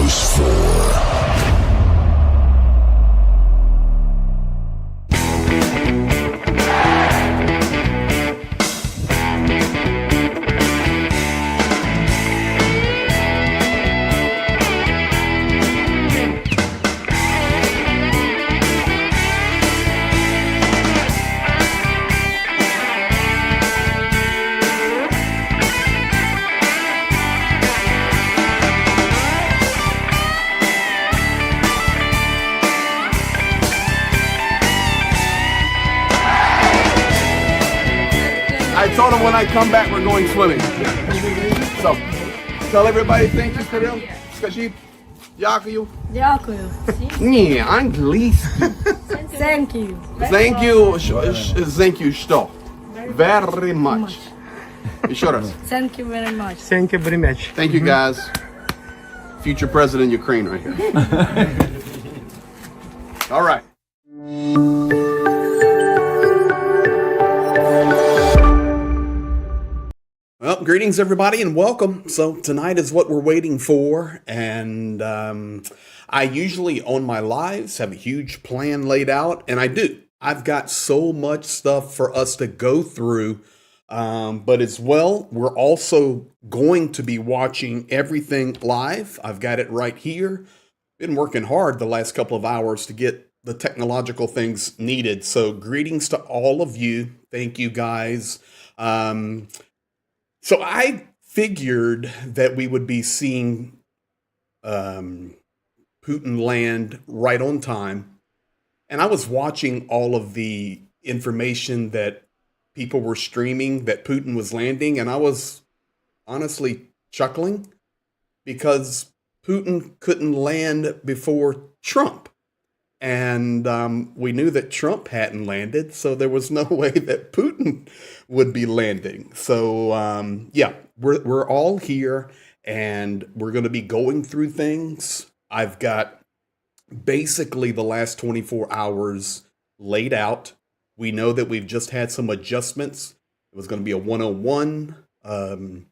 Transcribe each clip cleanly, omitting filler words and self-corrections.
News 4. I told him when I come back we're going swimming. So, tell everybody thank you for them. Скажи, дякую. Дякую. Не, английский. Thank you. Thank you, thank you, что? Very much. Еще раз. Thank you very much. Thank you very much. Thank you, guys. Future president of Ukraine right here. All right. Well, greetings, everybody, and welcome. So tonight is what we're waiting for, and I usually on my lives have a huge plan laid out, and I do. I've got so much stuff for us to go through, but as well, we're also going to be watching everything live. I've got it right here. Been working hard the last couple of hours to get the technological things needed. So greetings to all of you. Thank you, guys. So I figured that we would be seeing Putin land right on time. And I was watching all of the information that people were streaming that Putin was landing. And I was honestly chuckling because Putin couldn't land before Trump. And we knew that Trump hadn't landed, so there was no way that Putin would be landing. So yeah, we're all here, and we're going to be going through things. I've got basically the last 24 hours laid out. We know that we've just had some adjustments. It was going to be a 1-on-1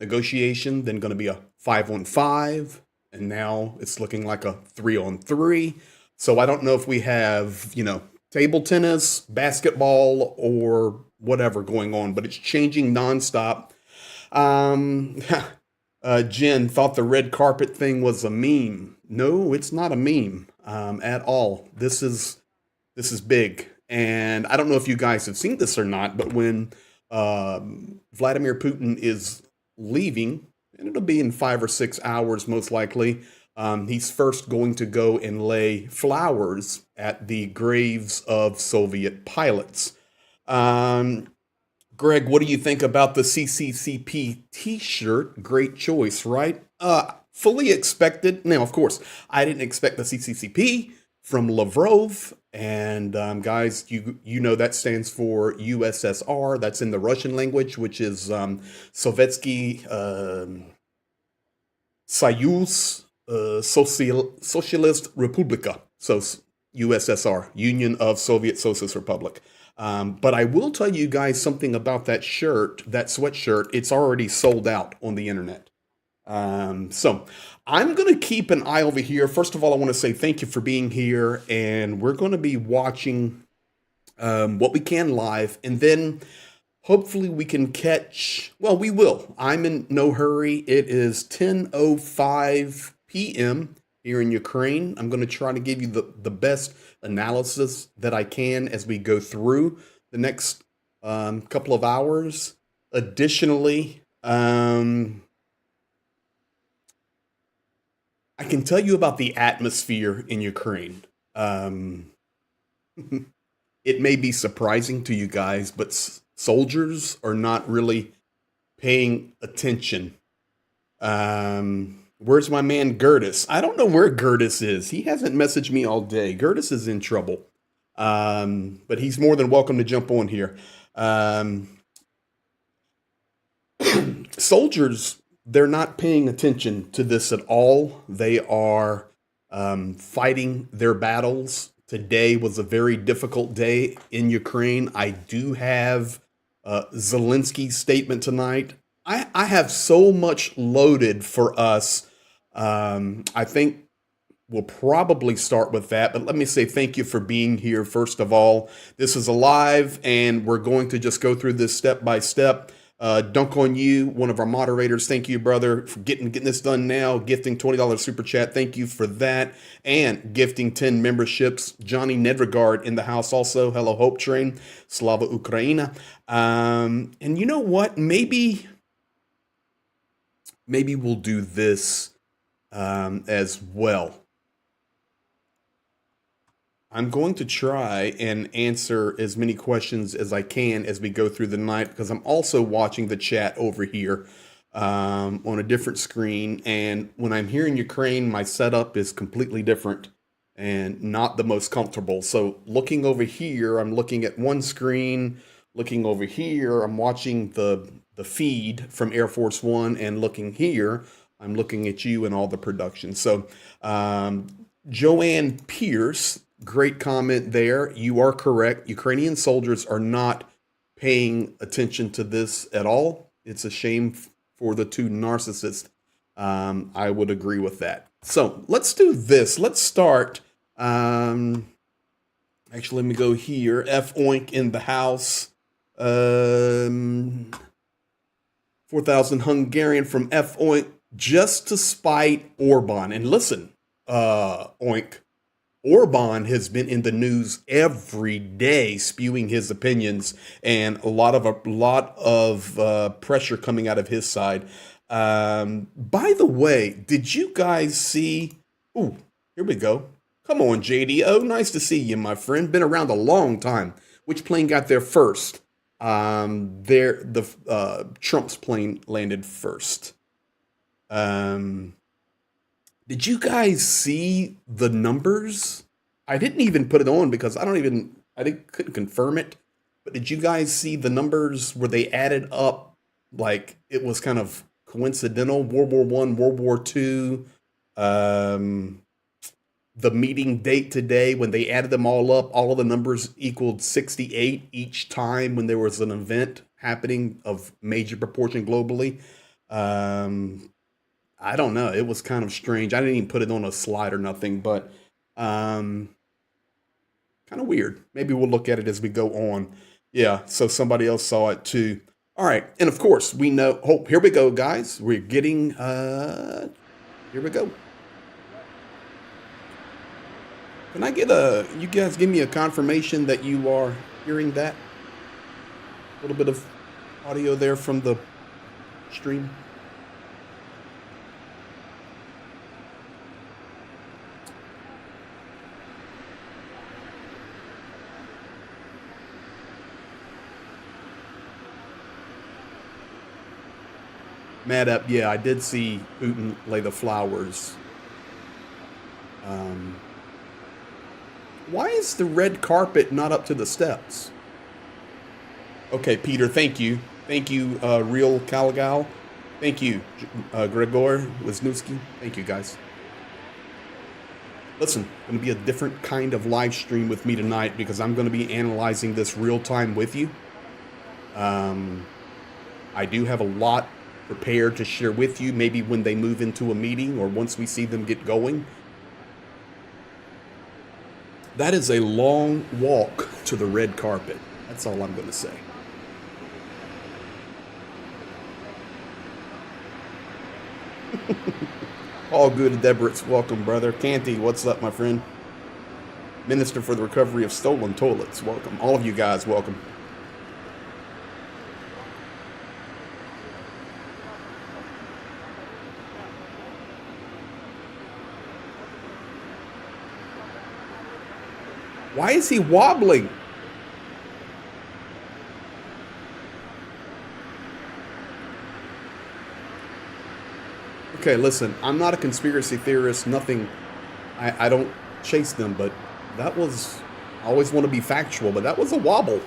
negotiation, then going to be a 5-on-5, and now it's looking like a 3-on-3. So I don't know if we have, table tennis, basketball, or whatever going on, but it's changing nonstop. Jen thought the red carpet thing was a meme. No, it's not a meme at all. This is big. And I don't know if you guys have seen this or not, but when Vladimir Putin is leaving, and it'll be in 5 or 6 hours most likely, he's first going to go and lay flowers at the graves of Soviet pilots. Greg, what do you think about the CCCP t-shirt? Great choice, right? Fully expected. Now, of course, I didn't expect the CCCP from Lavrov. And guys, you know that stands for USSR. That's in the Russian language, which is Sovietsky Soyuz Socialist Republika, so USSR, Union of Soviet Socialist Republic. But I will tell you guys something about that shirt, that sweatshirt. It's already sold out on the internet. So I'm going to keep an eye over here. First of all, I want to say thank you for being here, and we're going to be watching what we can live, and then hopefully we can catch, well, we will. I'm in no hurry. It is 10:05 p.m. here in Ukraine. I'm going to try to give you the best analysis that I can as we go through the next couple of hours. Additionally, I can tell you about the atmosphere in Ukraine. It may be surprising to you guys, but soldiers are not really paying attention. Where's my man Gerdes? I don't know where Gerdes is. He hasn't messaged me all day. Gerdes is in trouble. But he's more than welcome to jump on here. Soldiers, they're not paying attention to this at all. They are fighting their battles. Today was a very difficult day in Ukraine. I do have Zelensky's statement tonight. I have so much loaded for us I think we'll probably start with that, but let me say thank you for being here, first of all. This is a live, and we're going to just go through this step by step. Dunk on you, one of our moderators. Thank you, brother, for getting this done now. Gifting $20 super chat. Thank you for that. And gifting 10 memberships. Johnny Nedregard in the house also. Hello, Hope Train. Slava Ukraina. And you know what? Maybe we'll do this as well. I'm going to try and answer as many questions as I can as we go through the night, because I'm also watching the chat over here on a different screen. And when I'm here in Ukraine, my setup is completely different and not the most comfortable. So looking over here, I'm looking at one screen. Looking over here, I'm watching the feed from Air Force One, and looking here, I'm looking at you and all the production. So Joanne Pierce, great comment there. You are correct. Ukrainian soldiers are not paying attention to this at all. It's a shame for the two narcissists. I would agree with that. So let's do this. Let's start. Actually, let me go here. F Oink in the house. 4,000 Hungarian from F Oink, just to spite Orban. And listen, Oink, Orban has been in the news every day, spewing his opinions, and a lot of pressure coming out of his side. By the way, did you guys see? Ooh, here we go. Come on, JDO, nice to see you, my friend. Been around a long time. Which plane got there first? Trump's plane landed first. Did you guys see the numbers? I didn't even put it on because couldn't confirm it. But did you guys see the numbers where they added up like it was kind of coincidental? World War I, World War II, the meeting date today, when they added them all up, all of the numbers equaled 68 each time when there was an event happening of major proportion globally. I don't know. It was kind of strange. I didn't even put it on a slide or nothing, but kind of weird. Maybe we'll look at it as we go on. Yeah, so somebody else saw it too. All right, and of course, we know. Oh, here we go, guys. We're getting. Here we go. Can I get you guys give me a confirmation that you are hearing that? A little bit of audio there from the stream. Mad up, yeah, I did see Putin lay the flowers. Why is the red carpet not up to the steps? Okay, Peter, thank you. Thank you, Real Caligal. Thank you, Gregor Wisniewski. Thank you, guys. Listen, going to be a different kind of live stream with me tonight because I'm going to be analyzing this real time with you. I do have a lot prepared to share with you, maybe when they move into a meeting or once we see them get going. That is a long walk to the red carpet. That's all I'm going to say. All good, Debritz. Welcome, brother. Canty, what's up, my friend? Minister for the Recovery of Stolen Toilets. Welcome. All of you guys, welcome. Why is he wobbling? Okay, listen, I'm not a conspiracy theorist, nothing. I don't chase them, but that was, I always want to be factual, but that was a wobble.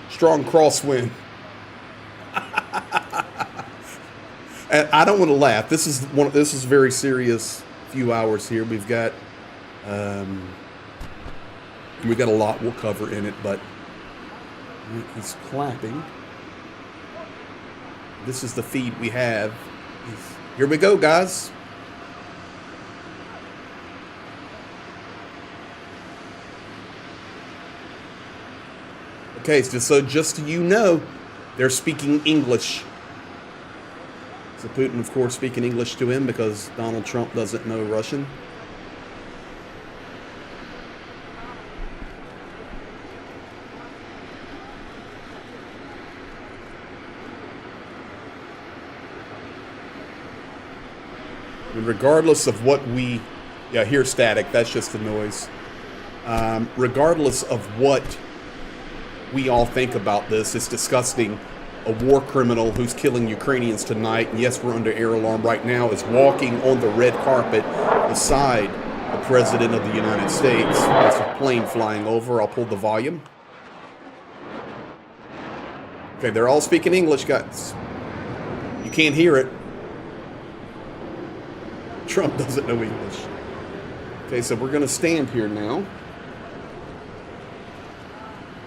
Strong crosswind. And I don't want to laugh. This is very serious few hours here. We've got We got a lot we'll cover in it, but he's clapping. This is the feed we have. Here we go, guys. Okay, so just so you know, they're speaking English. So Putin, of course, speaking English to him because Donald Trump doesn't know Russian. And regardless of what we, yeah, hear static, that's just the noise. Regardless of what we all think about this, it's disgusting. A war criminal who's killing Ukrainians tonight, and yes, we're under air alarm right now, is walking on the red carpet beside the President of the United States. There's a plane flying over. I'll pull the volume. Okay, they're all speaking English, guys. You can't hear it. Trump doesn't know English. Okay, so we're going to stand here now.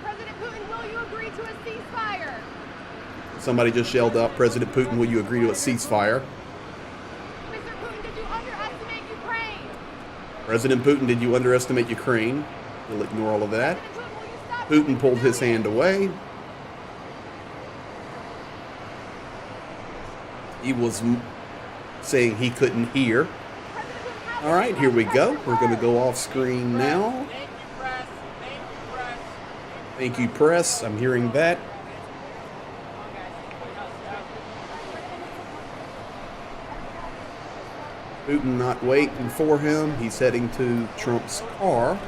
President Putin, will you agree to a ceasefire? Somebody just yelled out, President Putin, will you agree to a ceasefire? Mr. Putin, did you underestimate Ukraine? President Putin, did you underestimate Ukraine? We'll ignore all of that. Putin pulled his hand away. He was saying he couldn't hear. All right, here we go. We're going to go off screen now. Thank you, press. I'm hearing that. Putin not waiting for him. He's heading to Trump's car.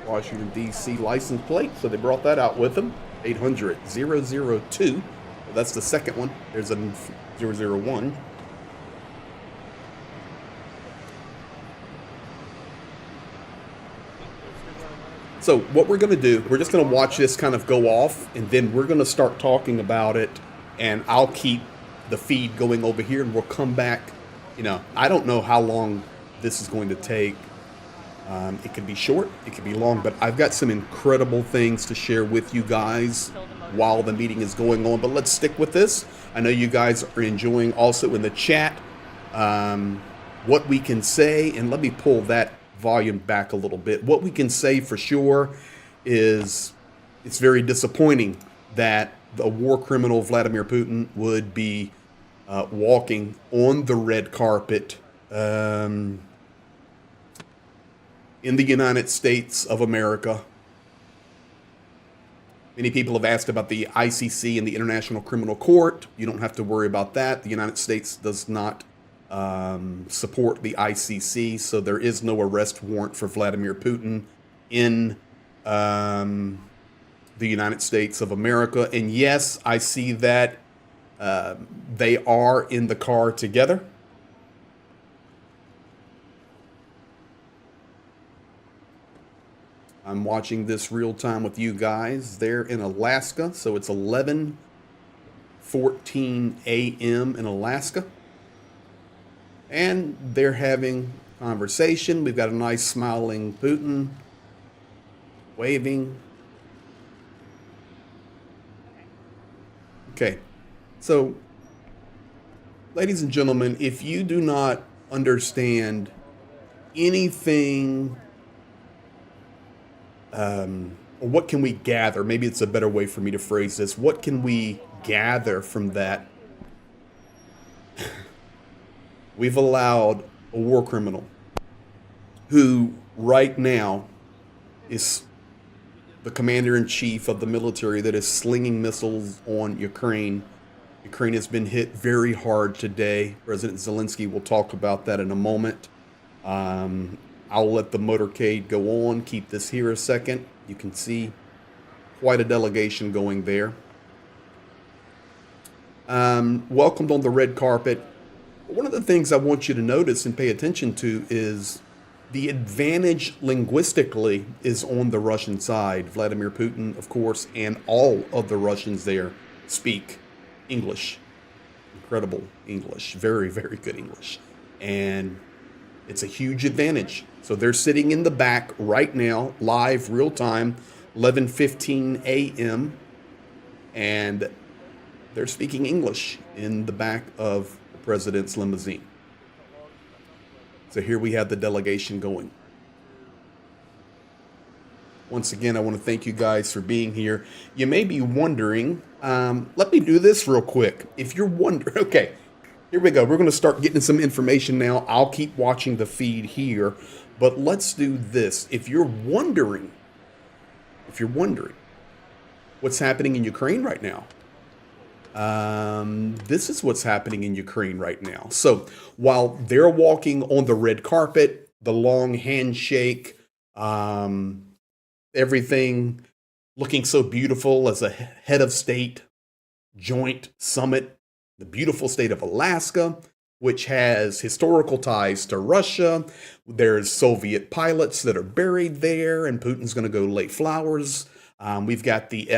Washington, D.C. license plate, so they brought that out with them. 800-002. Well, that's the second one. There's a 001. So what we're going to do, we're just going to watch this kind of go off, and then we're going to start talking about it, and I'll keep the feed going over here, and we'll come back. You know, I don't know how long this is going to take. It could be short, it could be long, but I've got some incredible things to share with you guys while the meeting is going on. But let's stick with this. I know you guys are enjoying also in the chat what we can say, and let me pull that volume back a little bit. What we can say for sure is it's very disappointing that the war criminal Vladimir Putin would be walking on the red carpet in the United States of America. Many people have asked about the ICC and the International Criminal Court. You don't have to worry about that. The United States does not support the ICC, so there is no arrest warrant for Vladimir Putin in the United States of America. And yes, I see that they are in the car together. I'm watching this real time with you guys. They're in Alaska, so it's 11:14 a.m. in Alaska. And they're having conversation. We've got a nice smiling Putin waving. Okay, so ladies and gentlemen, if you do not understand anything, or what can we gather? Maybe it's a better way for me to phrase this. What can we gather from that? We've allowed a war criminal who right now is the commander-in-chief of the military that is slinging missiles on Ukraine. Ukraine has been hit very hard today. President Zelenskyy will talk about that in a moment. I'll let the motorcade go on. Keep this here a second. You can see quite a delegation going there. Welcomed on the red carpet. One of the things I want you to notice and pay attention to is The advantage linguistically is on the Russian side. Vladimir Putin, of course, and all of the Russians there speak English. Incredible English. Very, very good English. And it's a huge advantage. So they're sitting in the back right now, live, real time, 11:15 a.m. And they're speaking English in the back of the president's limousine. So here we have the delegation going. Once again, I want to thank you guys for being here. You may be wondering, let me do this real quick. If you're wondering, okay, here we go. We're going to start getting some information now. I'll keep watching the feed here, but let's do this. If you're wondering what's happening in Ukraine right now, this is what's happening in Ukraine right now. So while they're walking on the red carpet, the long handshake, everything looking so beautiful as a head of state joint summit, the beautiful state of Alaska, which has historical ties to Russia. There's Soviet pilots that are buried there, and Putin's going to go lay flowers. We've got the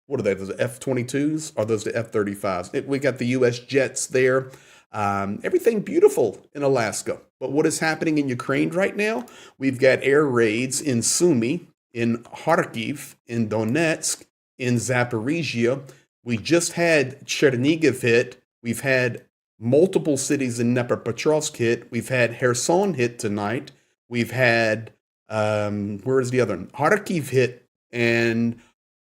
what are they? Those F-22s? Are those the F-35s? We got the U.S. jets there. Everything beautiful in Alaska. But what is happening in Ukraine right now? We've got air raids in Sumy, in Kharkiv, in Donetsk, in Zaporizhia. We just had Chernihiv hit. We've had multiple cities in Dnipropetrovsk hit. We've had Kherson hit tonight. We've had, where is the other one? Kharkiv hit. And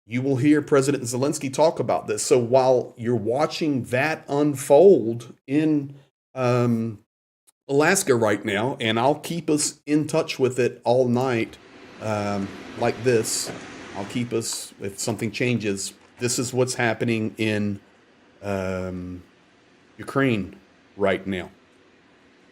you will hear President Zelenskyy talk about this. So while you're watching that unfold in Alaska right now, and I'll keep us in touch with it all night like this, I'll keep us, if something changes, this is what's happening in Ukraine right now.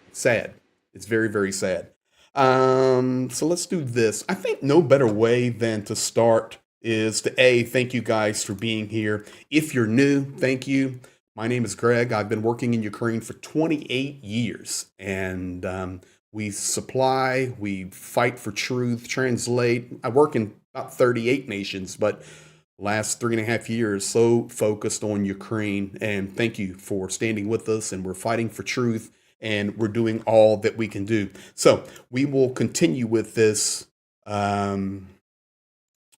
It's sad. It's very, very sad. So let's do this. I think no better way than to start is to thank you guys for being here. If you're new, thank you. My name is Greg. I've been working in Ukraine for 28 years, and we supply, we fight for truth, translate. I work in about 38 nations, but last 3.5 years, so focused on Ukraine. And thank you for standing with us, and we're fighting for truth. And we're doing all that we can do. So we will continue with this all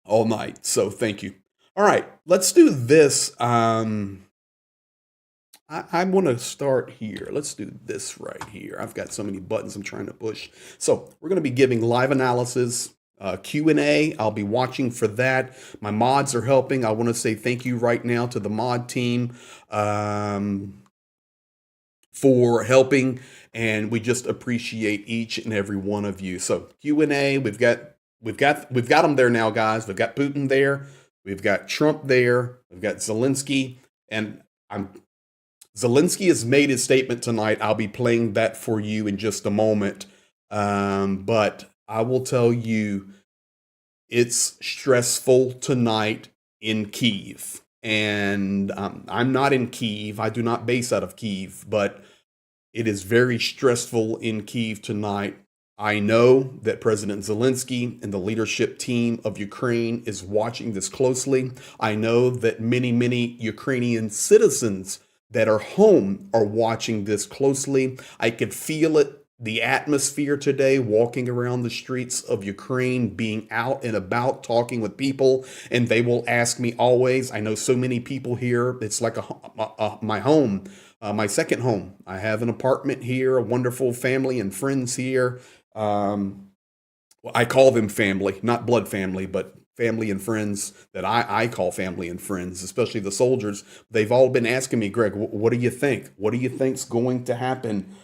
night. So thank you. All right, let's do this. I want to start here. Let's do this right here. I've got so many buttons I'm trying to push. So we're going to be giving live analysis, Q&A. I'll be watching for that. My mods are helping. I want to say thank you right now to the mod team. For helping, and we just appreciate each and every one of you. So Q&A, we've got them there now, guys. We've got Putin there, we've got Trump there, we've got Zelenskyy, and Zelenskyy has made his statement tonight. I'll be playing that for you in just a moment, but I will tell you, it's stressful tonight in Kyiv. And I'm not in Kyiv. I do not base out of Kyiv, but it is very stressful in Kyiv tonight. I know that President Zelenskyy and the leadership team of Ukraine is watching this closely. I know that many, many Ukrainian citizens that are home are watching this closely. I could feel it. The atmosphere today, walking around the streets of Ukraine, being out and about, talking with people, and they will ask me always. I know so many people here. It's like my home, my second home. I have an apartment here, a wonderful family and friends here. Well, I call them family, not blood family, but family and friends that I call family and friends, especially the soldiers. They've all been asking me, Greg, what do you think? What do you think's going to happen?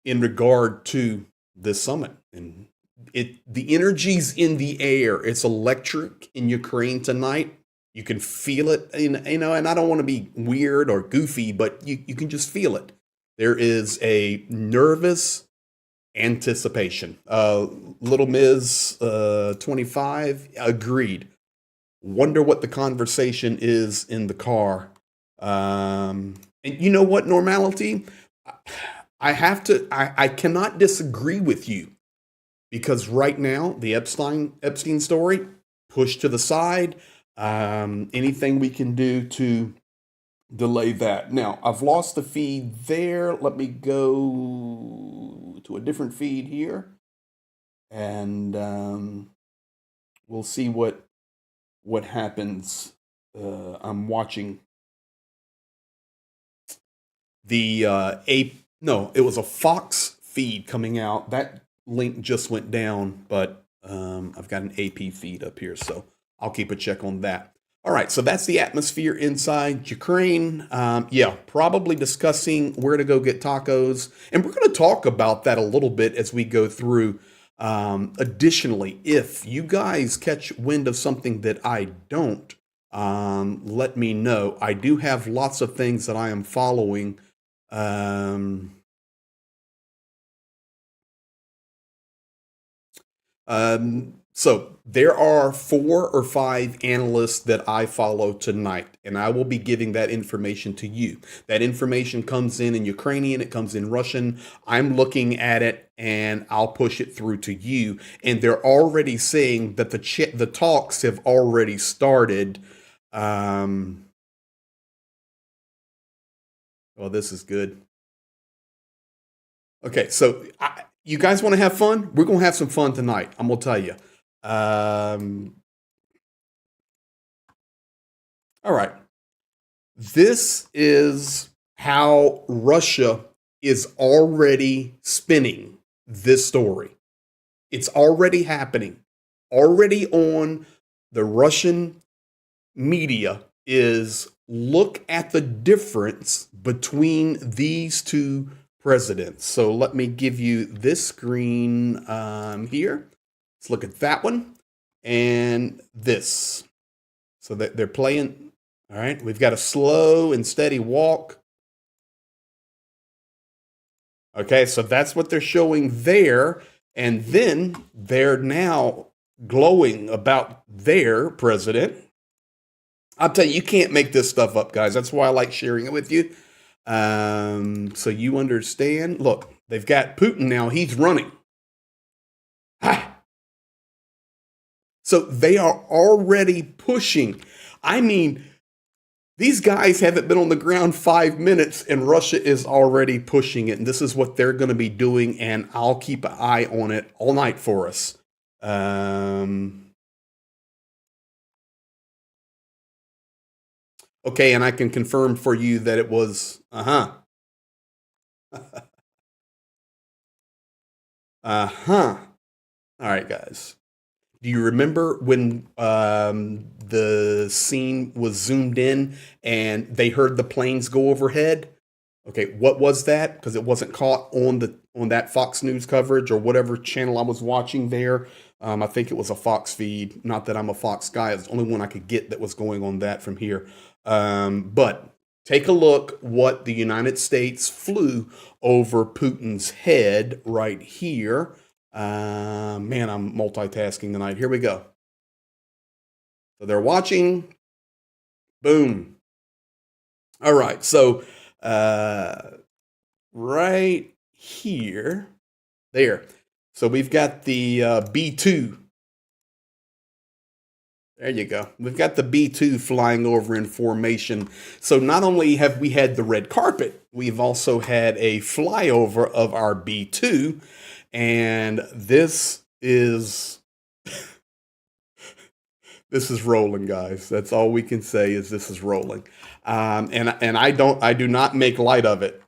In regard to this summit, and the energy's in the air. It's electric in Ukraine tonight. You can feel it, and I don't want to be weird or goofy, but you can just feel it. There is a nervous anticipation. Little Ms. 25 agreed. Wonder what the conversation is in the car. And you know what, normality? I cannot disagree with you because right now the Epstein story pushed to the side. Anything we can do to delay that. Now, I've lost the feed there. Let me go to a different feed here, and we'll see what happens. I'm watching the no, it was a Fox feed coming out. That link just went down, but I've got an AP feed up here, so I'll keep a check on that. All right, so that's the atmosphere inside Ukraine. Yeah, probably discussing where to go get tacos. And we're going to talk about that a little bit as we go through. Additionally, if you guys catch wind of something that I don't, let me know. I do have lots of things that I am following. So there are 4 or 5 analysts that I follow tonight, and I will be giving that information to you. That information comes in Ukrainian, it comes in Russian. I'm looking at it, and I'll push it through to you. And they're already saying that the talks have already started. Well, this is good. Okay, so you guys want to have fun? We're going to have some fun tonight. I'm going to tell you. All right. This is how Russia is already spinning this story. It's already happening. Already on the Russian media is look at the difference between these two presidents. So let me give you this screen here. Let's look at that one and this. So that they're playing. All right, we've got a slow and steady walk. Okay, so that's what they're showing there. And then they're now glowing about their president. I'll tell you, you can't make this stuff up, guys. That's why I like sharing it with you. So you understand. Look, they've got Putin now. He's running. So they are already pushing. I mean, these guys haven't been on the ground 5 minutes and Russia is already pushing it. And this is what they're going to be doing. And I'll keep an eye on it all night for us. Okay, and I can confirm for you that it was, All right, guys. Do you remember when the scene was zoomed in and they heard the planes go overhead? Okay, what was that? Because it wasn't caught on that Fox News coverage or whatever channel I was watching there. I think it was a Fox feed. Not that I'm a Fox guy. It's the only one I could get that was going on that from here. But take a look what the United States flew over Putin's head right here. Man, I'm multitasking tonight. Here we go. So they're watching. Boom. All right. So right here, there. So we've got the B2. There you go. We've got the B2 flying over in formation. So not only have we had the red carpet, we've also had a flyover of our B2. And this is this is rolling, guys. That's all we can say is this is rolling. And I do not make light of it.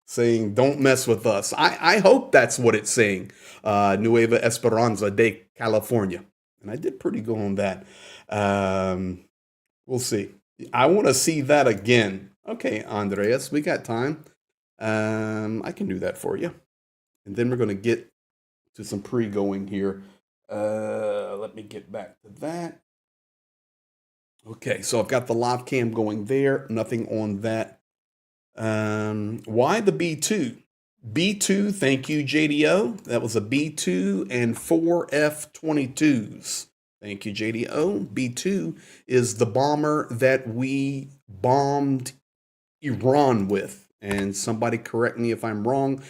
Saying don't mess with us. I hope that's what it's saying. Nueva Esperanza de California. And I did pretty good on that. We'll see. I want to see that again. Okay, Andreas, we got time. I can do that for you. And then we're going to get to some pre-going here. Let me get back to that. Okay, so I've got the live cam going there. Nothing on that. Why the B2? B2, thank you, JDO. That was a B2 and 4 F-22s. Thank you, JDO. B2 is the bomber that we bombed Iran with. and somebody correct me if I'm wrong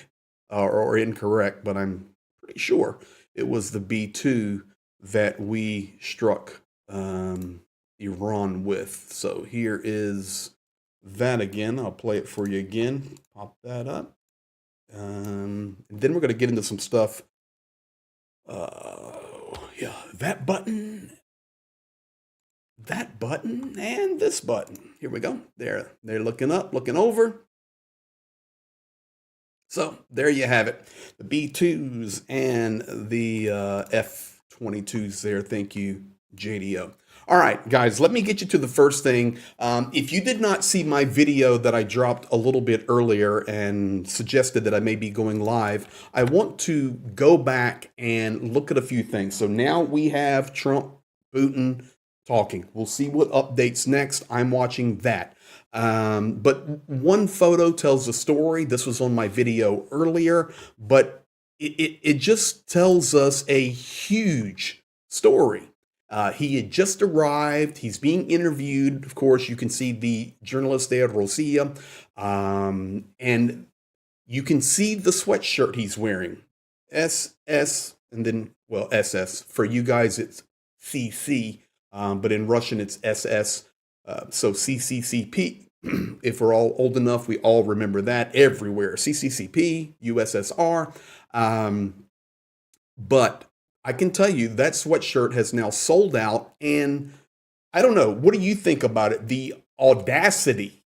or incorrect, but I'm pretty sure it was the B-2 that we struck Iran with. So here is that again. I'll play it for you again. Pop that up. Then we're going to get into some stuff. Yeah, that button, and this button. Here we go. They're looking up, looking over. So there you have it. The B-2s and the F-22s there. Thank you, JDO. All right, guys, let me get you to the first thing. If you did not see my video that I dropped a little bit earlier and suggested that I may be going live, I want to go back and look at a few things. So now we have Trump, Putin talking. We'll see what updates next. I'm watching that. But one photo tells a story. This was on my video earlier, but it just tells us a huge story. He had just arrived. He's being interviewed. Of course, you can see the journalist there, Rosia, and you can see the sweatshirt he's wearing. SS, and then, well, SS. For you guys, it's CC, but in Russian, it's SS. So CCCP, if we're all old enough, we all remember that everywhere. CCCP, USSR. But I can tell you that sweatshirt has now sold out, and I don't know, what do you think about it? The audacity,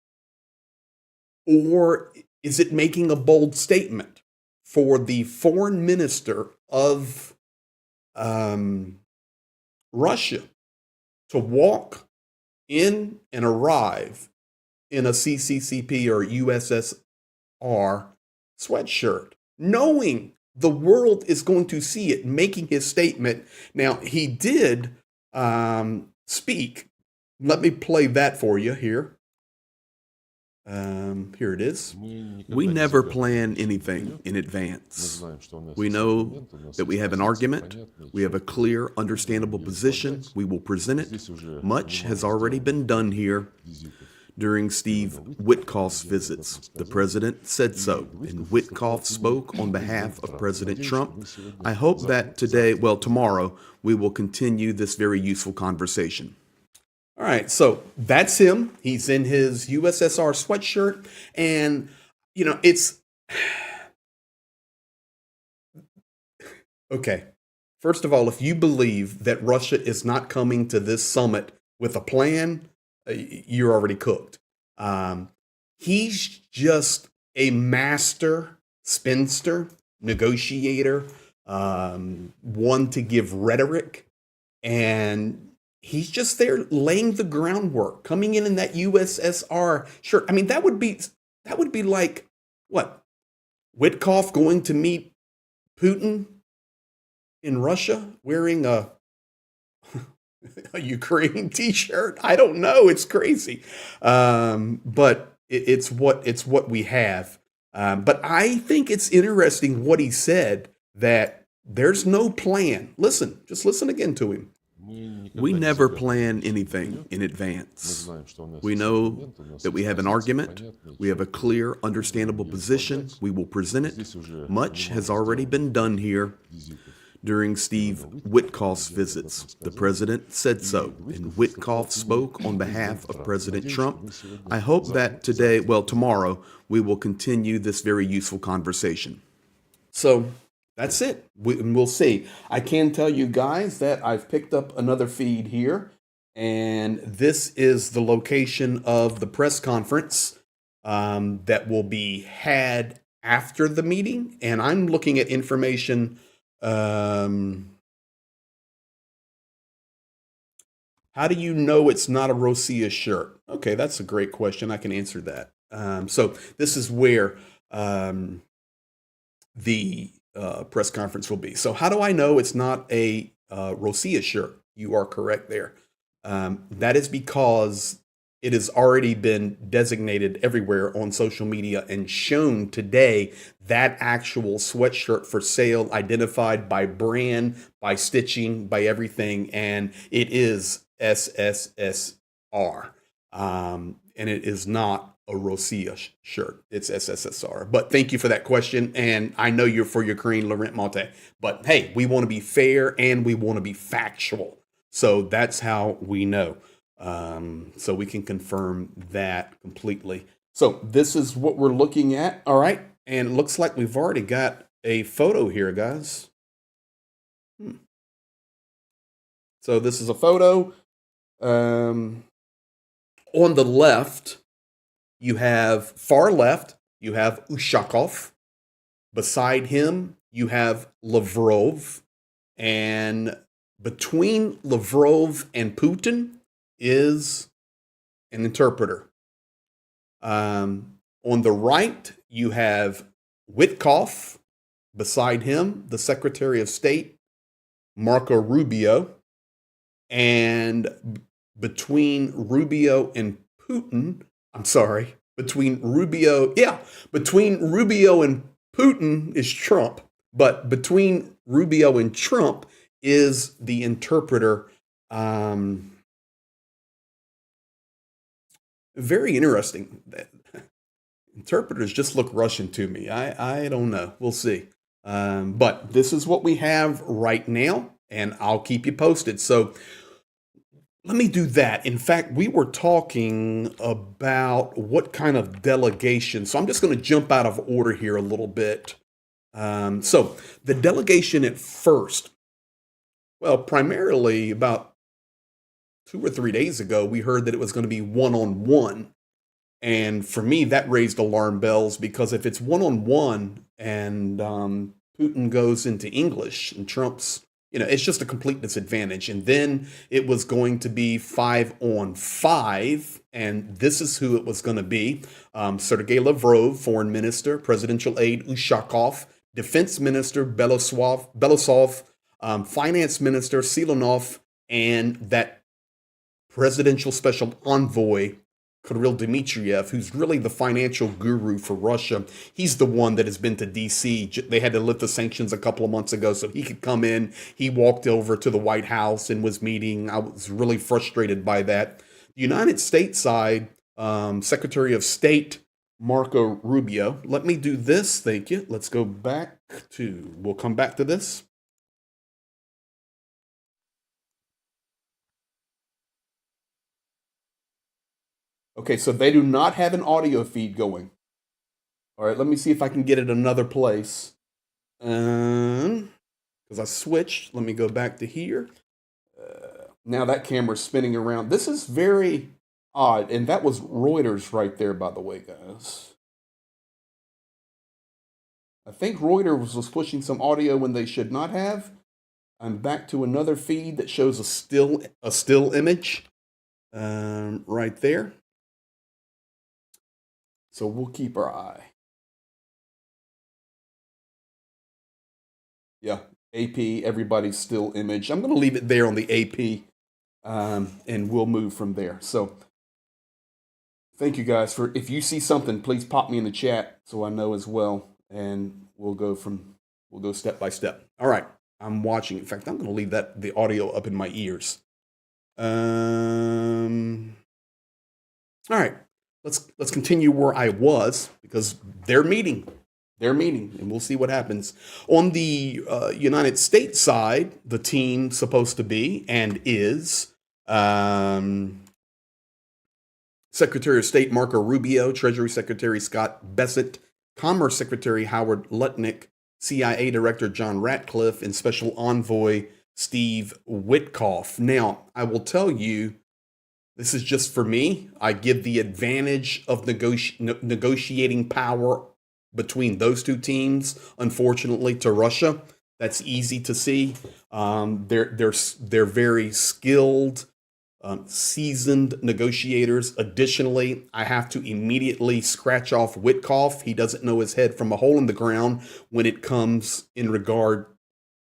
or is it making a bold statement for the foreign minister of Russia to walk in and arrive in a CCCP or USSR sweatshirt, knowing the world is going to see it, making his statement? Now, he did speak. Let me play that for you here. Here it is. We never plan anything in advance. We know that we have an argument. We have a clear, understandable position. We will present it. Much has already been done here. During Steve Witkoff's visits, the president said so, and Witkoff spoke on behalf of President Trump. I hope that today, well, tomorrow, we will continue this very useful conversation. All right, so that's him. He's in his USSR sweatshirt, and, you know, it's... Okay, first of all, if you believe that Russia is not coming to this summit with a plan, you're already cooked. He's just a master spinster, negotiator, one to give rhetoric, and he's just there laying the groundwork, coming in that USSR shirt. I mean, that would be like, what, Witkoff going to meet Putin in Russia wearing a Ukraine t-shirt? I don't know. It's crazy. But it's what we have. But I think it's interesting what he said, that there's no plan. Listen, just listen again to him. We never plan anything in advance. We know that we have an argument. We have a clear, understandable position. We will present it. Much has already been done here. During Steve Witkoff's visits, the president said so, and Witkoff spoke on behalf of President Trump. I hope that today, well, tomorrow, we will continue this very useful conversation. So that's it. We'll see. I can tell you guys that I've picked up another feed here, and this is the location of the press conference that will be had after the meeting, and I'm looking at information. How do you know it's not a Rosia shirt? Okay, that's a great question. I can answer that. So this is where the press conference will be. So how do I know it's not a Rosia shirt? You are correct there. That is because it has already been designated everywhere on social media and shown today, that actual sweatshirt for sale, identified by brand, by stitching, by everything, and it is SSSR. And and it is not a Rossiya shirt. It's SSSR. But thank you for that question. And I know you're for Ukraine, Laurent Monte. But hey, we want to be fair and we want to be factual. So that's how we know. So we can confirm that completely. So this is what we're looking at. All right. And it looks like we've already got a photo here, guys. So this is a photo. On the left, you have far left, you have Ushakov. Beside him, you have Lavrov. And between Lavrov and Putin is an interpreter. On the right, you have Witkoff. Beside him, the Secretary of State, Marco Rubio. And between Rubio and Putin, between Rubio and Putin is Trump, but between Rubio and Trump is the interpreter. Very interesting. Interpreters just look Russian to me. I don't know. We'll see. But this is what we have right now, and I'll keep you posted. So let me do that. In fact, we were talking about what kind of delegation. So I'm just going to jump out of order here a little bit. So the delegation at first, well, primarily about 2 or 3 days ago, we heard that it was going to be one-on-one. And for me, that raised alarm bells, because if it's one-on-one and Putin goes into English and Trump's, it's just a complete disadvantage. And then it was going to be 5-on-5. And this is who it was going to be. Sergei Lavrov, foreign minister, presidential aide Ushakov, defense minister Belousov, finance minister Silonov, and that presidential special envoy Kirill Dmitriev, who's really the financial guru for Russia. He's the one that has been to D.C. They had to lift the sanctions a couple of months ago so he could come in. He walked over to the White House and was meeting. I was really frustrated by that. The United States side, Secretary of State Marco Rubio. Let me do this. Thank you. Let's go back to, we'll come back to this. Okay, so they do not have an audio feed going. All right, let me see if I can get it another place. Because I switched. Let me go back to here. Now that camera's spinning around. This is very odd. And that was Reuters right there, by the way, guys. I think Reuters was pushing some audio when they should not have. I'm back to another feed that shows a still image right there. So we'll keep our eye. Yeah, AP, everybody's still image. I'm going to leave it there on the AP, and we'll move from there. So thank you guys for, if you see something, please pop me in the chat so I know as well, and we'll go step by step. All right, I'm watching. In fact, I'm going to leave the audio up in my ears. All right. Let's continue where I was, because they're meeting, and we'll see what happens. On the United States side, the team supposed to be and is Secretary of State Marco Rubio, Treasury Secretary Scott Bessent, Commerce Secretary Howard Lutnick, CIA Director John Ratcliffe, and Special Envoy Steve Witkoff. Now, I will tell you, this is just for me. I give the advantage of negotiating power between those two teams, unfortunately, to Russia. That's easy to see. They're very skilled, seasoned negotiators. Additionally, I have to immediately scratch off Witkoff. He doesn't know his head from a hole in the ground when it comes in regard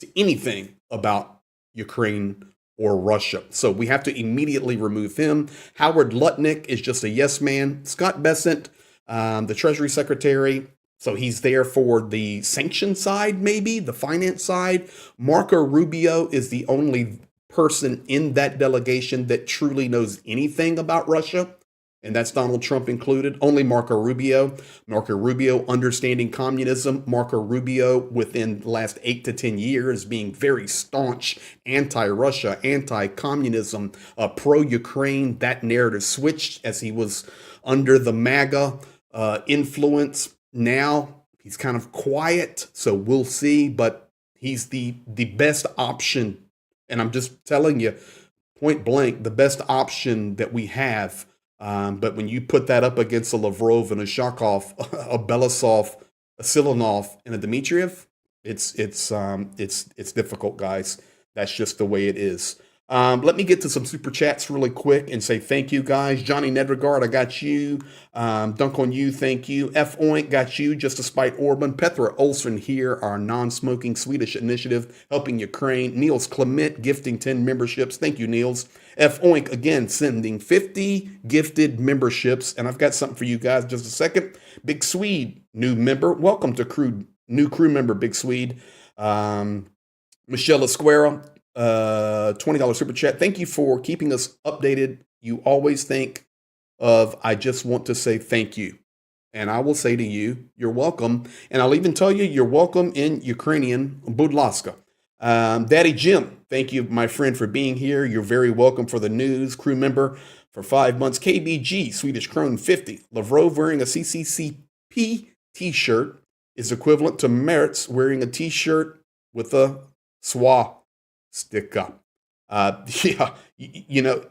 to anything about Ukraine or Russia. So we have to immediately remove him. Howard Lutnick is just a yes man. Scott Bessent, the Treasury Secretary, so he's there for the sanction side, maybe, the finance side. Marco Rubio is the only person in that delegation that truly knows anything about Russia. And that's Donald Trump included. Only Marco Rubio. Marco Rubio understanding communism. Marco Rubio within the last 8 to 10 years being very staunch anti-Russia, anti-communism, pro-Ukraine. That narrative switched as he was under the MAGA influence. Now he's kind of quiet, so we'll see. But he's the best option. And I'm just telling you, point blank, the best option that we have. But when you put that up against a Lavrov and a Shakov, a Belasov, a Silanov, and a Dmitriev, it's difficult, guys. That's just the way it is. Let me get to some super chats really quick and say thank you, guys. Johnny Nedregard, I got you. Dunk on you, thank you. F. Oink, got you. Just to spite Orban. Petra Olsen here, our non-smoking Swedish initiative helping Ukraine. Niels Clement gifting 10 memberships. Thank you, Niels. F. Oink, again, sending 50 gifted memberships. And I've got something for you guys just a second. Big Swede, new member. Welcome to new crew member, Big Swede. Michelle Esquera, $20 super chat. Thank you for keeping us updated. You always think of, I just want to say thank you. And I will say to you, you're welcome. And I'll even tell you, you're welcome in Ukrainian, Budlaska. Daddy Jim, thank you, my friend, for being here. You're very welcome for the news. Crew member for 5 months. KBG, Swedish Krone 50. Lavrov wearing a CCCP t-shirt is equivalent to Mertz wearing a t-shirt with a SWA stick up. Yeah, you know,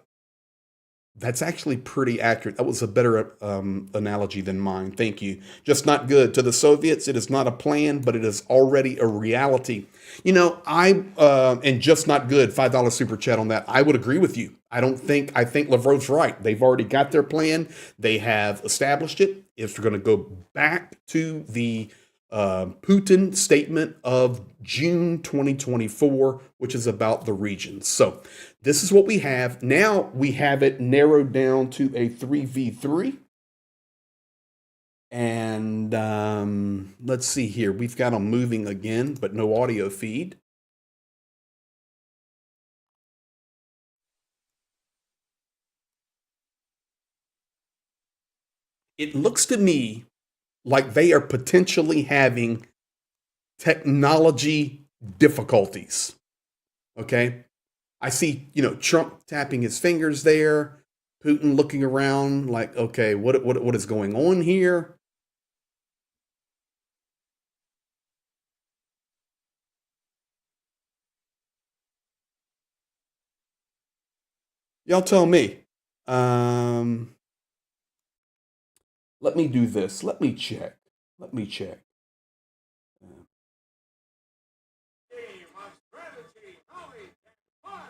that's actually pretty accurate. That was a better analogy than mine. Thank you. Just not good. To the Soviets, it is not a plan, but it is already a reality. You know, and just not good, $5 super chat on that. I would agree with you. I think Lavrov's right. They've already got their plan. They have established it. If we're going to go back to the Putin statement of June 2024, which is about the regions. So this is what we have. Now we have it narrowed down to a 3v3. And let's see here. We've got them moving again, but no audio feed. It looks to me like they are potentially having technology difficulties. Okay? I see, Trump tapping his fingers there, Putin looking around like, okay, what is going on here? Y'all tell me. Let me do this. Let me check.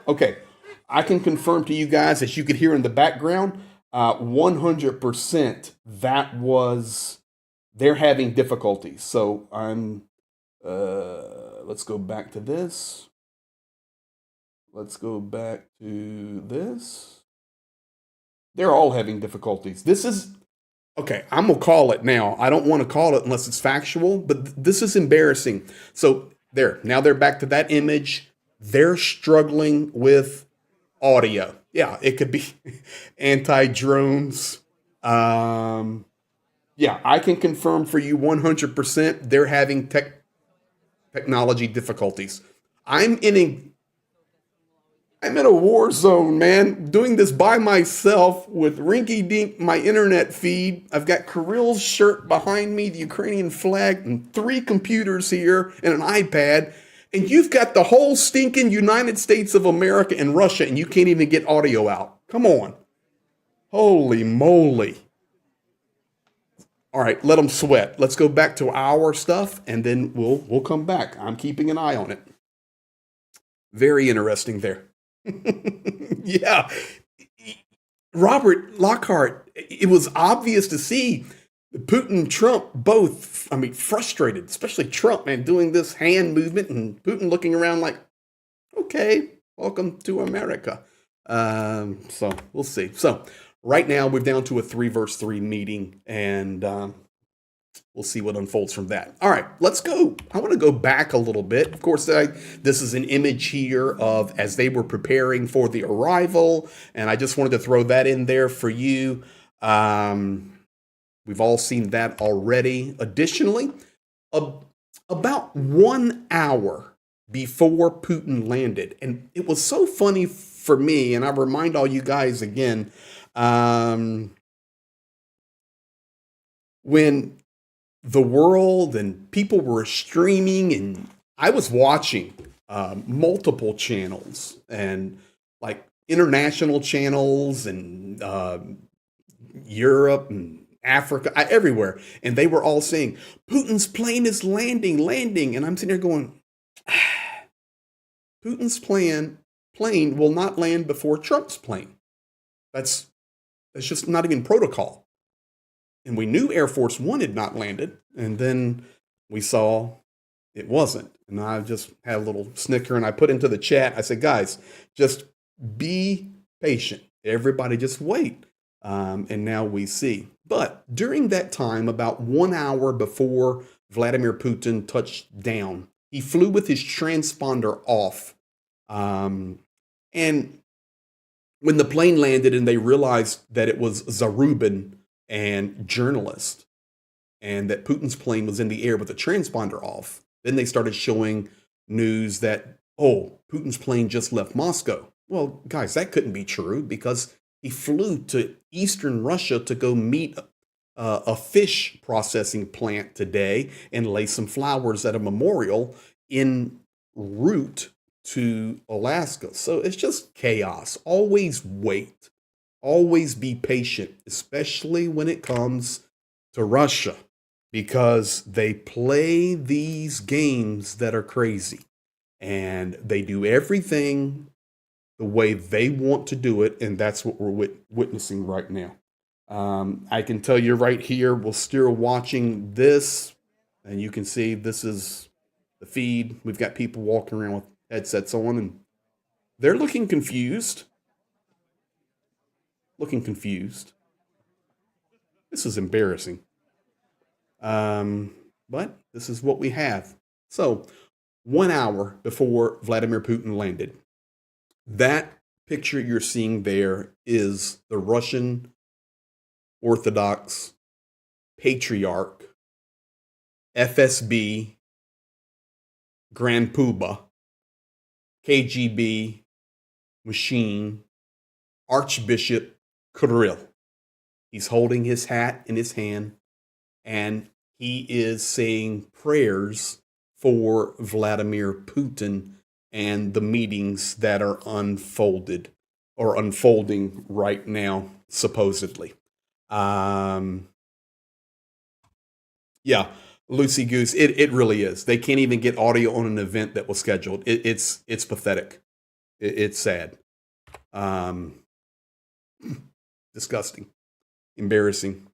Okay, I can confirm to you guys, as you could hear in the background, 100% they're having difficulties. So let's go back to this. They're all having difficulties. Okay, I'm going to call it now. I don't want to call it unless it's factual, but this is embarrassing. So now they're back to that image. They're struggling with audio. Yeah, it could be anti-drones. Yeah, I can confirm for you 100% they're having technology difficulties. I'm in a war zone, man, doing this by myself with rinky-dink, my internet feed. I've got Kirill's shirt behind me, the Ukrainian flag, and 3 computers here and an iPad. And you've got the whole stinking United States of America and Russia, and you can't even get audio out. Come on. Holy moly. All right, let them sweat. Let's go back to our stuff, and then we'll come back. I'm keeping an eye on it. Very interesting there. Yeah. Robert Lockhart, it was obvious to see Putin, Trump, both, frustrated, especially Trump, man, doing this hand movement and Putin looking around like, okay, welcome to America. So we'll see. So right now we're down to a 3-versus-3 meeting, and we'll see what unfolds from that. All right, let's go. I want to go back a little bit. Of course, this is an image here of as they were preparing for the arrival, and I just wanted to throw that in there for you. We've all seen that already. Additionally, about 1 hour before Putin landed, and it was so funny for me, and I remind all you guys again, when the world and people were streaming, and I was watching multiple channels and like international channels and Europe and Africa, everywhere, and they were all saying Putin's plane is landing, and I'm sitting there going, Putin's plane will not land before Trump's plane. That's just not even protocol. And we knew Air Force One had not landed, and then we saw it wasn't. And I just had a little snicker, and I put into the chat, I said, guys, just be patient. Everybody just wait. And now we see. But during that time, about 1 hour before Vladimir Putin touched down, he flew with his transponder off. And when the plane landed and they realized that it was Zarubin and journalist, and that Putin's plane was in the air with the transponder off, then they started showing news that, oh, Putin's plane just left Moscow. Well, guys, that couldn't be true because he flew to eastern Russia to go meet a fish processing plant today and lay some flowers at a memorial en route to Alaska. So it's just chaos. Always wait. Always be patient, especially when it comes to Russia, because they play these games that are crazy and they do everything the way they want to do it. And that's what we're witnessing right now. I can tell you right here, we're still watching this, and you can see this is the feed. We've got people walking around with headsets on, and they're looking confused. This is embarrassing. But this is what we have. So 1 hour before Vladimir Putin landed, that picture you're seeing there is the Russian Orthodox Patriarch, FSB, Grand Poobah, KGB machine, Archbishop Kirill. He's holding his hat in his hand, and he is saying prayers for Vladimir Putin and the meetings that are unfolding right now, supposedly. Yeah, Lucy Goose, it really is. They can't even get audio on an event that was scheduled. It's pathetic. It's sad. Disgusting. Embarrassing.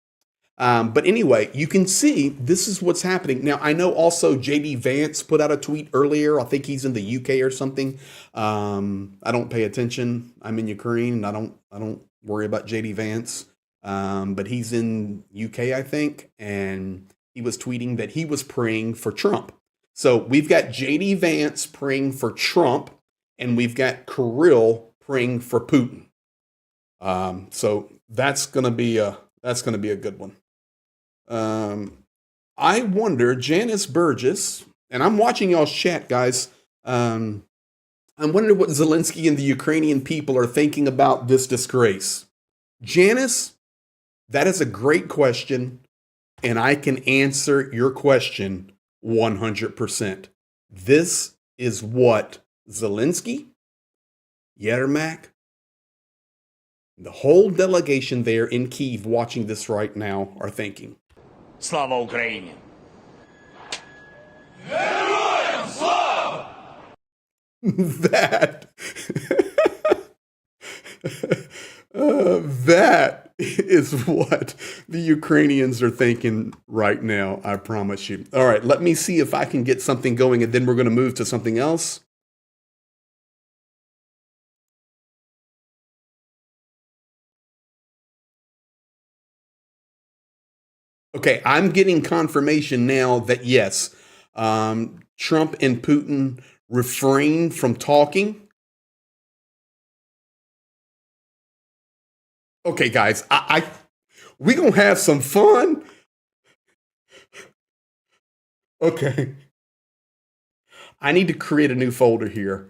But anyway, you can see this is what's happening. Now, I know also JD Vance put out a tweet earlier. I think he's in the UK or something. I don't pay attention. I'm in Ukraine, and I don't worry about JD Vance. But he's in UK, I think, and he was tweeting that he was praying for Trump. So we've got JD Vance praying for Trump, and we've got Kirill praying for Putin. So that's gonna be a good one. I wonder, Janice Burgess, and I'm watching y'all's chat, guys. I'm wondering what Zelenskyy and the Ukrainian people are thinking about this disgrace. Janice, that is a great question, and I can answer your question 100%. This is what Zelenskyy, Yermak, the whole delegation there in Kyiv watching this right now are thinking. Slava Ukraini. That that is what the Ukrainians are thinking right now, I promise you. All right, let me see if I can get something going, and then we're going to move to something else. Okay, I'm getting confirmation now that yes, Trump and Putin refrain from talking. Okay, guys, We gonna have some fun. Okay. I need to create a new folder here.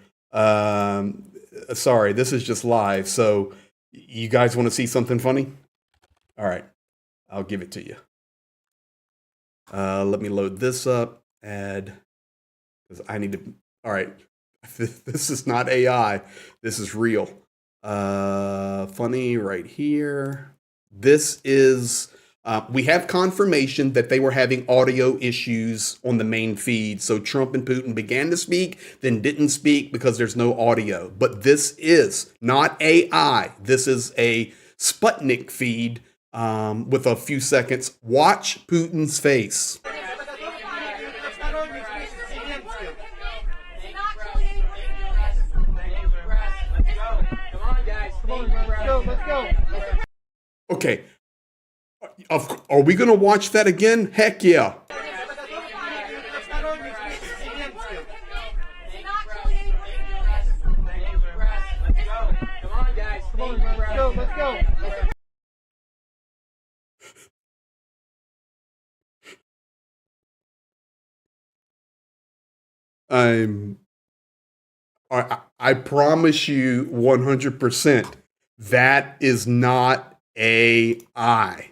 Sorry, this is just live. So you guys want to see something funny? All right, I'll give it to you. Let me load this up. Add, because I need to. All right, this is not AI. This is real. Funny right here. This is. We have confirmation that they were having audio issues on the main feed. So Trump and Putin began to speak, then didn't speak because there's no audio. But this is not AI. This is a Sputnik feed with a few seconds. Watch Putin's face. Okay. Are we going to watch that again? Heck yeah. I promise you 100% that is not AI.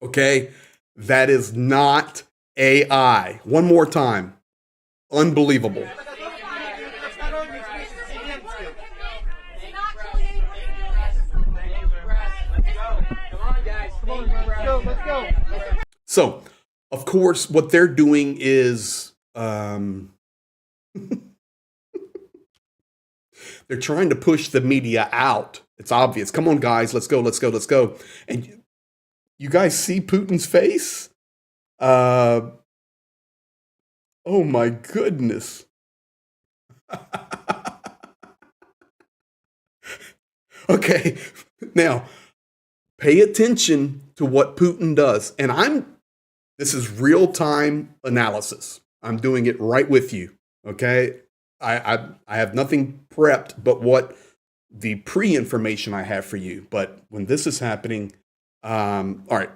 Okay? That is not AI. One more time. Unbelievable. So, of course, what they're doing is they're trying to push the media out. It's obvious. Come on, guys. Let's go, let's go, let's go. And you guys see Putin's face? Oh my goodness. Okay, now pay attention to what Putin does. And this is real-time analysis. I'm doing it right with you. Okay? I have nothing prepped but what the pre-information I have for you. But when this is happening, all right,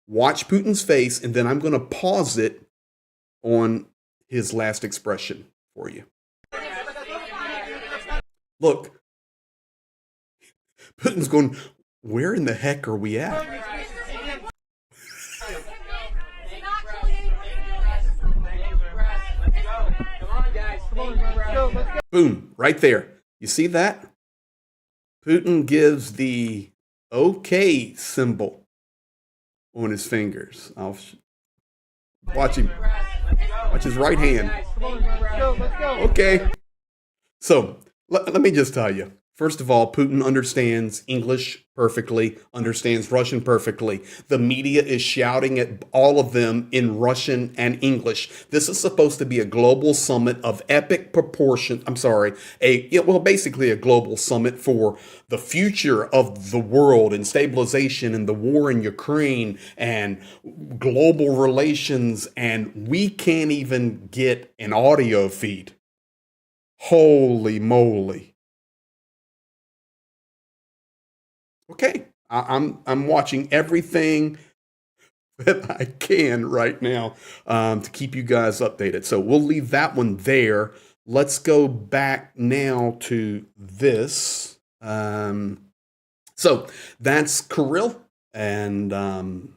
watch Putin's face, and then I'm going to pause it on his last expression for you. Look, Putin's going, where in the heck are we at? Boom, right there. You see that? Putin gives the OK symbol on his fingers. I'll watch him. Watch his right hand. Okay. So let me just tell you. First of all, Putin understands English perfectly, understands Russian perfectly. The media is shouting at all of them in Russian and English. This is supposed to be a global summit of epic proportion. I'm sorry, basically a global summit for the future of the world and stabilization and the war in Ukraine and global relations. And we can't even get an audio feed. Holy moly. Okay, I'm watching everything that I can right now to keep you guys updated. So we'll leave that one there. Let's go back now to this. So that's Kirill and the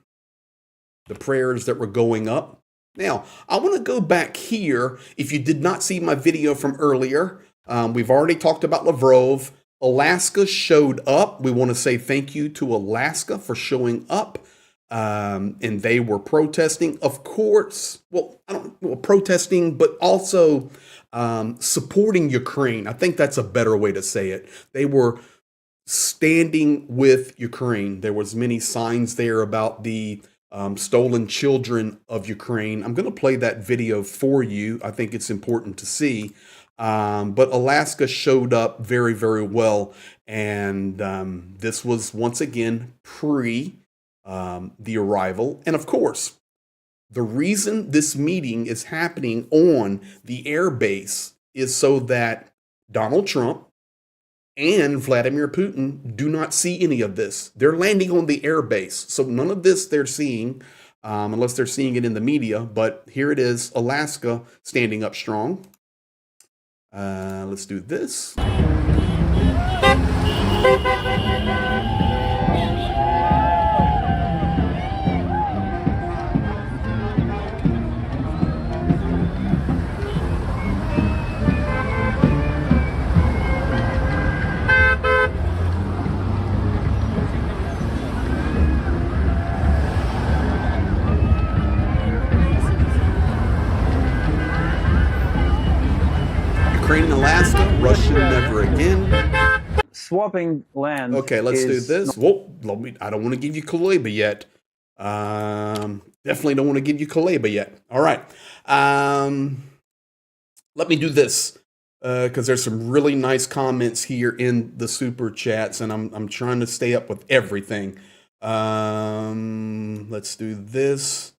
prayers that were going up. Now, I want to go back here. If you did not see my video from earlier, we've already talked about Lavrov. Alaska showed up. We want to say thank you to Alaska for showing up. And they were protesting, of course. Protesting, but also supporting Ukraine. I think that's a better way to say it. They were standing with Ukraine. There was many signs there about the stolen children of Ukraine. I'm going to play that video for you. I think it's important to see. But Alaska showed up very, very well. And this was, once again, pre the arrival. And of course, the reason this meeting is happening on the air base is so that Donald Trump and Vladimir Putin do not see any of this. They're landing on the air base. So none of this they're seeing, unless they're seeing it in the media. But here it is, Alaska standing up strong. Let's do this. Ukraine and Alaska, Russia never again. Swapping land. Okay, let's do this. Whoa, I don't want to give you Kuleba yet. Definitely don't want to give you Kuleba yet. All right. Let me do this because there's some really nice comments here in the super chats, and I'm trying to stay up with everything. Let's do this.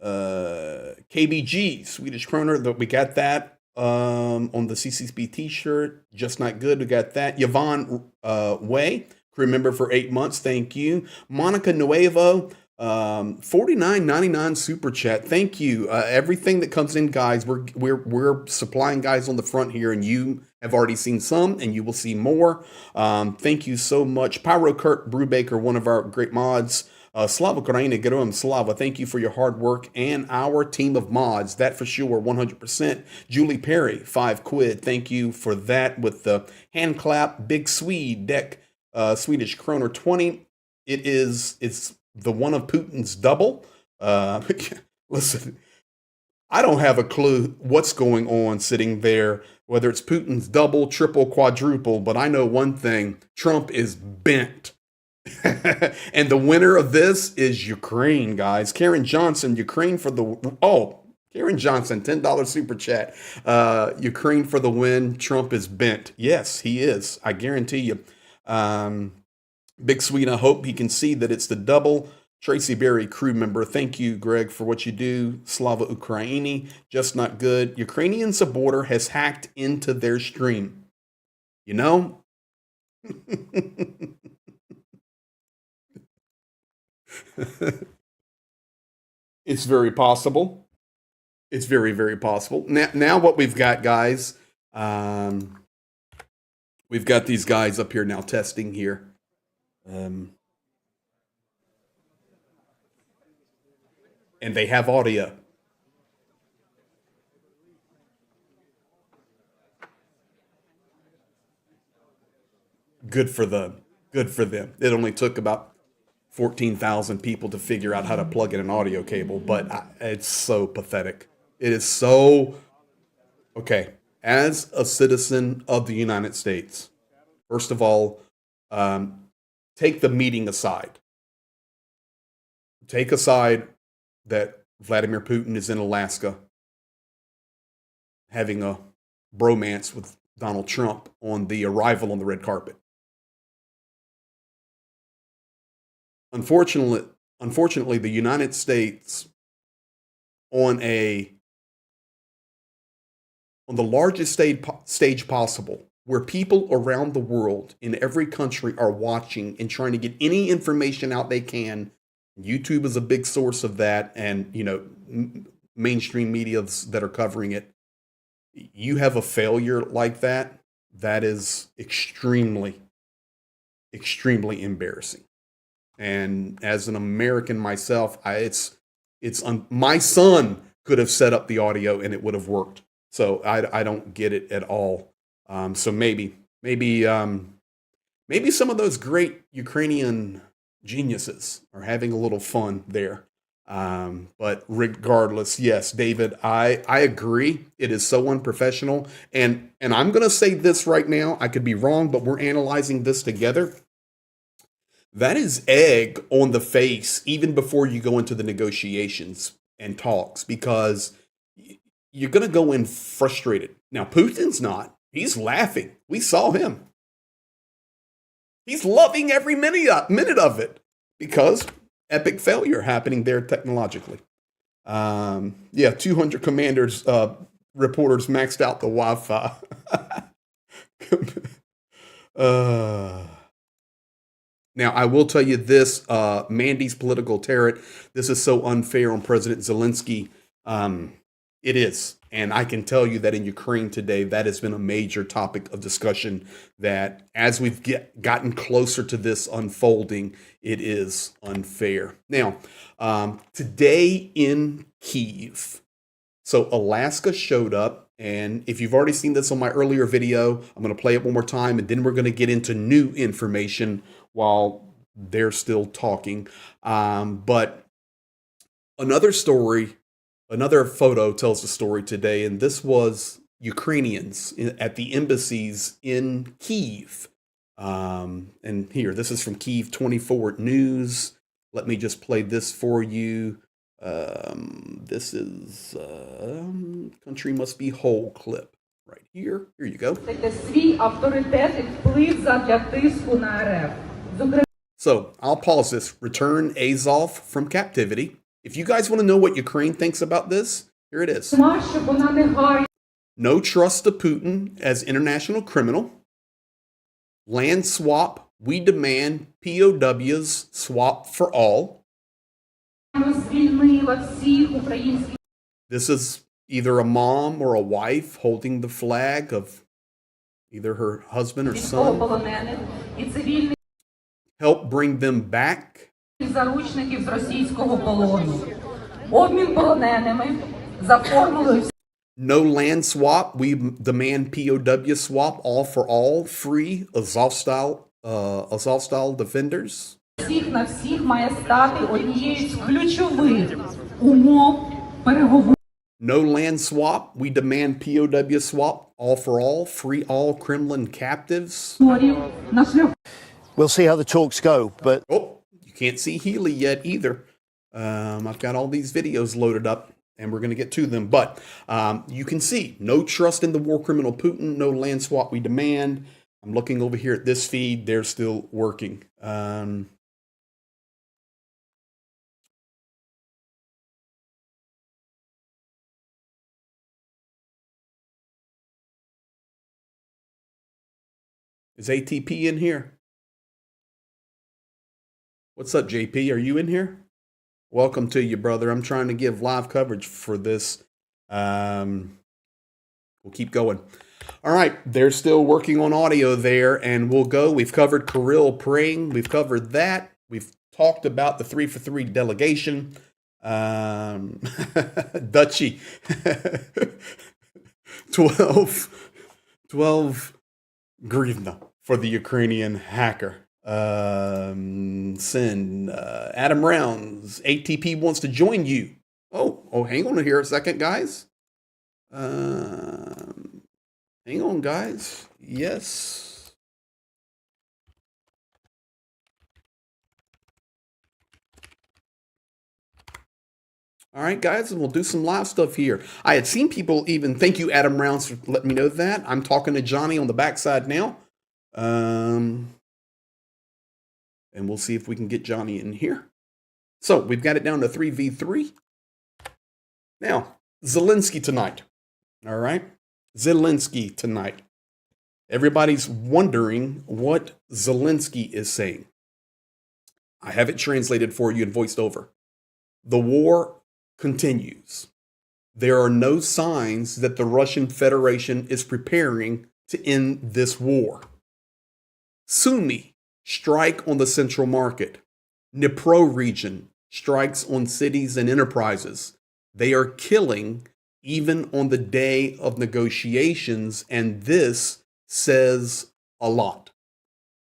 KBG, Swedish kroner, we got that. On the CCP t-shirt, just not good. We got that. Yvonne Way, crew member for 8 months. Thank you. Monica Nuevo, $49.99 super chat. Thank you. Everything that comes in, guys, we're supplying guys on the front here, and you have already seen some, and you will see more. Thank you so much. Pyro Kurt Brubaker, one of our great mods. Slava Ukraini, Geroim Slava, thank you for your hard work and our team of mods. That for sure, 100%. Julie Perry, £5. Thank you for that with the hand clap. Big Swede, Deck, Swedish Kroner 20. It's the one of Putin's double. Listen, I don't have a clue what's going on sitting there, whether it's Putin's double, triple, quadruple, but I know one thing, Trump is bent. And the winner of this is Ukraine, guys. Karen Johnson, Ukraine for the Karen Johnson, $10 super chat. Ukraine for the win. Trump is bent. Yes, he is. I guarantee you. Big Sweet, I hope he can see that it's the double. Tracy Berry, crew member. Thank you, Greg, for what you do. Slava Ukraini, just not good. Ukrainian supporter has hacked into their stream. You know? It's very possible. It's very, very possible. Now what we've got, guys, we've got these guys up here now testing here. And they have audio. Good for them. Good for them. It only took about 14,000 people to figure out how to plug in an audio cable, but it's so pathetic. It is so... Okay, as a citizen of the United States, first of all, take the meeting aside. Take aside that Vladimir Putin is in Alaska having a bromance with Donald Trump on the arrival on the red carpet. Unfortunately, the United States on the largest stage possible, where people around the world in every country are watching and trying to get any information out they can. YouTube is a big source of that, and mainstream media that are covering it. You have a failure like that, that is extremely, extremely embarrassing. And as an American myself, my son could have set up the audio and it would have worked. So I don't get it at all. So maybe some of those great Ukrainian geniuses are having a little fun there. But regardless, yes, David, I agree. It is so unprofessional. And I'm going to say this right now. I could be wrong, but we're analyzing this together. That is egg on the face, even before you go into the negotiations and talks, because you're going to go in frustrated. Now, Putin's not. He's laughing. We saw him. He's loving every minute of it because epic failure happening there technologically. 200 commanders, reporters maxed out the Wi-Fi. Uh, Now, I will tell you this, Mandy's political turret, this is so unfair on President Zelenskyy. It is. And I can tell you that in Ukraine today, that has been a major topic of discussion, that as we've gotten closer to this unfolding, it is unfair. Now, today in Kyiv, so Alaska showed up, and if you've already seen this on my earlier video, I'm going to play it one more time, and then we're going to get into new information while they're still talking. But another story, another photo tells the story today, and this was Ukrainians at the embassies in Kyiv. And here, this is from Kyiv 24 News. Let me just play this for you. This is Country Must Be Whole clip right here. Here you go. So I'll pause this. Return Azov from captivity. If you guys want to know what Ukraine thinks about this, here it is. No trust to Putin as international criminal. Land swap. We demand POWs swap for all. This is either a mom or a wife holding the flag of either her husband or son. Help bring them back. No land swap. We demand POW swap, all for all, free Azov-style defenders. No land swap. We demand POW swap, all for all, free all Kremlin captives. We'll see how the talks go, but... Oh, you can't see Healy yet either. I've got all these videos loaded up, and we're going to get to them. But you can see, no trust in the war criminal Putin, no land swap we demand. I'm looking over here at this feed. They're still working. Is ATP in here? What's up, JP? Are you in here? Welcome to you, brother. I'm trying to give live coverage for this. We'll keep going. All right, they're still working on audio there, and we'll go. We've covered Kirill praying. We've covered that. We've talked about the 3-for-3 delegation. Dutchy. 12 grivna for the Ukrainian hacker. Send Adam Rounds. ATP wants to join you. Oh, hang on here a second, guys. Hang on, guys. Yes. All right, guys, and we'll do some live stuff here. I had seen people even, thank you, Adam Rounds, for letting me know that. I'm talking to Johnny on the backside now. And we'll see if we can get Johnny in here. So we've got it down to 3v3. Now, Zelenskyy tonight. All right. Zelenskyy tonight. Everybody's wondering what Zelenskyy is saying. I have it translated for you and voiced over. The war continues. There are no signs that the Russian Federation is preparing to end this war. Sumy strike on the central market. Dnipro region strikes on cities and enterprises. They are killing even on the day of negotiations, and this says a lot.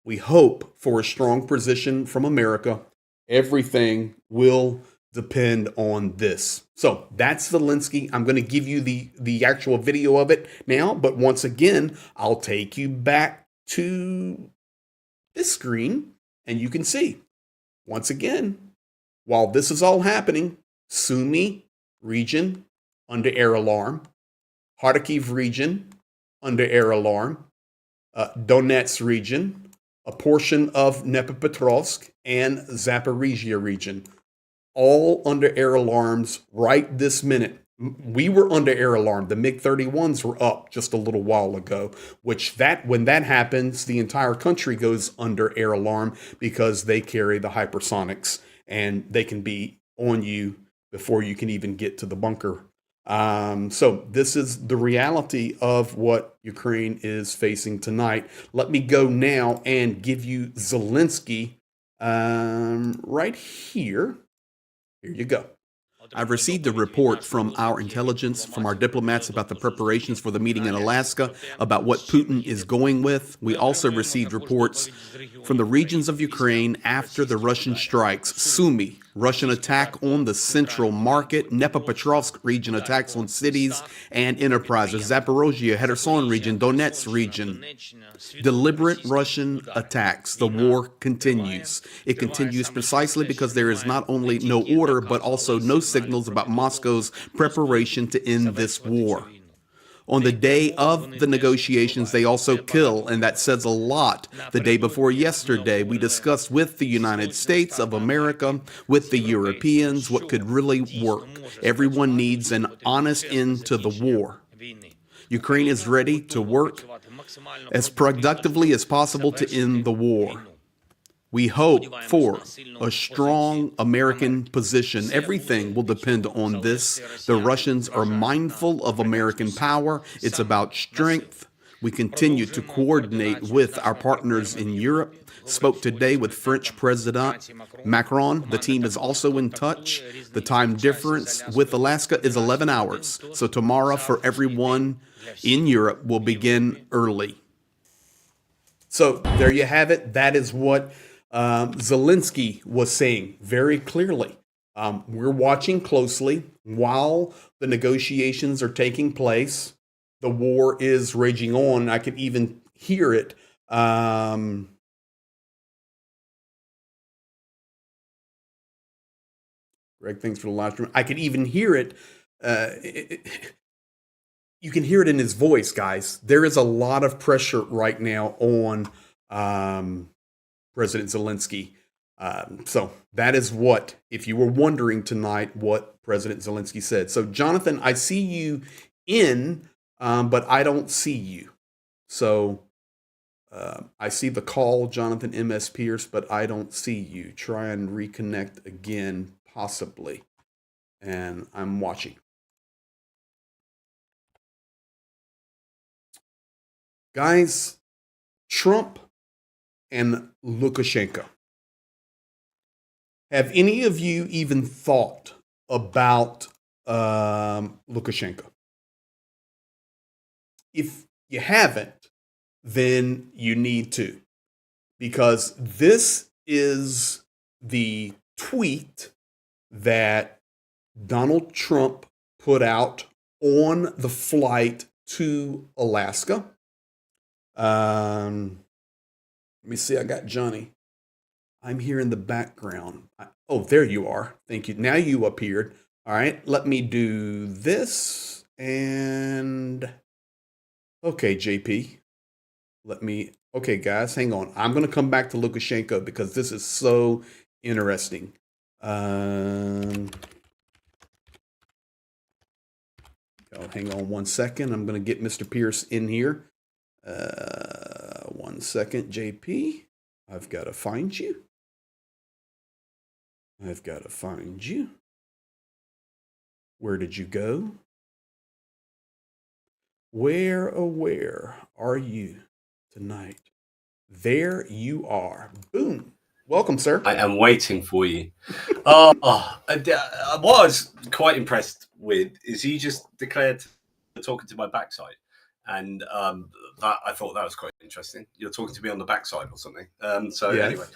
We hope for a strong position from America. Everything will depend on this. So that's Zelenskyy. I'm going to give you the actual video of it now, but once again, I'll take you back to this screen, and you can see, once again, while this is all happening, Sumy region under air alarm, Kharkiv region under air alarm, Donetsk region, a portion of Dnipropetrovsk, and Zaporizhia region, all under air alarms right this minute. We were under air alarm. The MiG-31s were up just a little while ago, which when that happens, the entire country goes under air alarm because they carry the hypersonics and they can be on you before you can even get to the bunker. So this is the reality of what Ukraine is facing tonight. Let me go now and give you Zelenskyy right here. Here you go. I've received a report from our intelligence, from our diplomats about the preparations for the meeting in Alaska, about what Putin is going with. We also received reports from the regions of Ukraine after the Russian strikes. Sumy, Russian attack on the central market, Dnipropetrovsk region attacks on cities and enterprises, Zaporozhye, Kherson region, Donetsk region. Deliberate Russian attacks. The war continues. It continues precisely because there is not only no order, but also no signals about Moscow's preparation to end this war. On the day of the negotiations, they also kill, and that says a lot. The day before yesterday, we discussed with the United States of America, with the Europeans, what could really work. Everyone needs an honest end to the war. Ukraine is ready to work as productively as possible to end the war. We hope for a strong American position. Everything will depend on this. The Russians are mindful of American power. It's about strength. We continue to coordinate with our partners in Europe. Spoke today with French President Macron. The team is also in touch. The time difference with Alaska is 11 hours. So tomorrow for everyone in Europe will begin early. So there you have it. That is what Zelenskyy was saying very clearly. We're watching closely while the negotiations are taking place. The war is raging on. I can even hear it. Greg, thanks for the live stream. I can even hear it. You can hear it in his voice, guys. There is a lot of pressure right now on President Zelenskyy. So that is what, if you were wondering tonight, what President Zelenskyy said. So, Jonathan, I see you in, but I don't see you. So I see the call, Jonathan M.S. Pierce, but I don't see you. Try and reconnect again, possibly. And I'm watching. Guys, Trump and Lukashenko. Have any of you even thought about Lukashenko? If you haven't, then you need to, because this is the tweet that Donald Trump put out on the flight to Alaska. Let me see. I got Johnny. I'm here in the background. Oh, there you are. Thank you. Now you appeared. All right. Let me do this. And okay, JP. Okay, guys, hang on. I'm going to come back to Lukashenko because this is so interesting. Hang on 1 second. I'm going to get Mr. Pierce in here. 1 second, JP. I've got to find you. Where did you go? Where are you tonight? There you are. Boom. Welcome, sir. I am waiting for you. What I was quite impressed with is you just declared talking to my backside. And that I thought that was quite interesting. You're talking to me on the backside or something. Yes. Anyway,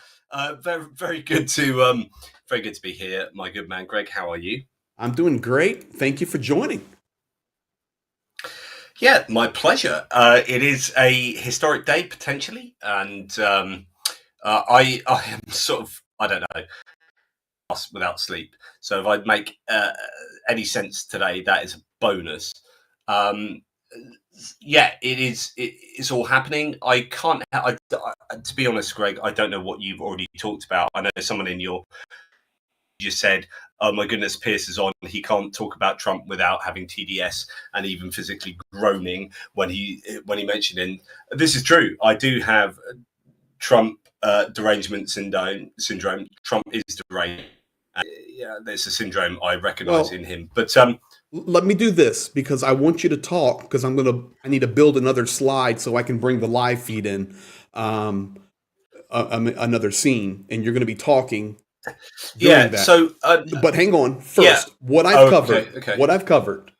very good to be here, my good man, Greg. How are you? I'm doing great. Thank you for joining. Yeah, my pleasure. It is a historic day potentially, and I am sort of, I don't know, without sleep. So if I make any sense today, that is a bonus. Yeah, it is. It's all happening. I can't. To be honest, Greg, I don't know what you've already talked about. I know someone in your just said, "Oh my goodness, Pierce is on. He can't talk about Trump without having TDS and even physically groaning when he mentioned him." This is true. I do have Trump derangement syndrome. Trump is deranged. Yeah, there's a syndrome I recognize in him. But let me do this because I want you to talk because I need to build another slide so I can bring the live feed in. Another scene, and you're going to be talking during that. So, but hang on first. What I've covered.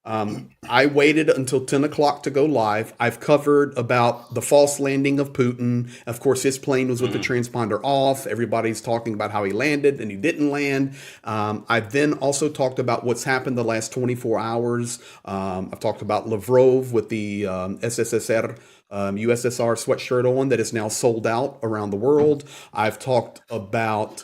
I waited until 10 o'clock to go live. I've covered about the false landing of Putin. Of course, his plane was with the transponder off. Everybody's talking about how he landed and he didn't land. I've then also talked about what's happened the last 24 hours. I've talked about Lavrov with the USSR sweatshirt on that is now sold out around the world. I've talked about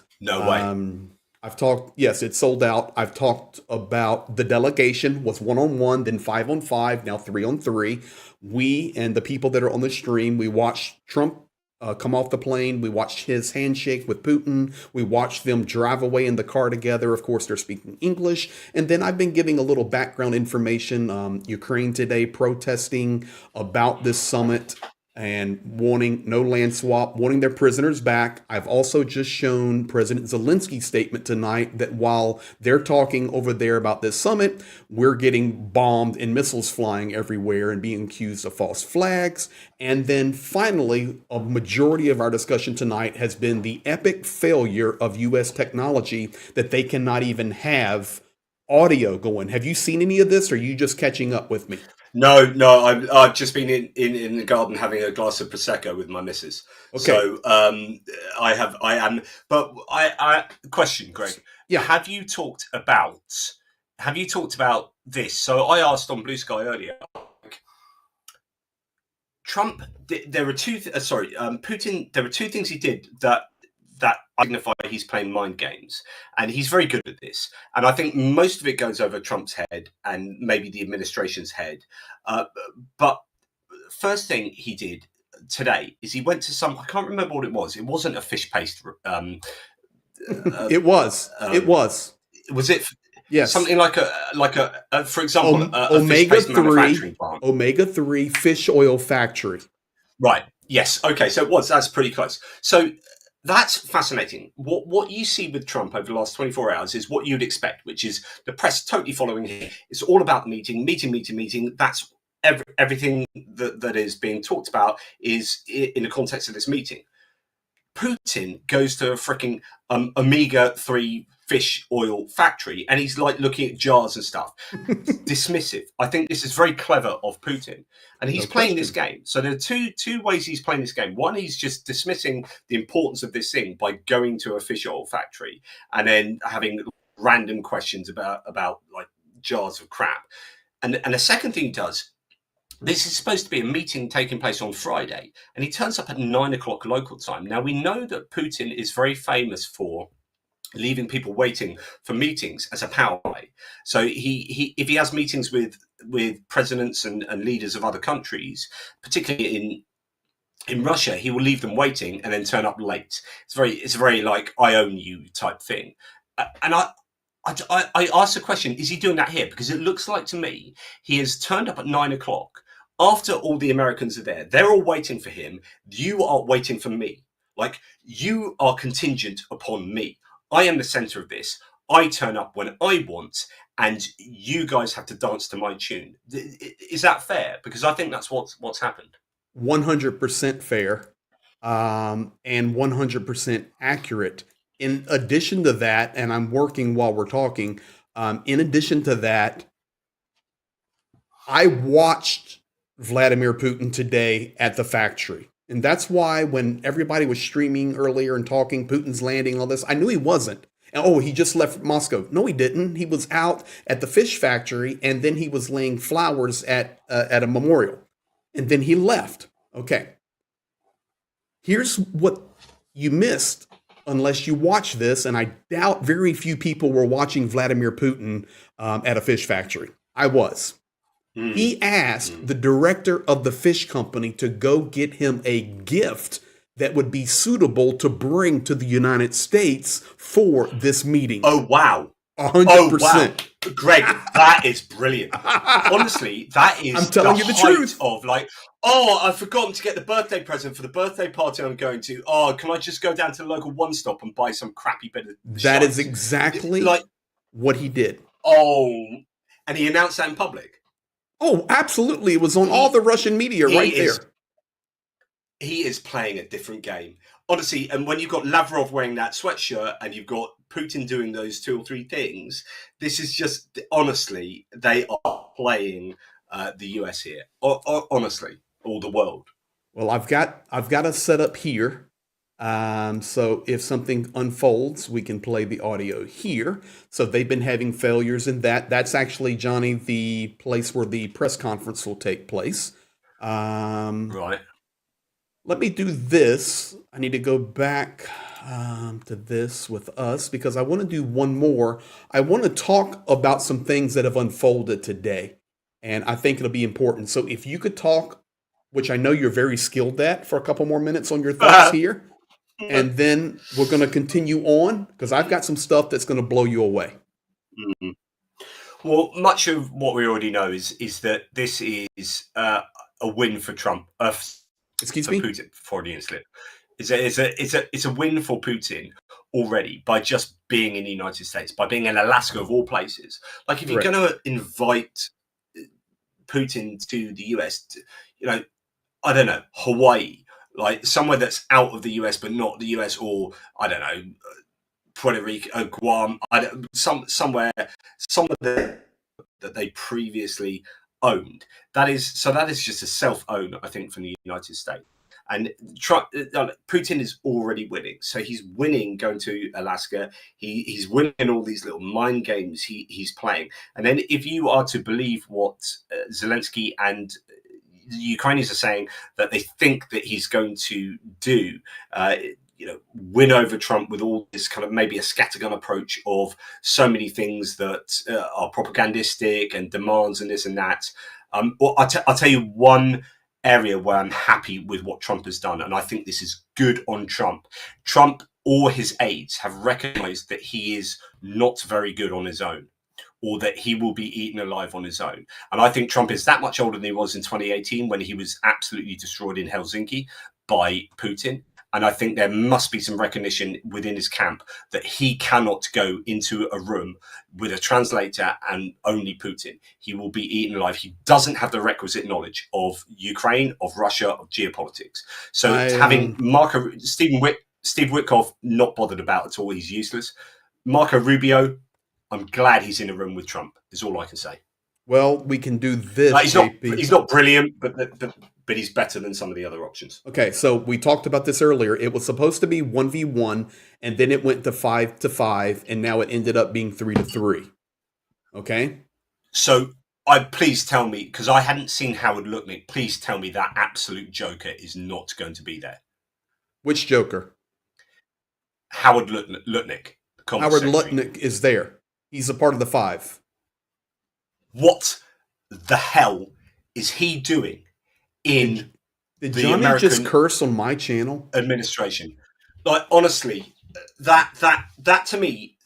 yes, it's sold out. I've talked about the delegation was 1-on-1, then 5-on-5, now 3-on-3. We and the people that are on the stream, we watched Trump come off the plane. We watched his handshake with Putin. We watched them drive away in the car together. Of course, they're speaking English. And then I've been giving a little background information. Ukraine today protesting about this summit and wanting no land swap, wanting their prisoners back. I've also just shown President Zelensky's statement tonight that while they're talking over there about this summit, we're getting bombed and missiles flying everywhere and being accused of false flags. And then finally, a majority of our discussion tonight has been the epic failure of U.S. technology that they cannot even have audio going. Have you seen any of this, or are you just catching up with me? No, I've just been in the garden having a glass of prosecco with my missus. Okay. So question, Greg. Yeah. Have you talked about this? So I asked on Blue Sky earlier. Trump. There were Putin. There were two things he did that signify he's playing mind games, and he's very good at this. And I think most of it goes over Trump's head and maybe the administration's head. But first thing he did today is he went to some, I can't remember what it was. It wasn't a fish paste. It was. Was it? Yes. Something like a for example, a fish paste manufacturing plant. Omega-3 fish oil factory. Right. Yes. Okay. So it was. That's pretty close. So that's fascinating. What you see with Trump over the last 24 hours is what you'd expect, which is the press totally following him. It's all about meeting. That's everything that is being talked about is in the context of this meeting. Putin goes to a freaking omega-3 fish oil factory and he's like looking at jars and stuff. Dismissive. I think this is very clever of Putin, and he's playing this game. So there are two ways he's playing this game. One, he's just dismissing the importance of this thing by going to a fish oil factory and then having random questions about like jars of crap. And the second thing he does, this is supposed to be a meeting taking place on Friday, and he turns up at 9 o'clock local time. Now, we know that Putin is very famous for leaving people waiting for meetings as a power play. So he if he has meetings with presidents and leaders of other countries, particularly in Russia, he will leave them waiting and then turn up late. It's very like I own you type thing. And I asked the question, is he doing that here? Because it looks like to me he has turned up at 9 o'clock after all the Americans are there. They're all waiting for him. You are waiting for me. Like, you are contingent upon me. I am the center of this. I turn up when I want, and you guys have to dance to my tune. Is that fair? Because I think that's what's happened. 100% fair, and 100% accurate. In addition to that, and I'm working while we're talking, in addition to that, I watched Vladimir Putin today at the factory. And that's why when everybody was streaming earlier and talking Putin's landing, all this, I knew he wasn't. Oh, he just left Moscow. No, he didn't. He was out at the fish factory, and then he was laying flowers at a memorial. And then he left. Okay. Here's what you missed unless you watch this, and I doubt very few people were watching Vladimir Putin at a fish factory. I was. He asked the director of the fish company to go get him a gift that would be suitable to bring to the United States for this meeting. Oh, wow. 100%. Oh, wow. Greg, that is brilliant. Honestly, that is I'm telling you the height truth. of like, oh, I've forgotten to get the birthday present for the birthday party I'm going to. Oh, can I just go down to the local one stop and buy some crappy bit of That shite? is exactly like what he did. Oh, and he announced that in public. Oh, absolutely. It was on all the Russian media right there. He is playing a different game. Honestly, and when you've got Lavrov wearing that sweatshirt and you've got Putin doing those 2 or 3 things, this is just, honestly, they are playing the US here. Honestly, or the world. Well, I've got a setup here. So if something unfolds, we can play the audio here. So they've been having failures in that. That's actually, Johnny, the place where the press conference will take place. Right. Let me do this. I need to go back to this with us because I want to do one more. I want to talk about some things that have unfolded today, and I think it'll be important. So if you could talk, which I know you're very skilled at, for a couple more minutes on your thoughts here, and then we're going to continue on because I've got some stuff that's going to blow you away. Mm-hmm. Well, much of what we already know is that this is a win for Trump. Excuse me? Putin, Freudian slip. It's a win for Putin already by just being in the United States, by being in Alaska of all places. Like if you're going to invite Putin to the US, I don't know, Hawaii, like somewhere that's out of the US but not the US, or I don't know, Puerto Rico, Guam, somewhere that they previously owned. That is just a self-own, I think, from the United States. And Putin is already winning. So he's winning going to Alaska. He's winning all these little mind games he's playing. And then if you are to believe what Zelenskyy and the Ukrainians are saying, that they think that he's going to do, win over Trump with all this kind of maybe a scattergun approach of so many things that are propagandistic and demands and this and that. Well, I'll tell you one area where I'm happy with what Trump has done, and I think this is good on Trump. Trump or his aides have recognized that he is not very good on his own, or that he will be eaten alive on his own. And I think Trump is that much older than he was in 2018 when he was absolutely destroyed in Helsinki by Putin. And I think there must be some recognition within his camp that he cannot go into a room with a translator and only Putin. He will be eaten alive. He doesn't have the requisite knowledge of Ukraine, of Russia, of geopolitics. So having Steve Witkoff, not bothered about at all. He's useless. Marco Rubio, I'm glad he's in a room with Trump, is all I can say. Well, we can do this. He's not brilliant, but he's better than some of the other options. Okay, so we talked about this earlier. It was supposed to be 1v1, and then it went to 5-5, and now it ended up being 3-3. Okay? So please tell me, because I hadn't seen Howard Lutnick, please tell me that absolute joker is not going to be there. Which joker? Howard Lutnick. Howard Lutnick is there. He's a part of the 5. What the hell is he doing in Did the Johnny American just curse on my channel? Administration? Like, honestly, that to me,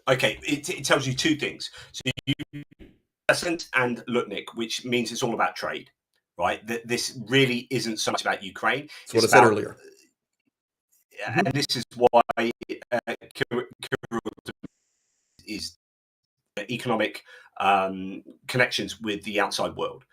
okay, it tells you 2 things. So you and Lutnick, which means it's all about trade, right? That this really isn't so much about Ukraine. That's what I said earlier. And this is why is economic connections with the outside world.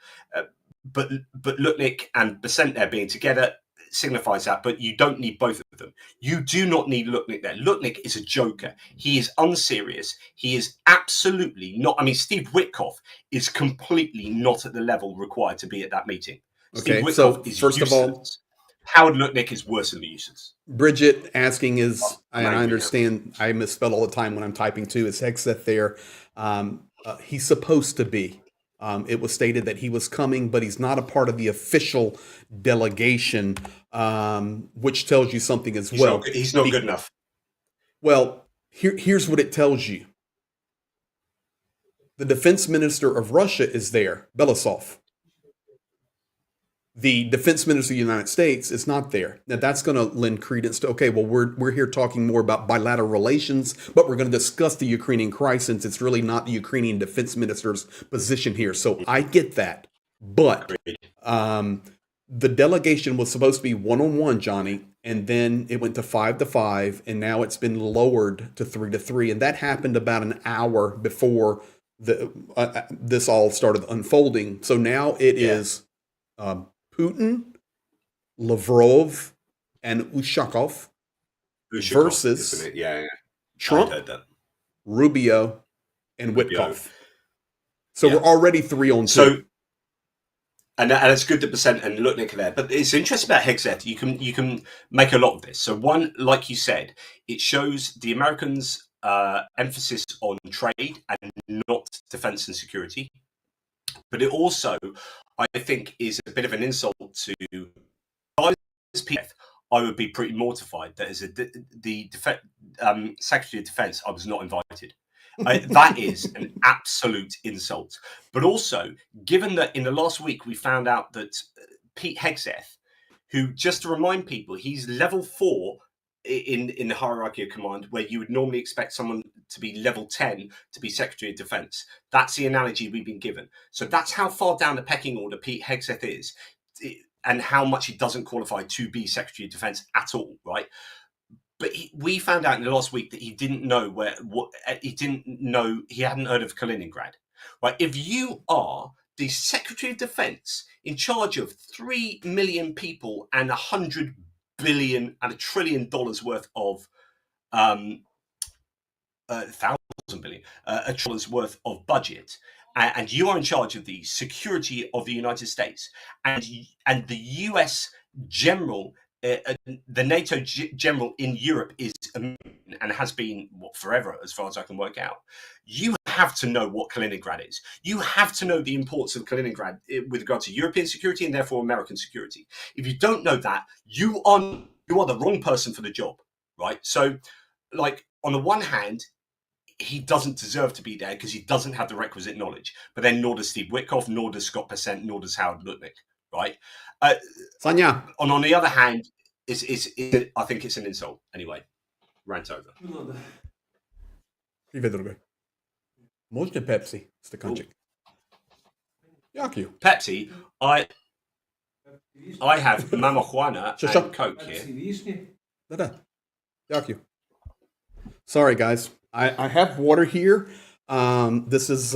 But Lutnick and Besant there being together signifies that, but you don't need both of them. You do not need Lutnick there. Lutnick is a joker. He is unserious. He is absolutely not. I mean, Steve Witkoff is completely not at the level required to be at that meeting. Okay, Steve Witkoff so is first useless. of all, Howard Lutnick is worse than useless. Bridget asking and I understand I misspell all the time when I'm typing too, is Hexeth there. He's supposed to be. It was stated that he was coming, but he's not a part of the official delegation, which tells you something as well. He's not good enough. Well, here's what it tells you. The defense minister of Russia is there, Belousov. The defense minister of the United States is not there. Now that's going to lend credence to, okay, well, we're here talking more about bilateral relations, but we're going to discuss the Ukrainian crisis since it's really not the Ukrainian defense minister's position here. So I get that. But the delegation was supposed to be one-on-one, Johnny, and then it went to 5-5, and now it's been lowered to 3-3. And that happened about an hour before this all started unfolding. So now it is Putin, Lavrov, and Ushakov versus isn't it? Yeah. Trump, Rubio, and Witkoff. So we're already 3-2. So, and it's good that Percent and Lutnick are there. But it's interesting about Hegseth. You can make a lot of this. So one, like you said, it shows the Americans' emphasis on trade and not defense and security. But it also, I think, is a bit of an insult to PF. I would be pretty mortified that as the Secretary of Defense, I was not invited. That is an absolute insult. But also, given that in the last week we found out that Pete Hegseth, who, just to remind people, he's level 4 in the hierarchy of command, where you would normally expect someone to be level 10 to be Secretary of Defense. That's the analogy we've been given. So that's how far down the pecking order Pete Hegseth is, and how much he doesn't qualify to be Secretary of Defense at all, right? But we found out in the last week that he didn't know he hadn't heard of Kaliningrad, right? If you are the Secretary of Defense in charge of 3 million people and $100 billion and $1 trillion worth of $1,000 billion, $1 trillion worth of budget, and you are in charge of the security of the United States, and the US general, the NATO general in Europe is and has been forever, as far as I can work out. You have to know what Kaliningrad is. You have to know the importance of Kaliningrad with regard to European security and therefore American security. If you don't know that, you are the wrong person for the job, right? So, like, on the one hand, he doesn't deserve to be there because he doesn't have the requisite knowledge. But then nor does Steve Witkoff, nor does Scott Percent, nor does Howard Lutnick, right? Sanya. And on the other hand, I think it's an insult. Anyway, rant over. Привет, дорогой. Можно Pepsi? Стаканчик. Дякую. Pepsi, I have Mama Juana and Coke here. Да-да. Дякую. Sorry, guys. I have water here. This is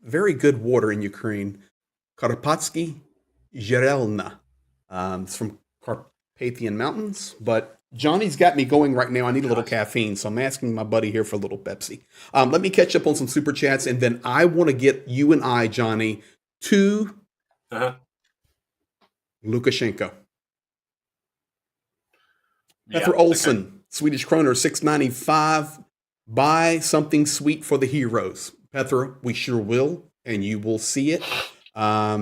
very good water in Ukraine. Karpatsky Zherelna. It's from Carpathian Mountains, but Johnny's got me going right now. I need a little caffeine, so I'm asking my buddy here for a little Pepsi. Let me catch up on some super chats, and then I want to get you and I, Johnny, to Lukashenko. Petra Olson, Swedish kroner, 6.95. Buy something sweet for the heroes. Petra, we sure will, and you will see it.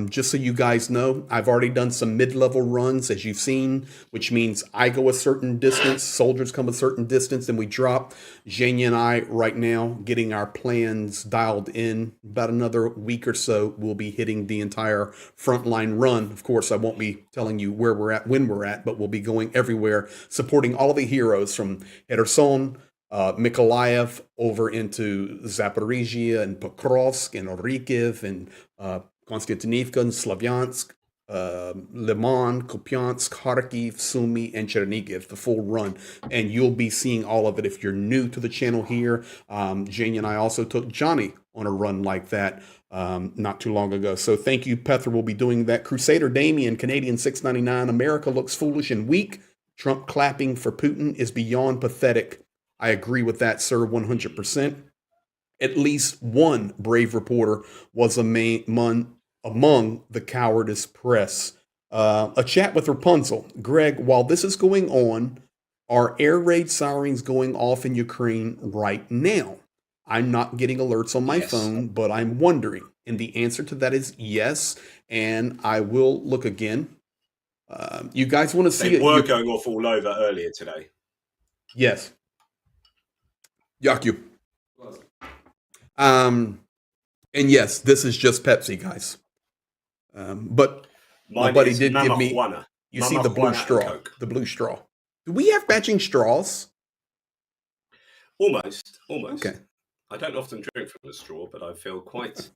Just so you guys know, I've already done some mid-level runs, as you've seen, which means I go a certain distance, soldiers come a certain distance, and we drop. Zhenya and I, right now, getting our plans dialed in. About another week or so, we'll be hitting the entire frontline run. Of course, I won't be telling you where we're at, when we're at, but we'll be going everywhere, supporting all the heroes from Kherson, Mykolaiv, over into Zaporizhia and Pokrovsk and Orikhiv and Konstantinivka and Slavyansk, Liman, Kupiansk, Kharkiv, Sumy, and Chernigiv, the full run. And you'll be seeing all of it if you're new to the channel here. Jane and I also took Johnny on a run like that not too long ago. So thank you, Petra. We'll be doing that. Crusader Damien, Canadian 6.99. America looks foolish and weak. Trump clapping for Putin is beyond pathetic. I agree with that, sir, 100%. At least one brave reporter was among the cowardice press. A chat with Rapunzel. Greg, while this is going on, are air raid sirens going off in Ukraine right now? I'm not getting alerts on my phone, but I'm wondering. And the answer to that is yes. And I will look again. You guys want to see it? They were going off all over earlier today. Yes. Yaku. And yes, this is just Pepsi, guys. But my Mine buddy is did give me. Mama You see the blue Juana and straw. Coke. The blue straw. Do we have matching straws? Almost. Okay. I don't often drink from a straw, but I feel quite.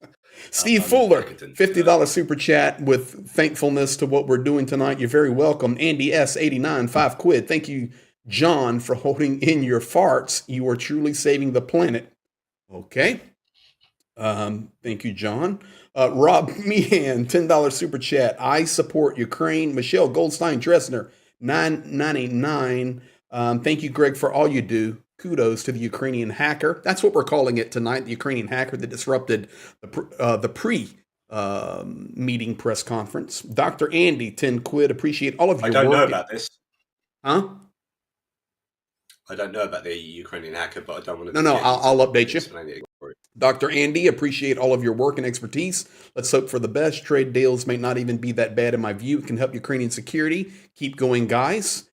Steve Fuller, decadent. $50 super chat with thankfulness to what we're doing tonight. You're very welcome. Andy S, 89, 5 quid. Thank you, John, for holding in your farts. You are truly saving the planet. Okay. Thank you, John. Rob Meehan, $10 super chat. I support Ukraine. Michelle Goldstein Dresner, $9.99. Thank you, Greg, for all you do. Kudos to the Ukrainian hacker. That's what we're calling it tonight, the Ukrainian hacker that disrupted the pre-meeting press conference. Dr. Andy, 10 quid. Appreciate all of your work. I don't know about this. Huh? I don't know about the Ukrainian hacker, but I don't want to... No, I'll update you. It. Dr. Andy, appreciate all of your work and expertise. Let's hope for the best. Trade deals may not even be that bad in my view. It can help Ukrainian security. Keep going, guys.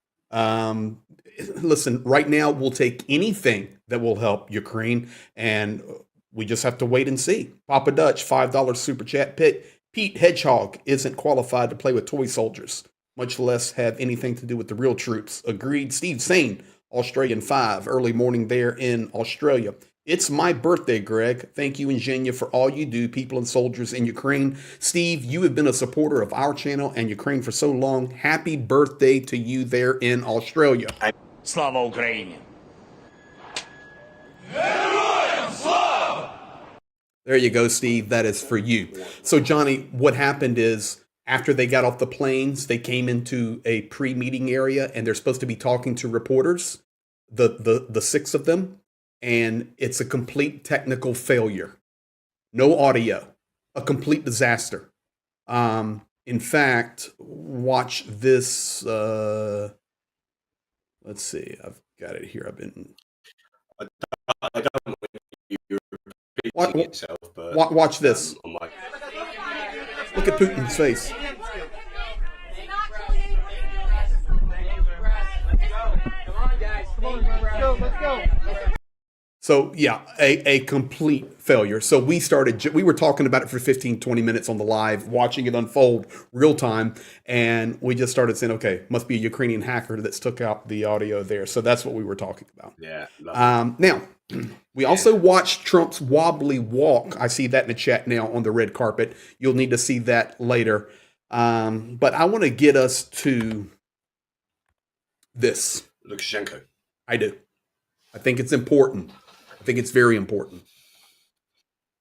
Listen, right now we'll take anything that will help Ukraine, and we just have to wait and see. Papa Dutch, $5 super chat. Pete Hedgehog isn't qualified to play with toy soldiers, much less have anything to do with the real troops. Agreed. Steve Sane, Australian 5, early morning there in Australia. It's my birthday, Greg. Thank you, Ingenia, for all you do, people and soldiers in Ukraine. Steve, you have been a supporter of our channel and Ukraine for so long. Happy birthday to you there in Australia. Slava Ukraini. There you go, Steve. That is for you. So, Johnny, what happened is after they got off the planes, they came into a pre-meeting area and they're supposed to be talking to reporters, the 6 of them. And it's a complete technical failure. No audio. A complete disaster. In fact, watch this. Let's see. I've got it here. I don't want you repeating yourself, but... Watch this. Look at Putin's face. Let's go. So, yeah, a complete failure. So we were talking about it for 15, 20 minutes on the live, watching it unfold real time. And we just started saying, okay, must be a Ukrainian hacker that's took out the audio there. So that's what we were talking about. Yeah. Now, we also watched Trump's wobbly walk. I see that in the chat now on the red carpet. You'll need to see that later. But I want to get us to this. Lukashenko. I do. I think it's important. I think it's very important.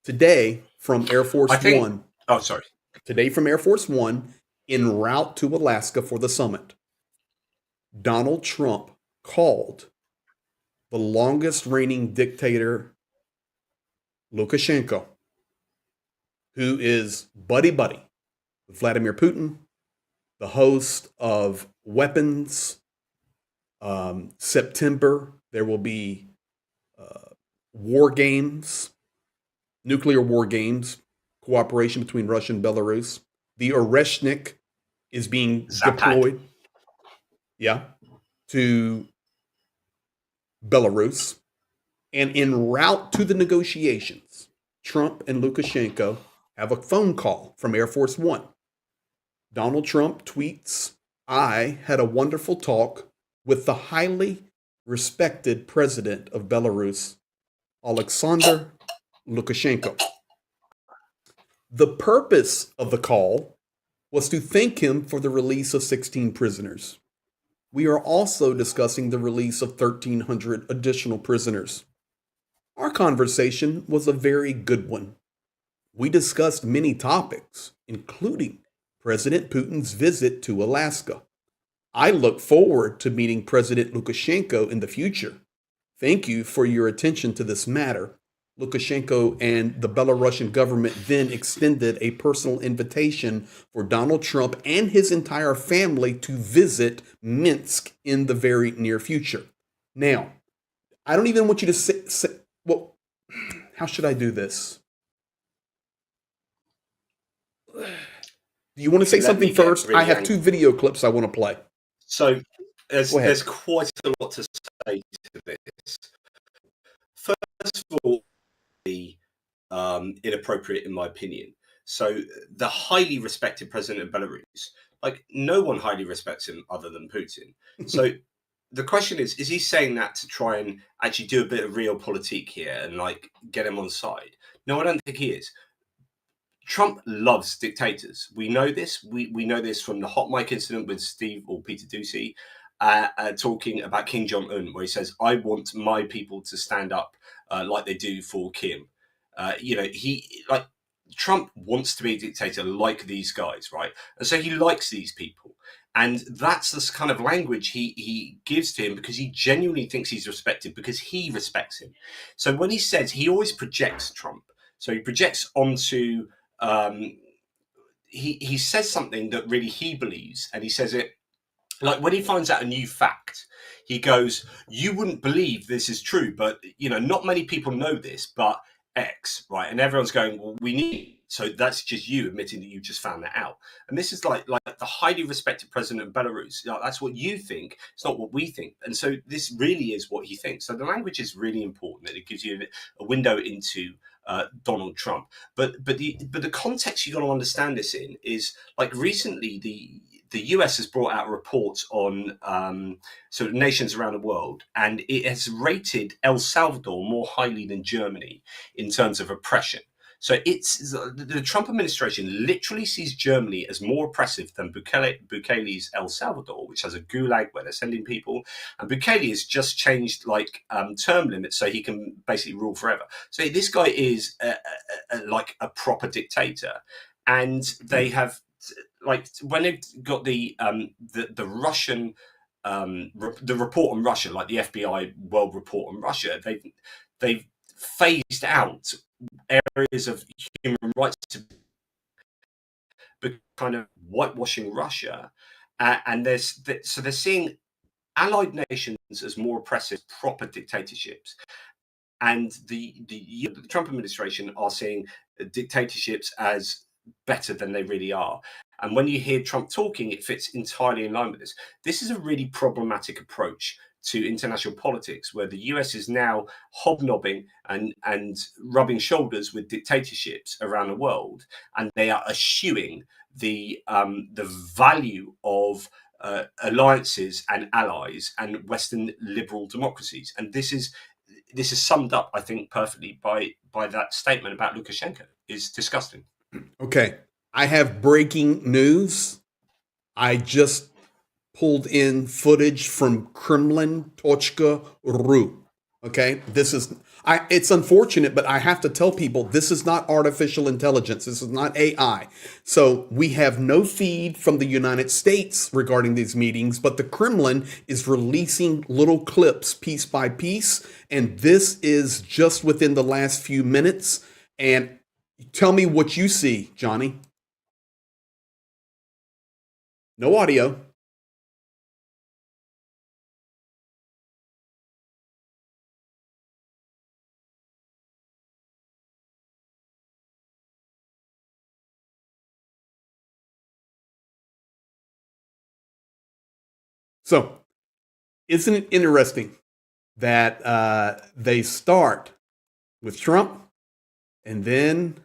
Today from Air Force One. Oh, sorry. Today from Air Force One, en route to Alaska for the summit, Donald Trump called the longest reigning dictator, Lukashenko, who is buddy-buddy with Vladimir Putin, the host of Weapons. September, there will be war games, nuclear war games, cooperation between Russia and Belarus. The Oreshnik is being deployed, to Belarus. And en route to the negotiations, Trump and Lukashenko have a phone call from Air Force One. Donald Trump tweets, "I had a wonderful talk with the highly respected president of Belarus, Alexander Lukashenko." The purpose of the call was to thank him for the release of 16 prisoners. We are also discussing the release of 1,300 additional prisoners. Our conversation was a very good one. We discussed many topics, including President Putin's visit to Alaska. I look forward to meeting President Lukashenko in the future. Thank you for your attention to this matter. Lukashenko and the Belarusian government then extended a personal invitation for Donald Trump and his entire family to visit Minsk in the very near future. Now, I don't even want you to say well, how should I do this? Do you want to say something first? I have 2 video clips I want to play. So there's quite a lot to say to this. First of all, inappropriate in my opinion. So the highly respected president of Belarus, like no one highly respects him other than Putin. So the question is he saying that to try and actually do a bit of realpolitik here and like get him on side? No, I don't think he is. Trump loves dictators. We know this. We know this from the hot mic incident with Steve or Peter Doocy talking about Kim Jong-un, where he says, I want my people to stand up like they do for Kim. Trump wants to be a dictator like these guys, right? And so he likes these people. And that's the kind of language he gives to him because he genuinely thinks he's respected because he respects him. So when he says, he always projects Trump. So he projects onto, he says something that really he believes, and he says it like when he finds out a new fact, he goes, you wouldn't believe this is true, but not many people know this, but X, right? And everyone's going, well, we need. So that's just you admitting that you just found that out. And this is like the highly respected president of Belarus. That's what you think. It's not what we think. And so this really is what he thinks. So the language is really important, and it gives you a window into Donald Trump. But the context you got to understand this in is like recently the US has brought out reports on sort of nations around the world, and it has rated El Salvador more highly than Germany in terms of oppression. So it's the Trump administration literally sees Germany as more oppressive than Bukele's El Salvador, which has a gulag where they're sending people. And Bukele has just changed term limits so he can basically rule forever. So this guy is like a proper dictator. And they have when they've got the Russian the report on Russia, like the FBI World Report on Russia, they've phased out areas of human rights to be kind of whitewashing Russia, and they're seeing allied nations as more oppressive, proper dictatorships, and the Trump administration are seeing dictatorships as better than they really are. And when you hear Trump talking, it fits entirely in line with this. This is a really problematic approach to international politics, where the US is now hobnobbing and rubbing shoulders with dictatorships around the world, and they are eschewing the value of alliances and allies and Western liberal democracies. And this is summed up, I think, perfectly by that statement about Lukashenko. It's disgusting. Okay, I have breaking news. I just pulled in footage from Kremlin.ru. Okay, it's unfortunate, but I have to tell people this is not artificial intelligence. This is not AI. So we have no feed from the United States regarding these meetings, but the Kremlin is releasing little clips piece by piece. And this is just within the last few minutes. And tell me what you see, Johnny. No audio. So, isn't it interesting that they start with Trump, and then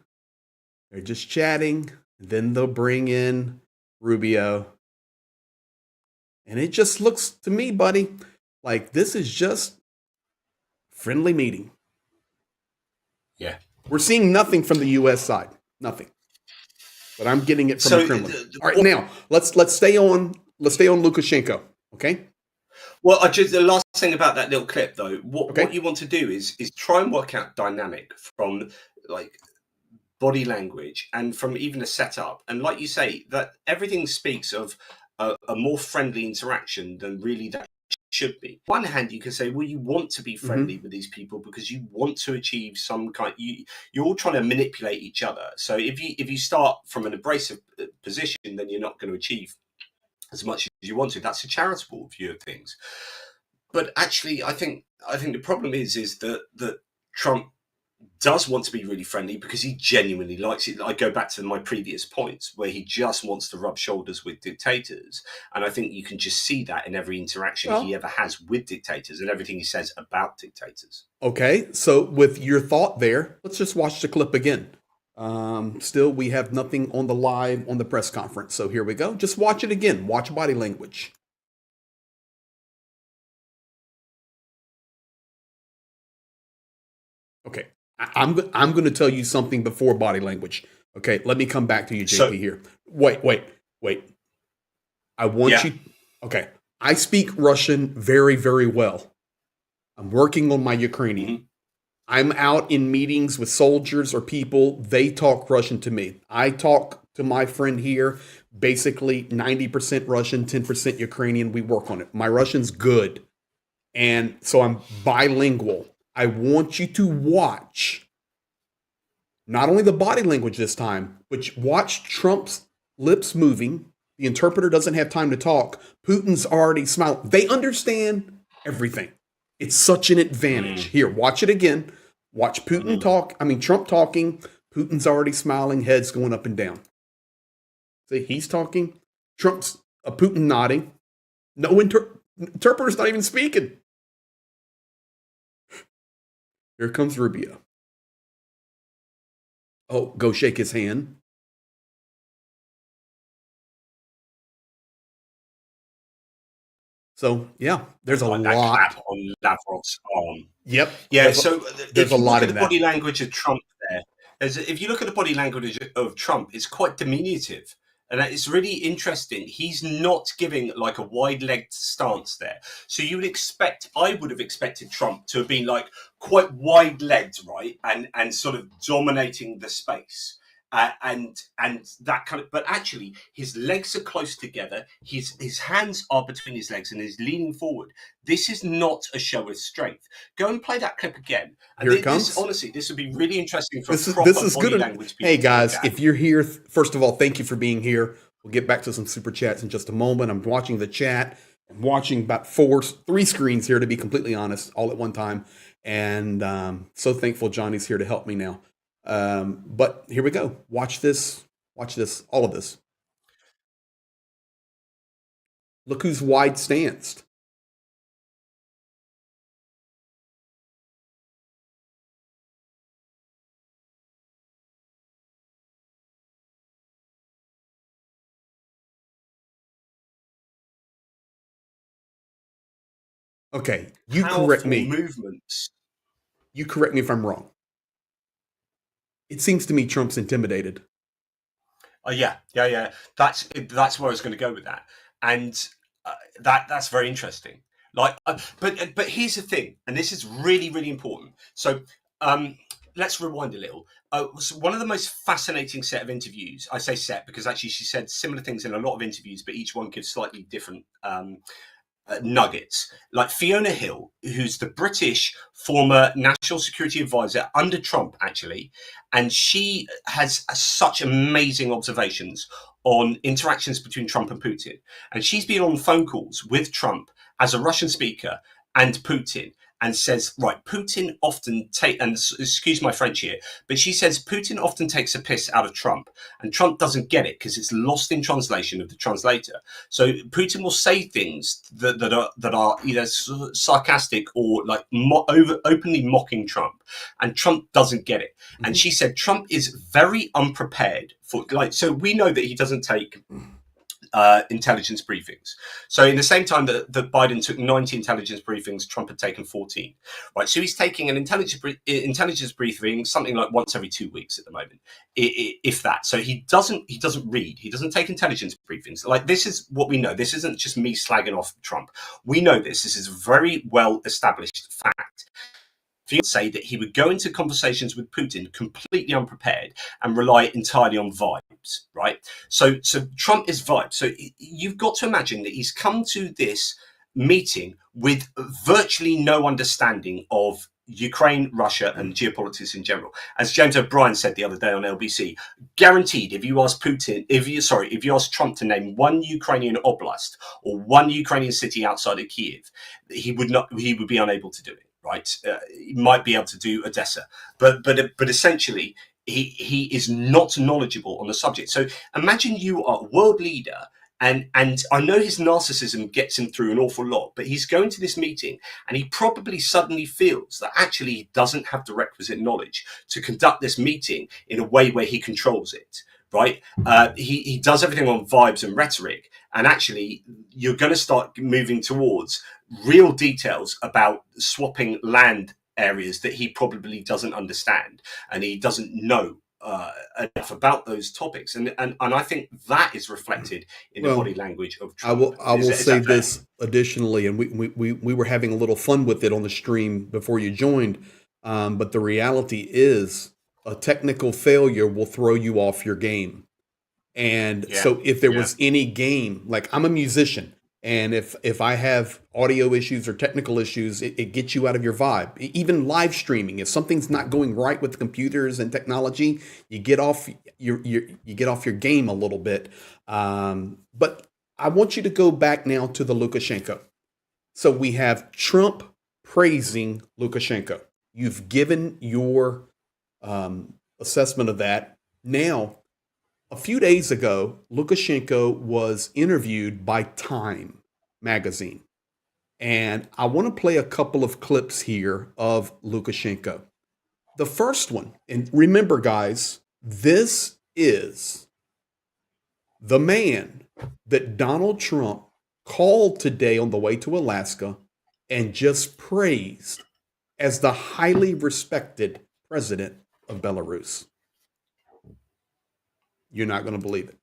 they're just chatting, and then they'll bring in Rubio, and it just looks to me, buddy, like this is just friendly meeting. Yeah, we're seeing nothing from the U.S. side, nothing, but I'm getting it from the Kremlin. All right, now let's stay on Lukashenko. Okay. Well, the last thing about that little clip, though, what you want to do is try and work out dynamic from like body language and from even a setup. And like you say, that everything speaks of a more friendly interaction than really that should be. On one hand, you can say, well, you want to be friendly with these people because you want to achieve some kind. You're all trying to manipulate each other. So if you start from an abrasive position, then you're not going to achieve as much as you want to. That's a charitable view of things. But actually, I think the problem is that Trump does want to be really friendly because he genuinely likes it. I go back to my previous points where he just wants to rub shoulders with dictators. And I think you can just see that in every interaction he ever has with dictators and everything he says about dictators. Okay, so with your thought there, let's just watch the clip again. Still, we have nothing on the live on the press conference. So here we go. Just watch it again. Watch body language. Okay. I'm going to tell you something before body language. Okay. Let me come back to you, JP, here. Wait. I want you. Okay. I speak Russian very, very well. I'm working on my Ukrainian. Mm-hmm. I'm out in meetings with soldiers or people. They talk Russian to me. I talk to my friend here, basically 90% Russian, 10% Ukrainian. We work on it. My Russian's good. And so I'm bilingual. I want you to watch not only the body language this time, but watch Trump's lips moving. The interpreter doesn't have time to talk. Putin's already smiling. They understand everything. It's such an advantage. Here, watch it again. Watch Putin talk. Trump talking. Putin's already smiling, heads going up and down. See, he's talking. Trump's Putin nodding. No interpreter's not even speaking. Here comes Rubio. Oh, go shake his hand. So, yeah, there's a lot. Clap on Lavrov's arm. Yep. Yeah, so there's a lot of the body language of Trump there, if you look at the body language of Trump, it's quite diminutive. And it's really interesting. He's not giving like a wide-legged stance there. So I would have expected Trump to have been like quite wide-legged, right? And sort of dominating the space. And that kind of, but actually his legs are close together. His hands are between his legs and he's leaning forward. This is not a show of strength. Go and play that clip again. Here it comes. Honestly, this would be really interesting for this is body good language. Hey guys, if you're here, first of all, thank you for being here. We'll get back to some super chats in just a moment. I'm watching the chat. I'm watching about three screens here, to be completely honest, all at one time. And so thankful Johnny's here to help me now. But here we go. Watch this, all of this. Look who's wide stanced. Okay, you correct me. Movements. You correct me if I'm wrong. It seems to me Trump's intimidated. Yeah. That's where I was going to go with that, and that's very interesting. Like, but here's the thing, and this is really, really important. So let's rewind a little. So one of the most fascinating set of interviews. I say set because actually she said similar things in a lot of interviews, but each one gives slightly different nuggets. Like Fiona Hill, who's the British former national security advisor under Trump, actually, and she has such amazing observations on interactions between Trump and Putin. And she's been on phone calls with Trump as a Russian speaker and Putin, and says, right, Putin often and excuse my French here, but she says Putin often takes a piss out of Trump, and Trump doesn't get it because it's lost in translation of the translator. So Putin will say things that are either sarcastic or like openly mocking Trump, and Trump doesn't get it. Mm-hmm. And she said Trump is very unprepared for, like, so we know that he doesn't take intelligence briefings. So in the same time that Biden took 90 intelligence briefings, Trump had taken 14. Right, so he's taking an intelligence briefing something like once every 2 weeks at the moment, if that. So he doesn't read, he doesn't take intelligence briefings. Like, this is what we know. This isn't just me slagging off Trump. We know this. This is a very well established fact. Say that he would go into conversations with Putin completely unprepared and rely entirely on vibes, right? So Trump is vibes. So you've got to imagine that he's come to this meeting with virtually no understanding of Ukraine, Russia, and geopolitics in general. As James O'Brien said the other day on LBC, guaranteed if you ask Trump to name one Ukrainian oblast or one Ukrainian city outside of Kiev, he would be unable to do it. Right, he might be able to do Odessa, but essentially he is not knowledgeable on the subject. So imagine you are a world leader And I know his narcissism gets him through an awful lot, but he's going to this meeting and he probably suddenly feels that actually he doesn't have the requisite knowledge to conduct this meeting in a way where he controls it, right? He does everything on vibes and rhetoric, and actually you're going to start moving towards real details about swapping land areas that he probably doesn't understand and he doesn't know enough about those topics, and I think that is reflected in the body language of Trump. I will say this additionally, and we were having a little fun with it on the stream before you joined, but the reality is a technical failure will throw you off your game. And so if there was any game, like I'm a musician, and if I have audio issues or technical issues, it gets you out of your vibe. Even live streaming, if something's not going right with computers and technology, you get off your game a little bit. But I want you to go back now to the Lukashenko. So we have Trump praising Lukashenko. You've given your assessment of that. Now, a few days ago, Lukashenko was interviewed by Time magazine. And I want to play a couple of clips here of Lukashenko. The first one, and remember, guys, this is the man that Donald Trump called today on the way to Alaska and just praised as the highly respected president of Belarus. You're not going to believe it.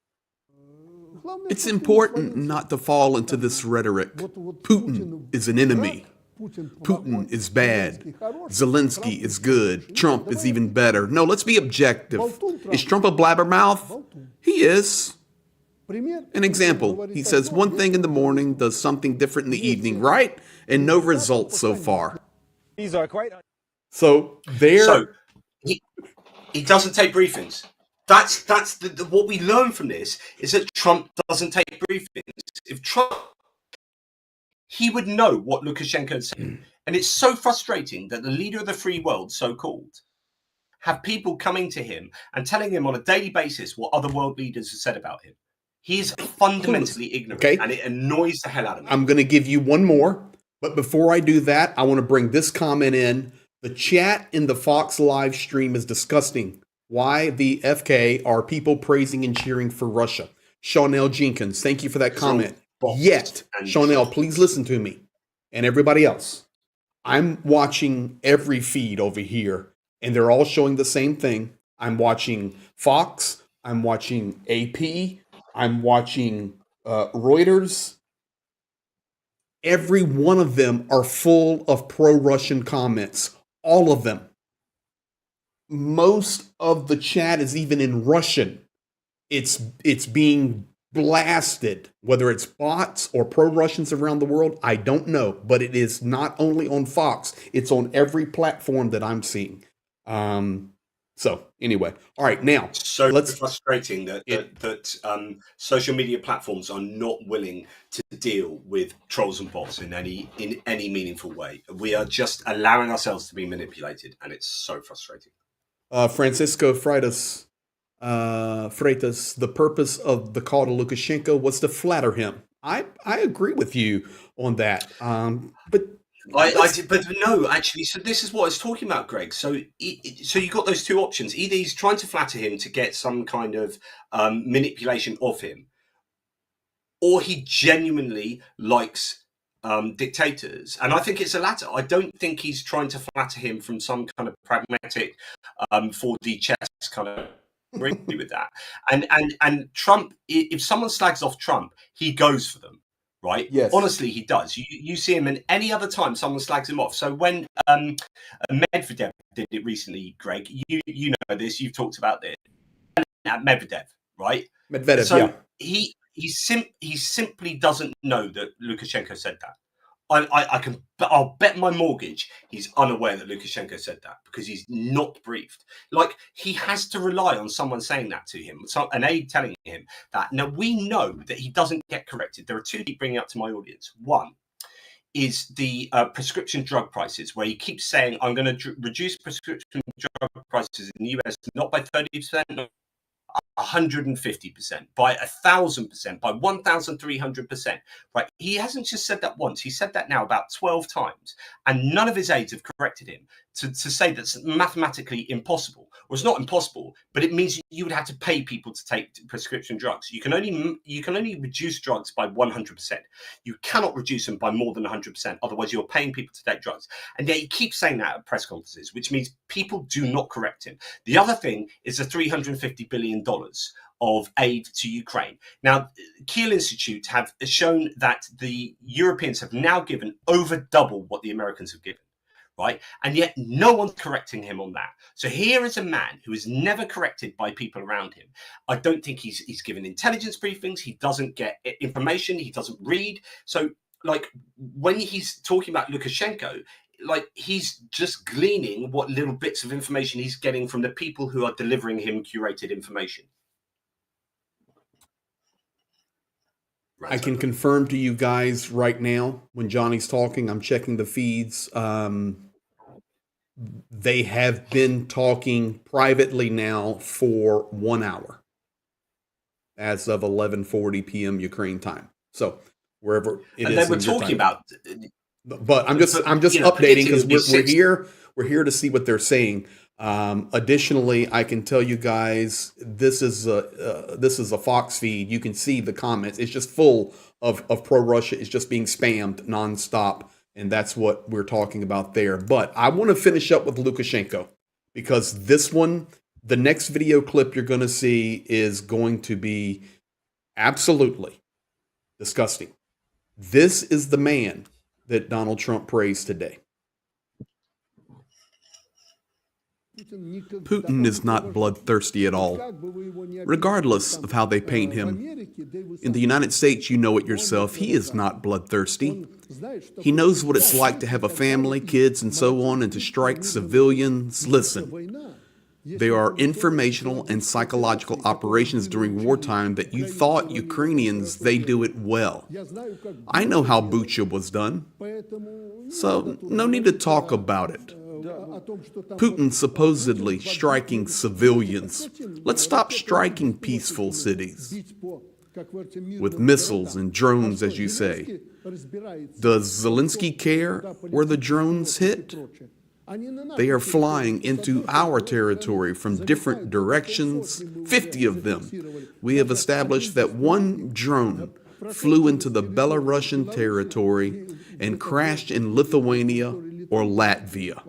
It's important not to fall into this rhetoric. Putin is an enemy. Putin is bad. Zelenskyy is good. Trump is even better. No, let's be objective. Is Trump a blabbermouth? He is. An example, he says one thing in the morning, does something different in the evening, right? And no results so far. These are quite... So he doesn't take briefings. That's what we learn from this is that Trump doesn't take briefings. If Trump, he would know what Lukashenko said. And it's so frustrating that the leader of the free world, so-called, have people coming to him and telling him on a daily basis what other world leaders have said about him. He is fundamentally ignorant, and it annoys the hell out of me. I'm going to give you one more, but before I do that, I want to bring this comment in. The chat in the Fox live stream is disgusting. Why the FK are people praising and cheering for Russia? Chanel Jenkins, thank you for that comment. Yet, Chanel, please listen to me and everybody else. I'm watching every feed over here, and they're all showing the same thing. I'm watching Fox. I'm watching AP. I'm watching Reuters. Every one of them are full of pro-Russian comments. All of them. Most of the chat is even in Russian. It's being blasted, whether it's bots or pro-Russians around the world, I don't know, but it is not only on Fox, it's on every platform that I'm seeing. So anyway, all right, now it's frustrating that social media platforms are not willing to deal with trolls and bots in any meaningful way. We are just allowing ourselves to be manipulated, and it's so frustrating. Francisco Freitas, the purpose of the call to Lukashenko was to flatter him. I agree with you on that. But no, actually, so this is what I was talking about, Greg. So you got those two options. Either he's trying to flatter him to get some kind of manipulation of him, or he genuinely likes dictators. And I think it's the latter. I don't think he's trying to flatter him from some kind of pragmatic 4D chess kind of with that. And Trump, if someone slags off Trump, he goes for them. Right? Yes. Honestly, he does. You see him, and any other time someone slags him off. So when Medvedev did it recently, Greg, you know this. You've talked about this. Medvedev, right? Medvedev, so yeah. He simply doesn't know that Lukashenko said that. I'll bet my mortgage he's unaware that Lukashenko said that because he's not briefed. Like, he has to rely on someone saying that to him, an aide telling him that. Now, we know that he doesn't get corrected. There are two keep bringing up to my audience. One is the prescription drug prices, where he keeps saying, I'm going to reduce prescription drug prices in the US, not by 30%, 150%, by 1,000%, by 1,300%. Right? He hasn't just said that once. He said that now about 12 times, and none of his aides have corrected him to say that's mathematically impossible. Well, it's not impossible, but it means you would have to pay people to take prescription drugs. You can only reduce drugs by 100%. You cannot reduce them by more than 100%. Otherwise, you're paying people to take drugs. And yet he keeps saying that at press conferences, which means people do not correct him. The other thing is the $350 billion of aid to Ukraine. Now, Kiel Institute have shown that the Europeans have now given over double what the Americans have given. Right? And yet no one's correcting him on that. So here is a man who is never corrected by people around him. I don't think he's given intelligence briefings. He doesn't get information. He doesn't read. So like when he's talking about Lukashenko, like he's just gleaning what little bits of information he's getting from the people who are delivering him curated information. I can confirm to you guys right now, when Johnny's talking, I'm checking the feeds. They have been talking privately now for 1 hour as of 11:40 p.m. Ukraine time. So wherever it and is, they were talking about. But I'm just updating because we're here to see what they're saying. Additionally, I can tell you guys this is a Fox feed. You can see the comments. It's just full of pro Russia. It's just being spammed nonstop. And that's what we're talking about there. But I want to finish up with Lukashenko because this one, the next video clip you're going to see is going to be absolutely disgusting. This is the man that Donald Trump praised today. Putin is not bloodthirsty at all, regardless of how they paint him. In the United States, you know it yourself, he is not bloodthirsty. He knows what it's like to have a family, kids, and so on, and to strike civilians. Listen, there are informational and psychological operations during wartime that you thought Ukrainians, they do it well. I know how Bucha was done, so no need to talk about it. Putin supposedly striking civilians. Let's stop striking peaceful cities with missiles and drones, as you say. Does Zelenskyy care where the drones hit? They are flying into our territory from different directions, 50 of them. We have established that one drone flew into the Belarusian territory and crashed in Lithuania or Latvia.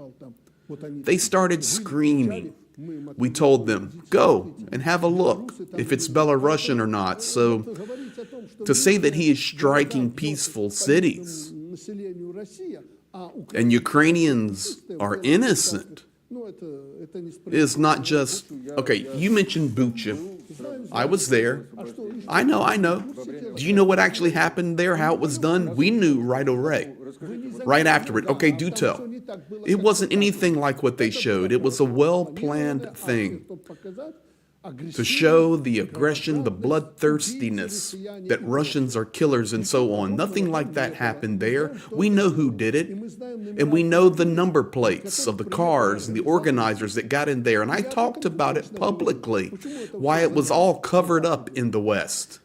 They started screaming. We told them, go and have a look if it's Belarusian or not. So to say that he is striking peaceful cities and Ukrainians are innocent is not just, okay, you mentioned Bucha. I was there. I know. Do you know what actually happened there, how it was done? We knew right away, right after it. Okay, do tell. It wasn't anything like what they showed. It was a well-planned thing to show the aggression, the bloodthirstiness, that Russians are killers and so on. Nothing like that happened there. We know who did it, and we know the number plates of the cars and the organizers that got in there. And I talked about it publicly, why it was all covered up in the West.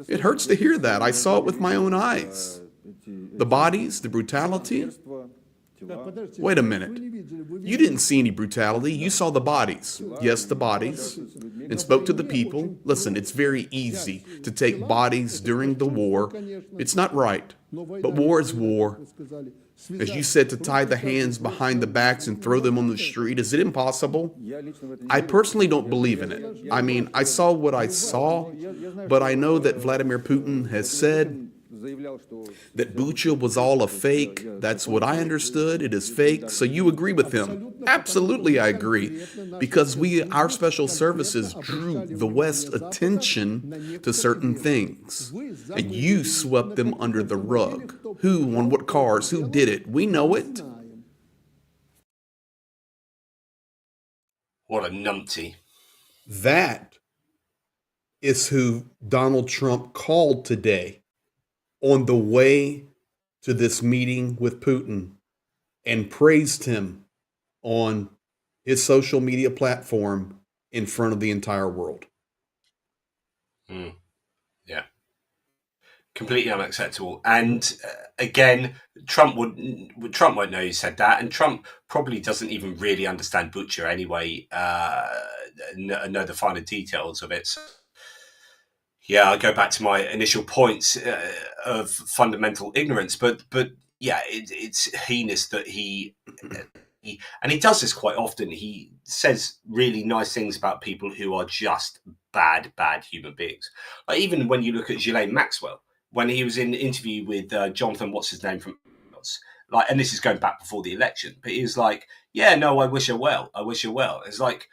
It hurts to hear that. I saw it with my own eyes. The bodies, the brutality. Wait a minute. You didn't see any brutality. You saw the bodies. Yes, the bodies. And spoke to the people. Listen, it's very easy to take bodies during the war. It's not right. But war is war. As you said, to tie the hands behind the backs and throw them on the street. Is it impossible? I personally don't believe in it. I mean, I saw what I saw, but I know that Vladimir Putin has said that Bucha was all a fake. That's what I understood. It is fake. So you agree with him? Absolutely, I agree. Because our special services drew the West's attention to certain things. And you swept them under the rug. Who, on what cars, who did it? We know it. What a numpty. That is who Donald Trump called today on the way to this meeting with Putin and praised him on his social media platform in front of the entire world. Mm, yeah. Completely unacceptable. And again, Trump won't know he said that, and Trump probably doesn't even really understand Butcher anyway. Know the finer details of it. So, yeah, I go back to my initial points of fundamental ignorance, but yeah, it's heinous that he and he does this quite often. He says really nice things about people who are just bad human beings. Like even when you look at Ghislaine Maxwell, when he was in an interview with Jonathan, what's his name from, like, and this is going back before the election, but he was like, "Yeah, no, I wish her well. I wish her well." It's like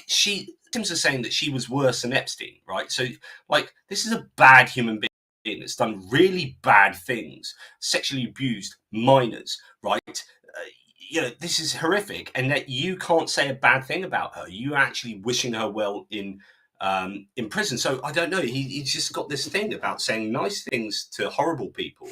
she Tim's are saying that she was worse than Epstein, right? So like this is a bad human being that's done really bad things, sexually abused minors, right? This is horrific, and that you can't say a bad thing about her. You actually wishing her well in prison. So I don't know. He's just got this thing about saying nice things to horrible people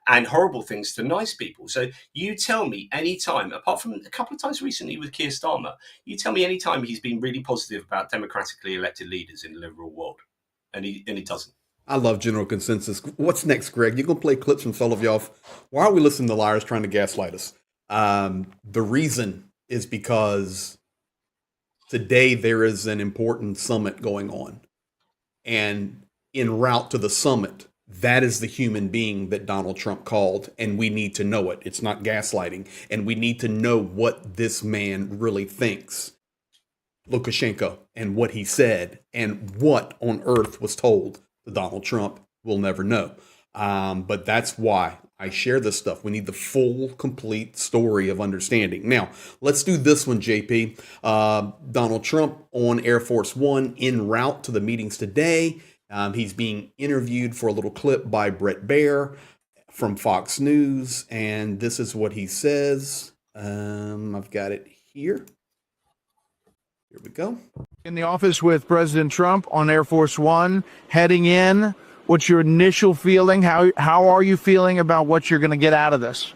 and horrible things to nice people. So you tell me any time, apart from a couple of times recently with Keir Starmer, you tell me any time he's been really positive about democratically elected leaders in the liberal world, and he doesn't. I love general consensus. What's next, Greg? You're going to play clips from Solovyov. Why are we listening to liars trying to gaslight us? The reason is because today there is an important summit going on. And en route to the summit, that is the human being that Donald Trump called, and we need to know it. It's not gaslighting. And we need to know what this man really thinks, Lukashenko, and what he said, and what on earth was told to Donald Trump. We'll never know. But that's why I share this stuff. We need the full, complete story of understanding. Now, let's do this one, JP. Donald Trump on Air Force One en route to the meetings today. He's being interviewed for a little clip by Bret Baier from Fox News. And this is what he says. I've got it here. Here we go. In the office with President Trump on Air Force One, heading in. What's your initial feeling? How are you feeling about what you're going to get out of this?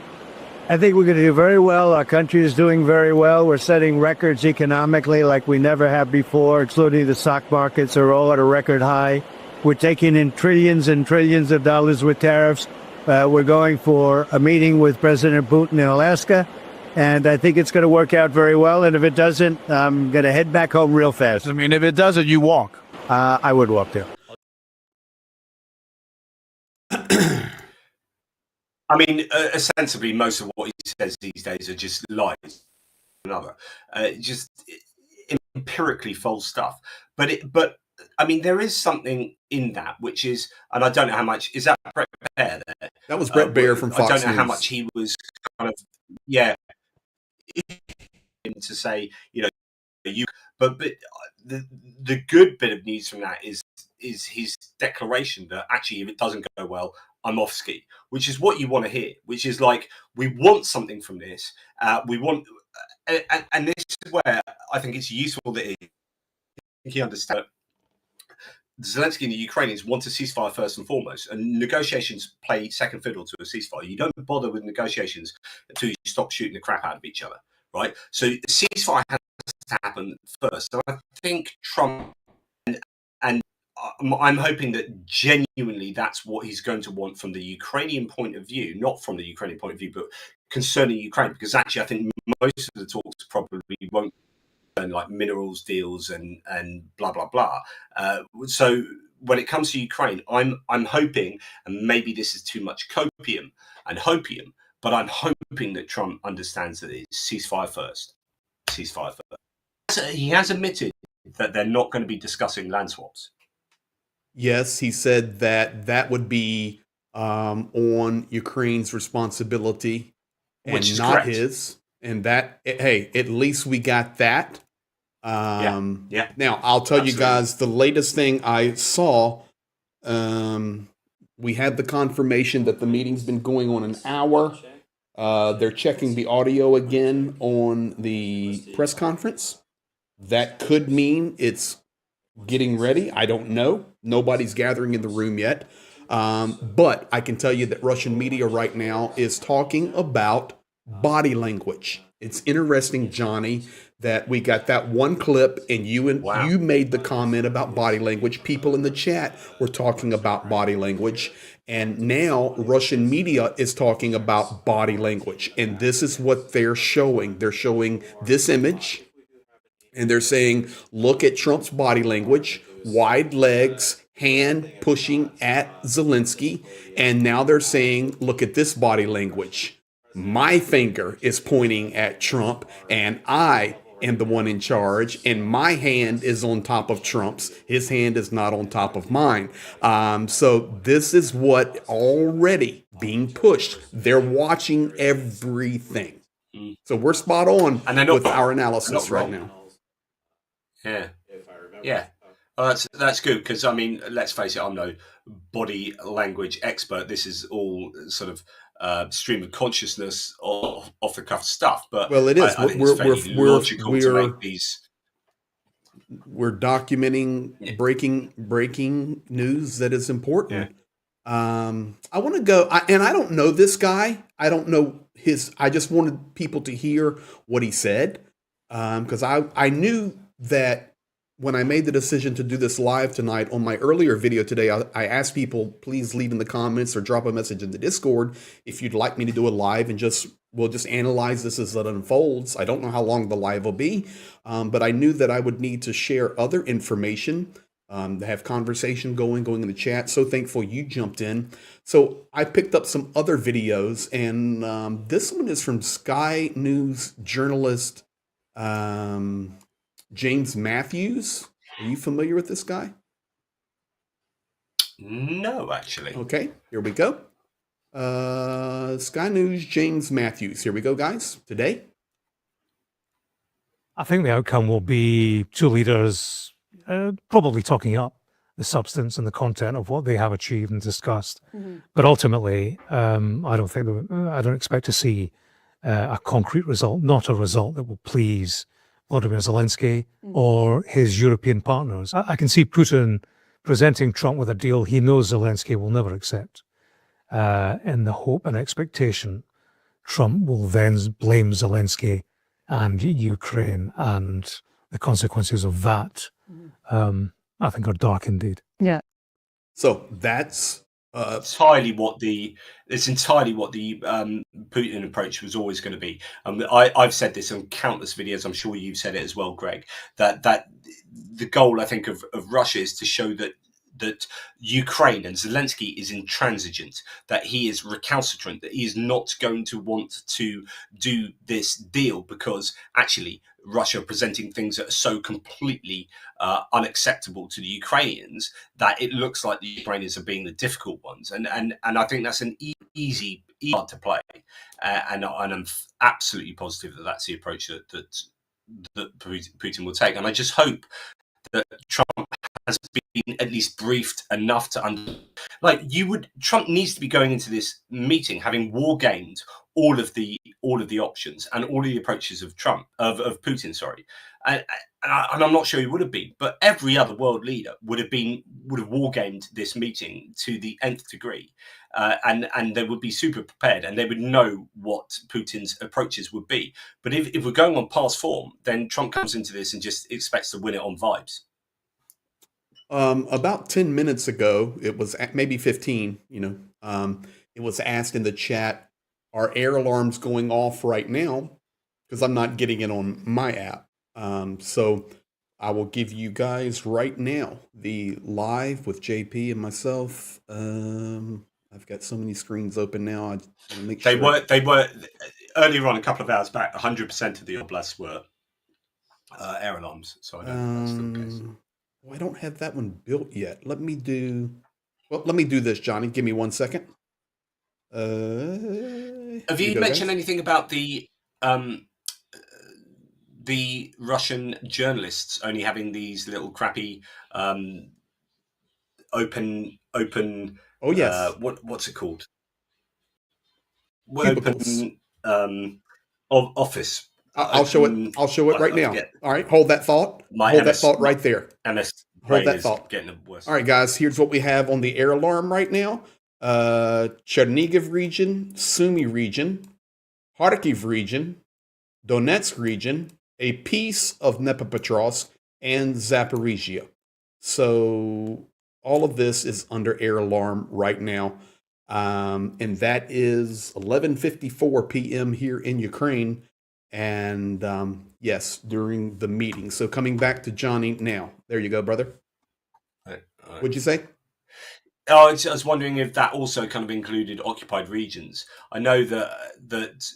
I think we're going to do very well. Our country is doing very well. We're setting records economically like we never have before, including the stock markets are all at a record high. We're taking in trillions and trillions of dollars with tariffs. We're going for a meeting with President Putin in Alaska, and I think it's going to work out very well. And if it doesn't, I'm going to head back home real fast. I mean, if it doesn't, you walk. I would walk there. I mean, ostensibly, most of what he says these days are just lies. Another, just empirically false stuff. But I mean, there is something in that, which is, and I don't know how much is that Bret Baier there. That was Bret Baier from Fox News. I don't know how much he was kind of to say, but the good bit of news from that is his declaration that actually, if it doesn't go well, I'm off ski, which is what you want to hear, which is like, we want something from this. We want, and this is where I think it's useful that he understands. Zelenskyy and the Ukrainians want a ceasefire first and foremost, and negotiations play second fiddle to a ceasefire. You don't bother with negotiations until you stop shooting the crap out of each other, right? So the ceasefire has to happen first. So I think Trump and I'm hoping that genuinely that's what he's going to want from the Ukrainian point of view, not from the Ukrainian point of view, but concerning Ukraine, because actually I think most of the talks probably won't concern like minerals deals and blah, blah, blah. So when it comes to Ukraine, I'm hoping, and maybe this is too much copium and hopium, but I'm hoping that Trump understands that it's ceasefire first. Ceasefire first. He has admitted that they're not going to be discussing land swaps. Yes, he said that would be on Ukraine's responsibility and not correct. his. And that, hey, at least we got that. Yeah. Now, I'll tell Absolutely. you guys the latest thing I saw. We had the confirmation that the meeting's been going on an hour. They're checking the audio again on the press conference. That could mean it's getting ready. I don't know. Nobody's gathering in the room yet. But I can tell you that Russian media right now is talking about body language. It's interesting, Johnny, that we got that one clip, and Wow. you made the comment about body language. People in the chat were talking about body language, and now Russian media is talking about body language, and this is what they're showing. They're showing this image, and they're saying, look at Trump's body language, wide legs, hand pushing at Zelenskyy. And now they're saying, look at this body language. My finger is pointing at Trump, and I am the one in charge, and my hand is on top of Trump's. His hand is not on top of mine. So this is what already being pushed. They're watching everything. So we're spot on And they're not with our wrong. analysis They're not right wrong. now. Yeah. Yeah. That's good, because I mean, let's face it, I'm no body language expert. This is all sort of stream of consciousness off the cuff stuff. But Well, it is. I think it's fairly logical to make these. We're documenting breaking news that is important. I want to go, and I don't know this guy. I don't know I just wanted people to hear what he said, because I knew that when I made the decision to do this live tonight. On my earlier video today, I asked people, please leave in the comments or drop a message in the Discord if you'd like me to do a live, and we'll just analyze this as it unfolds. I don't know how long the live will be, but I knew that I would need to share other information, to have conversation going in the chat. So thankful you jumped in. So I picked up some other videos, and this one is from Sky News journalist James Matthews. Are you familiar with this guy? No, actually. Okay, here we go. Sky News James Matthews. Here we go, guys. Today. I think the outcome will be two leaders probably talking up the substance and the content of what they have achieved and discussed. But ultimately, I don't expect to see a concrete result, not a result that will please Volodymyr Zelenskyy or his European partners. I can see Putin presenting Trump with a deal he knows Zelenskyy will never accept, in the hope and expectation Trump will then blame Zelenskyy and Ukraine, and the consequences of that, I think, are dark indeed. Yeah. So that's entirely what the Putin approach was always going to be. I've said this on countless videos. I'm sure you've said it as well, Greg. That the goal, I think, of Russia is to show that Ukraine and Zelenskyy is intransigent, that he is recalcitrant, that he is not going to want to do this deal because actually Russia are presenting things that are so completely unacceptable to the Ukrainians that it looks like the Ukrainians are being the difficult ones. And I think that's an easy card to play. And I'm absolutely positive that that's the approach that Putin will take. And I just hope that Trump has been at least briefed enough to Trump needs to be going into this meeting having war gamed all of the options and all of the approaches of Putin, sorry. And I'm not sure he would have been, but every other world leader would have war gamed this meeting to the nth degree, and they would be super prepared and they would know what Putin's approaches would be. But if we're going on past form, then Trump comes into this and just expects to win it on vibes. About 10 minutes ago, it was maybe 15, it was asked in the chat, are air alarms going off right now? Because I'm not getting it on my app. So I will give you guys right now the live with JP and myself. I've got so many screens open now. I want to make sure. They were earlier on, a couple of hours back, 100% of the oblasts were air alarms. So I don't know if that's still the case. I don't have that one built yet. Let me do this, Johnny. Give me 1 second. Have you mentioned anything about the Russian journalists only having these little crappy open? Oh yes. What's it called? Cubicles. Open office. I'll show it. I'll show it right now. All right, hold that thought. Hold that thought right there. Hold that thought. Getting worse. All right, guys. Here's what we have on the air alarm right now. Chernihiv region, Sumy region, Kharkiv region, Donetsk region, a piece of Dnipropetrovsk and Zaporizhia. So all of this is under air alarm right now. And that is 11:54 p.m. here in Ukraine. And yes, during the meeting. So coming back to Johnny now. There you go, brother. Right. What'd you say? Oh, I was wondering if that also kind of included occupied regions. I know that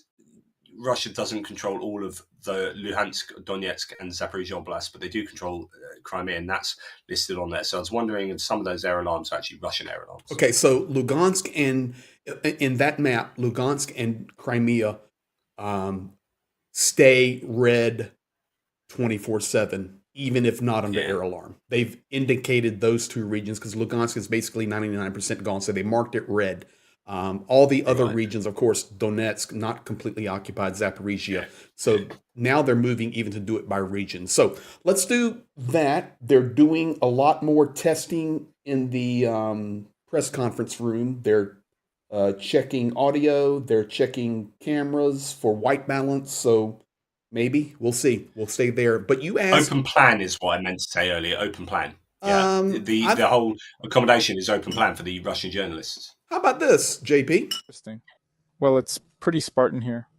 Russia doesn't control all of the Luhansk, Donetsk, and Zaporizhia Oblast, but they do control Crimea, and that's listed on there. So I was wondering if some of those air alarms are actually Russian air alarms. Okay, so Lugansk and in that map, Lugansk and Crimea stay red 24/7, even if not under air alarm. They've indicated those two regions because Lugansk is basically 99% gone, so they marked it red. All the other regions, of course, Donetsk, not completely occupied, Zaporizhia. So now they're moving even to do it by region. So let's do that. They're doing a lot more testing in the press conference room. They're checking audio. They're checking cameras for white balance. So maybe we'll see. We'll stay there. But you asked. Open plan is what I meant to say earlier. Open plan. Yeah, the whole accommodation is open plan for the Russian journalists. How about this, JP? Interesting. Well, it's pretty Spartan here.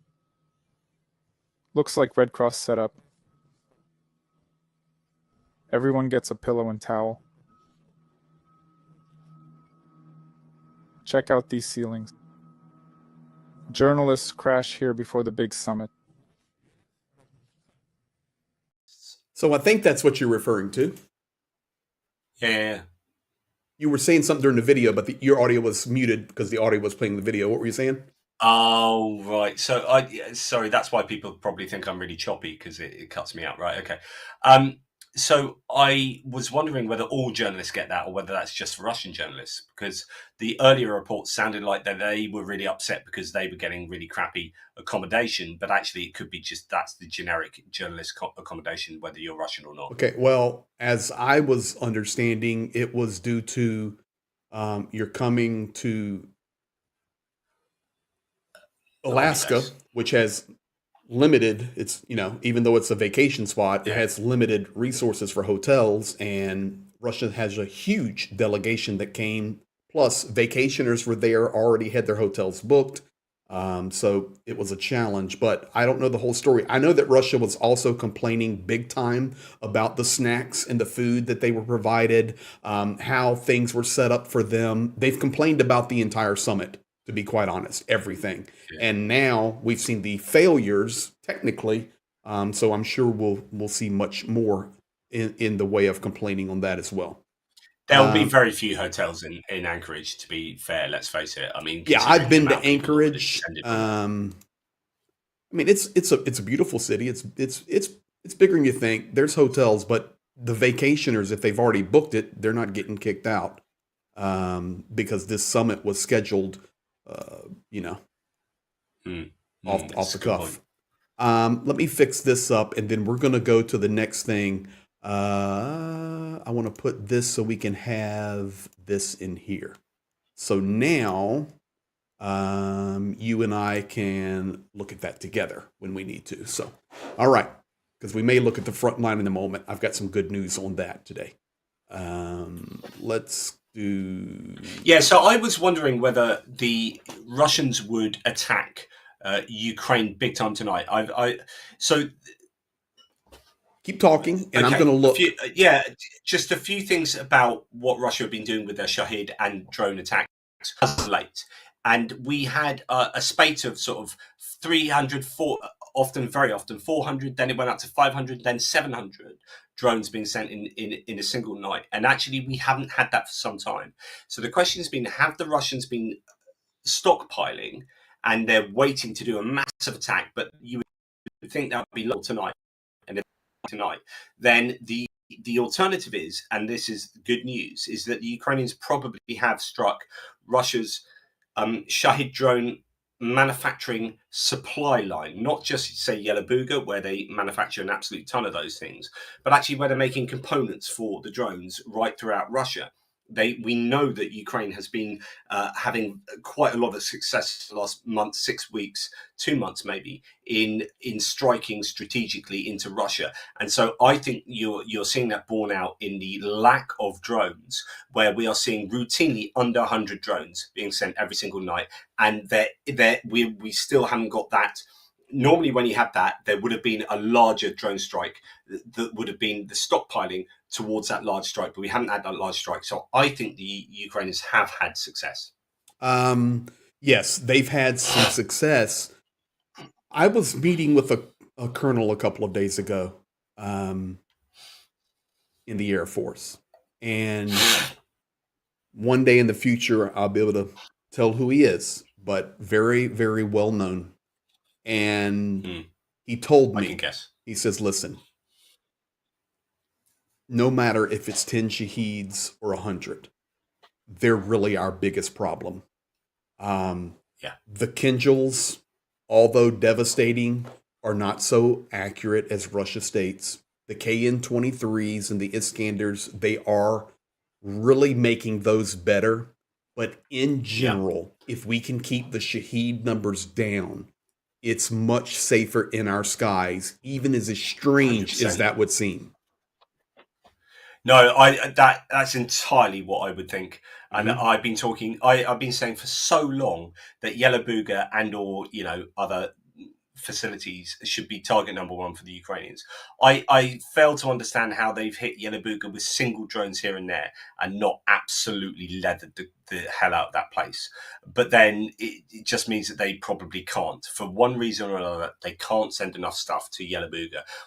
Looks like Red Cross setup. Everyone gets a pillow and towel. Check out these ceilings. Journalists crash here before the big summit. So I think that's what you're referring to. Yeah. You were saying something during the video, but your audio was muted because the audio was playing the video. What were you saying? Oh, right. So sorry, that's why people probably think I'm really choppy because it cuts me out. Right. Okay. So I was wondering whether all journalists get that or whether that's just for Russian journalists, because the earlier reports sounded like that they were really upset because they were getting really crappy accommodation, but actually it could be just that's the generic journalist accommodation, whether you're Russian or not. Okay, well, as I was understanding, it was due to you're coming to Alaska, which has limited, it's, even though it's a vacation spot, it has limited resources for hotels, and Russia has a huge delegation that came, plus vacationers were there, already had their hotels booked. So it was a challenge, but I don't know the whole story. I know that Russia was also complaining big time about the snacks and the food that they were provided, how things were set up for them. They've complained about the entire summit, to be quite honest, everything. And now we've seen the failures technically. So I'm sure we'll see much more in the way of complaining on that as well. There will be very few hotels in Anchorage, to be fair. Let's face it. I mean, yeah, I've been to Anchorage. I mean, it's a beautiful city. It's bigger than you think. There's hotels, but the vacationers, if they've already booked it, they're not getting kicked out because this summit was scheduled, off the cuff. Let me fix this up, and then we're going to go to the next thing. I want to put this so we can have this in here. So now you and I can look at that together when we need to. So, all right, because we may look at the front line in a moment. I've got some good news on that today. Let's do... Yeah, so I was wondering whether the Russians would attack Ukraine big time tonight. Keep talking, and okay. I'm going to look. Just a few things about what Russia have been doing with their Shahid and drone attacks as of late. And we had a spate of sort of 300, very often 400, then it went up to 500, then 700 drones being sent in a single night. And actually, we haven't had that for some time. So the question has been, have the Russians been stockpiling and they're waiting to do a massive attack, but you would think that would be low tonight? Then the alternative is, and this is good news, is that the Ukrainians probably have struck Russia's Shahid drone manufacturing supply line, not just say Yelabuga, where they manufacture an absolute ton of those things, but actually where they're making components for the drones right throughout Russia. we know that Ukraine has been having quite a lot of success the last month, 6 weeks, 2 months maybe, in striking strategically into Russia. And so I think you're seeing that borne out in the lack of drones, where we are seeing routinely under 100 drones being sent every single night, and we still haven't got that. Normally, when you had that, there would have been a larger drone strike that would have been the stockpiling towards that large strike, but we haven't had that large strike. So I think the Ukrainians have had success. Yes, they've had some success. I was meeting with a colonel a couple of days ago in the Air Force. And one day in the future, I'll be able to tell who he is, but very, very well known. And he told me, he says, listen, no matter if it's 10 shaheeds or 100, they're really our biggest problem. The Kinjals, although devastating, are not so accurate as Russia states. The KN-23s and the Iskanders, they are really making those better. But in general, if we can keep the Shaheed numbers down, it's much safer in our skies, even as strange 100%. as that would seem. No, that's entirely what I would think. And I've been saying for so long that Yellow and or other facilities should be target number one for the Ukrainians. I fail to understand how they've hit Yellow with single drones here and there and not absolutely leathered the hell out of that place. But then it just means that they probably can't. For one reason or another, they can't send enough stuff to Yellow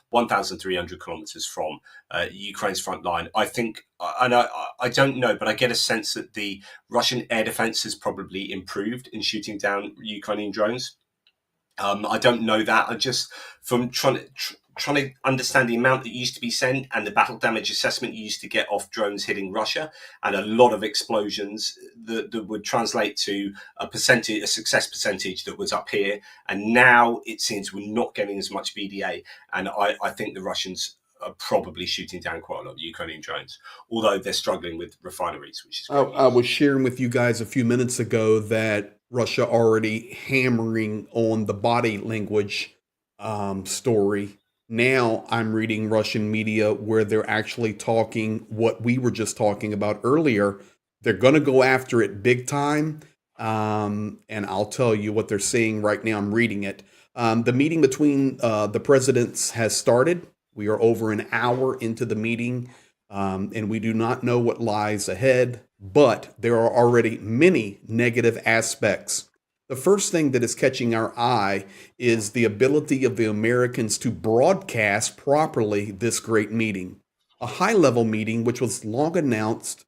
1,300 kilometers from Ukraine's front line. I think, and I don't know, but I get a sense that the Russian air defense has probably improved in shooting down Ukrainian drones. I don't know that. I just, from trying to understand the amount that used to be sent and the battle damage assessment you used to get off drones hitting Russia, and a lot of explosions that would translate to a success percentage that was up here. And now it seems we're not getting as much BDA. And I think the Russians are probably shooting down quite a lot of Ukrainian drones, although they're struggling with refineries, which is great. I was sharing with you guys a few minutes ago that Russia already hammering on the body language story. Now I'm reading Russian media where they're actually talking what we were just talking about earlier. They're going to go after it big time. And I'll tell you what they're saying right now. I'm reading it. The meeting between the presidents has started. We are over an hour into the meeting, and we do not know what lies ahead, but there are already many negative aspects. The first thing that is catching our eye is the ability of the Americans to broadcast properly this great meeting. A high-level meeting, which was long announced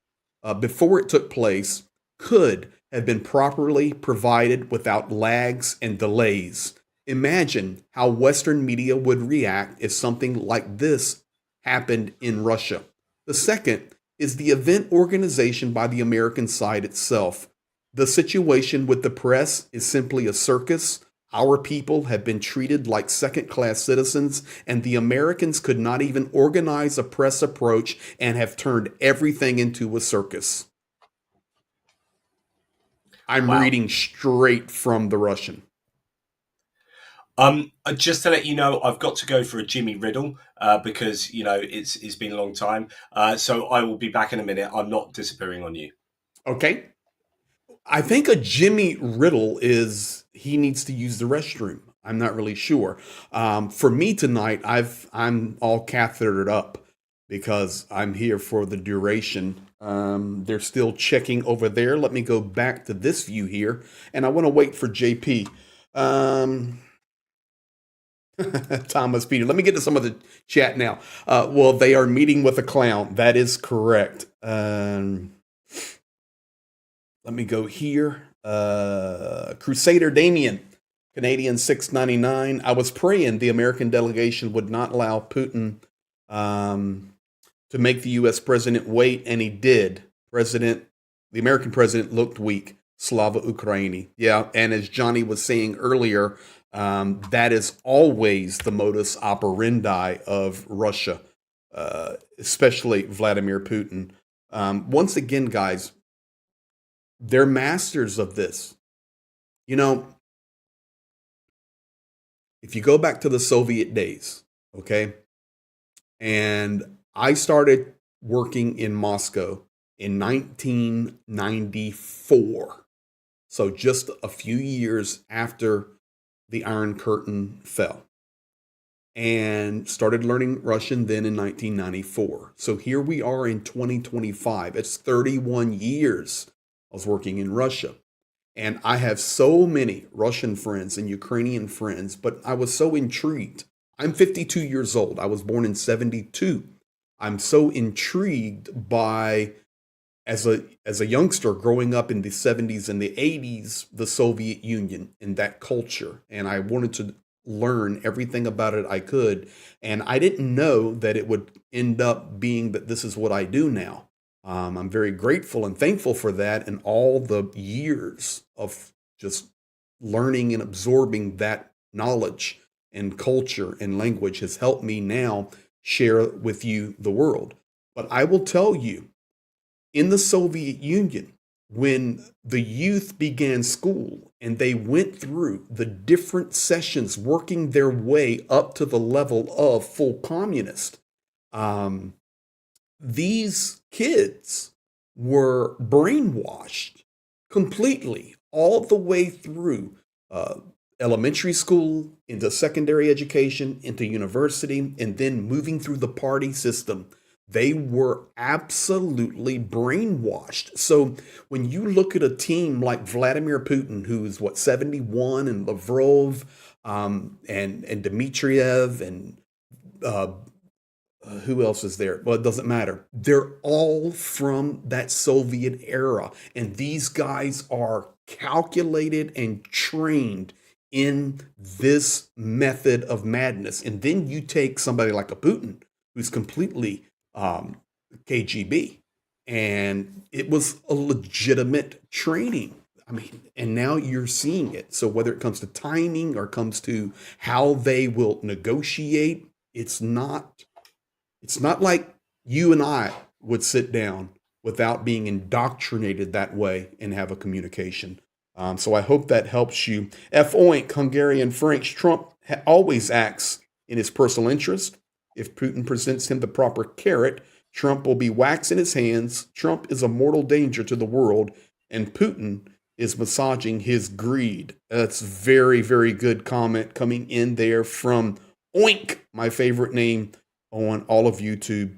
before it took place, could have been properly provided without lags and delays. Imagine how Western media would react if something like this happened in Russia. The second is the event organization by the American side itself. The situation with the press is simply a circus. Our people have been treated like second-class citizens, and the Americans could not even organize a press approach and have turned everything into a circus. I'm reading straight from the Russian. Just to let you know, I've got to go for a Jimmy Riddle because it's been a long time. So I will be back in a minute. I'm not disappearing on you. Okay. I think a Jimmy Riddle is he needs to use the restroom. I'm not really sure. For me tonight, I'm all cathetered up because I'm here for the duration. They're still checking over there. Let me go back to this view here, and I want to wait for JP. Thomas Peter. Let me get to some of the chat now. Well, they are meeting with a clown. That is correct. Let me go here. Crusader Damien, Canadian 699. I was praying the American delegation would not allow Putin to make the U.S. president wait, and he did. The American president looked weak. Slava Ukraini. Yeah, and as Johnny was saying earlier, that is always the modus operandi of Russia, especially Vladimir Putin. Once again, guys, they're masters of this. You know, if you go back to the Soviet days, okay, and I started working in Moscow in 1994. So just a few years after the Iron Curtain fell. And started learning Russian then in 1994. So here we are in 2025. It's 31 years I was working in Russia. And I have so many Russian friends and Ukrainian friends, but I was so intrigued. I'm 52 years old. I was born in 72. I'm so intrigued by, as a youngster growing up in the 70s and the 80s, the Soviet Union and that culture. And I wanted to learn everything about it I could. And I didn't know that it would end up being that this is what I do now. I'm very grateful and thankful for that, and all the years of just learning and absorbing that knowledge and culture and language has helped me now share with you the world. But I will tell you, in the Soviet Union, when the youth began school and they went through the different sessions working their way up to the level of full communist, these kids were brainwashed completely all the way through elementary school, into secondary education, into university, and then moving through the party system. They were absolutely brainwashed. So when you look at a team like Vladimir Putin, who's 71, and Lavrov, and Dmitriev, and who else is there? Well, it doesn't matter. They're all from that Soviet era. And these guys are calculated and trained in this method of madness. And then you take somebody like a Putin, who's completely KGB. And it was a legitimate training. I mean, and now you're seeing it. So whether it comes to timing or comes to how they will negotiate, it's not like you and I would sit down without being indoctrinated that way and have a communication. So I hope that helps you. F. Oink, Hungarian French. Trump always acts in his personal interest. If Putin presents him the proper carrot, Trump will be waxing his hands. Trump is a mortal danger to the world, and Putin is massaging his greed. That's very, very good comment coming in there from Oink, my favorite name on all of YouTube.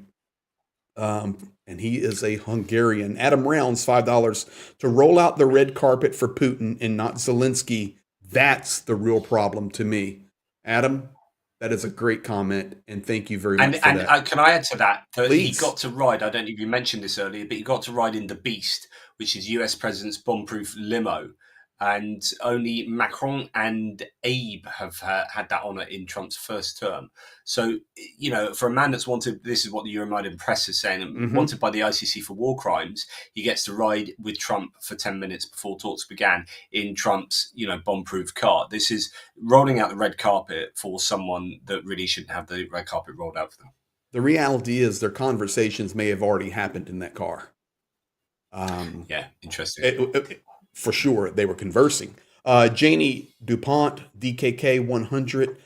And he is a Hungarian. Adam Rounds, $5 to roll out the red carpet for Putin and not Zelenskyy. That's the real problem to me. Adam, that is a great comment, and thank you very much for that. And can I add to that? Please. He got to ride, I don't know if you mentioned this earlier, but he got to ride in the Beast, which is US President's bomb-proof limo. And only Macron and Abe have had that honour in Trump's first term. So, you know, for a man that's wanted, this is what the Euromaidan press is saying, wanted by the ICC for war crimes, he gets to ride with Trump for 10 minutes before talks began in Trump's, bomb-proof car. This is rolling out the red carpet for someone that really shouldn't have the red carpet rolled out for them. The reality is their conversations may have already happened in that car. Yeah, interesting. For sure, they were conversing. Janie DuPont, DKK 100.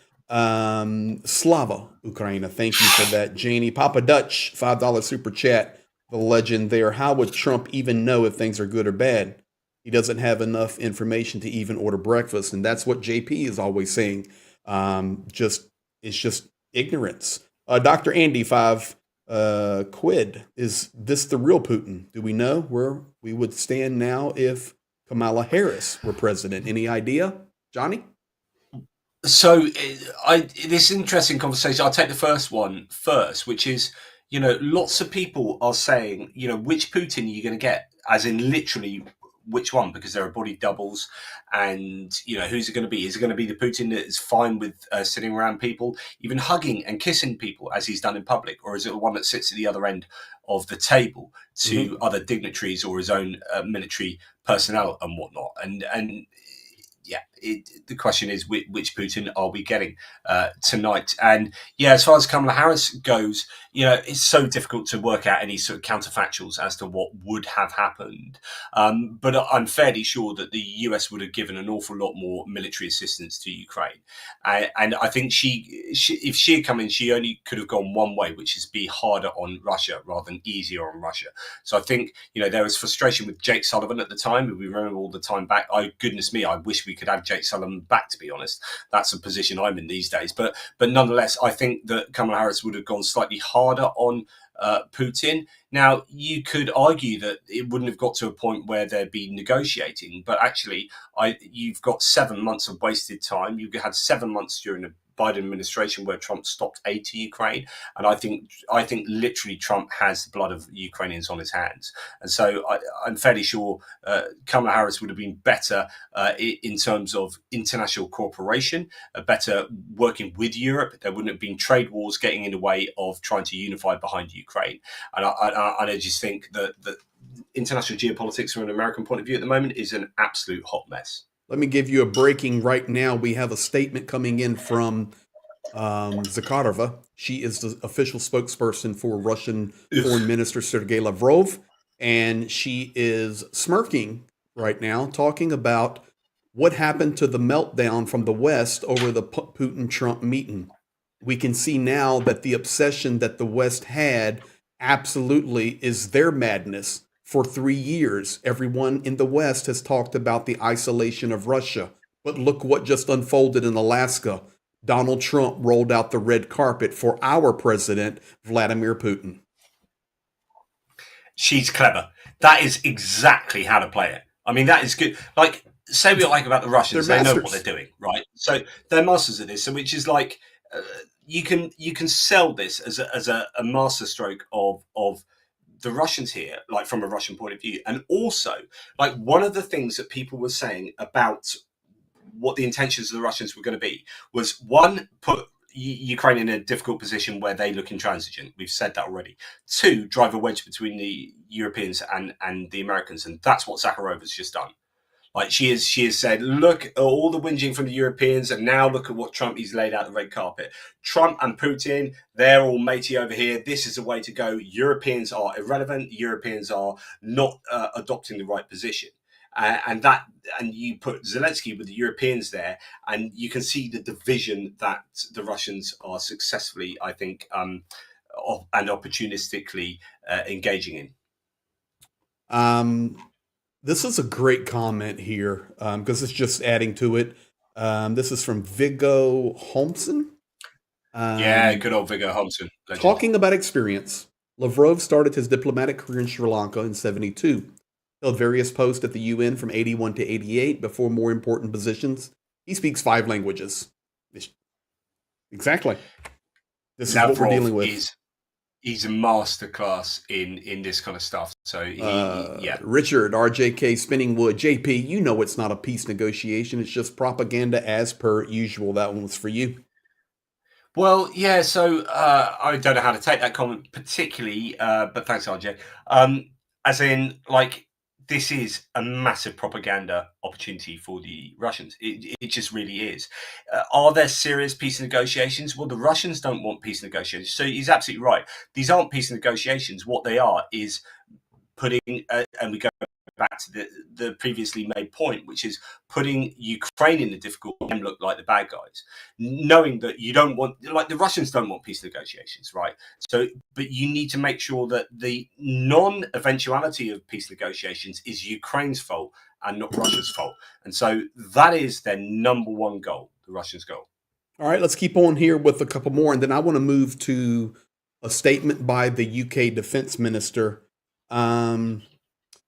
Slava Ukraina, thank you for that, Janie. Papa Dutch, $5 super chat. The legend there. How would Trump even know if things are good or bad? He doesn't have enough information to even order breakfast, and that's what JP is always saying. It's just ignorance. Dr. Andy 5. Quid, is this the real Putin? Do we know where we would stand now if Kamala Harris were president? Any idea, Johnny? So this interesting conversation. I'll take the first one first, which is, lots of people are saying, which Putin are you going to get? As in literally which one? Because there are body doubles, and who's it going to be? Is it going to be the Putin that is fine with sitting around people, even hugging and kissing people as he's done in public, or is it the one that sits at the other end of the table to other dignitaries or his own military personnel and whatnot? And yeah, the question is, which Putin are we getting tonight? And yeah, as far as Kamala Harris goes, it's so difficult to work out any sort of counterfactuals as to what would have happened. But I'm fairly sure that the US would have given an awful lot more military assistance to Ukraine. And I think if she had come in, she only could have gone one way, which is be harder on Russia rather than easier on Russia. So I think, there was frustration with Jake Sullivan at the time. We remember all the time back. Goodness me, I wish we could have Jake Sullivan back, to be honest. That's a position I'm in these days. But nonetheless, I think that Kamala Harris would have gone slightly harder on Putin. Now, you could argue that it wouldn't have got to a point where there'd be negotiating, but actually, you've got 7 months of wasted time. You had 7 months during the Biden administration where Trump stopped aid to Ukraine, and I think literally Trump has the blood of Ukrainians on his hands, and so I'm fairly sure Kamala Harris would have been better in terms of international cooperation, better working with Europe. There wouldn't have been trade wars getting in the way of trying to unify behind Ukraine, and I just think that international geopolitics from an American point of view at the moment is an absolute hot mess. Let me give you a breaking right now. We have a statement coming in from Zakharova. She is the official spokesperson for Russian Foreign Minister Sergei Lavrov, and she is smirking right now, talking about what happened to the meltdown from the West over the Putin-Trump meeting. We can see now that the obsession that the West had absolutely is their madness. For 3 years, everyone in the West has talked about the isolation of Russia. But look what just unfolded in Alaska. Donald Trump rolled out the red carpet for our president, Vladimir Putin. She's clever. That is exactly how to play it. I mean, that is good. Like, say what you like about the Russians, they know what they're doing, right? So they're masters of this. So which is like, you can sell this as a masterstroke of the Russians here, like from a Russian point of view. And also, like, one of the things that people were saying about what the intentions of the Russians were going to be was, one, put Ukraine in a difficult position where they look intransigent. We've said that already. Two, drive a wedge between the Europeans and the Americans. And that's what Zakharova's just done. Like, she has said, look at all the whinging from the Europeans, and now look at what Trump, he's laid out the red carpet. Trump and Putin, they're all matey over here. This is the way to go. Europeans are irrelevant. Europeans are not adopting the right position. And you put Zelenskyy with the Europeans there, and you can see the division that the Russians are successfully, I think, and opportunistically engaging in. This is a great comment here because it's just adding to it. This is from Viggo Holmsen. Yeah, good old Viggo Holmsen. Legend. Talking about experience, Lavrov started his diplomatic career in Sri Lanka in 1972. Held various posts at the UN from 1981 to 1988 before more important positions. He speaks 5 languages. Exactly. This is what we're dealing with. He's a masterclass in this kind of stuff. So, yeah. Richard, RJK, Spinning Wood, JP, you know it's not a peace negotiation. It's just propaganda as per usual. That one was for you. Well, yeah, so I don't know how to take that comment particularly, but thanks, RJ. As in, like, this is a massive propaganda opportunity for the Russians. It just really is. Are there serious peace negotiations? Well, the Russians don't want peace negotiations. So he's absolutely right. These aren't peace negotiations. What they are is putting, and we go back to the previously made point, which is putting Ukraine in a difficult and look like the bad guys, knowing that you don't want, like, the Russians don't want peace negotiations, right? So, but you need to make sure that the non-eventuality of peace negotiations is Ukraine's fault and not Russia's fault. And so that is their number one goal, the Russians' goal. All right, let's keep on here with a couple more, and then I want to move to a statement by the UK Defense Minister.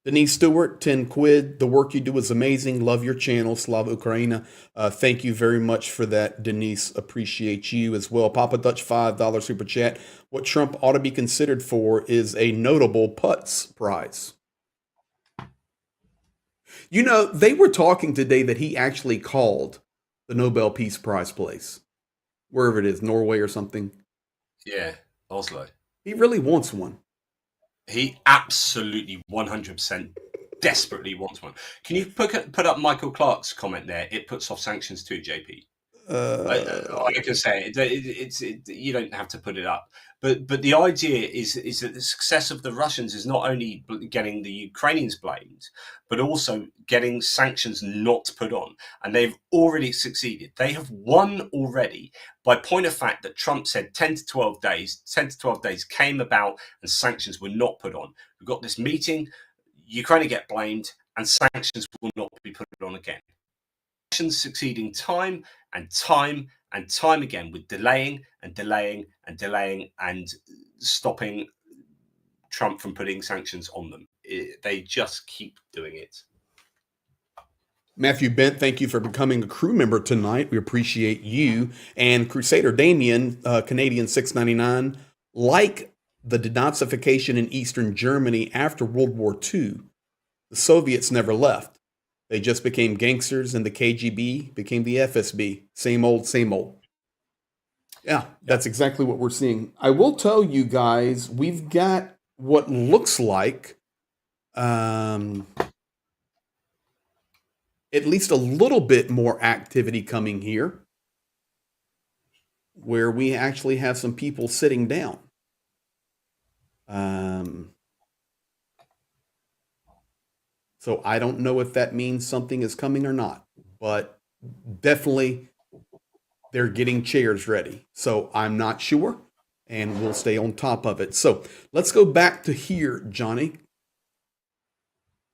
Denise Stewart, 10 quid. The work you do is amazing. Love your channel. Slava Ukraina. Thank you very much for that, Denise. Appreciate you as well. Papa Dutch, $5 super chat. What Trump ought to be considered for is a notable Putz Prize. You know, they were talking today that he actually called the Nobel Peace Prize place, wherever it is, Norway or something. Yeah, Oslo. He really wants one. He absolutely 100% desperately wants one. Can you put up Michael Clark's comment there? It puts off sanctions too, JP. I can say you don't have to put it up, but the idea is that the success of the Russians is not only getting the Ukrainians blamed, but also getting sanctions not put on, and they've already succeeded. They have won already by point of fact that Trump said 10 to 12 days. 10 to 12 days came about, and sanctions were not put on. We've got this meeting. Ukraine get blamed, and sanctions will not be put on again. Succeeding time and time and time again with delaying and delaying and delaying and stopping Trump from putting sanctions on them. They just keep doing it. Matthew Bent, thank you for becoming a crew member tonight. We appreciate you. And Crusader Damien, Canadian 699, like the denazification in Eastern Germany after World War II, the Soviets never left. They just became gangsters, and the KGB became the FSB. Same old, same old. Yeah, that's exactly what we're seeing. I will tell you guys, we've got what looks like at least a little bit more activity coming here, where we actually have some people sitting down. So I don't know if that means something is coming or not, but definitely they're getting chairs ready. So I'm not sure, and we'll stay on top of it. So let's go back to here, Johnny.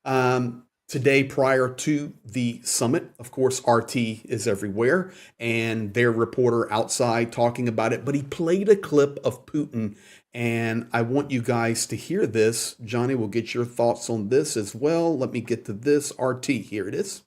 Today, prior to the summit, of course, RT is everywhere, and their reporter outside talking about it, but he played a clip of Putin, and I want you guys to hear this. Johnny, we'll get your thoughts on this as well. Let me get to this. RT, here it is.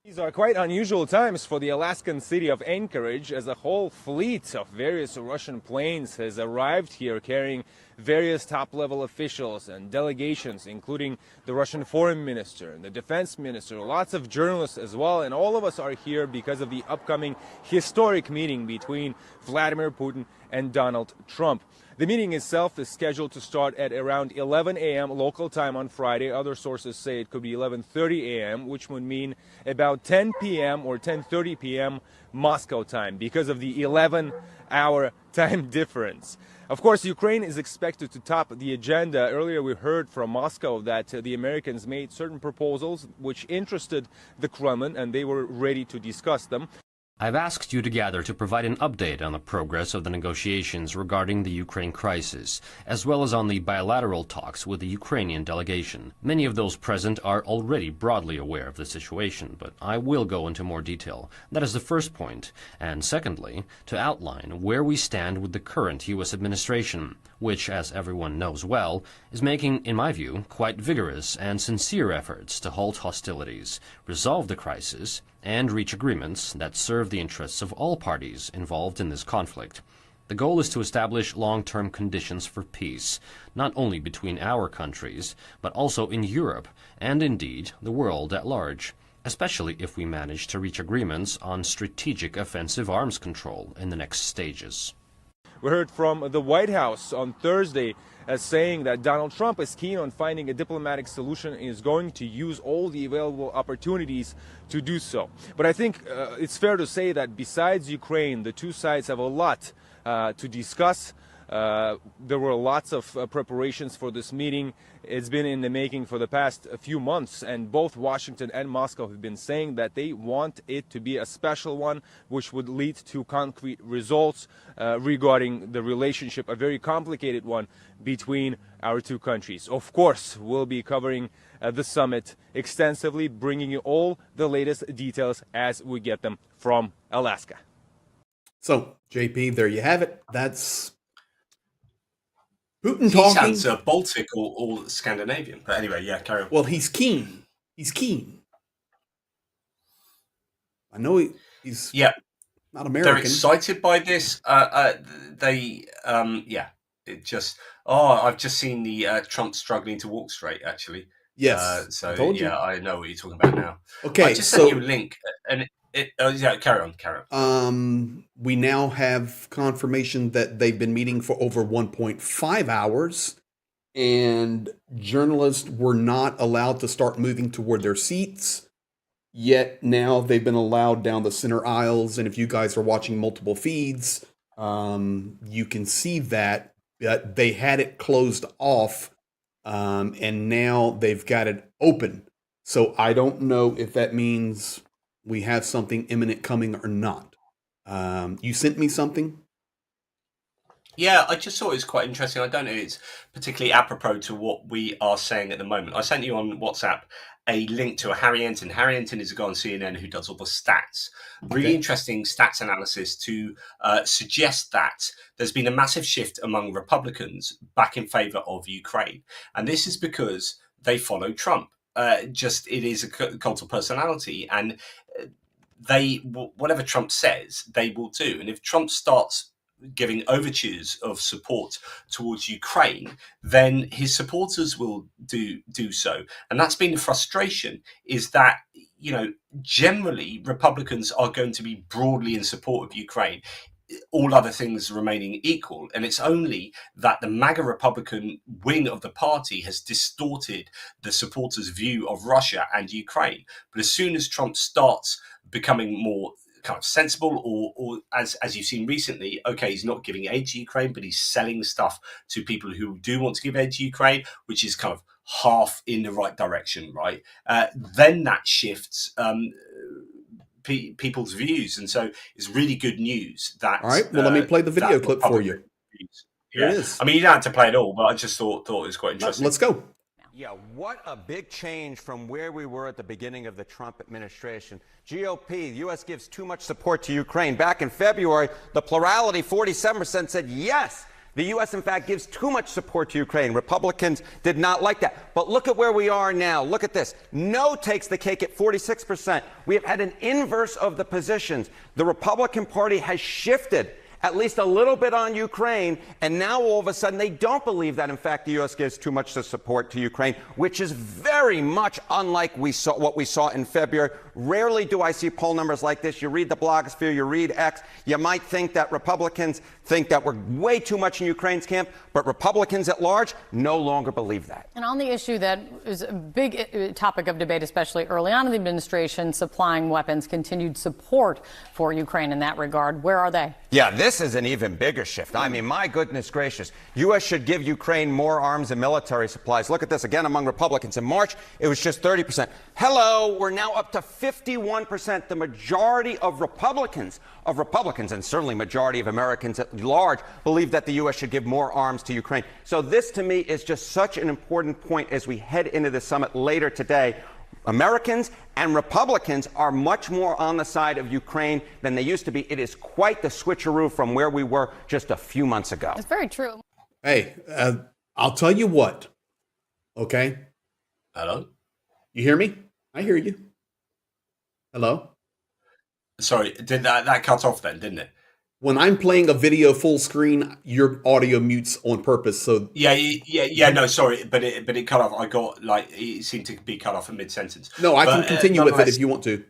These are quite unusual times for the Alaskan city of Anchorage, as a whole fleet of various Russian planes has arrived here carrying various top-level officials and delegations, including the Russian foreign minister and the defense minister, lots of journalists as well, and all of us are here because of the upcoming historic meeting between Vladimir Putin and Donald Trump. The meeting itself is scheduled to start at around 11 a.m. local time on Friday. Other sources say it could be 11:30 a.m., which would mean about 10 p.m. or 10:30 p.m. Moscow time because of the 11-hour time difference. Of course, Ukraine is expected to top the agenda. Earlier, we heard from Moscow that the Americans made certain proposals which interested the Kremlin, and they were ready to discuss them. I've asked you to gather to provide an update on the progress of the negotiations regarding the Ukraine crisis, as well as on the bilateral talks with the Ukrainian delegation. Many of those present are already broadly aware of the situation, but I will go into more detail. That is the first point. And secondly, to outline where we stand with the current U.S. administration, which, as everyone knows well, is making, in my view, quite vigorous and sincere efforts to halt hostilities, resolve the crisis, and reach agreements that serve the interests of all parties involved in this conflict. The goal is to establish long-term conditions for peace, not only between our countries, but also in Europe and, indeed, the world at large, especially if we manage to reach agreements on strategic offensive arms control in the next stages. We heard from the White House on Thursday as saying that Donald Trump is keen on finding a diplomatic solution and is going to use all the available opportunities to do so. But I think it's fair to say that besides Ukraine, the two sides have a lot to discuss. There were lots of preparations for this meeting. It's been in the making for the past few months, and both Washington and Moscow have been saying that they want it to be a special one, which would lead to concrete results regarding the relationship, a very complicated one between our two countries. Of course, we'll be covering the summit extensively, bringing you all the latest details as we get them from Alaska. So, JP, there you have it. That's Putin He talking. sounds Baltic or Scandinavian. But anyway, yeah, carry on. Well, he's keen. He's keen. I know he's not American. They're excited by this. It just. Oh, I've just seen the Trump struggling to walk straight. Actually, yes. So told you. I know what you're talking about now. Okay, I just sent you a link, and carry on. We now have confirmation that they've been meeting for over 1.5 hours. and journalists were not allowed to start moving toward their seats. Yet now they've been allowed down the center aisles. And if you guys are watching multiple feeds, you can see that they had it closed off, and now they've got it open. So I don't know if that means we have something imminent coming or not. You sent me something? Yeah, I just thought it was quite interesting. I don't know if it's particularly apropos to what we are saying at the moment. I sent you on WhatsApp a link to a Harry Enton. Harry Enton is a guy on CNN who does all the stats. Really interesting stats analysis to suggest that there's been a massive shift among Republicans back in favor of Ukraine. And this is because they follow Trump. It is a cult of personality, and whatever Trump says, they will do. And if Trump starts giving overtures of support towards Ukraine, then his supporters will do so. And that's been the frustration, is that, generally Republicans are going to be broadly in support of Ukraine, all other things remaining equal. And it's only that the MAGA Republican wing of the party has distorted the supporters' view of Russia and Ukraine. But as soon as Trump starts becoming more kind of sensible, or as you've seen recently, okay, he's not giving aid to Ukraine, but he's selling stuff to people who do want to give aid to Ukraine, which is kind of half in the right direction, right? Then that shifts people's views, and so it's really good news that. All right, well, let me play the video clip for you. Here it is. I mean, you don't have to play it all, but I just thought it was quite interesting. Let's go. Yeah, what a big change from where we were at the beginning of the Trump administration. GOP, the U.S. gives too much support to Ukraine. Back in February, the plurality, 47%, said yes, the U.S. in fact gives too much support to Ukraine. Republicans did not like that. But look at where we are now. Look at this. No takes the cake at 46%. We have had an inverse of the positions. The Republican Party has shifted at least a little bit on Ukraine, and now all of a sudden they don't believe that, in fact, the U.S. gives too much support to Ukraine, which is very much unlike what we saw in February. Rarely do I see poll numbers like this. You read the blogosphere, you read X, you might think that Republicans think that we're way too much in Ukraine's camp, but Republicans at large no longer believe that. And on the issue that is a big topic of debate, especially early on in the administration, supplying weapons, continued support for Ukraine in that regard, where are they? Yeah, this is an even bigger shift. I mean, my goodness gracious. U.S. should give Ukraine more arms and military supplies. Look at this again among Republicans. In March, it was just 30%. Hello, we're now up to 51%. The majority of Republicans, and certainly majority of Americans at large, believe that the U.S. should give more arms to Ukraine. So this, to me, is just such an important point as we head into the summit later today. Americans and Republicans are much more on the side of Ukraine than they used to be. It is quite the switcheroo from where we were just a few months ago. It's very true. Hey, I'll tell you what. Okay? Hello? You hear me? I hear you. Hello? Sorry, did that cut off then, didn't it? When I'm playing a video full screen, your audio mutes on purpose. So yeah. No, sorry, but it cut off. I got it seemed to be cut off in mid sentence. No, I can continue with it if you want to.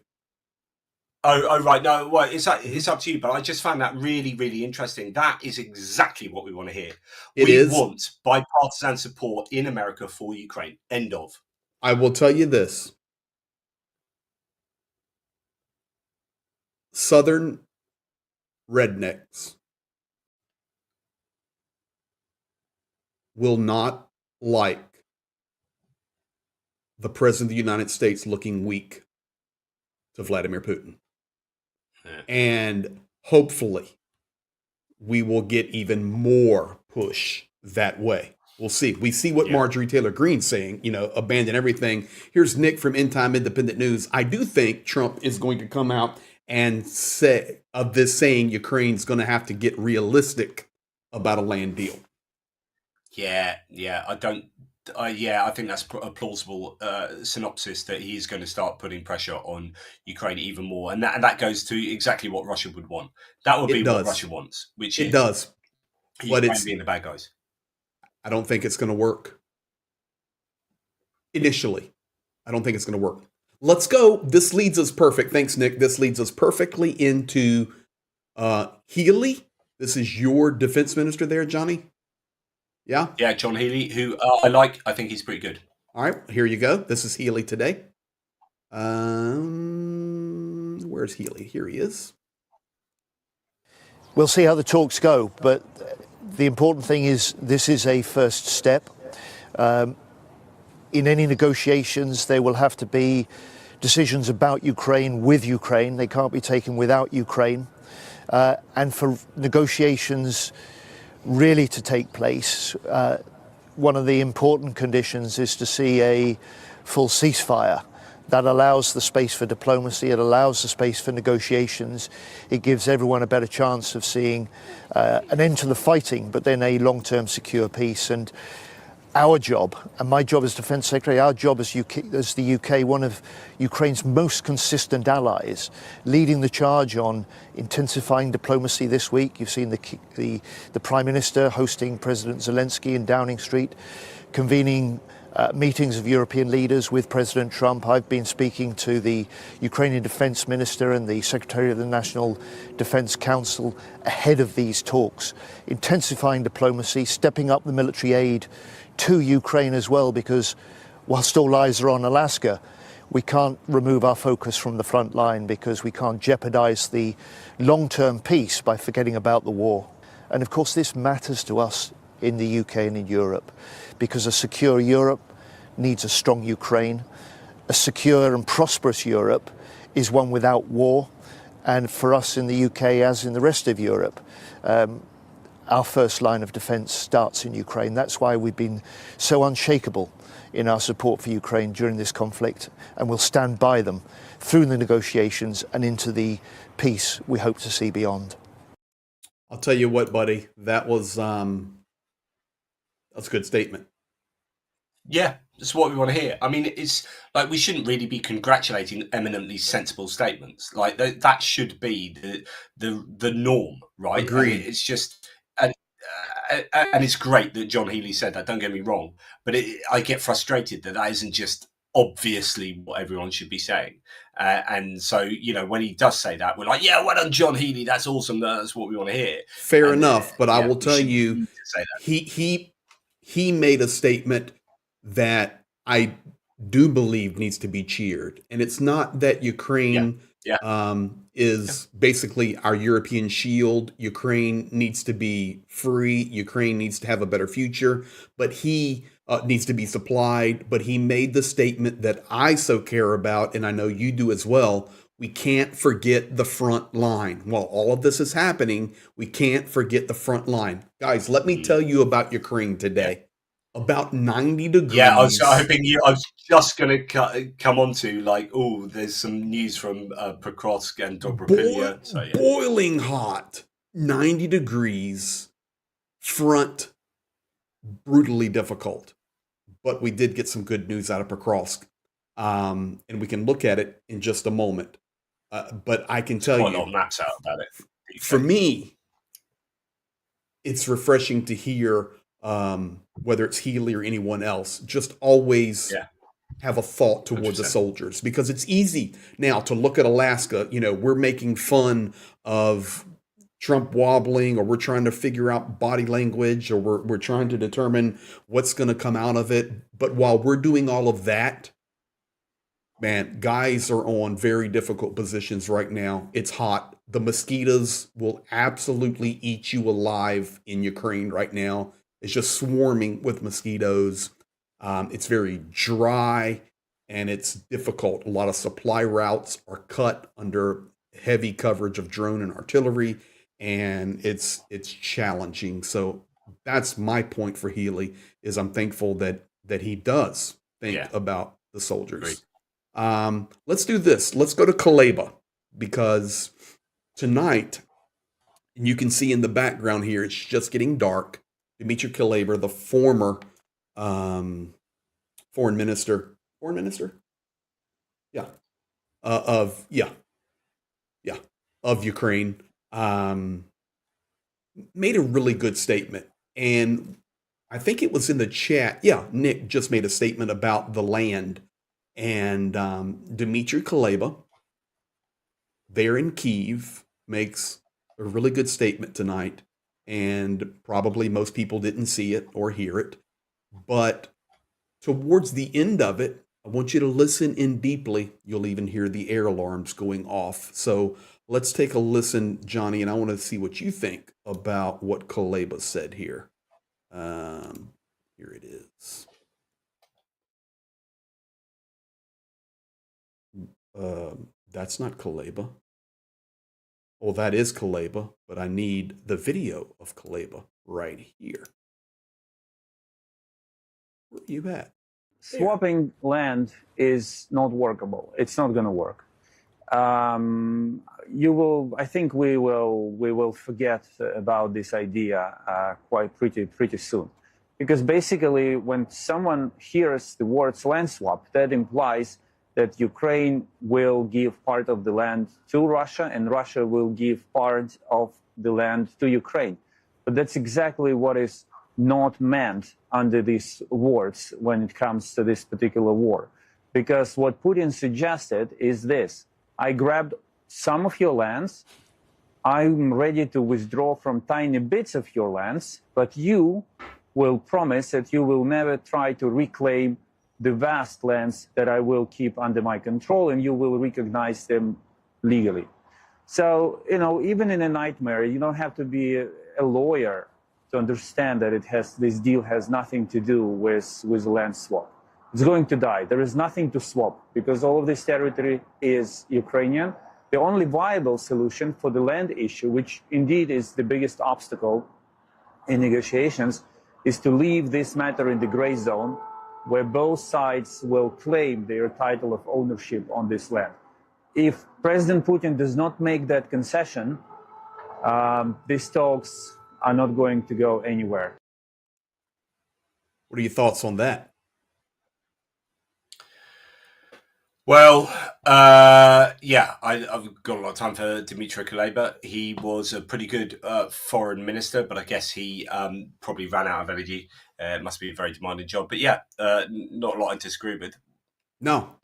Oh, right. No, well, it's up to you. But I just found that really, really interesting. That is exactly what we want to hear. We want bipartisan support in America for Ukraine. End of. I will tell you this. Southern rednecks will not like the President of the United States looking weak to Vladimir Putin. Yeah. And hopefully we will get even more push that way. We'll see. We see what Marjorie Taylor Greene's saying, abandon everything. Here's Nick from End Time Independent News. I do think Trump is going to come out and say of this saying Ukraine's going to have to get realistic about a land deal. Yeah. I think that's a plausible synopsis that he's going to start putting pressure on Ukraine even more, and that goes to exactly what Russia would want. That would be what Russia wants, which it does. But it's being the bad guys. I don't think it's going to work. Initially, I don't think it's going to work. Let's go. This leads us perfect. Thanks, Nick. This leads us perfectly into Healy. This is your defense minister there, Johnny. Yeah. Yeah, John Healy, who I like. I think he's pretty good. All right, here you go. This is Healy today. Where's Healy? Here he is. We'll see how the talks go, but the important thing is this is a first step. In any negotiations, there will have to be decisions about Ukraine with Ukraine. They can't be taken without Ukraine. And for negotiations really to take place, one of the important conditions is to see a full ceasefire. That allows the space for diplomacy, it allows the space for negotiations. It gives everyone a better chance of seeing an end to the fighting, but then a long-term secure peace. And our job, and my job as Defence Secretary, our job as the UK, one of Ukraine's most consistent allies, leading the charge on intensifying diplomacy this week. You've seen the Prime Minister hosting President Zelenskyy in Downing Street, convening meetings of European leaders with President Trump. I've been speaking to the Ukrainian Defense Minister and the Secretary of the National Defense Council ahead of these talks, intensifying diplomacy, stepping up the military aid to Ukraine as well, because whilst all eyes are on Alaska, we can't remove our focus from the front line because we can't jeopardize the long-term peace by forgetting about the war. And of course, this matters to us in the UK and in Europe, because a secure Europe needs a strong Ukraine. A secure and prosperous Europe is one without war. And for us in the UK, as in the rest of Europe, our first line of defence starts in Ukraine. That's why we've been so unshakable in our support for Ukraine during this conflict, and we'll stand by them through the negotiations and into the peace we hope to see beyond. I'll tell you what, buddy, that's a good statement. Yeah, that's what we want to hear. I mean, it's like we shouldn't really be congratulating eminently sensible statements. Like that should be the norm, right? Agreed. I mean, it's just, and it's great that John Healy said that. Don't get me wrong, but I get frustrated that isn't just obviously what everyone should be saying. And so, when he does say that, we're like, yeah, well done, John Healy. That's awesome. That's what we want to hear. Fair enough, but I will tell you, he made a statement that I do believe needs to be cheered. And it's not that Ukraine is basically our European shield. Ukraine needs to be free. Ukraine needs to have a better future, but he needs to be supplied. But he made the statement that I so care about, and I know you do as well. We can't forget the front line. While all of this is happening, we can't forget the front line. Guys, let me tell you about Ukraine today. About 90 degrees. Yeah, I was hoping I was just going to come on to there's some news from Pokrovsk and Dobropilya. Boiling hot, 90 degrees, front, brutally difficult. But we did get some good news out of Pokrovsk, and we can look at it in just a moment. But I can tell quite you, a lot of maps out about it. For me, it's refreshing to hear. Whether it's Healy or anyone else, just always have a thought toward the soldiers, because it's easy now to look at Alaska. We're making fun of Trump wobbling, or we're trying to figure out body language, or we're trying to determine what's going to come out of it. But while we're doing all of that, man, guys are on very difficult positions right now. It's hot. The mosquitoes will absolutely eat you alive in Ukraine right now. It's just swarming with mosquitoes. It's very dry and it's difficult. A lot of supply routes are cut under heavy coverage of drone and artillery, and it's challenging. So that's my point for Healy, is I'm thankful that he does think about the soldiers. Let's do this. Let's go to Kuleba, because tonight, and you can see in the background here, it's just getting dark. Dmitri Kuleba, the former foreign minister, of Ukraine, made a really good statement. And I think it was in the chat. Yeah, Nick just made a statement about the land. And Dmitri Kuleba, there in Kyiv, makes a really good statement tonight. and probably most people didn't see it or hear it. But towards the end of it, I want you to listen in deeply. You'll even hear the air alarms going off. So let's take a listen, Johnny, and I want to see what you think about what Kuleba said here. Here it is. That's not Kuleba. Well, that is Kuleba, but I need the video of Kuleba right here. Where are you at? Swapping land is not workable. It's not going to work. You will. I think we will forget about this idea pretty soon, because basically, when someone hears the words land swap, that implies that Ukraine will give part of the land to Russia, and Russia will give part of the land to Ukraine. But that's exactly what is not meant under these words when it comes to this particular war. Because what Putin suggested is this: I grabbed some of your lands, I'm ready to withdraw from tiny bits of your lands, but you will promise that you will never try to reclaim the vast lands that I will keep under my control, and you will recognize them legally. So, even in a nightmare, you don't have to be a lawyer to understand that this deal has nothing to do with land swap. It's going to die. There is nothing to swap because all of this territory is Ukrainian. The only viable solution for the land issue, which indeed is the biggest obstacle in negotiations, is to leave this matter in the gray zone, where both sides will claim their title of ownership on this land. If President Putin does not make that concession, these talks are not going to go anywhere. What are your thoughts on that? Well, yeah, I've got a lot of time for Dmitri Kuleba. He was a pretty good foreign minister, but I guess he probably ran out of energy. It must be a very demanding job. But yeah, not a lot I disagree with. No.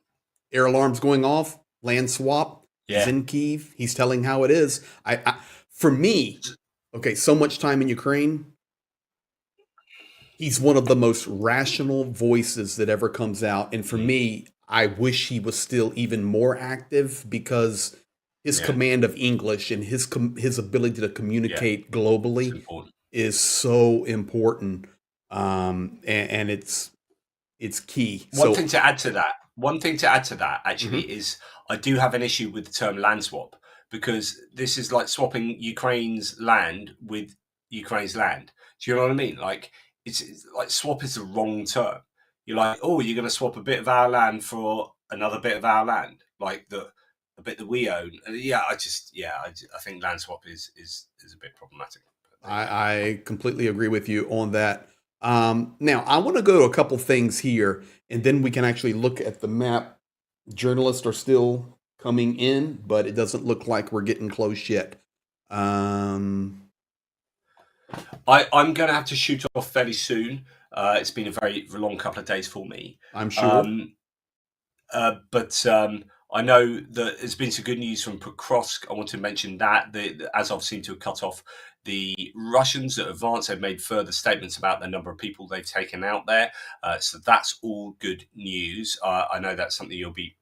Air alarms going off, land swap. Yeah. He's in Kyiv. He's telling how it is. For me, okay, so much time in Ukraine. He's one of the most rational voices that ever comes out. And for me, I wish he was still even more active, because his command of English and his ability to communicate globally is so important. And it's key. One thing to add to that actually is I do have an issue with the term land swap, because this is like swapping Ukraine's land with Ukraine's land. Do you know what I mean? Like, it's like swap is the wrong term. You're like, oh, you're going to swap a bit of our land for another bit of our land, like a bit that we own. I think land swap is a bit problematic. I completely agree with you on that. Now, I want to go to a couple things here, and then we can actually look at the map. Journalists are still coming in, but it doesn't look like we're getting close yet. I'm going to have to shoot off fairly soon. It's been a very long couple of days for me, I'm sure. But I know that there's been some good news from Pokrovsk. I want to mention that the Azov seem to have cut off the Russians that advanced. They've made further statements about the number of people they've taken out there. So that's all good news. I know that's something you'll be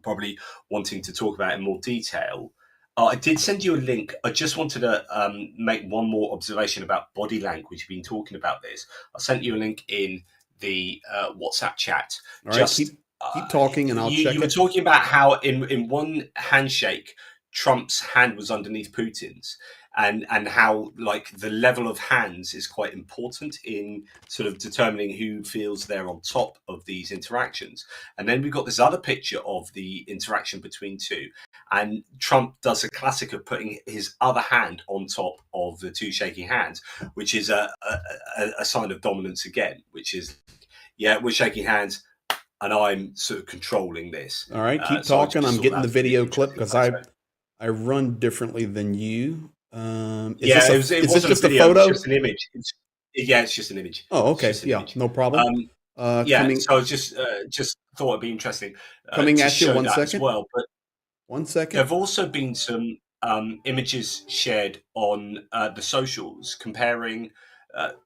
probably wanting to talk about in more detail. I did send you a link. I just wanted to make one more observation about body language. We've been talking about this. I sent you a link in the WhatsApp chat. All right, keep talking and I'll check You were talking about how in one handshake, Trump's hand was underneath Putin's, and how like the level of hands is quite important in sort of determining who feels they're on top of these interactions. And then we've got this other picture of the interaction between two, and Trump does a classic of putting his other hand on top of the two shaking hands, which is a sign of dominance again, which is, yeah, we're shaking hands and I'm sort of controlling this. All right, keep talking. I'm getting the video clip because I run differently than you. Is this just a photo? It's just an image. It's just an image. Oh, okay. Yeah, no problem. So I was just thought it'd be interesting. Coming to at you, show 1 that second. as well, but 1 second. There have also been some. images shared on the socials comparing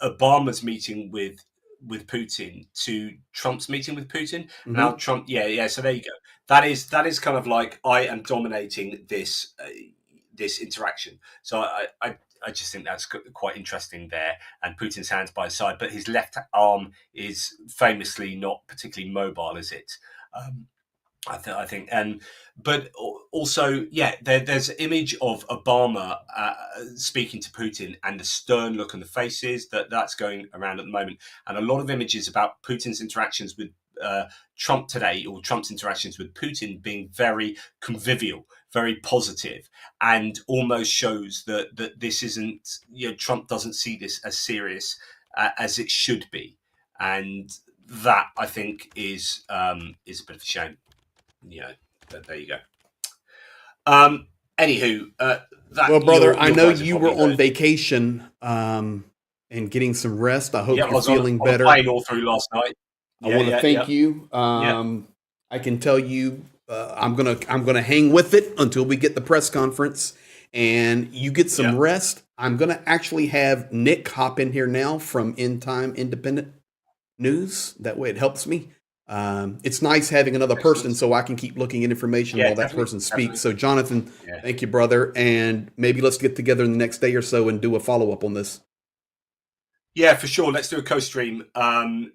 Obama's meeting with Putin to Trump's meeting with Putin. Now Trump, yeah. So there you go. That is kind of like, I am dominating this this interaction. So I just think that's quite interesting there. And Putin's hands by his side, but his left arm is famously not particularly mobile, is it? I think, but also, there's an image of Obama speaking to Putin, and the stern look on the faces that's going around at the moment, and a lot of images about Putin's interactions with Trump today, or Trump's interactions with Putin, being very convivial, very positive, and almost shows that this isn't, Trump doesn't see this as serious as it should be, and that, I think, is a bit of a shame. There you go. Anywho, well, brother, I know you were on vacation and getting some rest. I hope you're feeling better. I was playing all through last night. I want to thank you. I can tell you, I'm gonna hang with it until we get the press conference, and you get some rest. I'm gonna actually have Nick hop in here now from End Time Independent News. That way, it helps me. It's nice having another person so I can keep looking at information while that person speaks. So, Jonathan, thank you, brother. And maybe let's get together in the next day or so and do a follow-up on this. Yeah, for sure. Let's do a co-stream, and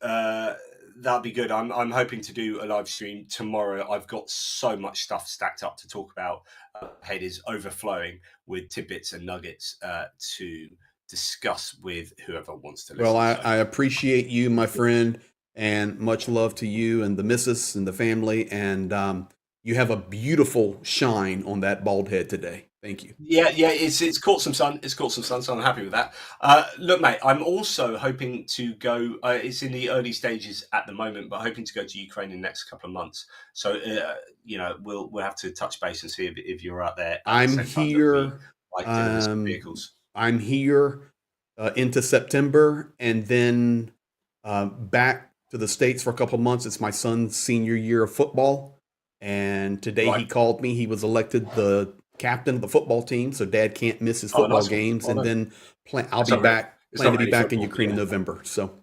that'll be good. I'm hoping to do a live stream tomorrow. I've got so much stuff stacked up to talk about. Head is overflowing with tidbits and nuggets to discuss with whoever wants to listen. Well, I appreciate you, my friend. And much love to you and the missus and the family. And you have a beautiful shine on that bald head today. Thank you. Yeah. It's caught some sun. So I'm happy with that. Look, mate, I'm also hoping to go. It's in the early stages at the moment, but hoping to go to Ukraine in the next couple of months. So we'll have to touch base and see if you're out there. I'm here. Vehicles. I'm here into September, and then back to the States for a couple of months. It's my son's senior year of football. And today he called me. He was elected the captain of the football team. So dad can't miss his football games. And then I'll be back, plan to be back in Ukraine in November. So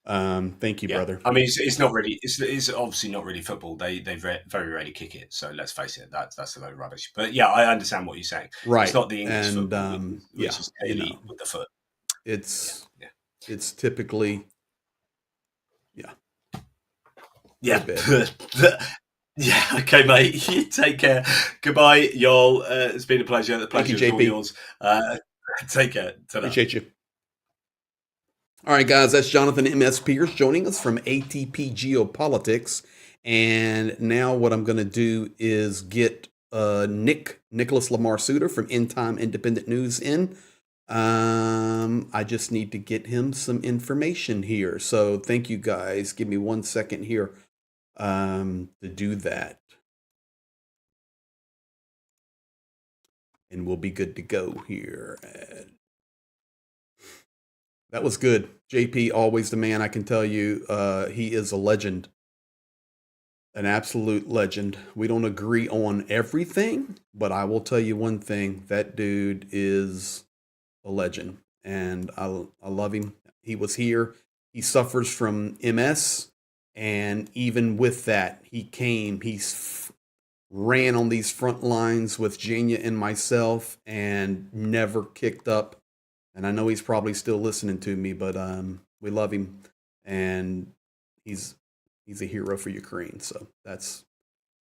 thank you, brother. I mean, it's not really, it's obviously not really football. They very rarely kick it. So let's face it, that's a load of rubbish. But yeah, I understand what you're saying. Right. It's not the English football, which is elite with the foot. It's typically, yeah. Okay, mate. You take care. Goodbye, y'all. It's been a pleasure. The pleasure is all yours. Take care. Ta-da. Appreciate you. All right, guys. That's Jonathan M.S. Pierce joining us from ATP Geopolitics. And now what I'm going to do is get Nicholas Lamar Suter from End Time Independent News in. I just need to get him some information here. So thank you, guys. Give me 1 second here to do that. And we'll be good to go here. That was good. JP, always the man. I can tell you, he is a legend. An absolute legend. We don't agree on everything, but I will tell you one thing. That dude is a legend, and I love him. He was here. He suffers from MS, and even with that, he ran on these front lines with Jania and myself, and never kicked up. And I know he's probably still listening to me, but we love him, and he's a hero for Ukraine. So that's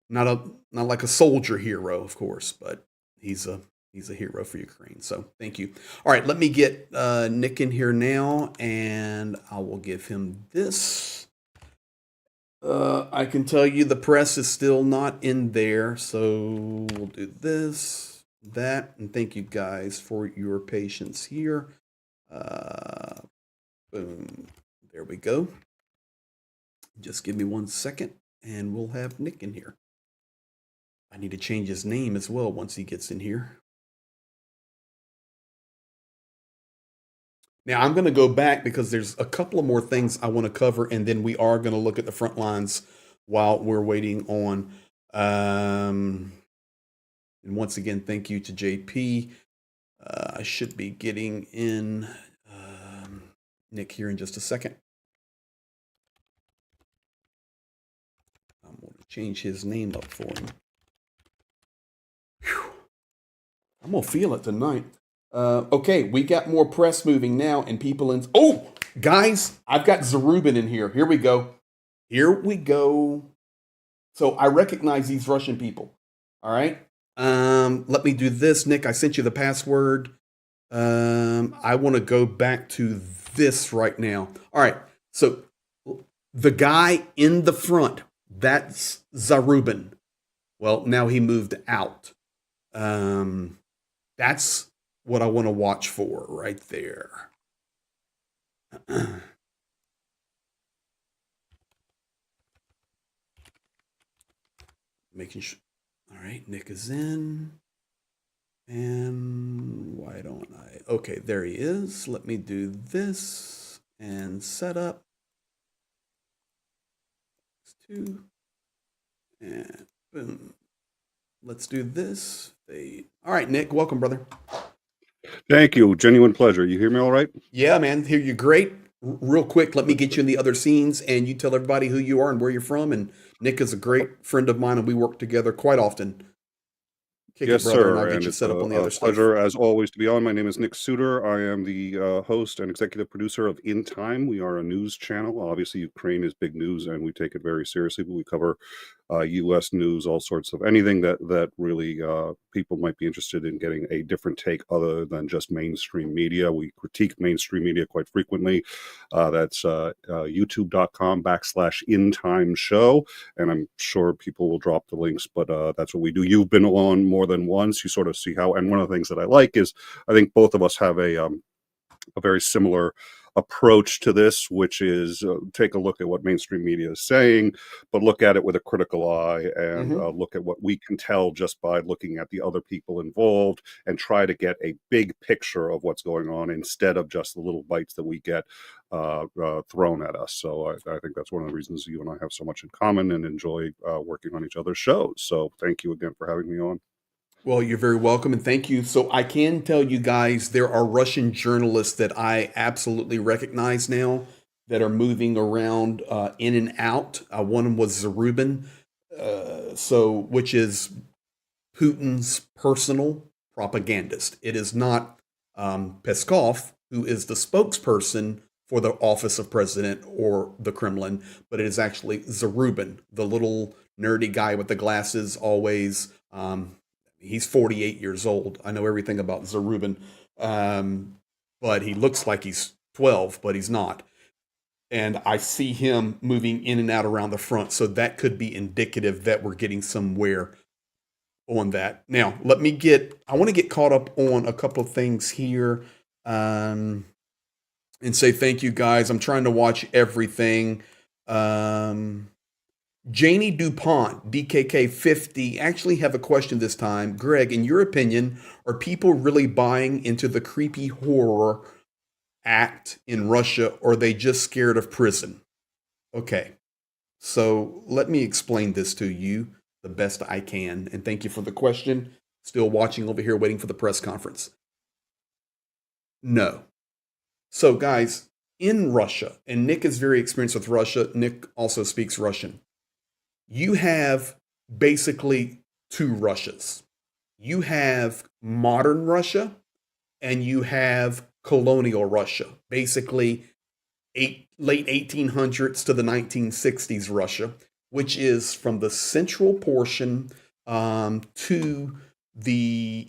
not like a soldier hero, of course, but he's a hero for Ukraine. So thank you. All right, let me get Nick in here now, and I will give him this. I can tell you the press is still not in there, so we'll do this, that, and thank you guys for your patience here. Boom. There we go. Just give me 1 second, and we'll have Nick in here. I need to change his name as well once he gets in here. Now, I'm going to go back because there's a couple of more things I want to cover, and then we are going to look at the front lines while we're waiting on And once again, thank you to JP. I should be getting in Nick here in just a second. I'm going to change his name up for him. Whew. I'm going to feel it tonight. Okay, we got more press moving now and people in. Oh, guys, I've got Zarubin in here. Here we go. Here we go. So I recognize these Russian people. All right. Let me do this. Nick, I sent you the password. I want to go back to this right now. All right. So the guy in the front, that's Zarubin. Well, now he moved out. That's what I want to watch for right there. Making sure. All right, Nick is in. And why don't I? Okay, there he is. Let me do this and set up. 2. And boom. Let's do this. Fade. All right, Nick, welcome, brother. Thank you. Genuine pleasure. You hear me all right? Yeah, man. Hear you great. Real quick, let me get you in the other scenes and you tell everybody who you are and where you're from. And Nick is a great friend of mine and we work together quite often. Kick Yes, it, brother, sir. and I'll get And you it's set up on the other a stuff. pleasure, as always, to be on. My name is Nick Suter. I am the host and executive producer of In Time. We are a news channel. Obviously, Ukraine is big news, and we take it very seriously. But we cover U.S. news, all sorts of anything that really people might be interested in getting a different take other than just mainstream media. We critique mainstream media quite frequently. That's youtube.com/In Time Show. And I'm sure people will drop the links, but that's what we do. You've been on more than once. You sort of see how, and one of the things that I like is I think both of us have a very similar approach to this, which is take a look at what mainstream media is saying, but look at it with a critical eye and look at what we can tell just by looking at the other people involved and try to get a big picture of what's going on instead of just the little bites that we get thrown at us. So I think that's one of the reasons you and I have so much in common and enjoy working on each other's shows. So thank you again for having me on. Well, you're very welcome and thank you. So I can tell you guys there are Russian journalists that I absolutely recognize now that are moving around in and out. One of them was Zarubin, which is Putin's personal propagandist. It is not Peskov, who is the spokesperson for the office of president or the Kremlin, but it is actually Zarubin, the little nerdy guy with the glasses always. He's 48 years old. I know everything about Zarubin, but he looks like he's 12, but he's not. And I see him moving in and out around the front, so that could be indicative that we're getting somewhere on that. Now, I want to get caught up on a couple of things here and say thank you, guys. I'm trying to watch everything. Janie DuPont, DKK50, actually have a question this time. Greg, in your opinion, are people really buying into the creepy horror act in Russia, or are they just scared of prison? Okay, so let me explain this to you the best I can, and thank you for the question. Still watching over here, waiting for the press conference. No. So, guys, in Russia, and Nick is very experienced with Russia. Nick also speaks Russian. You have basically two Russias. You have modern Russia and you have colonial Russia, basically late 1800s to the 1960s Russia, which is from the central portion to the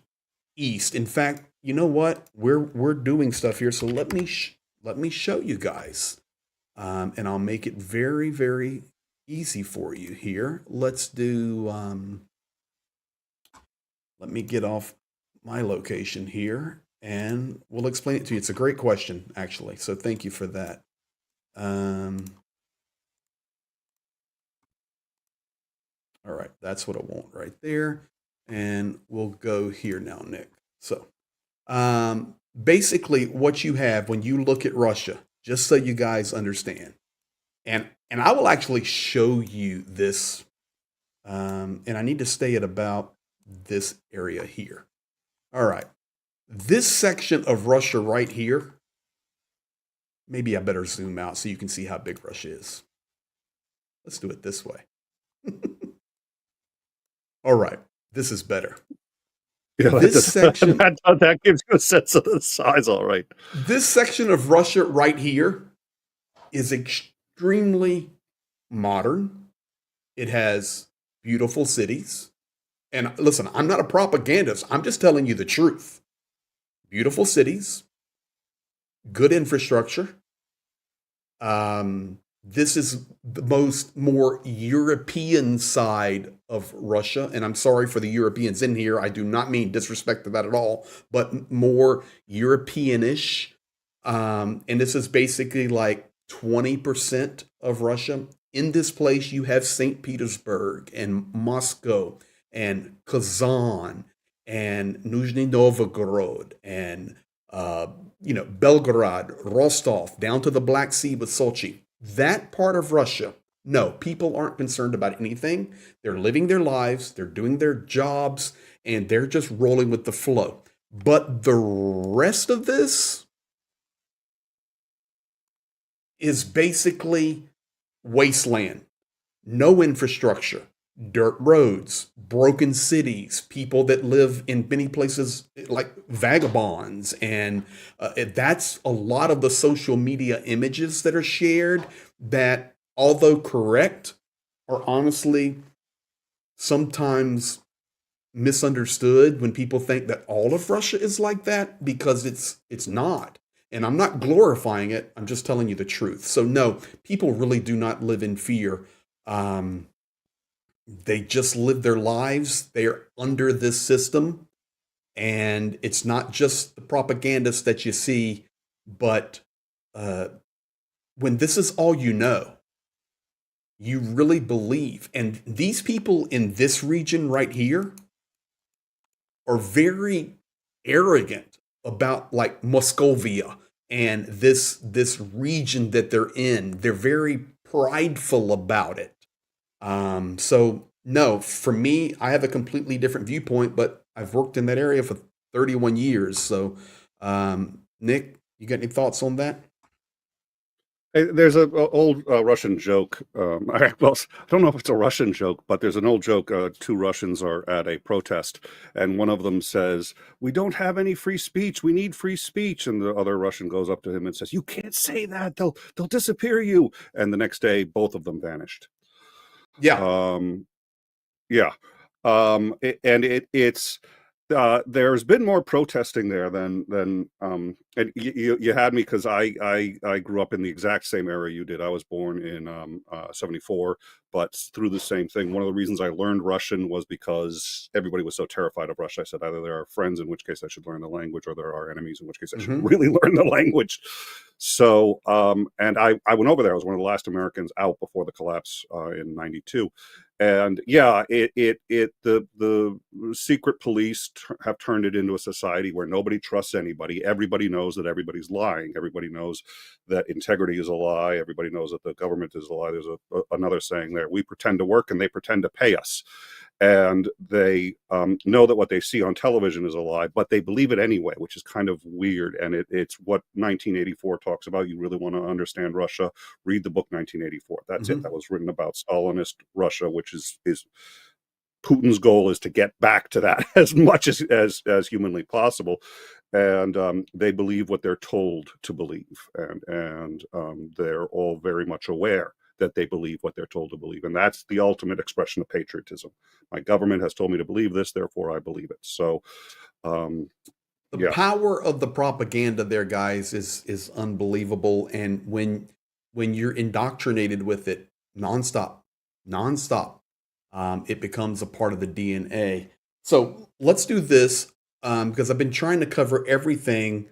east. In fact, you know what? We're doing stuff here, so let me show you guys, and I'll make it very, very easy for you here. Let's do, let me get off my location here and we'll explain it to you. It's a great question, actually. So thank you for that. All right, that's what I want right there. And we'll go here now, Nick. So basically what you have when you look at Russia, just so you guys understand, and I will actually show you this, and I need to stay at about this area here. All right. This section of Russia right here, maybe I better zoom out so you can see how big Russia is. Let's do it this way. All right. This is better. Yeah, This section, that gives you a sense of the size, all right. this section of Russia right here is extremely modern. It has beautiful cities. And listen, I'm not a propagandist. I'm just telling you the truth. Beautiful cities, good infrastructure. This is the more European side of Russia. And I'm sorry for the Europeans in here. I do not mean disrespect to that at all, but more Europeanish. And this is basically like 20% of Russia. In this place, you have St. Petersburg and Moscow and Kazan and Nizhny Novgorod and Belgorod, Rostov, down to the Black Sea with Sochi. That part of Russia, no, people aren't concerned about anything. They're living their lives, they're doing their jobs, and they're just rolling with the flow. But the rest of this is basically wasteland, no infrastructure, dirt roads, broken cities, people that live in many places like vagabonds. And that's a lot of the social media images that are shared that, although correct, are honestly sometimes misunderstood when people think that all of Russia is like that, because it's not. And I'm not glorifying it. I'm just telling you the truth. So no, people really do not live in fear. They just live their lives. They're under this system. And it's not just the propagandists that you see, but when this is all you know, you really believe. And these people in this region right here are very arrogant about like Moscovia and this region that they're in. They're very prideful about it. So no, for me, I have a completely different viewpoint, but I've worked in that area for 31 years. So, Nick, you got any thoughts on that? There's an old Russian joke. I don't know if it's a Russian joke, but there's an old joke. Two Russians are at a protest, and one of them says, "We don't have any free speech. We need free speech." And the other Russian goes up to him and says, "You can't say that. They'll disappear you." And the next day, both of them vanished. Yeah. Yeah. It's there's been more protesting there than and you had me because I grew up in the exact same era you did. I was born in 74, but through the same thing. One of the reasons I learned Russian was because everybody was so terrified of Russia. I said either there are friends, in which case I should learn the language, or there are enemies, in which case I should really learn the language. So and I went over there. I was one of the last Americans out before the collapse in '92. And yeah, the secret police have turned it into a society where nobody trusts anybody. Everybody knows that everybody's lying. Everybody knows that integrity is a lie. Everybody knows that the government is a lie. There's another saying there: we pretend to work and they pretend to pay us. And they know that what they see on television is a lie, but they believe it anyway, which is kind of weird. And it's what 1984 talks about. You really want to understand Russia, read the book 1984. That's it. That was written about Stalinist Russia, which is Putin's goal is to get back to that as much as humanly possible. And they believe what they're told to believe. And they're all very much aware that they believe what they're told to believe. And that's the ultimate expression of patriotism. My government has told me to believe this, therefore I believe it. So the power of the propaganda there, guys, is unbelievable. And when you're indoctrinated with it nonstop, it becomes a part of the DNA. So let's do this because I've been trying to cover everything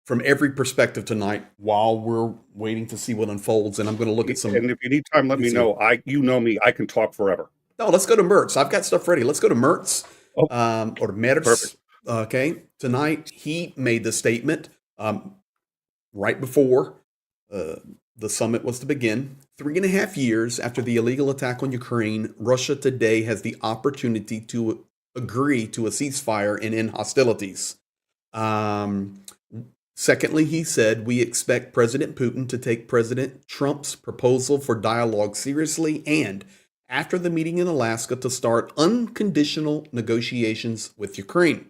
from every perspective tonight while we're waiting to see what unfolds. And I'm going to look at some. And if you need time, let me know. You know me, I can talk forever. No, let's go to Mertz. I've got stuff ready. Let's go to Mertz or Mertz. Perfect. Okay. Tonight, he made the statement right before the summit was to begin. 3.5 years after the illegal attack on Ukraine, Russia today has the opportunity to agree to a ceasefire and end hostilities. Secondly, he said, we expect President Putin to take President Trump's proposal for dialogue seriously and, after the meeting in Alaska, to start unconditional negotiations with Ukraine.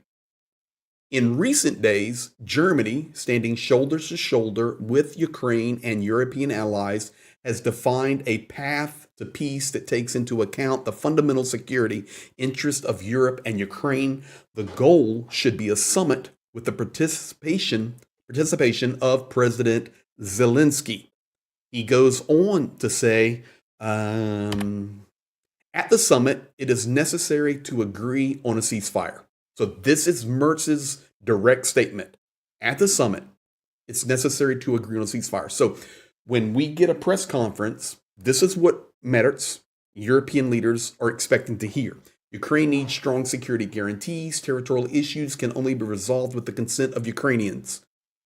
In recent days, Germany, standing shoulder to shoulder with Ukraine and European allies, has defined a path to peace that takes into account the fundamental security interest of Europe and Ukraine. The goal should be a summit with the participation of President Zelenskyy. He goes on to say, at the summit, it is necessary to agree on a ceasefire. So this is Mertz's direct statement. At the summit, it's necessary to agree on a ceasefire. So when we get a press conference, this is what Merz, European leaders, are expecting to hear. Ukraine needs strong security guarantees. Territorial issues can only be resolved with the consent of Ukrainians.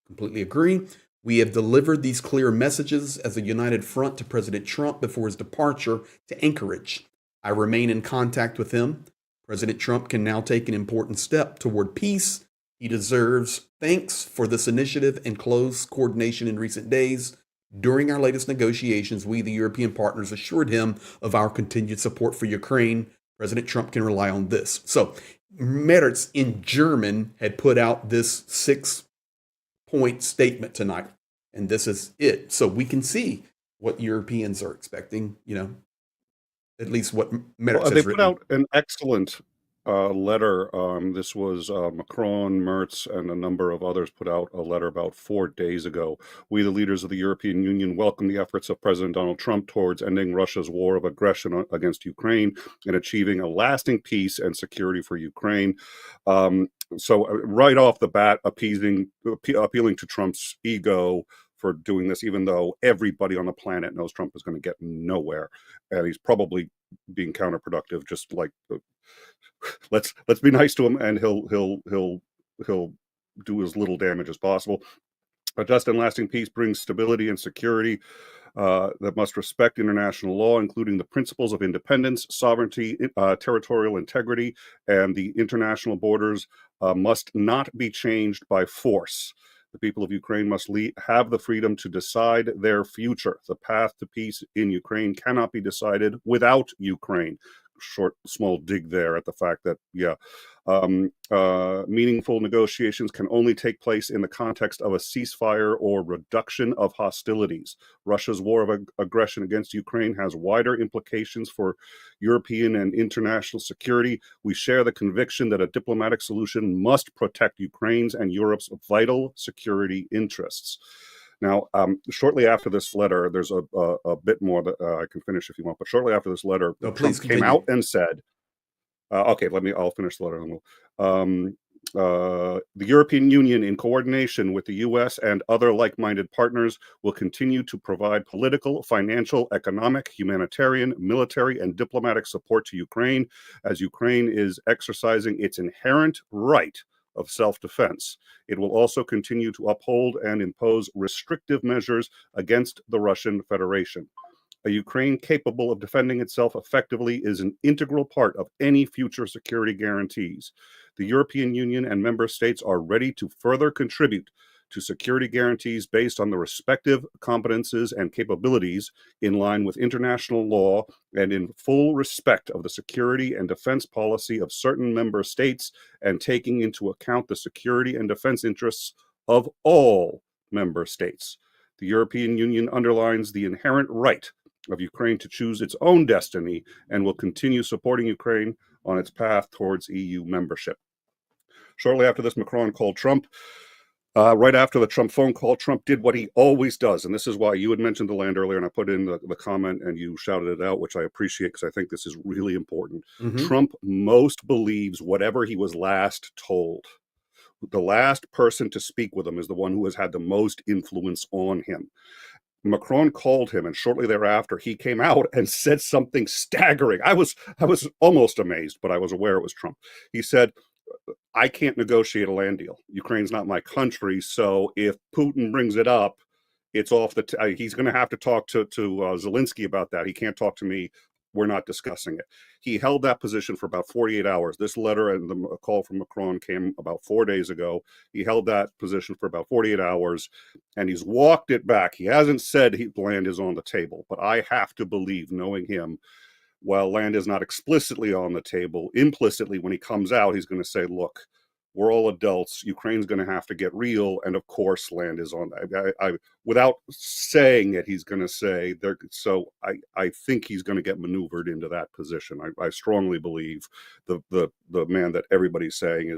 Completely agree. We have delivered these clear messages as a united front to President Trump before his departure to Anchorage. I remain in contact with him. President Trump can now take an important step toward peace. He deserves thanks for this initiative and close coordination in recent days. During our latest negotiations, we, the European partners, assured him of our continued support for Ukraine. President Trump can rely on this. So Merz in German had put out this 6-point statement tonight, and this is it. So we can see what Europeans are expecting, at least what Merz has they written. put out an excellent letter. This was Macron, Merz, and a number of others put out a letter about 4 days ago. We, the leaders of the European Union, welcome the efforts of President Donald Trump towards ending Russia's war of aggression against Ukraine and achieving a lasting peace and security for Ukraine. So right off the bat, appealing to Trump's ego for doing this, even though everybody on the planet knows Trump is going to get nowhere, and he's probably being counterproductive. Just like, let's be nice to him, and he'll do as little damage as possible. A just and lasting peace brings stability and security that must respect international law, including the principles of independence, sovereignty, territorial integrity, and the international borders must not be changed by force. The people of Ukraine must have the freedom to decide their future. The path to peace in Ukraine cannot be decided without Ukraine. Small dig there at the fact that, meaningful negotiations can only take place in the context of a ceasefire or reduction of hostilities. Russia's war of aggression against Ukraine has wider implications for European and international security. We share the conviction that a diplomatic solution must protect Ukraine's and Europe's vital security interests. Now, shortly after this letter, there's a bit more that I can finish if you want. But shortly after this letter, Trump came out and said, I'll finish the letter. The European Union, in coordination with the U.S. and other like-minded partners, will continue to provide political, financial, economic, humanitarian, military, and diplomatic support to Ukraine as Ukraine is exercising its inherent right of self-defense. It will also continue to uphold and impose restrictive measures against the Russian Federation. A Ukraine capable of defending itself effectively is an integral part of any future security guarantees. The European Union and member states are ready to further contribute to security guarantees based on the respective competences and capabilities in line with international law and in full respect of the security and defense policy of certain member states and taking into account the security and defense interests of all member states. The European Union underlines the inherent right of Ukraine to choose its own destiny and will continue supporting Ukraine on its path towards EU membership. Shortly after this, Macron called Trump. Right after the Trump phone call, Trump did what he always does. And this is why you had mentioned the land earlier, and I put in the comment and you shouted it out, which I appreciate because I think this is really important. Mm-hmm. Trump most believes whatever he was last told. The last person to speak with him is the one who has had the most influence on him. Macron called him, and shortly thereafter, he came out and said something staggering. I was almost amazed, but I was aware it was Trump. He said, I can't negotiate a land deal. Ukraine's not my country, so if Putin brings it up, It's off the. He's going to have to talk to Zelenskyy about that. He can't talk to me. We're not discussing it. He held that position for about 48 hours. This letter and the call from Macron came about 4 days ago. He held that position for about 48 hours, and he's walked it back. He hasn't said land is on the table, but I have to believe, knowing him, while land is not explicitly on the table, implicitly when he comes out, he's going to say, look, we're all adults. Ukraine's going to have to get real. And of course, land is on. Without saying it, he's going to say there. So I think he's going to get maneuvered into that position. I strongly believe the man that everybody's saying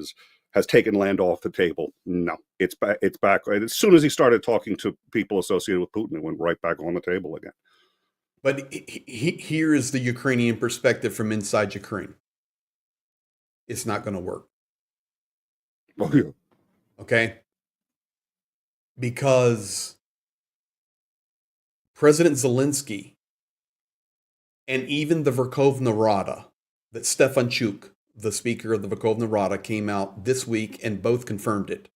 has taken land off the table. No, it's back. It's back. As soon as he started talking to people associated with Putin, it went right back on the table again. But here is the Ukrainian perspective from inside Ukraine. It's not going to work. Oh, yeah. Okay? Because President Zelenskyy and even the Verkhovna Rada, that Stefanchuk, the speaker of the Verkhovna Rada, came out this week and both confirmed it.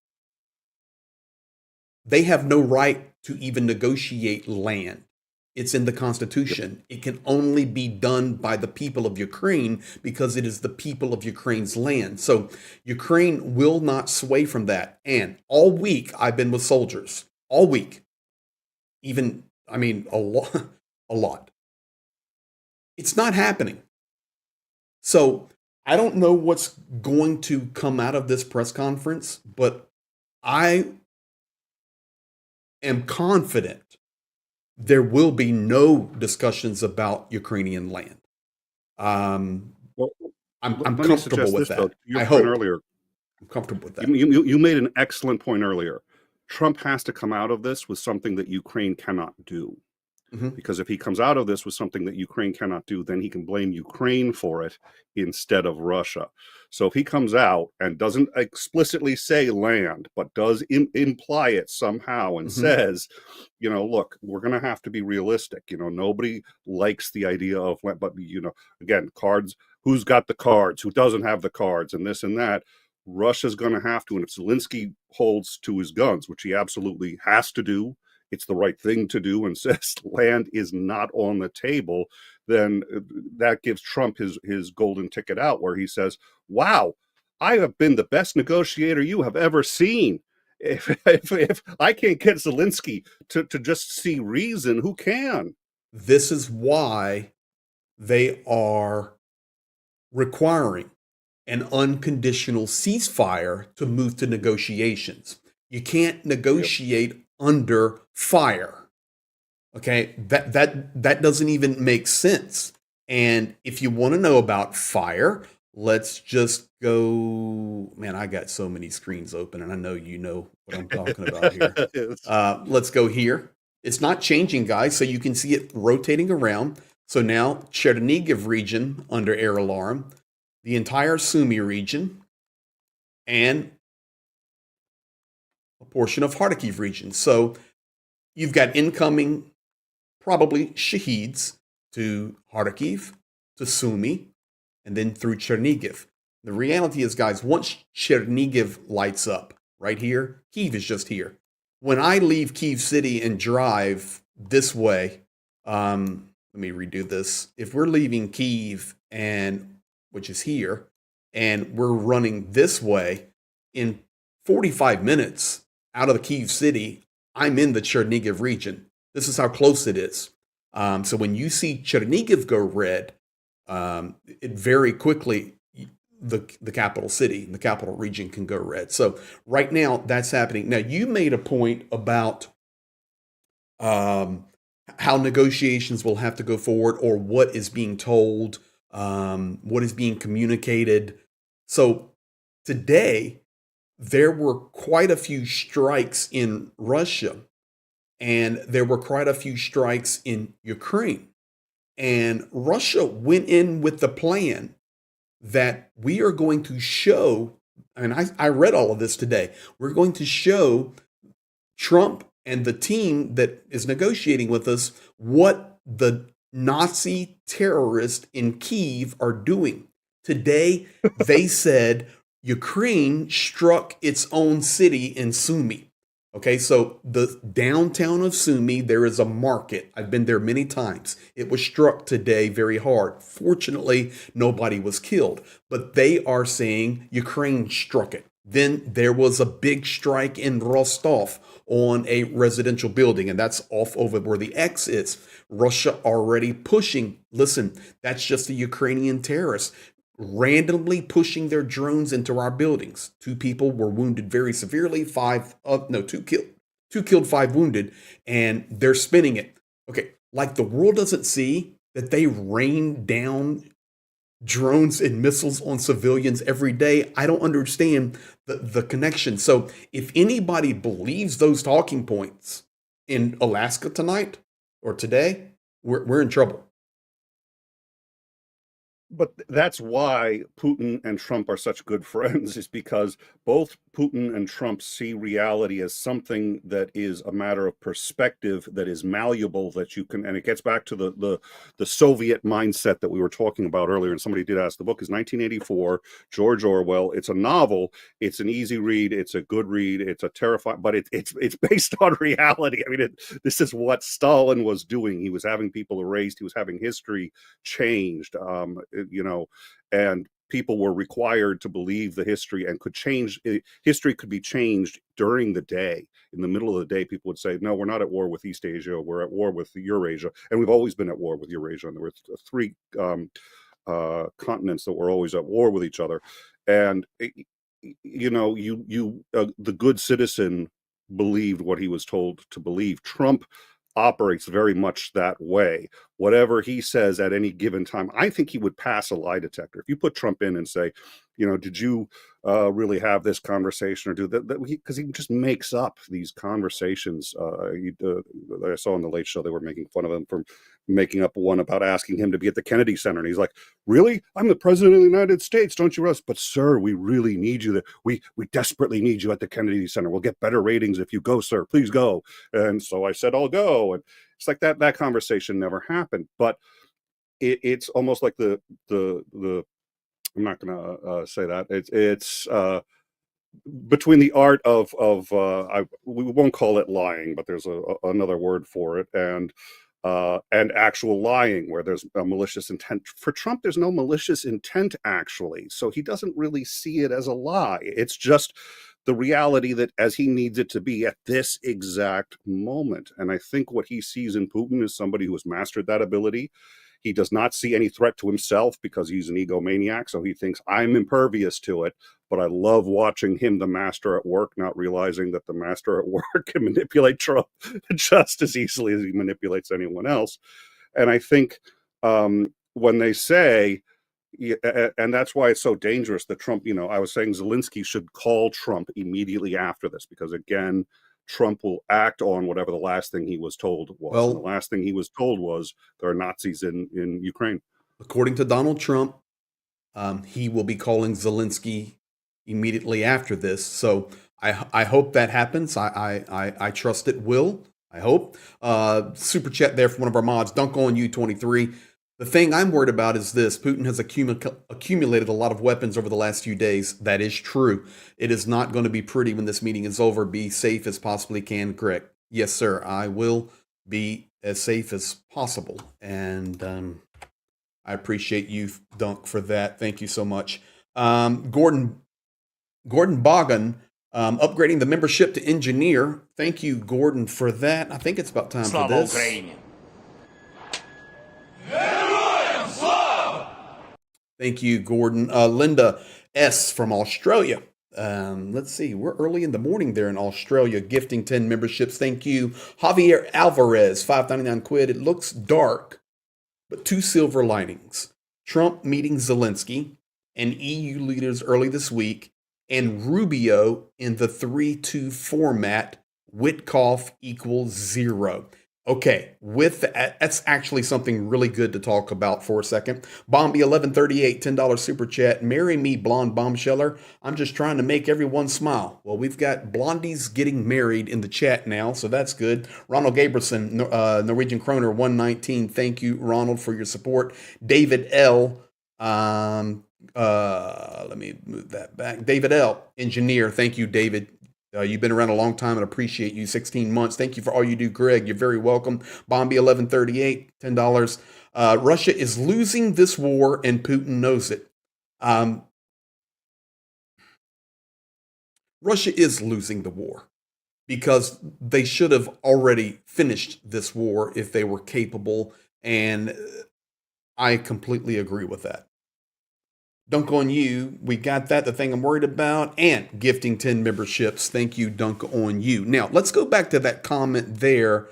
They have no right to even negotiate land. It's in the Constitution. It can only be done by the people of Ukraine because it is the people of Ukraine's land. So Ukraine will not sway from that. And all week I've been with soldiers. All week. Even, I mean, a lot. It's not happening. So I don't know what's going to come out of this press conference, but I am confident there will be no discussions about Ukrainian land. I'm comfortable with that. I hope. Earlier, I'm comfortable with that. You made an excellent point earlier. Trump has to come out of this with something that Ukraine cannot do. Because if he comes out of this with something that Ukraine cannot do, then he can blame Ukraine for it instead of Russia. So if he comes out and doesn't explicitly say land, but does imply it somehow and says, look, we're going to have to be realistic. Nobody likes the idea of land, but, again, cards, who's got the cards, who doesn't have the cards, and this and that. Russia's going to have to, and if Zelenskyy holds to his guns, which he absolutely has to do, it's the right thing to do, and says land is not on the table, then that gives Trump his golden ticket out, where he says, wow, I have been the best negotiator you have ever seen. If I can't get Zelenskyy to just see reason, who can? This is why they are requiring an unconditional ceasefire to move to negotiations. You can't negotiate under fire. Okay, that doesn't even make sense. And if you want to know about fire, let's just go. Man, I got so many screens open, and I know you know what I'm talking about here. Let's go here. It's not changing, guys, so you can see it rotating around. So now Chernihiv region under air alarm, the entire Sumy region, and a portion of Kharkiv region. So you've got incoming, probably Shaheeds to Kharkiv, to Sumy, and then through Chernihiv. The reality is, guys, once Chernihiv lights up right here, Kyiv is just here. When I leave Kyiv City and drive this way, let me redo this. If we're leaving Kyiv, which is here, and we're running this way, in 45 minutes out of the Kyiv City, I'm in the Chernihiv region. This is how close it is. So when you see Chernihiv go red, it very quickly, the capital city, the capital region can go red. So right now, that's happening. Now, you made a point about how negotiations will have to go forward, or what is being told, what is being communicated. So today, there were quite a few strikes in Russia, and there were quite a few strikes in Ukraine. And Russia went in with the plan that we are going to show, and I read all of this today, we're going to show Trump and the team that is negotiating with us what the Nazi terrorists in Kyiv are doing. Today, they said Ukraine struck its own city in Sumy. Okay, so the downtown of Sumy, there is a market. I've been there many times. It was struck today very hard. Fortunately, nobody was killed, but they are saying Ukraine struck it. Then there was a big strike in Rostov on a residential building, and that's off over where the X is. Russia already pushing. Listen, that's just the Ukrainian terrorists randomly pushing their drones into our buildings. 2 people were wounded very severely. 2 killed, 5 wounded, and they're spinning it. Okay, like the world doesn't see that they rain down drones and missiles on civilians every day. I don't understand the connection. So if anybody believes those talking points in Alaska tonight or today, we're in trouble. But that's why Putin and Trump are such good friends, is because both Putin and Trump see reality as something that is a matter of perspective, that is malleable, that you can, and it gets back to the Soviet mindset that we were talking about earlier. And somebody did ask, the book is 1984, George Orwell. It's a novel. It's an easy read. It's a good read. It's a terrifying, but it's based on reality. I mean, this is what Stalin was doing. He was having people erased. He was having history changed. And people were required to believe the history and could change. History could be changed during the day. In the middle of the day, people would say, no, we're not at war with East Asia. We're at war with Eurasia. And we've always been at war with Eurasia. And there were 3 continents that were always at war with each other. And, the good citizen believed what he was told to believe. Trump operates very much that way. Whatever he says at any given time, I think he would pass a lie detector. If you put Trump in and say, did you really have this conversation or do that? Because he just makes up these conversations. I saw on the Late Show, they were making fun of him for making up one about asking him to be at the Kennedy Center. And he's like, really? I'm the president of the United States. Don't you realize? But sir, we really need you. We desperately need you at the Kennedy Center. We'll get better ratings if you go, sir. Please go. And so I said, I'll go. And it's like that conversation never happened. But it's almost like the I'm not going to say that. It's between the art of we won't call it lying, but there's another word for it, and actual lying, where there's a malicious intent. For Trump, there's no malicious intent, actually. So he doesn't really see it as a lie. It's just the reality that as he needs it to be at this exact moment. And I think what he sees in Putin is somebody who has mastered that ability. He does not see any threat to himself because he's an egomaniac. So he thinks, I'm impervious to it. But I love watching him, the master at work, not realizing that the master at work can manipulate Trump just as easily as he manipulates anyone else. And I think when they say, and that's why it's so dangerous that Trump, I was saying Zelenskyy should call Trump immediately after this, because again, Trump will act on whatever the last thing he was told was. Well, and the last thing he was told was there are Nazis in Ukraine. According to Donald Trump, he will be calling Zelenskyy immediately after this. So I hope that happens. I trust it will. I hope. Super chat there from one of our mods. Dunk on you 23. The thing I'm worried about is this. Putin has accumulated a lot of weapons over the last few days. That is true. It is not going to be pretty when this meeting is over. Be safe as possibly can. Correct. Yes, sir. I will be as safe as possible. And I appreciate you, Dunk, for that. Thank you so much. Gordon Bogan, upgrading the membership to engineer. Thank you, Gordon, for that. I think it's about time for this. Ukrainian. Thank you, Gordon. Linda S. from Australia. Let's see. We're early in the morning there in Australia, gifting 10 memberships. Thank you. Javier Alvarez, 599 quid. It looks dark, but 2 silver linings. Trump meeting Zelenskyy and EU leaders early this week, and Rubio in the 3-2 format, Witkoff equals 0. Okay, that's actually something really good to talk about for a second. Bombi1138, $10 super chat. Marry me, blonde bombsheller. I'm just trying to make everyone smile. Well, we've got blondies getting married in the chat now, so that's good. Ronald Gabrielson, Norwegian Kroner 119. Thank you, Ronald, for your support. David L. Let me move that back. David L. Engineer. Thank you, David. You've been around a long time and appreciate you. 16 months. Thank you for all you do, Greg. You're very welcome. Bombi 1138, $10. Russia is losing this war and Putin knows it. Russia is losing the war because they should have already finished this war if they were capable. And I completely agree with that. Dunk on you. We got that. The thing I'm worried about. And gifting 10 memberships. Thank you, Dunk on you. Now, let's go back to that comment there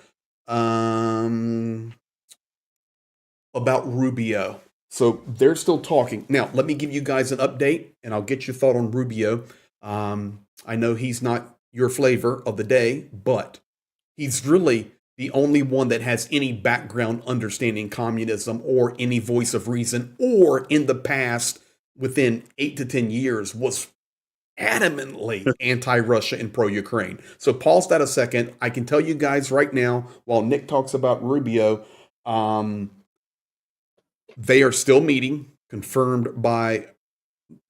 about Rubio. So they're still talking. Now, let me give you guys an update, and I'll get your thought on Rubio. I know he's not your flavor of the day, but he's really the only one that has any background understanding communism or any voice of reason, or in the past, within 8 to 10 years, was adamantly anti-Russia and pro-Ukraine. So pause that a second. I can tell you guys right now, while Nick talks about Rubio, they are still meeting, confirmed by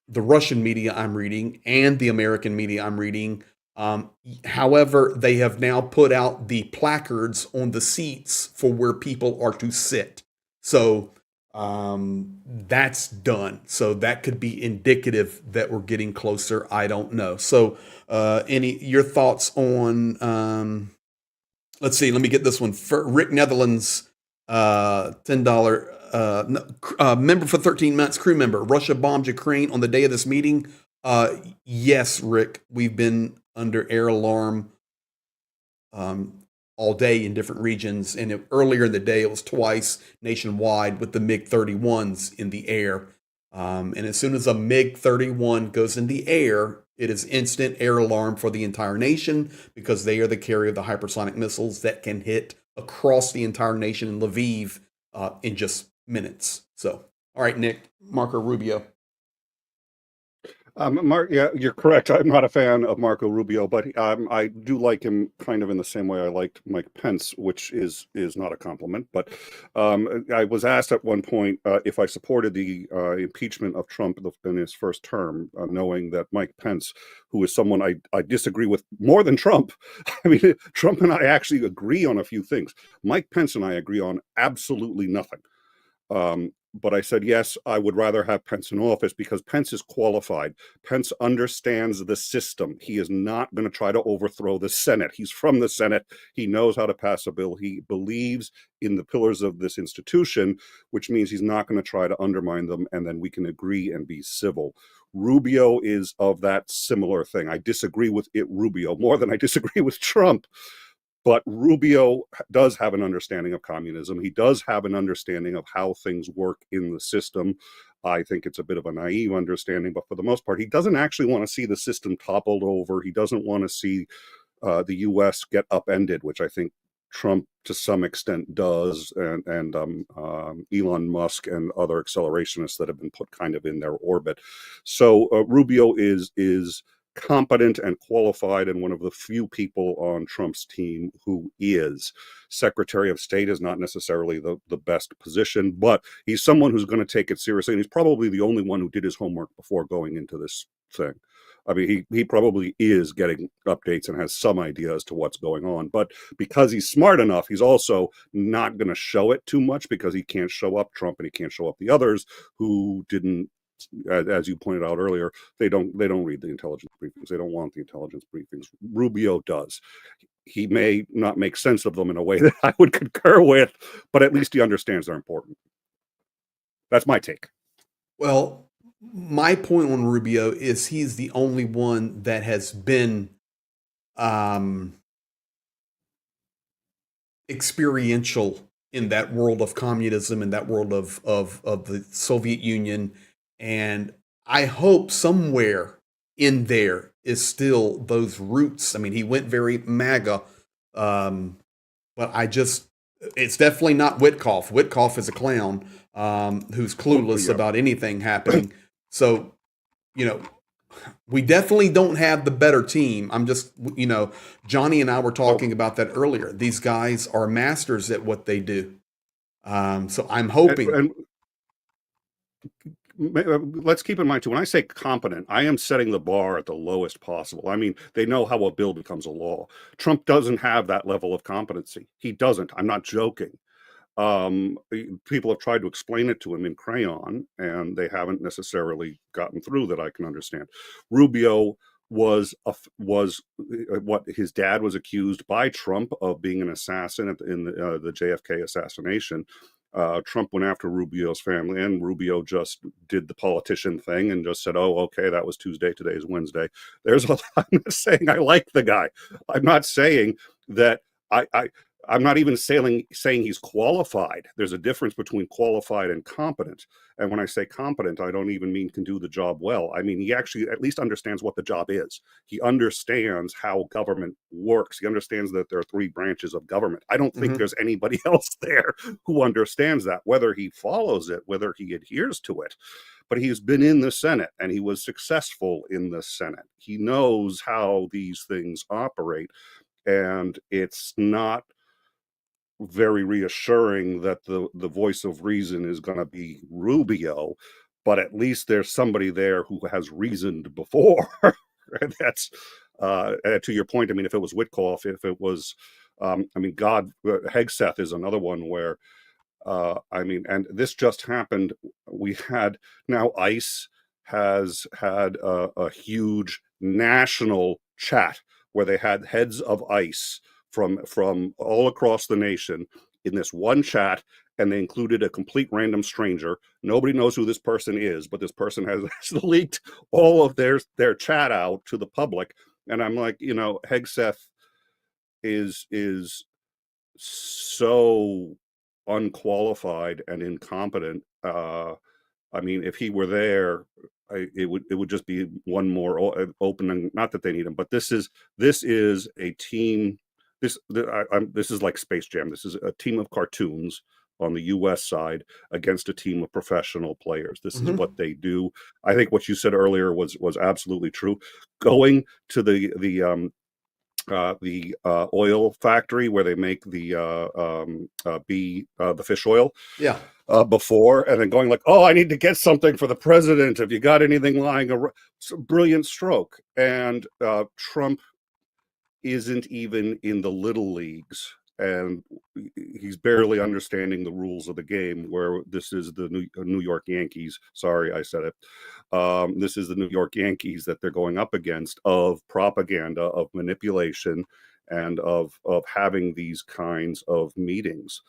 the Russian media I'm reading and the American media I'm reading. However, they have now put out the placards on the seats for where people are to sit. So that's done. So that could be indicative that we're getting closer. I don't know. So your thoughts on, let's see, let me get this one. For Rick Netherlands, $10 member for 13 months, crew member. Russia bombed Ukraine on the day of this meeting. Yes, Rick, we've been under air alarm all day in different regions. And earlier in the day, it was twice nationwide with the MiG-31s in the air. And as soon as a MiG-31 goes in the air, it is instant air alarm for the entire nation because they are the carrier of the hypersonic missiles that can hit across the entire nation in Lviv in just minutes. So, all right, Nick, Marco Rubio. Yeah, you're correct. I'm not a fan of Marco Rubio, but I do like him kind of in the same way I liked Mike Pence, which is not a compliment. But I was asked at one point if I supported the impeachment of Trump in his first term, knowing that Mike Pence, who is someone I disagree with more than Trump. I mean, Trump and I actually agree on a few things. Mike Pence and I agree on absolutely nothing. But I said, yes, I would rather have Pence in office because Pence is qualified. Pence understands the system. He is not going to try to overthrow the Senate. He's from the Senate. He knows how to pass a bill. He believes in the pillars of this institution, which means he's not going to try to undermine them, and then we can agree and be civil. Rubio is of that similar thing. I disagree with Rubio more than I disagree with Trump. But Rubio does have an understanding of communism. He does have an understanding of how things work in the system. I think it's a bit of a naive understanding, but for the most part, he doesn't actually want to see the system toppled over. He doesn't want to see the U.S. get upended, which I think Trump to some extent does, and Elon Musk and other accelerationists that have been put kind of in their orbit. So Rubio is competent and qualified, and one of the few people on Trump's team who is. Secretary of State is not necessarily the best position, but he's someone who's going to take it seriously, and he's probably the only one who did his homework before going into this thing. I mean, he probably is getting updates and has some idea as to what's going on, but because he's smart enough, he's also not going to show it too much because he can't show up Trump and he can't show up the others who didn't. As you pointed out earlier, they don't read the intelligence briefings. They don't want the intelligence briefings. Rubio does. He may not make sense of them in a way that I would concur with, but at least he understands they're important. That's my take. Well, my point on Rubio is he's the only one that has been experiential in that world of communism, in that world of the Soviet Union. And I hope somewhere in there is still those roots. I mean, he went very MAGA, but it's definitely not Witkoff. Witkoff is a clown who's clueless about anything happening. So, we definitely don't have the better team. I'm just, Johnny and I were talking about that earlier. These guys are masters at what they do. So I'm hoping. let's keep in mind too, when I say competent, I am setting the bar at the lowest possible. I mean, they know how a bill becomes a law. Trump doesn't have that level of competency. He doesn't. I'm not joking. People have tried to explain it to him in crayon, and they haven't necessarily gotten through that I can understand. Rubio was what his dad was accused by Trump of being an assassin in the JFK assassination. Trump went after Rubio's family, and Rubio just did the politician thing and just said, "Oh, okay, that was Tuesday. Today is Wednesday." I'm not saying I like the guy. I'm not saying that I'm not even saying he's qualified. There's a difference between qualified and competent. And when I say competent, I don't even mean can do the job well. I mean, he actually at least understands what the job is. He understands how government works. He understands that there are 3 branches of government. I don't think there's anybody else there who understands that, whether he follows it, whether he adheres to it. But he's been in the Senate, and he was successful in the Senate. He knows how these things operate, and it's not very reassuring that the voice of reason is going to be Rubio, but at least there's somebody there who has reasoned before. And that's to your point. I mean, if it was Witkoff, if it was, Hegseth is another one where, and this just happened. We had now ICE has had a huge national chat where they had heads of ICE from all across the nation in this one chat, and they included a complete random stranger. Nobody knows who this person is, but this person has leaked all of their chat out to the public. And I'm like, Hegseth is so unqualified and incompetent. If he were there, it would just be one more opening. Not that they need him, but this is a team. This is like Space Jam. This is a team of cartoons on the U.S. side against a team of professional players. This is what they do. I think what you said earlier was absolutely true. Going to the oil factory where they make the fish oil. Yeah. Before, and then going like, "Oh, I need to get something for the president. Have you got anything lying around?" It's a brilliant stroke. And Trump isn't even in the little leagues, and he's barely understanding the rules of the game, where this is the New York Yankees. Sorry, I said it. This is the New York Yankees that they're going up against, of propaganda, of manipulation, and of having these kinds of meetings.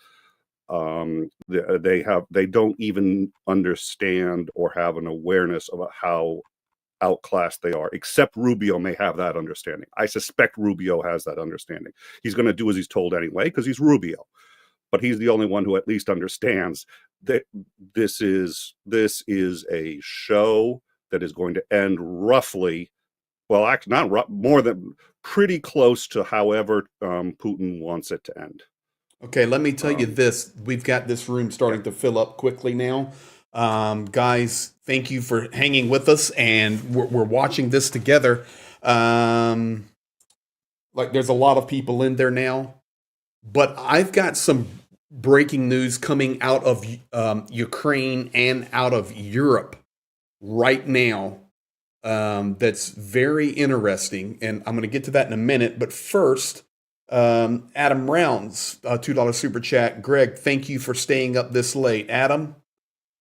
They don't even understand or have an awareness of how outclassed they are, except Rubio may have that understanding. I suspect Rubio has that understanding. He's going to do as he's told anyway, because he's Rubio. But he's the only one who at least understands that this is a show that is going to end roughly, well, actually not more than pretty close to however Putin wants it to end. Okay, let me tell you this. We've got this room starting to fill up quickly now. Guys, thank you for hanging with us, and we're watching this together. There's a lot of people in there now, but I've got some breaking news coming out of Ukraine and out of Europe right now. That's very interesting, and I'm going to get to that in a minute. But first, Adam Rounds, $2 super chat. Greg, thank you for staying up this late. Adam,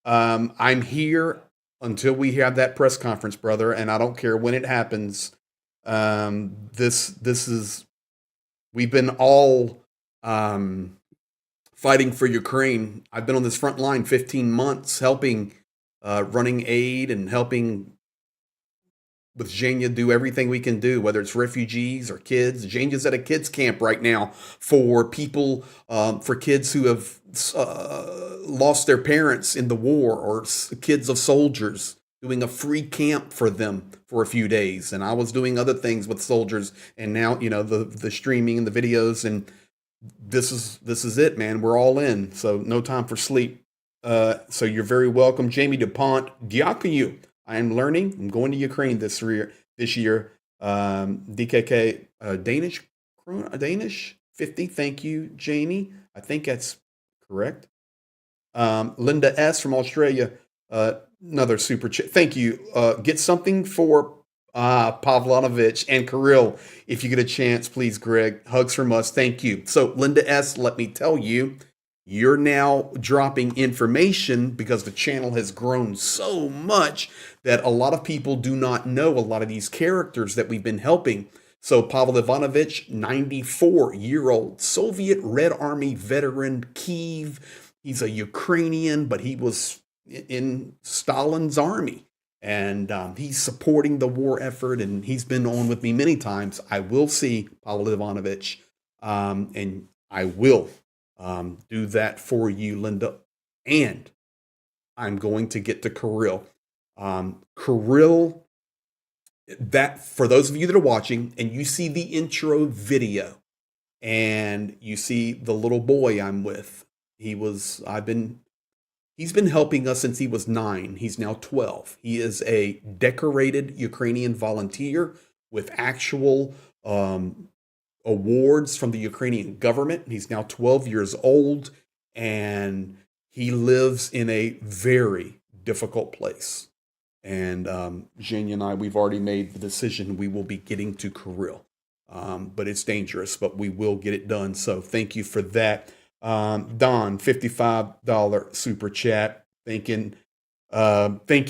I'm here until we have that press conference, brother, and I don't care when it happens. We've been all fighting for Ukraine. I've been on this front line 15 months, helping, running aid and helping with Zhenya do everything we can do, whether it's refugees or kids. Zhenya's at a kids camp right now for people, for kids who have lost their parents in the war, or kids of soldiers, doing a free camp for them for a few days. And I was doing other things with soldiers, and now, the streaming and the videos, and this is it, man. We're all in, so no time for sleep. So you're very welcome. Jamie DuPont, Diakoyu. I am learning. I'm going to Ukraine this year. DKK Danish 50. Thank you, Jamie. I think that's correct. Linda S from Australia. Another super chat. Thank you. Get something for Pavlovich and Kirill. If you get a chance, please, Greg. Hugs from us. Thank you. So, Linda S., let me tell you, you're now dropping information because the channel has grown so much that a lot of people do not know a lot of these characters that we've been helping. So Pavel Ivanovich, 94-year-old Soviet Red Army veteran, Kiev. He's a Ukrainian, but he was in Stalin's army. And he's supporting the war effort, and he's been on with me many times. I will see Pavel Ivanovich, and I will do that for you, Linda. And I'm going to get to Kirill. Kirill, that for those of you that are watching and you see the intro video and you see the little boy I'm with, he's been helping us since he was 9. He's now 12. He is a decorated Ukrainian volunteer with actual awards from the Ukrainian government. He's now 12 years old, and he lives in a very difficult place. And Zhenya and I, we've already made the decision we will be getting to Kirill. But it's dangerous, but we will get it done. So thank you for that. Don, $55 super chat. Thank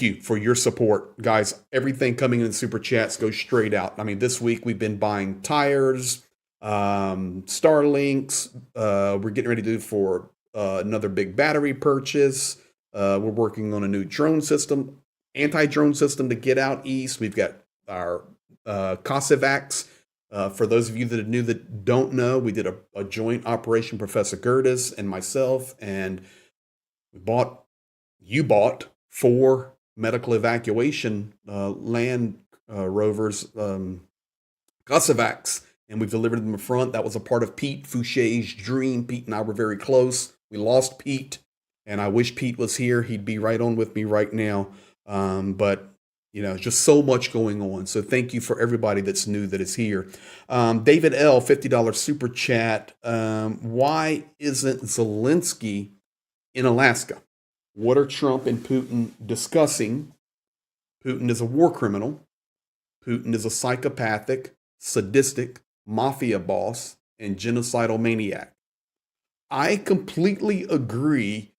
you for your support. Guys, everything coming in the super chats goes straight out. I mean, this week we've been buying tires, Starlinks. We're getting ready to do for another big battery purchase. We're working on a new drone system, anti-drone system to get out east. We've got our Kosovacs. For those of you that don't know, we did a joint operation, Professor Gerdes and myself, and you bought 4 medical evacuation land rovers, Kosovacs, and we've delivered them in front. That was a part of Pete Foucher's dream. Pete and I were very close. We lost Pete, and I wish Pete was here. He'd be right on with me right now. But just so much going on. So thank you for everybody that's new that is here. David L., $50 super chat. Why isn't Zelenskyy in Alaska? What are Trump and Putin discussing? Putin is a war criminal. Putin is a psychopathic, sadistic mafia boss and genocidal maniac. I completely agree,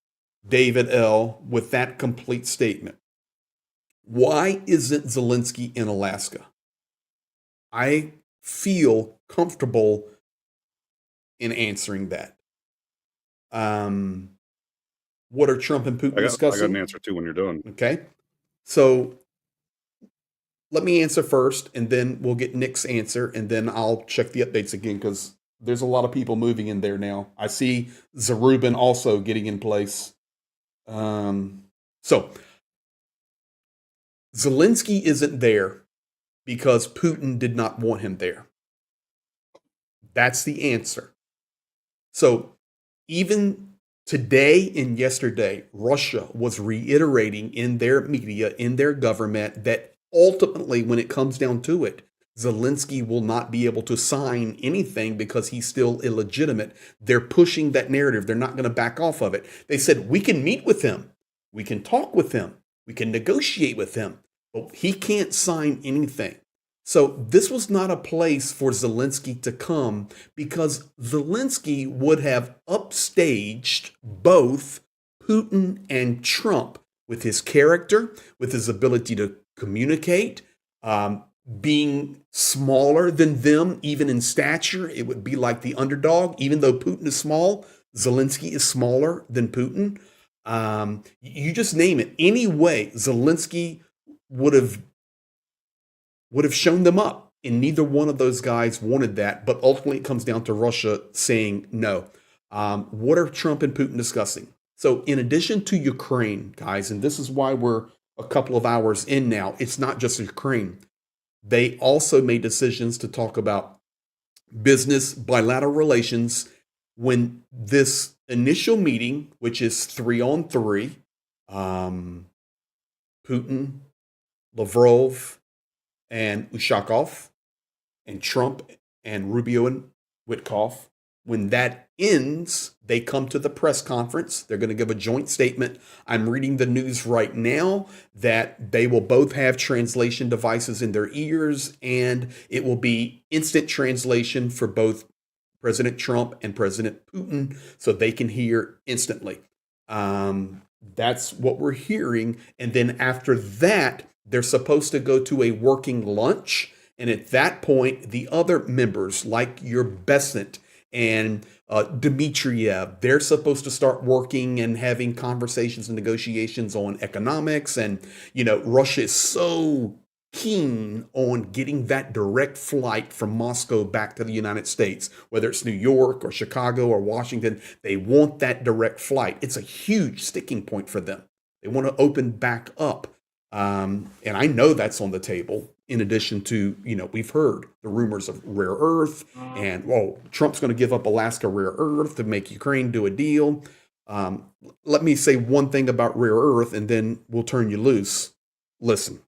David L., with that complete statement. Why isn't Zelenskyy in Alaska? I feel comfortable in answering that. What are Trump and Putin discussing? I got an answer too when you're done. Okay. So let me answer first, and then we'll get Nick's answer, and then I'll check the updates again because there's a lot of people moving in there now. I see Zarubin also getting in place. So Zelenskyy isn't there because Putin did not want him there. That's the answer. So even today and yesterday, Russia was reiterating in their media, in their government, that ultimately, when it comes down to it, Zelenskyy will not be able to sign anything because he's still illegitimate. They're pushing that narrative. They're not going to back off of it. They said, we can meet with him. We can talk with him. We can negotiate with him. But he can't sign anything. So this was not a place for Zelenskyy to come because Zelenskyy would have upstaged both Putin and Trump with his character, with his ability to communicate, being smaller than them, even in stature. It would be like the underdog. Even though Putin is small, Zelenskyy is smaller than Putin. You just name it. Any way, Zelenskyy would have shown them up. And neither one of those guys wanted that. But ultimately, it comes down to Russia saying no. What are Trump and Putin discussing? So in addition to Ukraine, guys, and this is why we're a couple of hours in now, it's not just Ukraine. They also made decisions to talk about business, bilateral relations. When this initial meeting, which is 3-on-3, Putin, Lavrov, and Ushakov, and Trump, and Rubio and Witkoff, When that ends, they come to the press conference. They're going to give a joint statement. I'm reading the news right now that they will both have translation devices in their ears, and it will be instant translation for both President Trump and President Putin so they can hear instantly. That's what we're hearing. And then after that, they're supposed to go to a working lunch. And at that point, the other members like your Besant and Dmitriev, they're supposed to start working and having conversations and negotiations on economics. And, Russia is so keen on getting that direct flight from Moscow back to the United States, whether it's New York or Chicago or Washington. They want that direct flight. It's a huge sticking point for them. They want to open back up. And I know that's on the table. In addition to, we've heard the rumors of rare earth and, Trump's going to give up Alaska rare earth to make Ukraine do a deal. Let me say one thing about rare earth and then we'll turn you loose. Listen,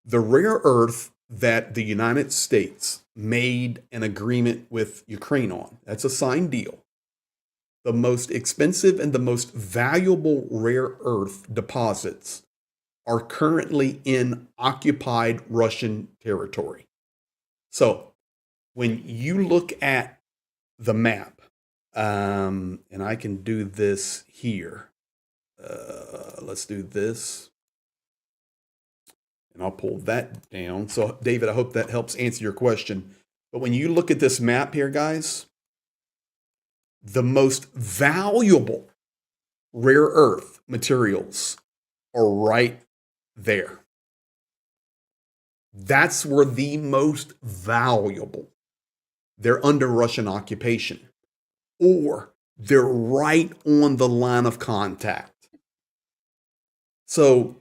the rare earth that the United States made an agreement with Ukraine on, that's a signed deal. The most expensive and the most valuable rare earth deposits are currently in occupied Russian territory. So when you look at the map, and I can do this here. Let's do this. And I'll pull that down. So David, I hope that helps answer your question. But when you look at this map here, guys, the most valuable rare earth materials are right there. That's where the most valuable. They're under Russian occupation, or they're right on the line of contact. So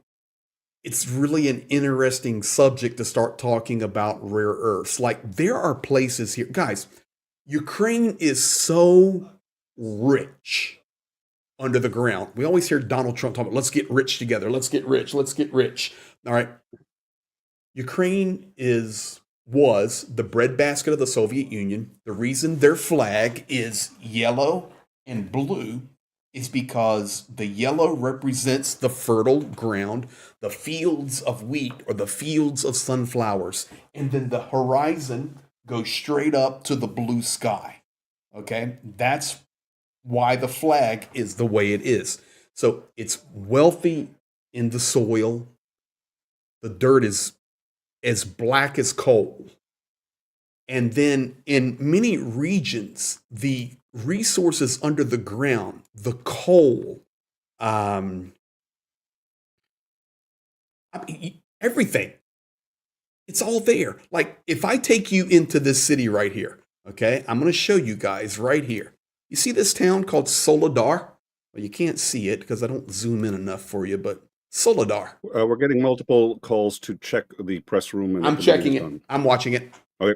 it's really an interesting subject to start talking about rare earths. Like, there are places here, guys, Ukraine is so rich under the ground. We always hear Donald Trump talk about, let's get rich together. Let's get rich. Let's get rich. All right. Ukraine was the breadbasket of the Soviet Union. The reason their flag is yellow and blue is because the yellow represents the fertile ground, the fields of wheat or the fields of sunflowers. And then the horizon goes straight up to the blue sky. Okay. That's why the flag is the way it is. So it's wealthy in the soil. The dirt is as black as coal. And then in many regions, the resources under the ground, the coal, everything, it's all there. Like, if I take you into this city right here, okay, I'm going to show you guys right here. You see this town called Soledar? Well, you can't see it because I don't zoom in enough for you, but Soledar. We're getting multiple calls to check the press room. And I'm checking it. I'm watching it. Okay.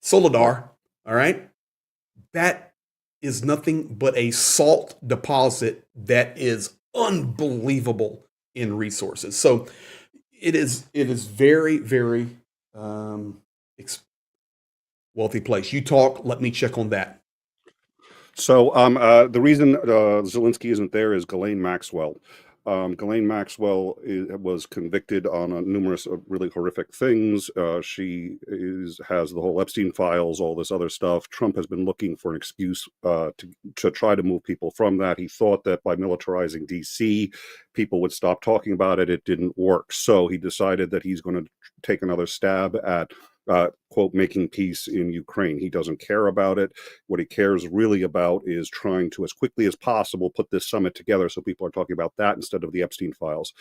Soledar, all right? That is nothing but a salt deposit that is unbelievable in resources. So it is very, very wealthy place. You talk, let me check on that. So the reason Zelenskyy isn't there is Ghislaine Maxwell. Ghislaine Maxwell was convicted on numerous really horrific things. She has the whole Epstein files, all this other stuff. Trump has been looking for an excuse to try to move people from that. He thought that by militarizing D.C., people would stop talking about it. It didn't work. So he decided that he's going to take another stab at quote, making peace in Ukraine. He doesn't care about it. What he cares really about is trying to, as quickly as possible, put this summit together so people are talking about that instead of the Epstein files.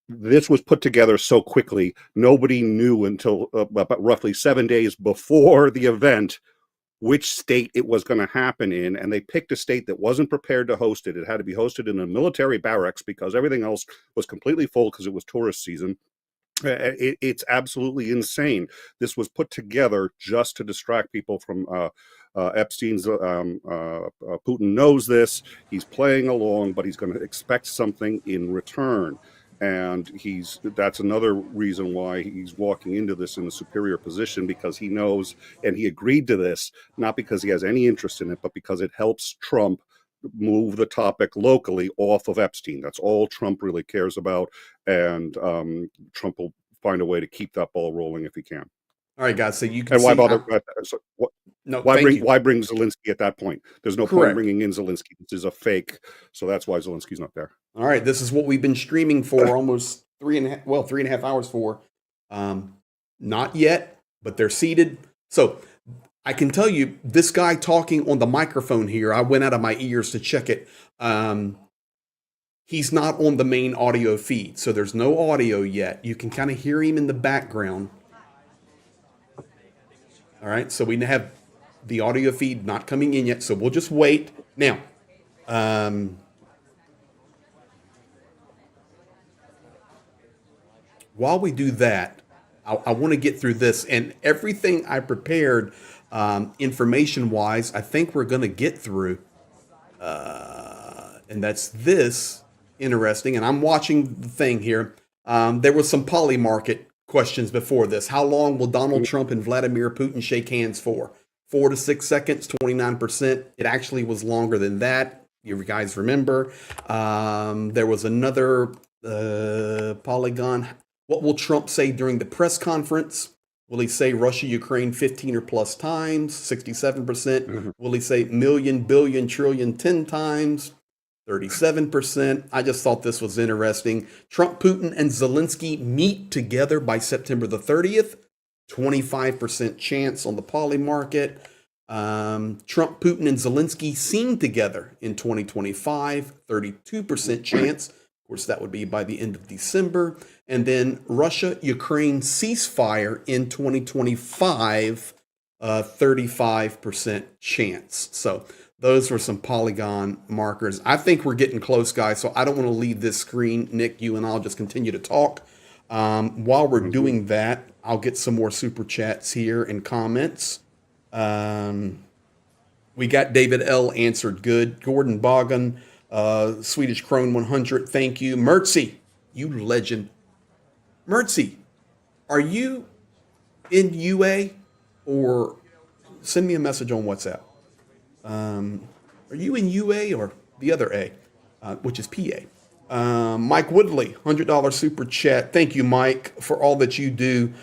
This was put together so quickly, nobody knew until about roughly 7 days before the event which state it was going to happen in, and they picked a state that wasn't prepared to host it. It had to be hosted in a military barracks because everything else was completely full because it was tourist season. It's absolutely insane. This was put together just to distract people from Epstein's. Putin knows this. He's playing along, but he's going to expect something in return. And that's another reason why he's walking into this in a superior position, because he knows, and he agreed to this, not because he has any interest in it, but because it helps Trump move the topic locally off of Epstein. That's all Trump really cares about. And Trump will find a way to keep that ball rolling if he can. All right, guys. So you can And why see bother? Why bring Zelensky at that point? There's no point bringing in Zelensky. This is a fake. So that's why Zelensky's not there. All right, this is what we've been streaming for almost 3.5 hours for. Not yet, but they're seated. So I can tell you, this guy talking on the microphone here, I went out of my ears to check it. He's not on the main audio feed, so there's no audio yet. You can kind of hear him in the background. All right, so we have the audio feed not coming in yet, so we'll just wait. Now, while we do that, I want to get through this, and everything I prepared information-wise, I think we're going to get through, and that's this. Interesting, and I'm watching the thing here. There was some polymarket questions before this. How long will Donald Trump and Vladimir Putin shake hands for? 4 to 6 seconds, 29%. It actually was longer than that. You guys remember. There was another Polygon. What will Trump say during the press conference? Will he say Russia, Ukraine 15 or plus times? 67%. Will he say million, billion, trillion 10 times? 37%. I just thought this was interesting. Trump, Putin, and Zelensky meet together by September the 30th. 25% chance on the poly market. Trump, Putin, and Zelensky seen together in 2025. 32% chance. Of course, that would be by the end of December. And then Russia, Ukraine ceasefire in 2025. 35% chance. So those were some Polygon markers. I think we're getting close, guys, so I don't want to leave this screen. Nick, you and I'll just continue to talk. While we're doing that, I'll get some more super chats here and comments. We got David L. answered good. Gordon Bogan, Swedish Crone 100, thank you. Mertzy, you legend. Mertzy, are you in UA, or send me a message on WhatsApp? Are you in UA or the other A, which is PA? Mike Woodley, $100 super chat. Thank you, Mike, for all that you do.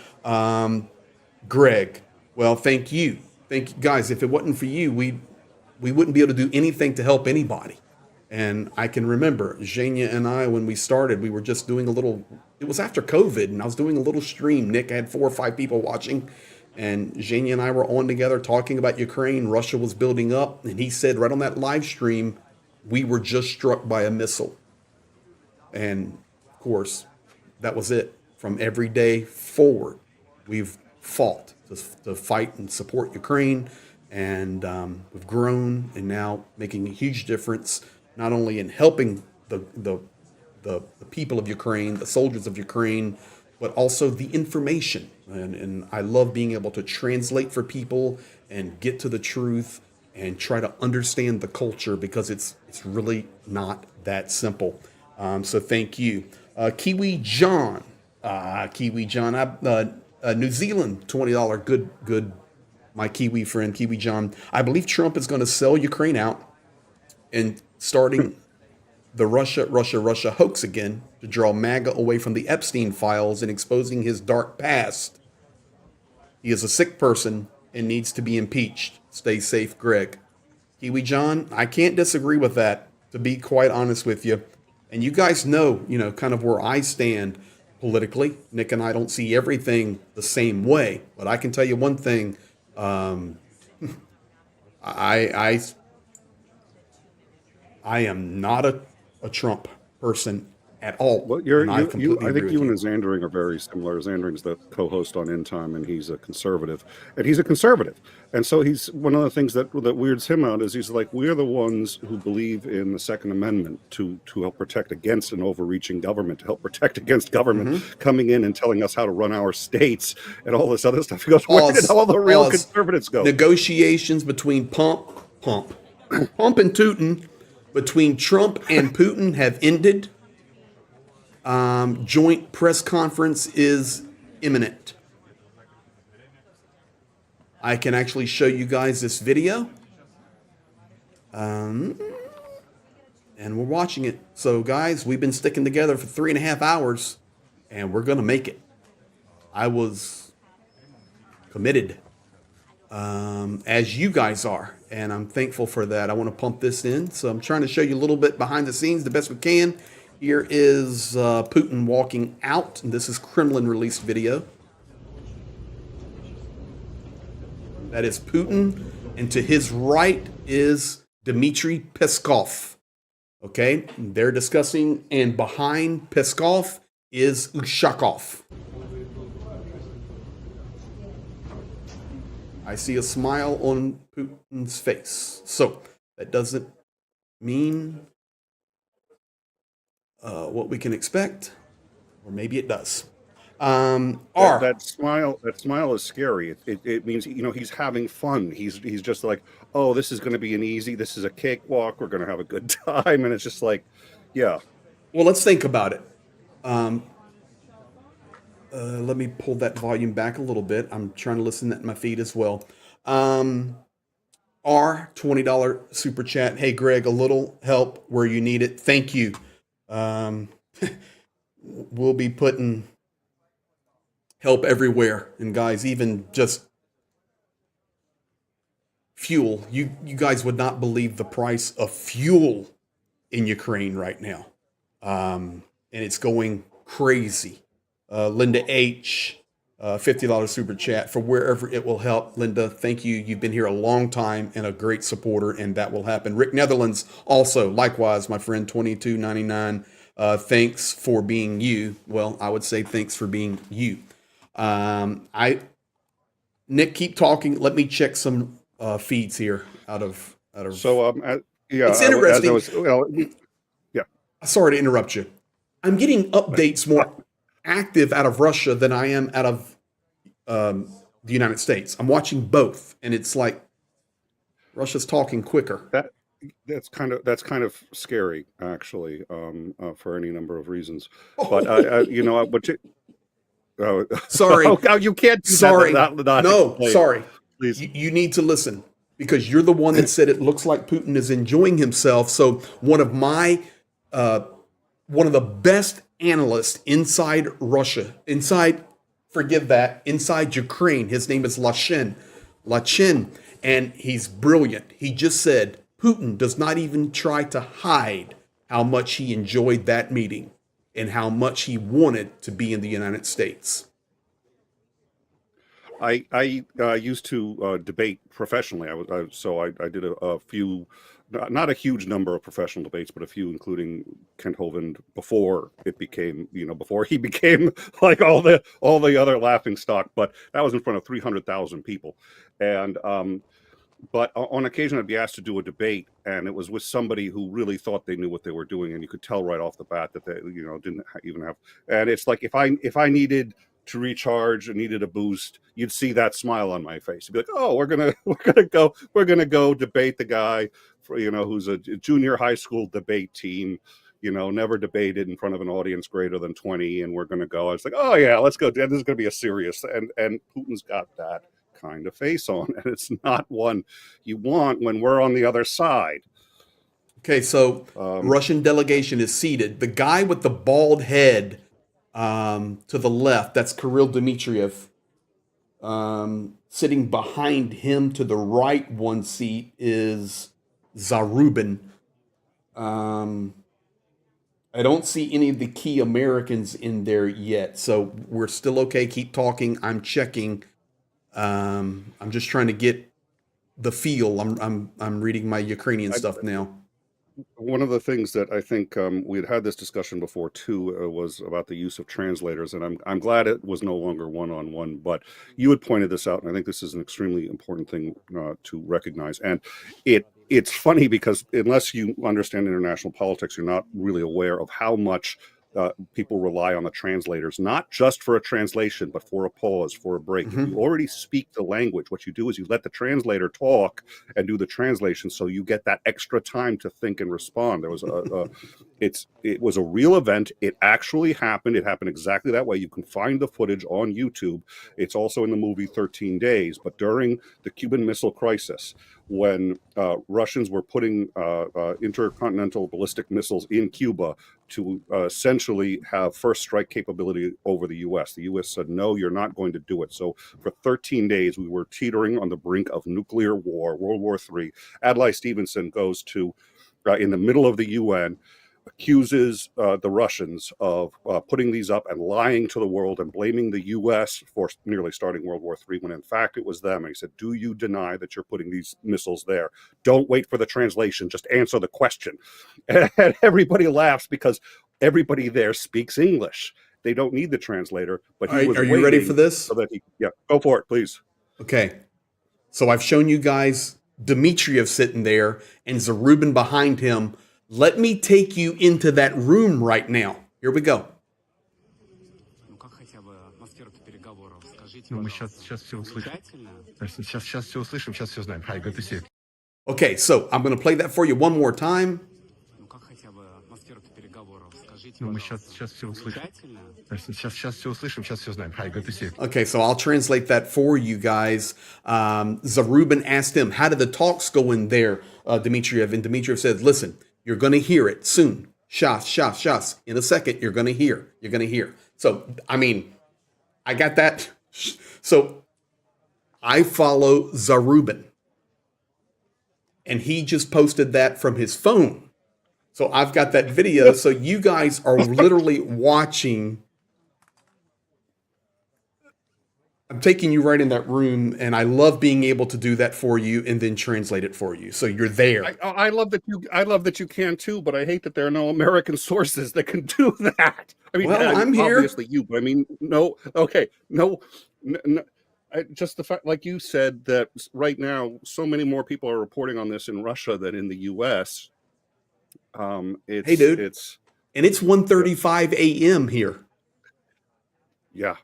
Greg, well, thank you. Thank you, guys. If it wasn't for you, we wouldn't be able to do anything to help anybody. And I can remember Zhenya and I, when we started, we were just doing a little, it was after COVID, and I was doing a little stream. Nick, I had 4 or 5 people watching. And Zhenya and I were on together talking about Ukraine. Russia was building up. And he said right on that live stream, we were just struck by a missile. And of course, that was it. From every day forward, we've fought to fight and support Ukraine. And we've grown, and now making a huge difference, not only in helping the people of Ukraine, the soldiers of Ukraine, but also the information. And I love being able to translate for people and get to the truth and try to understand the culture, because it's really not that simple. So thank you. Kiwi John, New Zealand, $20, good. My Kiwi friend, Kiwi John. I believe Trump is going to sell Ukraine out and starting the Russia hoax again to draw MAGA away from the Epstein files and exposing his dark past. He is a sick person and needs to be impeached. Stay safe, Greg. Kiwi John, I can't disagree with that, to be quite honest with you. And you guys know, kind of where I stand politically. Nick and I don't see everything the same way, but I can tell you one thing. I am not a Trump person at all. Well, I think you and Zandering are very similar. Zandering's the co-host on End Time, and he's a conservative. And so he's, one of the things that weirds him out is he's like, we're the ones who believe in the Second Amendment to help protect against an overreaching government, to help protect against government coming in and telling us how to run our states and all this other stuff. He goes, where did all the real conservatives go? Negotiations between Pump and Tootin, between Trump and Putin have ended. Joint press conference is imminent. I can actually show you guys this video. And we're watching it. So guys, we've been sticking together for 3.5 hours and we're going to make it. I was committed, as you guys are, and I'm thankful for that. I want to pump this in. So I'm trying to show you a little bit behind the scenes the best we can. Here is Putin walking out. And this is Kremlin released video. That is Putin. And to his right is Dmitri Peskov. Okay, they're discussing, and behind Peskov is Ushakov. I see a smile on Putin's face. So that doesn't mean what we can expect, or maybe it does. That smile is scary. It means, you know, he's having fun. He's just like, oh, this is going to be this is a cakewalk. We're going to have a good time, and it's just like, yeah. Well, let's think about it. Let me pull that volume back a little bit. I'm trying to listen at my feed as well. R $20 super chat. Hey Greg, a little help where you need it. Thank you. We'll be putting help everywhere. And guys, even just fuel. You guys would not believe the price of fuel in Ukraine right now. And it's going crazy. Linda H, $50 super chat for wherever it will help. Linda, thank you. You've been here a long time and a great supporter, and that will happen. Rick Netherlands also, likewise, my friend, $22.99. Thanks for being you. Well, I would say thanks for being you. Nick, keep talking. Let me check some feeds here out of. So yeah, it's interesting. Yeah. Sorry to interrupt you. I'm getting updates more active out of Russia than I am out of the United States. I'm watching both, and it's like Russia's talking quicker. That's kind of scary, actually, for any number of reasons. But you know, but sorry, oh, you can't. Do sorry, that, no, sorry. Please, you need to listen because you're the one that said it looks like Putin is enjoying himself. So one of the best analysts inside Russia, inside Ukraine. His name is Lachin, and he's brilliant. He just said Putin does not even try to hide how much he enjoyed that meeting and how much he wanted to be in the United States. I used to debate professionally. I did a few. Not a huge number of professional debates, but a few, including Kent Hovind before he became like all the other laughing stock. But that was in front of 300,000 people, and but on occasion I'd be asked to do a debate, and it was with somebody who really thought they knew what they were doing, and you could tell right off the bat that they didn't even have. And it's like if I needed to recharge and needed a boost, you'd see that smile on my face. You'd be like, oh, we're gonna go debate the guy for, who's a junior high school debate team, never debated in front of an audience greater than 20, and we're gonna go. I was like, oh yeah, let's go. This is gonna be a serious, and Putin's got that kind of face on, and it's not one you want when we're on the other side. Okay, so Russian delegation is seated. The guy with the bald head to the left, that's Kirill Dmitriev. Sitting behind him to the right, one seat is Zarubin. I don't see any of the key Americans in there yet, so we're still okay. Keep talking. I'm checking. I'm just trying to get the feel. I'm reading my Ukrainian stuff now. One of the things that I think we had this discussion before too was about the use of translators, and I'm glad it was no longer one-on-one. But you had pointed this out, and I think this is an extremely important thing to recognize. And it's funny because unless you understand international politics, you're not really aware of how much people rely on the translators, not just for a translation, but for a pause, for a break. If you already speak the language, what you do is you let the translator talk and do the translation, so you get that extra time to think and respond. There was it was a real event. It actually happened. It happened exactly that way. You can find the footage on YouTube. It's also in the movie 13 Days. But during the Cuban Missile Crisis, when Russians were putting intercontinental ballistic missiles in Cuba to essentially have first strike capability over the U.S. The U.S. said, no, you're not going to do it. So for 13 days, we were teetering on the brink of nuclear war, World War III. Adlai Stevenson goes to, in the middle of the UN, accuses the Russians of putting these up and lying to the world and blaming the U.S. for nearly starting World War III, when in fact it was them. And he said, do you deny that you're putting these missiles there? Don't wait for the translation. Just answer the question. And everybody laughs because everybody there speaks English. They don't need the translator. But he was are you ready for this? So that yeah, go for it, please. Okay. So I've shown you guys Dmitriev sitting there and Zarubin behind him. Let me take you into that room right now. Here we go. Okay, so I'm going to play that for you one more time. Okay, so I'll translate that for you guys. Zarubin asked him, how did the talks go in there, Dmitriev? And Dmitriev said, listen, you're going to hear it soon. Shas. In a second, you're going to hear. You're going to hear. So, I mean, I got that. So, I follow Zarubin. And he just posted that from his phone. So, I've got that video. So, you guys are literally watching. I'm taking you right in that room, and I love being able to do that for you and then translate it for you. So you're there. I love that you can too, but I hate that there are no American sources that can do that. I mean, well, I'm here. Obviously you, but I mean, no. Okay, no. Just the fact, like you said, that right now so many more people are reporting on this in Russia than in the U.S. Hey, dude, it's 1:35 a.m. here. Yeah.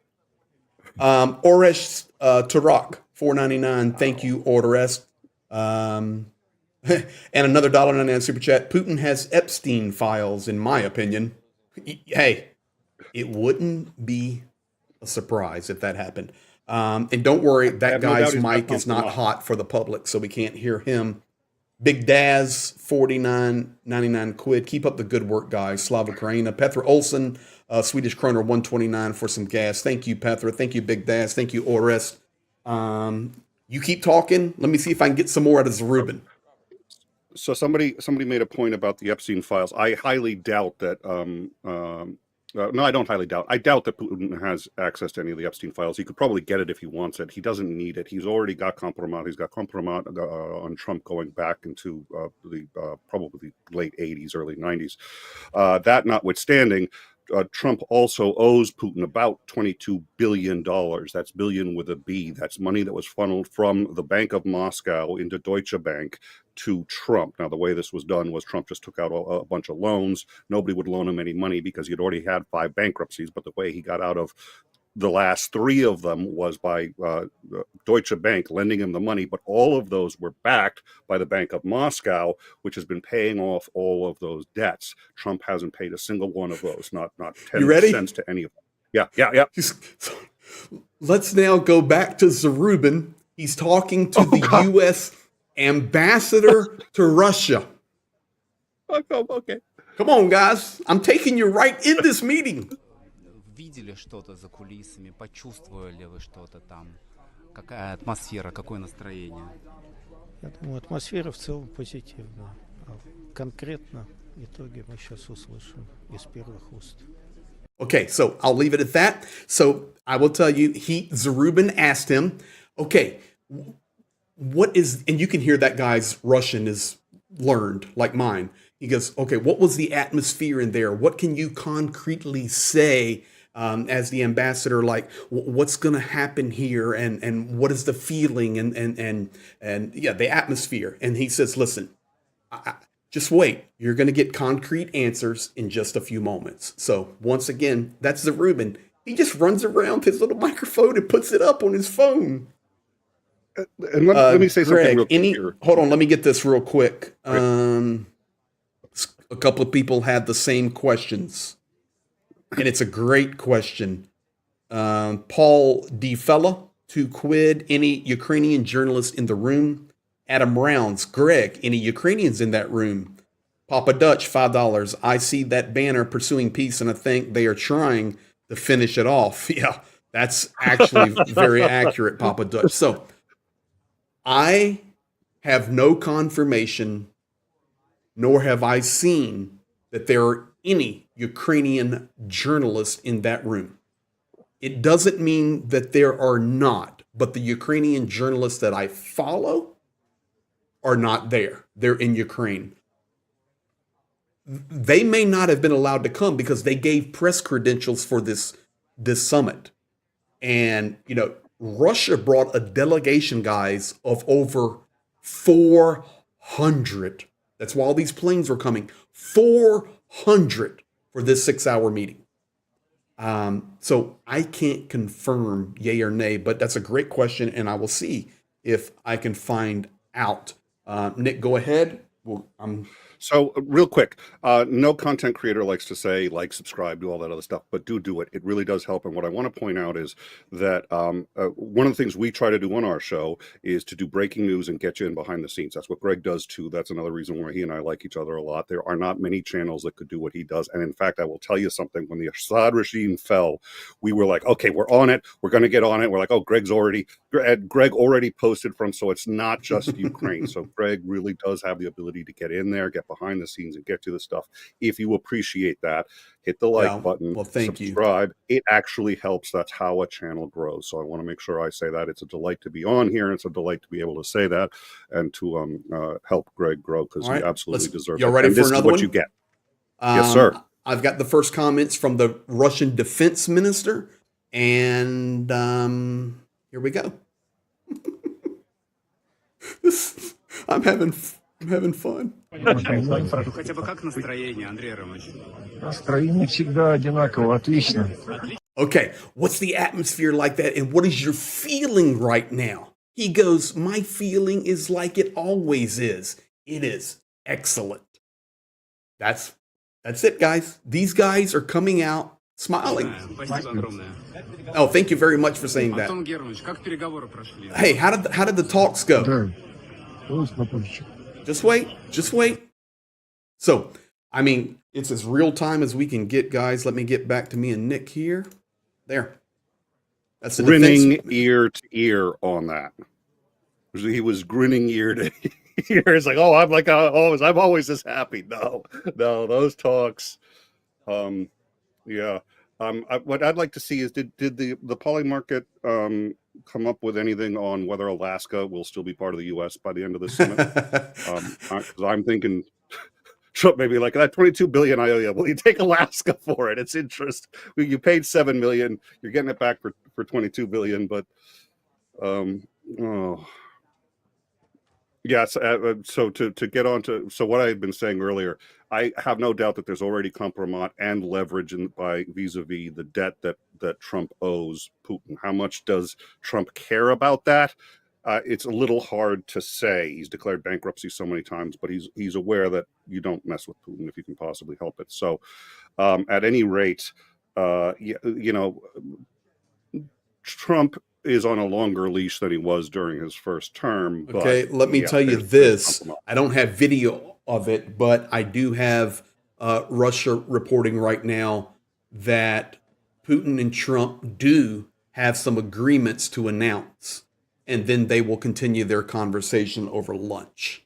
Oresh Tarak, $4.99. Thank you, Oresh. And another $1.99 super chat. Putin has Epstein files, in my opinion. Hey, it wouldn't be a surprise if that happened. And don't worry, that guy's mic is not hot for the public, so we can't hear him. Big Daz, 49.99 quid. Keep up the good work, guys. Slava Ukraina. Petra Olsen, Swedish kroner, 129 for some gas. Thank you, Petra. Thank you, Big Daz. Thank you, Ores. You keep talking. Let me see if I can get some more out of Zarubin. So somebody made a point about the Epstein files. I highly doubt that. No, I don't highly doubt. I doubt that Putin has access to any of the Epstein files. He could probably get it if he wants it. He doesn't need it. He's already got compromat. He's got compromat on Trump going back into the probably late 80s, early 90s. That notwithstanding, Trump also owes Putin about $22 billion. That's billion with a B. That's money that was funneled from the Bank of Moscow into Deutsche Bank to Trump. Now, the way this was done was Trump just took out a bunch of loans. Nobody would loan him any money because he'd already had 5 bankruptcies. But the way he got out of the last 3 of them was by Deutsche Bank lending him the money. But all of those were backed by the Bank of Moscow, which has been paying off all of those debts. Trump hasn't paid a single one of those, not 10 cents to any of them. Yeah. Let's now go back to Zarubin. He's talking to the U.S. ambassador to Russia. Okay. Come on, guys. I'm taking you right in this meeting. Видели что-то за кулисами, почувствовали вы что-то там? Какая атмосфера, какое настроение? Я думаю, атмосфера в целом позитивная. А конкретно итоги мы сейчас услышим из первых уст. Okay, so I'll leave it at that. So I will tell you, Zarubin asked him, okay, what is, and you can hear that guy's Russian is learned like mine. He goes, okay, what was the atmosphere in there? What can you concretely say as the ambassador, like what's going to happen here and what is the feeling and yeah, the atmosphere. And he says, listen, Just wait. You're going to get concrete answers in just a few moments. So once again, that's the Reuben. He just runs around with his little microphone and puts it up on his phone. And let me say something Greg, real quick here. hold on, let me get this real quick. A couple of people had the same questions, and it's a great question. Paul D. Fella, to quid, any Ukrainian journalist in the room? Adam Rounds, Greg, any Ukrainians in that room? Papa Dutch, $5. I see that banner pursuing peace, and I think they are trying to finish it off. Yeah, that's actually very accurate, Papa Dutch. So I have no confirmation, nor have I seen that there are any Ukrainian journalists in that room. It doesn't mean that there are not, but the Ukrainian journalists that I follow are not there. They're in Ukraine. They may not have been allowed to come because they gave press credentials for this summit. And, Russia brought a delegation, guys, of over 400. That's why all these planes were coming. 400 for this 6-hour meeting. So I can't confirm yay or nay, but that's a great question, and I will see if I can find out. Nick, go ahead. So real quick, no content creator likes to say like, subscribe, do all that other stuff, but do it. It really does help. And what I want to point out is that one of the things we try to do on our show is to do breaking news and get you in behind the scenes. That's what Greg does too. That's another reason why he and I like each other a lot. There are not many channels that could do what he does. And in fact, I will tell you something. When the Assad regime fell, we were like, okay, we're on it. We're going to get on it. We're like, oh, Greg already posted from, so it's not just Ukraine. So Greg really does have the ability to get in there, get behind the scenes and get to the stuff. If you appreciate that, hit the like button, subscribe. It actually helps. That's how a channel grows. So I want to make sure I say that. It's a delight to be on here, and it's a delight to be able to say that and to help Greg grow, because he absolutely deserves it. Y'all ready and for this another is what one? you get. Yes, sir. I've got the first comments from the Russian defense minister, and here we go. I'm having fun. Хотя бы как настроение, Андрей Романович? Настроение всегда одинаково, отлично. Okay, what's the atmosphere like that, and what is your feeling right now? He goes, my feeling is like it always is. It is excellent. That's it, guys. These guys are coming out smiling. Oh, thank you very much for saying that. Hey, how did the talks go? Just wait. So, I mean, it's as real time as we can get, guys. Let me get back to me and Nick here. There. That's the grinning ear to ear on that. He was grinning ear to ear. It's like, oh, I'm always this happy. No, those talks. What I'd like to see is did the poly market come up with anything on whether Alaska will still be part of the U.S. by the end of the summit? I'm thinking Trump maybe like that $22 billion I owe you. Will you take Alaska for it? It's interest. You paid $7 million. You're getting it back for $22 billion, but yes. So to get on to what I had been saying earlier, I have no doubt that there's already compromise and leverage by vis-a-vis the debt that Trump owes Putin. How much does Trump care about that? It's a little hard to say. He's declared bankruptcy so many times, but he's aware that you don't mess with Putin if you can possibly help it. So, at any rate, Trump is on a longer leash than he was during his first term. Okay, let me tell you this. I don't have video of it, but I do have Russia reporting right now that Putin and Trump do have some agreements to announce, and then they will continue their conversation over lunch.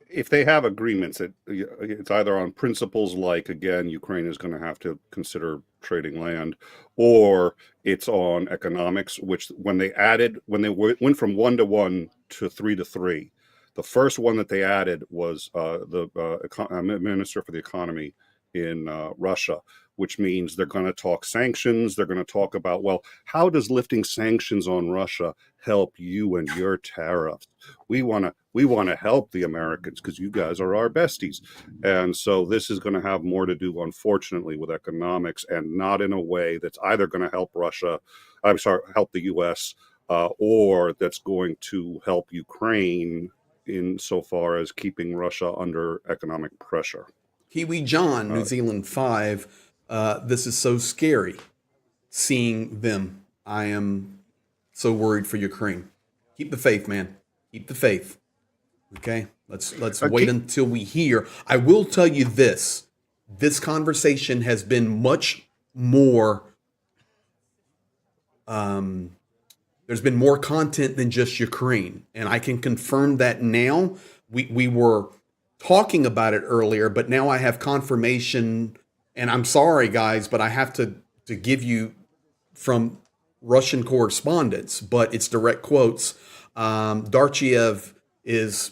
If they have agreements, it's either on principles like, again, Ukraine is going to have to consider trading land, or it's on economics, which when they went from 1-to-1 to 3-to-3, the first one that they added was the minister for the economy in Russia, which means they're going to talk sanctions. They're going to talk about, well, how does lifting sanctions on Russia help you and your tariffs? We want to help the Americans because you guys are our besties. And so this is going to have more to do, unfortunately, with economics, and not in a way that's either going to help help the U.S. Or that's going to help Ukraine insofar as keeping Russia under economic pressure. Kiwi John, New Zealand 5. This is so scary seeing them. I am so worried for Ukraine. Keep the faith, man. Keep the faith. Okay? Let's wait until we hear. I will tell you this. This conversation has been much more there's been more content than just Ukraine, and I can confirm that now. We were talking about it earlier, but now I have confirmation, and I'm sorry, guys, but I have to give you from Russian correspondents, but it's direct quotes. Darchiev is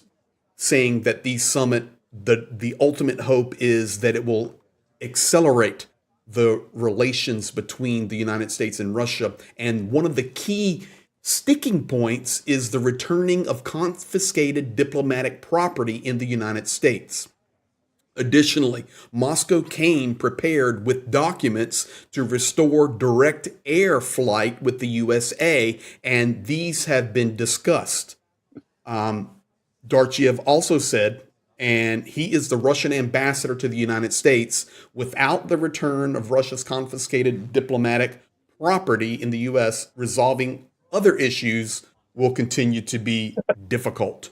saying that the summit, the ultimate hope is that it will accelerate the relations between the United States and Russia. And one of the key sticking points is the returning of confiscated diplomatic property in the United States. Additionally, Moscow came prepared with documents to restore direct air flight with the USA, and these have been discussed. Darchiev also said, and he is the Russian ambassador to the United States, without the return of Russia's confiscated diplomatic property in the U.S., resolving other issues will continue to be difficult.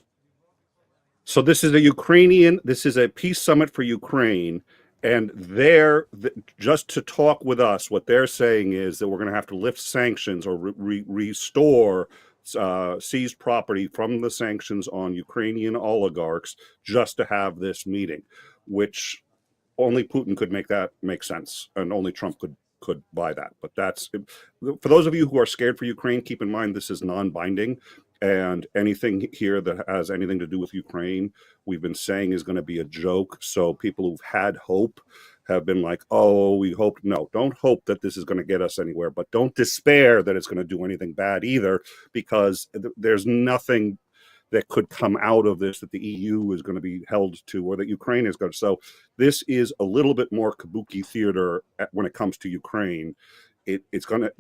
So this is a peace summit for Ukraine, and just to talk with us, what they're saying is that we're going to have to lift sanctions or restore seized property from the sanctions on Ukrainian oligarchs just to have this meeting, which only Putin could make sense, and only Trump could buy that. But that's, for those of you who are scared for Ukraine, keep in mind this is non-binding, and anything here that has anything to do with Ukraine, we've been saying is going to be a joke. So people who've had hope have been like, oh, we hope. No, don't hope that this is going to get us anywhere, but don't despair that it's going to do anything bad either, because there's nothing that could come out of this that the EU is going to be held to, or that Ukraine is going to. So this is a little bit more kabuki theater when it comes to Ukraine. It's going to,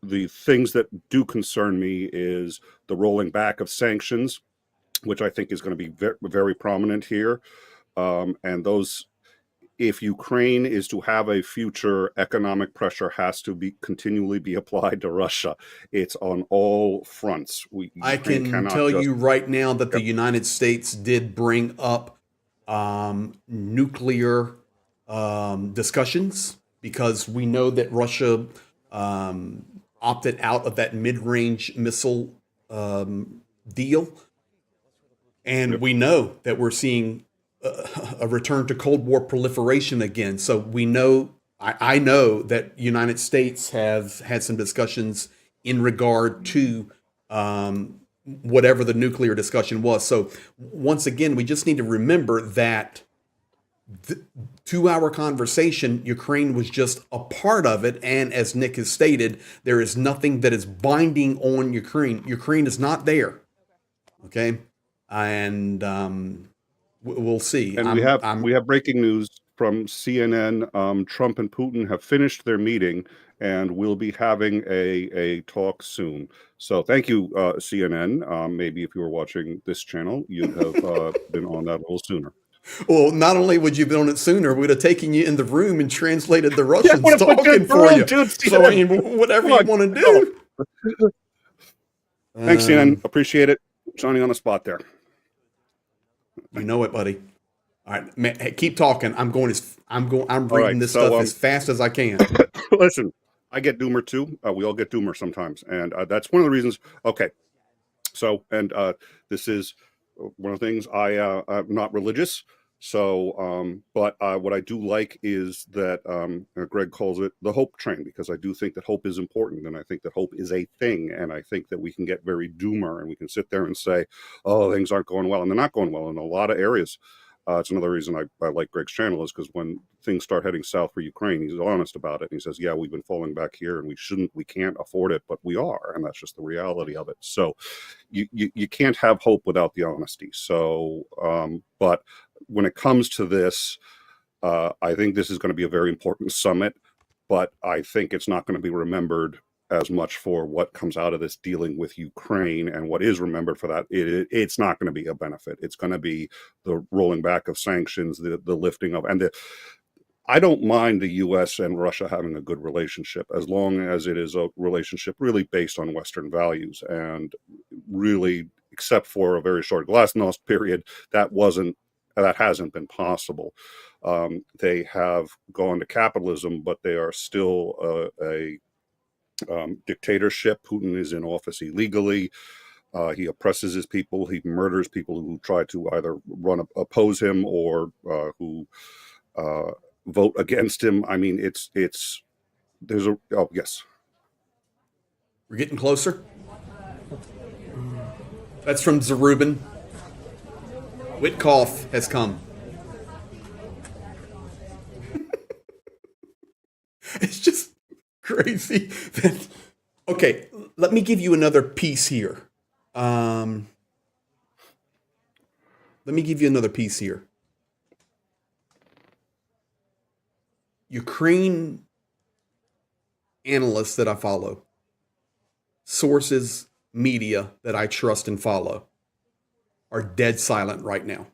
the things that do concern me is the rolling back of sanctions, which I think is going to be very, very prominent here. And those, if Ukraine is to have a future, economic pressure has to continually be applied to Russia. It's on all fronts. I can tell you right now that the United States did bring up nuclear discussions, because we know that Russia opted out of that mid-range missile deal. And we know that we're seeing a return to Cold War proliferation again. So we know, I know that United States have had some discussions in regard to whatever the nuclear discussion was. So once again, we just need to remember that to our conversation, Ukraine was just a part of it. And as Nick has stated, there is nothing that is binding on Ukraine. Ukraine is not there. Okay. And we'll see. And we have breaking news from CNN. Trump and Putin have finished their meeting, and we'll be having a talk soon. So thank you, CNN. Maybe if you were watching this channel, you'd have been on that a little sooner. Well, not only would you have been on it sooner, we'd have taken you in the room and translated the Russians talking for you. So, I mean, whatever you want to do. Thanks, CNN. Appreciate it. Johnny on the spot there. You know it, buddy. All right, man, hey, keep talking. I'm reading this stuff as fast as I can. Listen, I get doomer too. We all get doomer sometimes, and that's one of the reasons. Okay, so this is one of the things I'm not religious. So, but what I do like is that Greg calls it the hope train, because I do think that hope is important, and I think that hope is a thing, and I think that we can get very doomer, and we can sit there and say, oh, things aren't going well, and they're not going well in a lot of areas. It's another reason I like Greg's channel, is because when things start heading south for Ukraine, he's honest about it. And he says, yeah, we've been falling back here and we can't afford it, but we are. And that's just the reality of it. So you can't have hope without the honesty. So, but when it comes to this, I think this is going to be a very important summit, but I think it's not going to be remembered as much for what comes out of this dealing with Ukraine, and what is remembered for that, it's not going to be a benefit. It's going to be the rolling back of sanctions, the lifting of, I don't mind the U.S. and Russia having a good relationship, as long as it is a relationship really based on Western values, and really, except for a very short glasnost period, that hasn't been possible. They have gone to capitalism, but they are still a dictatorship. Putin is in office illegally. He oppresses his people. He murders people who try to either oppose him or who vote against him. I mean, yes. We're getting closer. That's from Zarubin. Witkoff has come. It's just crazy. Okay, let me give you another piece here. Ukraine analysts that I follow, sources, media that I trust and follow, are dead silent right now.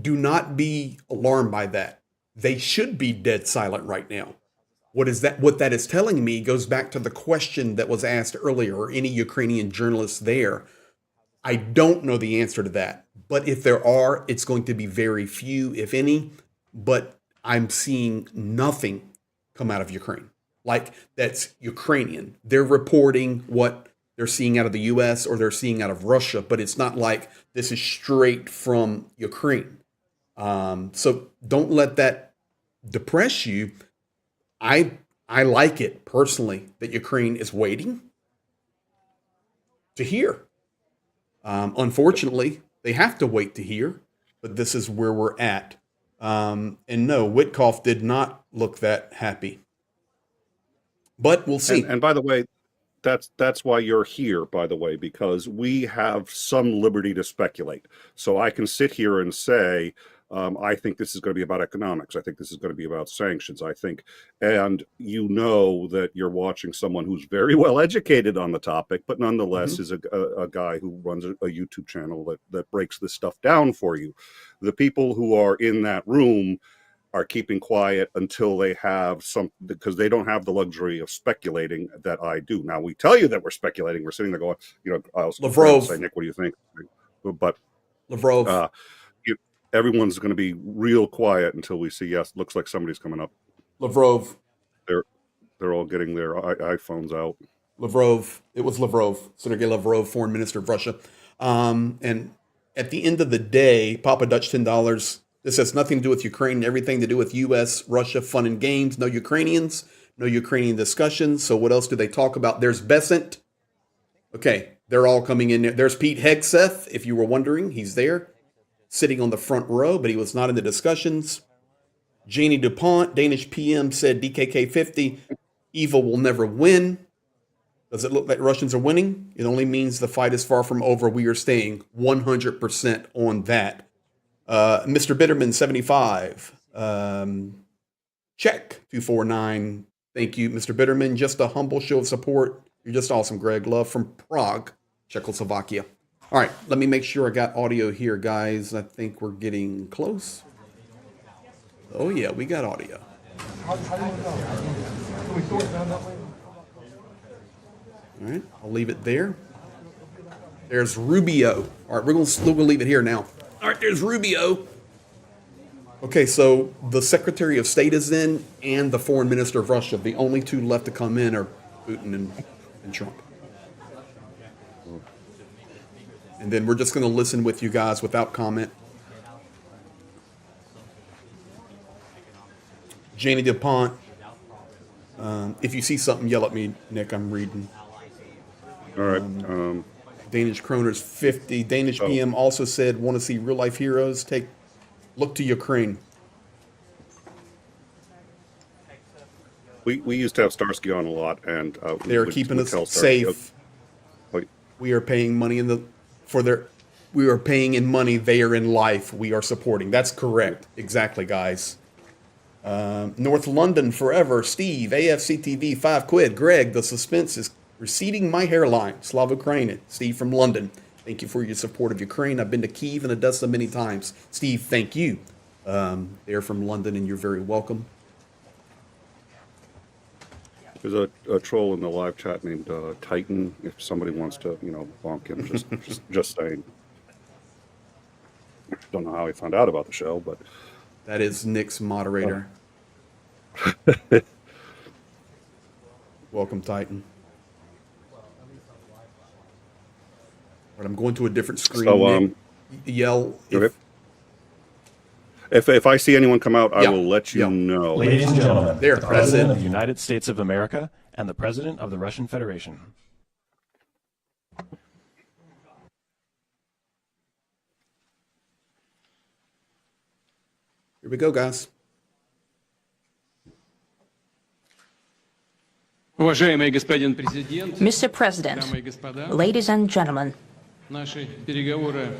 Do not be alarmed by that. They should be dead silent right now. What that is telling me goes back to the question that was asked earlier, or any Ukrainian journalists there. I don't know the answer to that, but if there are, it's going to be very few, if any. But I'm seeing nothing come out of Ukraine. Like, that's Ukrainian. They're reporting what they're seeing out of the US or they're seeing out of Russia, but it's not like this is straight from Ukraine. So don't let that depress you. I like it personally that Ukraine is waiting to hear. Unfortunately, they have to wait to hear, but this is where we're at. And no, Witkoff did not look that happy. But we'll see. And by the way, that's why you're here, by the way, because we have some liberty to speculate. So I can sit here and say, I think this is going to be about economics. I think this is going to be about sanctions. I think, and you know that you're watching someone who's very well educated on the topic, but nonetheless is a guy who runs a YouTube channel that breaks this stuff down for you. The people who are in that room are keeping quiet until they have some, because they don't have the luxury of speculating that I do. Now, we tell you that we're speculating. We're sitting there going, I was Lavrov. say, Nick, what do you think? But Lavrov. Everyone's going to be real quiet until we see, yes, looks like somebody's coming up. Lavrov. They're all getting their iPhones out. Lavrov. It was Lavrov, Sergei Lavrov, foreign minister of Russia. And at the end of the day, Papa Dutch $10. This has nothing to do with Ukraine, everything to do with U.S., Russia, fun and games. No Ukrainians, no Ukrainian discussions. So what else do they talk about? There's Besant. Okay, they're all coming in there. There's Pete Hegseth, if you were wondering. He's there, sitting on the front row, but he was not in the discussions. Janie DuPont, Danish PM, said DKK 50, evil will never win. Does it look like Russians are winning? It only means the fight is far from over. We are staying 100% on that. Mr. Bitterman, 75. Check, 249. Thank you, Mr. Bitterman. Just a humble show of support. You're just awesome, Greg. Love from Prague, Czechoslovakia. All right, let me make sure I got audio here, guys. I think we're getting close. Oh, yeah, we got audio. All right, I'll leave it there. There's Rubio. All right, we're going to leave it here now. All right, there's Rubio. Okay, so the Secretary of State is in and the Foreign Minister of Russia. The only two left to come in are Putin and Trump. And then we're just going to listen with you guys without comment. Janie DuPont. If you see something, yell at me, Nick. I'm reading. All right. Danish Kroners 50. Danish PM also said, want to see real life heroes take Look to Ukraine. We used to have Starsky on a lot, and They are keeping us safe. We are paying money we are paying in money. They are in life. We are supporting. That's correct. Exactly, guys. North London forever. Steve, AFC TV, 5 quid. Greg, the suspense is receding my hairline. Slava Ukraine. Steve from London. Thank you for your support of Ukraine. I've been to Kyiv and Odessa many times. Steve, thank you. They're from London, and you're very welcome. There's a troll in the live chat named Titan. If somebody wants to, bonk him, just saying. Don't know how he found out about the show, but that is Nick's moderator. Welcome, Titan. But I'm going to a different screen. So, Nick, yell if I see anyone come out, I will let you know. Ladies and gentlemen, the President of the United States of America and the President of the Russian Federation. Here we go, guys. Mr. President, ladies and gentlemen,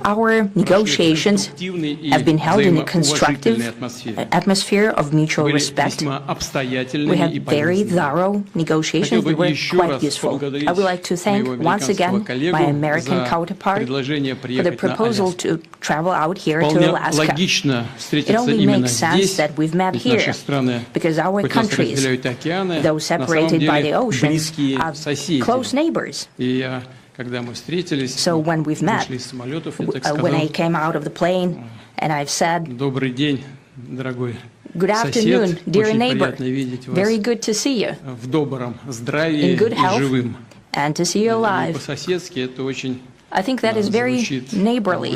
our negotiations have been held in a constructive atmosphere of mutual respect. We had very thorough negotiations that were quite useful. I would like to thank once again my American counterpart for the proposal to travel out here to Alaska. It only makes sense that we've met here because our countries, though separated by the ocean, are close neighbors. So when we've met, when I came out of the plane and I've said, "Good afternoon, dear neighbor, very good to see you, in good health, and to see you alive," I think that is very neighborly.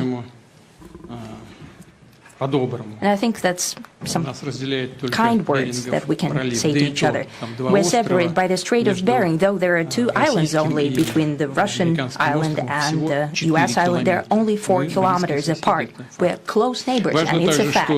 And I think that's some kind words that we can say to each other. We're separated by the Strait of Bering, though there are 2 islands only between the Russian island and the U.S. island. They're only 4 kilometers apart. We're close neighbors, and it's a fact.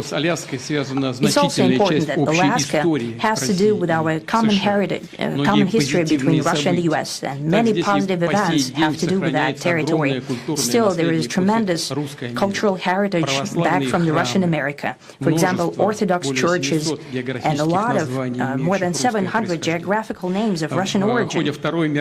It's also important that Alaska has to do with our common heritage, common history between Russia and the U.S., and many positive events have to do with that territory. Still, there is tremendous cultural heritage back from the Russian America. For example, Orthodox churches and a lot of more than 700 geographical names of Russian origin. During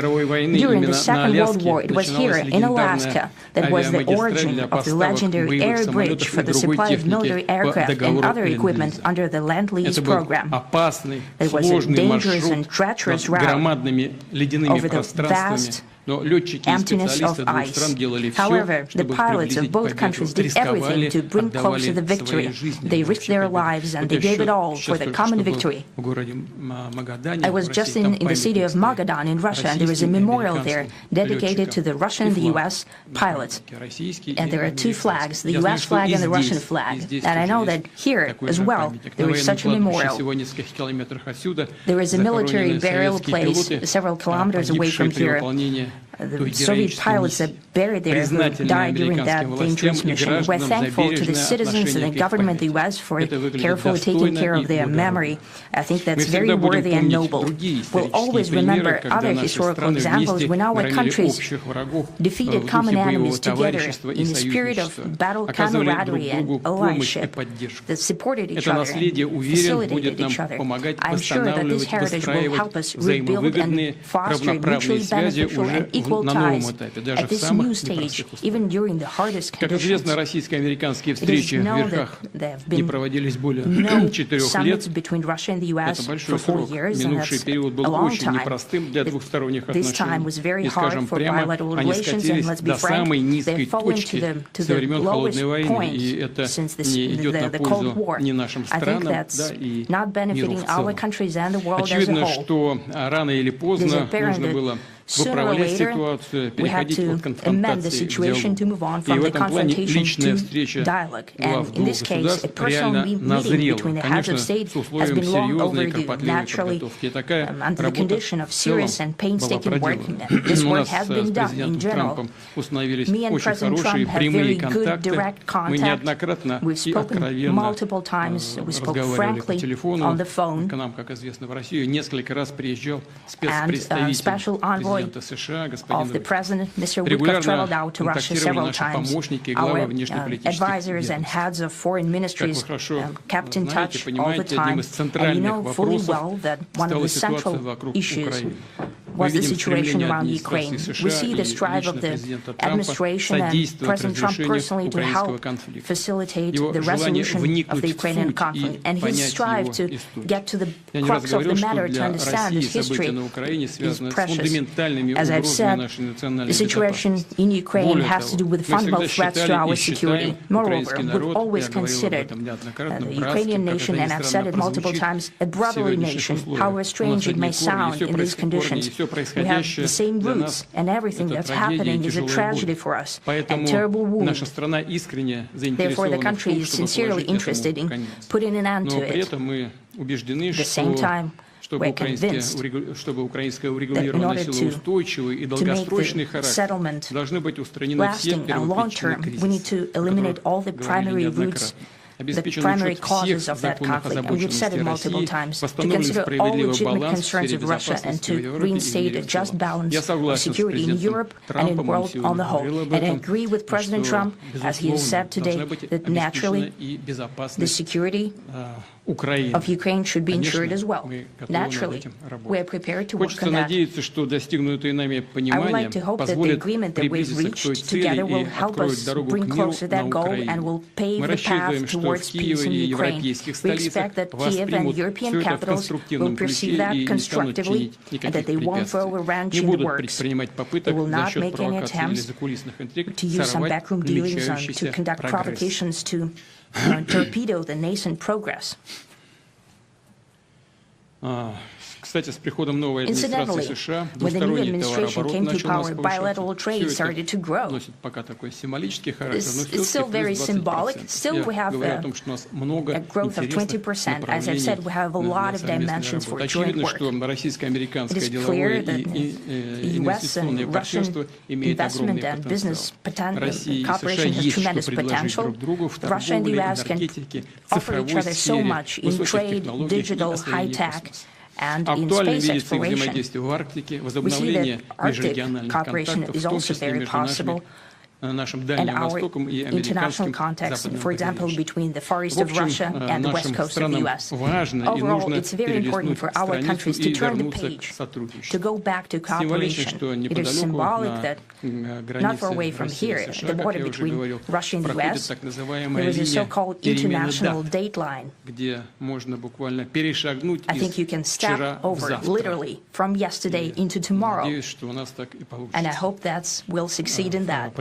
the Second World War, it was here in Alaska that was the origin of the legendary air bridge for the supply of military aircraft and other equipment under the Lend-Lease program. It was a dangerous and treacherous route over the vast emptiness of ice. However, the pilots of both countries did everything to bring closer the victory. They risked their lives and they gave it all for the common victory. I was just in the city of Magadan in Russia, and there is a memorial there dedicated to the Russian and the U.S. pilots. And there are 2 flags, the U.S. flag and the Russian flag. And I know that here as well there is such a memorial. There is a military burial place several kilometers away from here. The Soviet pilots that buried there who died during that dangerous mission. We're thankful to the citizens and the government of the U.S. for carefully taking care of their memory. I think that's very worthy and noble. We'll always remember other historical examples when our countries defeated common enemies together in the spirit of battle camaraderie and allyship that supported each other and facilitated each other. I'm sure that this heritage will help us rebuild and foster mutually beneficial and equal ties at this new stage, even during the hardest conditions. It is known that there have been no summits between Russia and the U.S. for 4 years, and that's a long time. This time was very hard for bilateral relations, and let's be frank, they've fallen to the lowest point since the Cold War. I think that's not benefiting our countries and the world as a whole. It is apparent that Sooner or later, we had to amend the situation to move on from the confrontation to dialogue. And in this case, a personal meeting between the heads of state has been long overdue, naturally, under the condition of serious and painstaking work. This work has been done in general. Me and President Trump have very good direct contact. We've spoken multiple times. We spoke frankly on the phone. And special envoy of the president, Mr. Woodcock, traveled out to Russia several times. Our advisors and heads of foreign ministries kept in touch all the time. And you know fully well that one of the central issues was the situation around Ukraine. We see the strive of the administration and President Trump personally to help facilitate the resolution of the Ukrainian conflict. And his strive to get to the crux of the matter, to understand this history, is precious. As I've said, the situation in Ukraine has to do with fundamental threats to our security. Moreover, we've always considered the Ukrainian nation, and I've said it multiple times, a brotherly nation, however strange it may sound in these conditions. We have the same roots, and everything that's happening is a tragedy for us, a terrible wound. Therefore, the country is sincerely interested in putting an end to it. At the same time, we're convinced that in order to make the settlement lasting and long-term, we need to eliminate all the primary roots, the primary causes of that conflict, and we've said it multiple times, to consider all legitimate concerns of Russia and to reinstate a just balance of security in Europe and in the world on the whole. And I agree with President Trump, as he has said today, that naturally the security of Ukraine should be ensured as well. Naturally, we are prepared to work on that. I would like to hope that the agreement that we've reached together will help us bring closer that goal and will pave the path towards peace in Ukraine. We expect that Kiev and European capitals will perceive that constructively and that they won't throw a wrench in the works. They will not make any attempts to use some backroom dealings to conduct provocations to torpedo the nascent progress. Incidentally, when the new administration came to power, bilateral trade started to grow. It's still very symbolic. Still, we have a growth of 20%. As I've said, we have a lot of dimensions for joint work. It is clear that the U.S. and Russian investment and business cooperation has tremendous potential. Russia and the U.S. can offer each other so much in trade, digital, high-tech, and in space exploration. We see that Arctic cooperation is also very possible. And our international context, for example, between the Far East of Russia and the West Coast of the U.S. Overall, it's very important for our countries to turn the page, to go back to cooperation. It is symbolic that not far away from here, at the border between Russia and the U.S., there is a so-called international date line. I think you can step over, literally, from yesterday into tomorrow. And I hope that we'll succeed in that.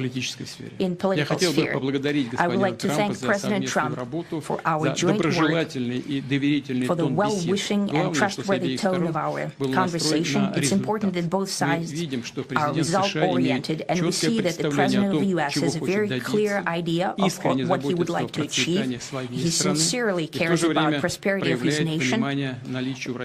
In political sphere. I would like to thank President Trump for our joint work, for the well-wishing and trustworthy tone of our conversation. It's important that both sides are result-oriented, and we see that the President of the U.S. has a very clear idea of what he would like to achieve. He sincerely cares about the prosperity of his nation.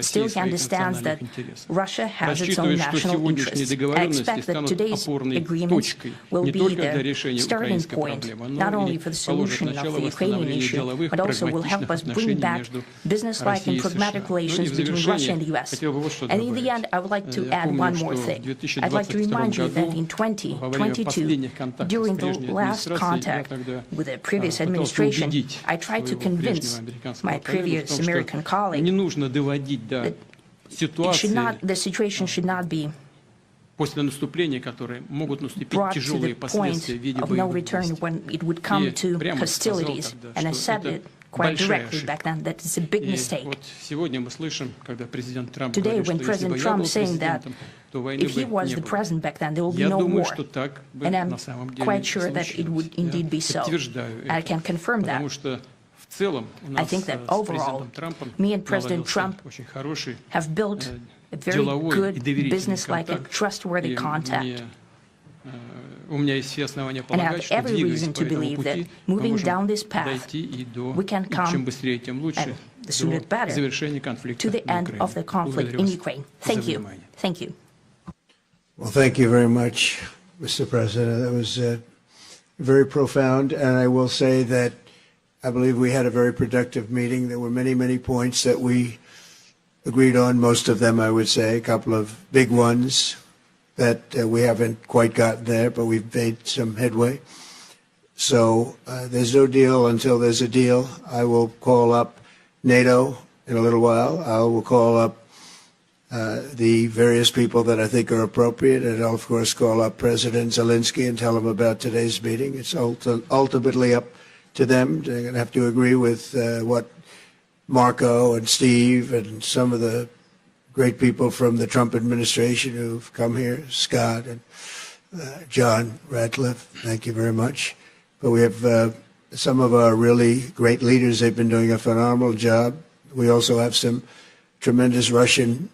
Still, he understands that Russia has its own national interests. I expect that today's agreements will be the starting point, not only for the solution of the Ukrainian issue, but also will help us bring back business-like and pragmatic relations between Russia and the U.S. And in the end, I would like to add one more thing. I'd like to remind you that in 2022, during the last contact with the previous administration, I tried to convince my previous American colleague that the situation should not be brought to the point of no return when it would come to hostilities. And I said it quite directly back then that it's a big mistake. Today, when President Trump is saying that if he was the president back then, there will be no war. And I'm quite sure that it would indeed be so. I can confirm that. I think that overall, me and President Trump have built a very good, business-like and trustworthy contact. And I have every reason to believe that moving down this path, we can come, and the sooner the better, to the end of the conflict in Ukraine. Thank you. Thank you. Well, thank you very much, Mr. President. That was very profound, and I will say that I believe we had a very productive meeting. There were many, many points that we agreed on, most of them, I would say, a couple of big ones that we haven't quite gotten there, but we've made some headway. So there's no deal until there's a deal. I will call up NATO in a little while. I will call up the various people that I think are appropriate, and I'll, of course, call up President Zelenskyy and tell him about today's meeting. It's ultimately up to them. They're going to have to agree with what Marco and Steve and some of the great people from the Trump administration who've come here, Scott and John Ratcliffe, thank you very much. But we have some of our really great leaders. They've been doing a phenomenal job. We also have some tremendous Russian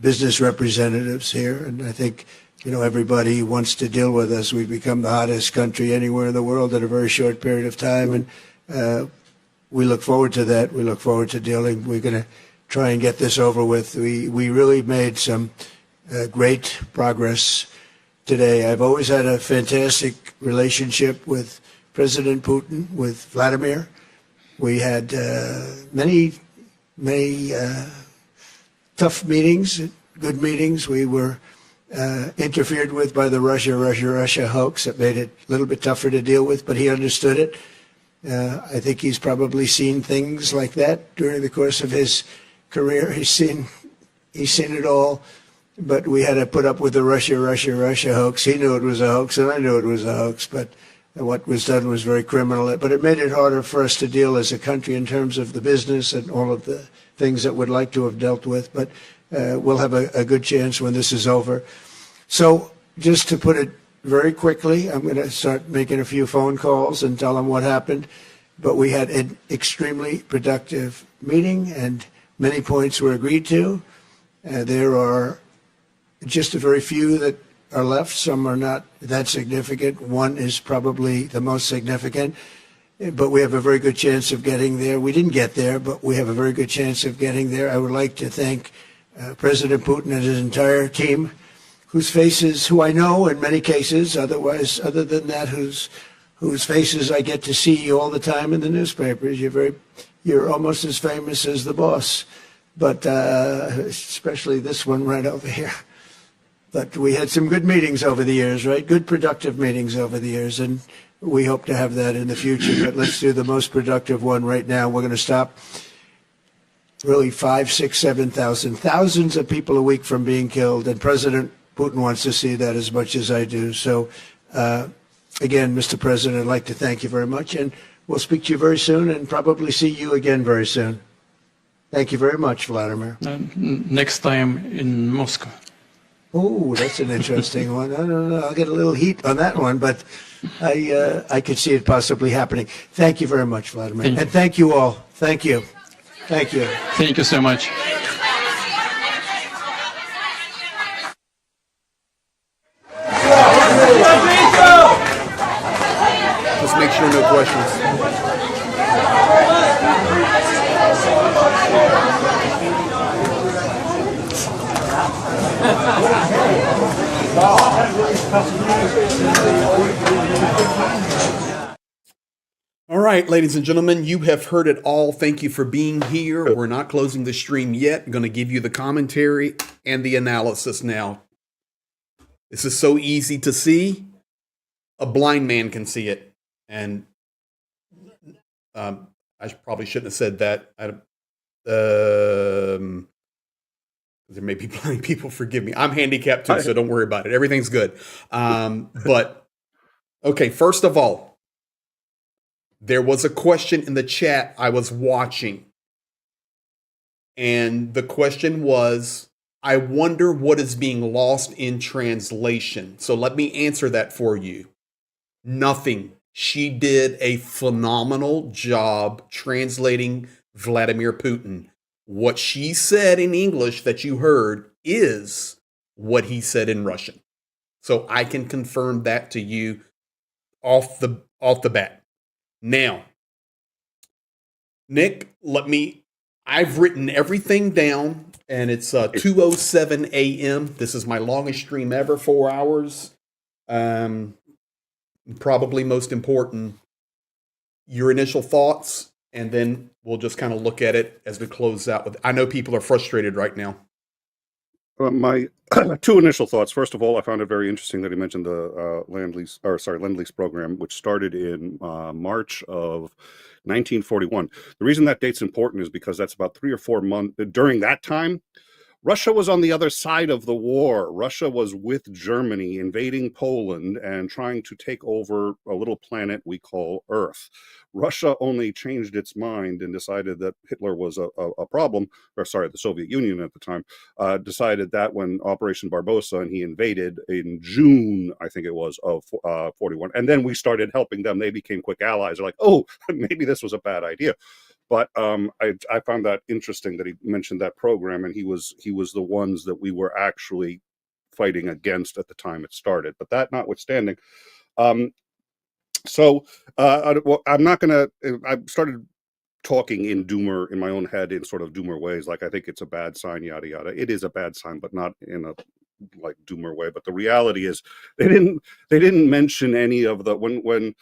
business representatives here, and I think everybody wants to deal with us. We've become the hottest country anywhere in the world in a very short period of time, and we look forward to that. We look forward to dealing. We're going to try and get this over with. We really made some great progress today. I've always had a fantastic relationship with President Putin, with Vladimir. We had many tough meetings, good meetings. We were interfered with by the Russia hoax. That made it a little bit tougher to deal with, but he understood it. I think he's probably seen things like that during the course of his career. He's seen it all, but we had to put up with the Russia hoax. He knew it was a hoax, and I knew it was a hoax, but what was done was very criminal. But it made it harder for us to deal as a country in terms of the business and all of the things that we'd like to have dealt with. But we'll have a good chance when this is over. So just to put it very quickly, I'm going to start making a few phone calls and tell them what happened. But we had an extremely productive meeting, and many points were agreed to. There are just a very few that are left. Some are not that significant. One is probably the most significant, but we have a very good chance of getting there. We didn't get there, but we have a very good chance of getting there. I would like to thank President Putin and his entire team, whose faces, who I know in many cases, other than that, whose faces I get to see all the time in the newspapers. You're almost as famous as the boss, but especially this one right over here. But we had some good meetings over the years, right? Good, productive meetings over the years, and we hope to have that in the future. But let's do the most productive one right now. We're going to stop really 5, 6, 7,000, thousands of people a week from being killed, and President Putin wants to see that as much as I do. So, again, Mr. President, I'd like to thank you very much, and we'll speak to you very soon and probably see you again very soon. Thank you very much, Vladimir. Next time in Moscow. Oh, that's an interesting one. I don't know. I'll get a little heat on that one, but I could see it possibly happening. Thank you very much, Vladimir. And thank you all. Thank you. Thank you. Thank you so much. Let's make sure no questions. All right, ladies and gentlemen, you have heard it all. Thank you for being here. We're not closing the stream yet. I'm going to give you the commentary and the analysis now. This is so easy to see. A blind man can see it. And I probably shouldn't have said that. There may be blind people, forgive me. I'm handicapped too, so don't worry about it. Everything's good. But, okay, first of all, there was a question in the chat I was watching. And the question was, I wonder what is being lost in translation. So let me answer that for you. Nothing. She did a phenomenal job translating Vladimir Putin. What she said in English that you heard is what he said in Russian. So I can confirm that to you off the bat. Now, Nick, I've written everything down, and it's 2:07 a.m. This is my longest stream ever, 4 hours. Probably most important, your initial thoughts, and then we'll just kind of look at it as we close out with. I know people are frustrated right now. My two initial thoughts. First of all, I found it very interesting that he mentioned the Lend-Lease program, which started in March of 1941. The reason that date's important is because that's about 3 or 4 months. During that time, Russia was on the other side of the war. Russia was with Germany invading Poland and trying to take over a little planet we call Earth. Russia only changed its mind and decided that Hitler was a problem, the Soviet Union at the time, decided that when Operation Barbarossa, and he invaded in June, I think it was, of 41. And then we started helping them. They became quick allies. They're like, oh, maybe this was a bad idea. But I found that interesting that he mentioned that program, and he was the ones that we were actually fighting against at the time it started. But that notwithstanding, I'm not going to. I started talking in my own head in sort of doomer ways, like I think it's a bad sign, yada yada. It is a bad sign, but not in a like doomer way. But the reality is, they didn't mention any of the when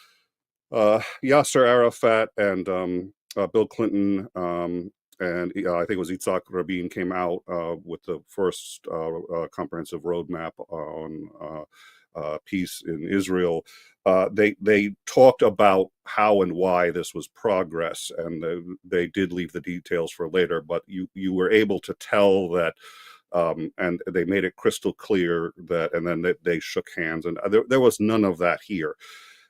Yasser Arafat and Bill Clinton and I think it was Yitzhak Rabin came out with the first comprehensive roadmap on peace in Israel. They talked about how and why this was progress, and they did leave the details for later. But you were able to tell that, and they made it crystal clear that, and then they shook hands, and there was none of that here.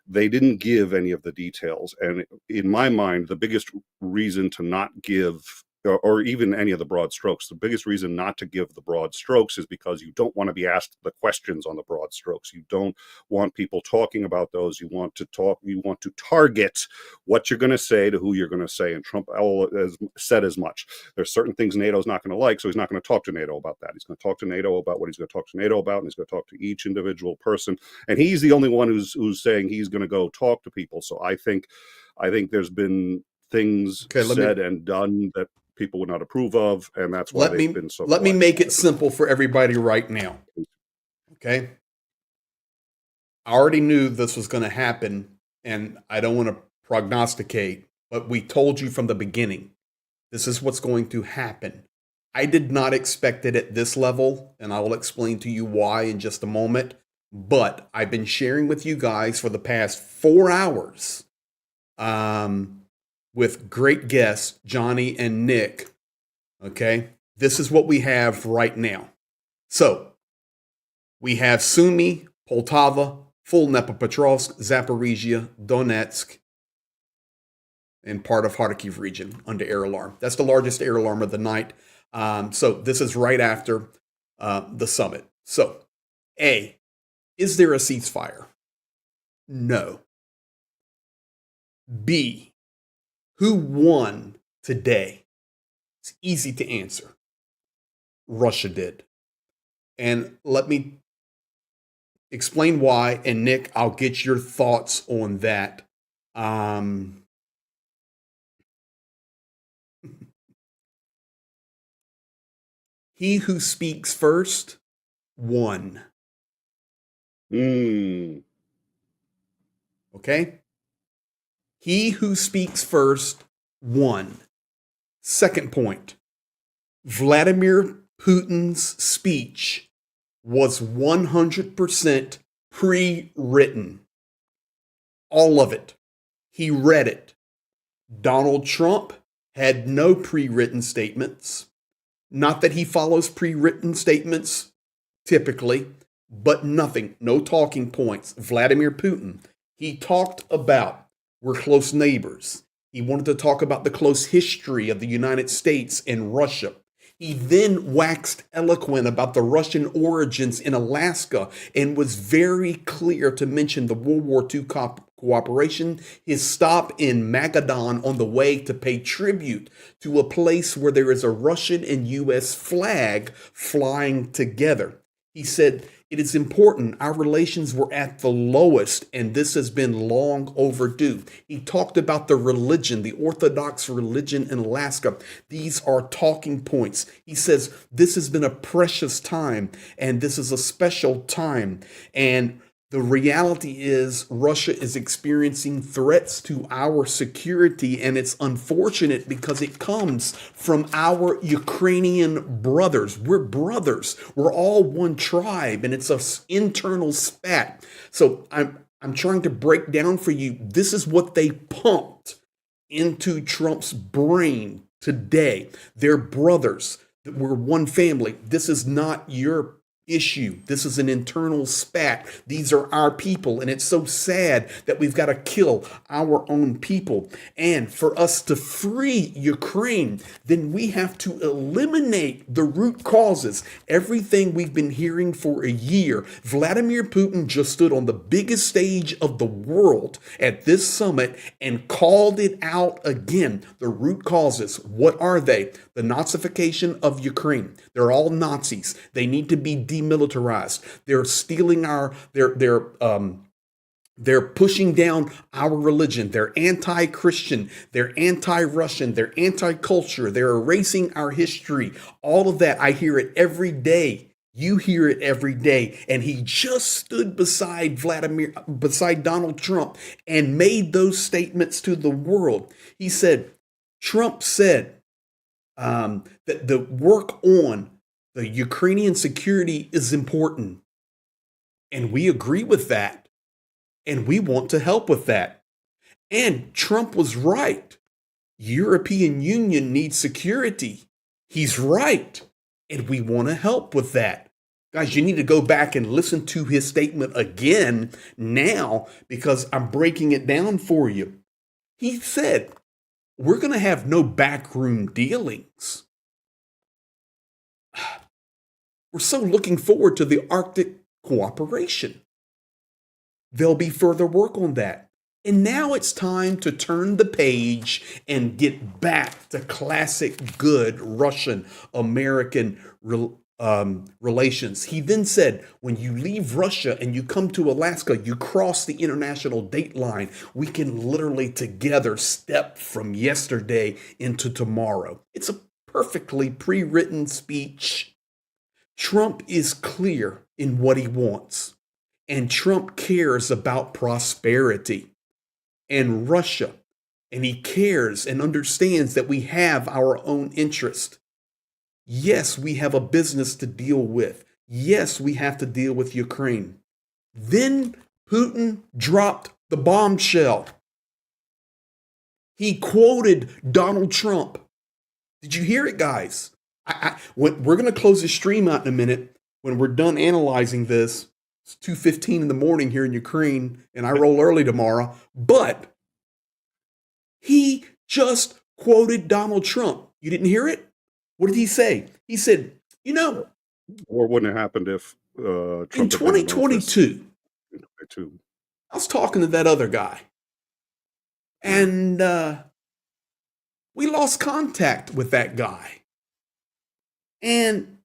They didn't give any of the details. And in my mind, the biggest reason to not give, or even any of the broad strokes, the biggest reason not to give the broad strokes is because you don't want to be asked the questions on the broad strokes. You don't want people talking about those. You want to target what you're going to say to who you're going to say. And Trump has said as much. There's certain things NATO's not going to like, so he's not going to talk to NATO about that. He's going to talk to NATO about what he's going to talk to NATO about, and he's going to talk to each individual person. And he's the only one who's saying he's going to go talk to people. So I think there's been things said and done that people would not approve of, and that's why they've been so. Let me make it simple for everybody right now. Okay, I already knew this was going to happen, and I don't want to prognosticate, but we told you from the beginning, this is what's going to happen. I did not expect it at this level, and I will explain to you why in just a moment. But I've been sharing with you guys for the past 4 hours. With great guests, Johnny and Nick. Okay, this is what we have right now. So, we have Sumy, Poltava, full Dnepropetrovsk, Zaporizhia, Donetsk, and part of Kharkiv region under air alarm. That's the largest air alarm of the night. So, this is right after the summit. So, A, is there a ceasefire? No. B, who won today? It's easy to answer. Russia did. And let me explain why. And Nick, I'll get your thoughts on that. He who speaks first won. Okay? He who speaks first won. Second point, Vladimir Putin's speech was 100% pre-written. All of it. He read it. Donald Trump had no pre-written statements. Not that he follows pre-written statements typically, but nothing, no talking points. Vladimir Putin, he talked about we're close neighbors. He wanted to talk about the close history of the United States and Russia. He then waxed eloquent about the Russian origins in Alaska and was very clear to mention the World War II cooperation, his stop in Magadan on the way to pay tribute to a place where there is a Russian and U.S. flag flying together. He said, it is important. Our relations were at the lowest, and this has been long overdue. He talked about the religion, the Orthodox religion in Alaska. These are talking points. He says, this has been a precious time, and this is a special time. And the reality is Russia is experiencing threats to our security, and it's unfortunate because it comes from our Ukrainian brothers. We're brothers. We're all one tribe, and it's an internal spat. So I'm trying to break down for you. This is what they pumped into Trump's brain today. They're brothers. We're one family. This is not your issue. This is an internal spat. These are our people, and it's so sad that we've got to kill our own people. And for us to free Ukraine, then we have to eliminate the root causes. Everything we've been hearing for a year. Vladimir Putin just stood on the biggest stage of the world at this summit and called it out again. The root causes, what are they? The Nazification of Ukraine. They're all Nazis. They need to be demilitarized. They're stealing they're pushing down our religion. They're anti-Christian. They're anti-Russian. They're anti-culture. They're erasing our history. All of that, I hear it every day. You hear it every day. And he just stood beside Donald Trump and made those statements to the world. He said, Trump said, that the work on the Ukrainian security is important. And we agree with that. And we want to help with that. And Trump was right. European Union needs security. He's right. And we want to help with that. Guys, you need to go back and listen to his statement again now because I'm breaking it down for you. He said, we're going to have no backroom dealings. We're so looking forward to the Arctic cooperation. There'll be further work on that. And now it's time to turn the page and get back to classic good Russian-American relations. He then said, when you leave Russia and you come to Alaska, you cross the international date line. We can literally together step from yesterday into tomorrow. It's a perfectly pre-written speech. Trump is clear in what he wants, and Trump cares about prosperity and Russia, and he cares and understands that we have our own interest. Yes, we have a business to deal with. Yes, we have to deal with Ukraine. Then Putin dropped the bombshell. He quoted Donald Trump. Did you hear it, guys? We're going to close the stream out in a minute. When we're done analyzing this, it's 2:15 in the morning here in Ukraine, and I roll early tomorrow. But he just quoted Donald Trump. You didn't hear it? What did he say? He said, Or wouldn't have happened if Trump in 2022, I was talking to that other guy, and we lost contact with that guy. And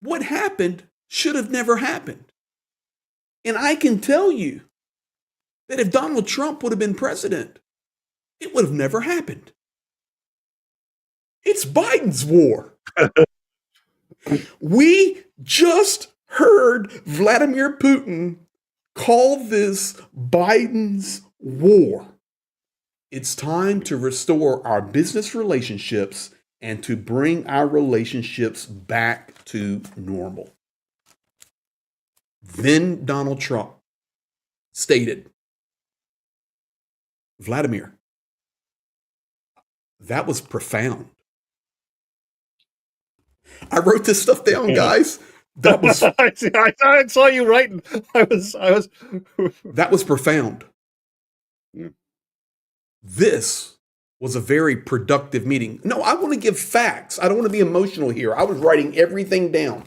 what happened should have never happened. And I can tell you that if Donald Trump would have been president, it would have never happened. It's Biden's war. We just heard Vladimir Putin call this Biden's war. It's time to restore our business relationships and to bring our relationships back to normal. Then Donald Trump stated, Vladimir, that was profound. I wrote this stuff down, guys. That was I saw you writing. I was that was profound. Yeah. This was a very productive meeting. No, I want to give facts. I don't want to be emotional here. I was writing everything down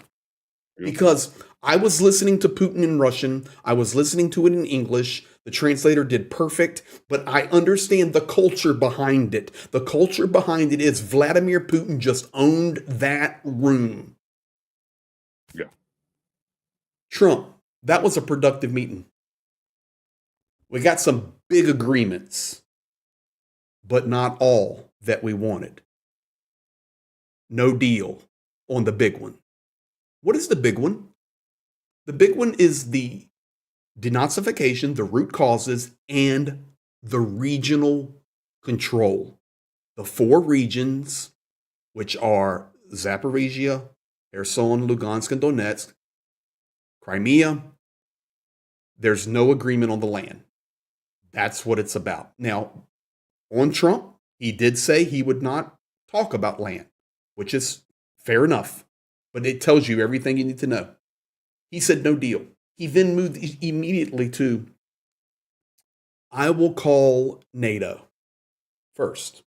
because I was listening to Putin in Russian. I was listening to it in English. The translator did perfect, but I understand the culture behind it. The culture behind it is Vladimir Putin just owned that room. Yeah. Trump, that was a productive meeting. We got some big agreements, but not all that we wanted. No deal on the big one. What is the big one? The big one is the denazification, the root causes, and the regional control. The 4 regions, which are Zaporizhia, Kherson, Lugansk, and Donetsk, Crimea, there's no agreement on the land. That's what it's about. Now, on Trump, he did say he would not talk about land, which is fair enough, but it tells you everything you need to know. He said no deal. He then moved immediately to, I will call NATO first.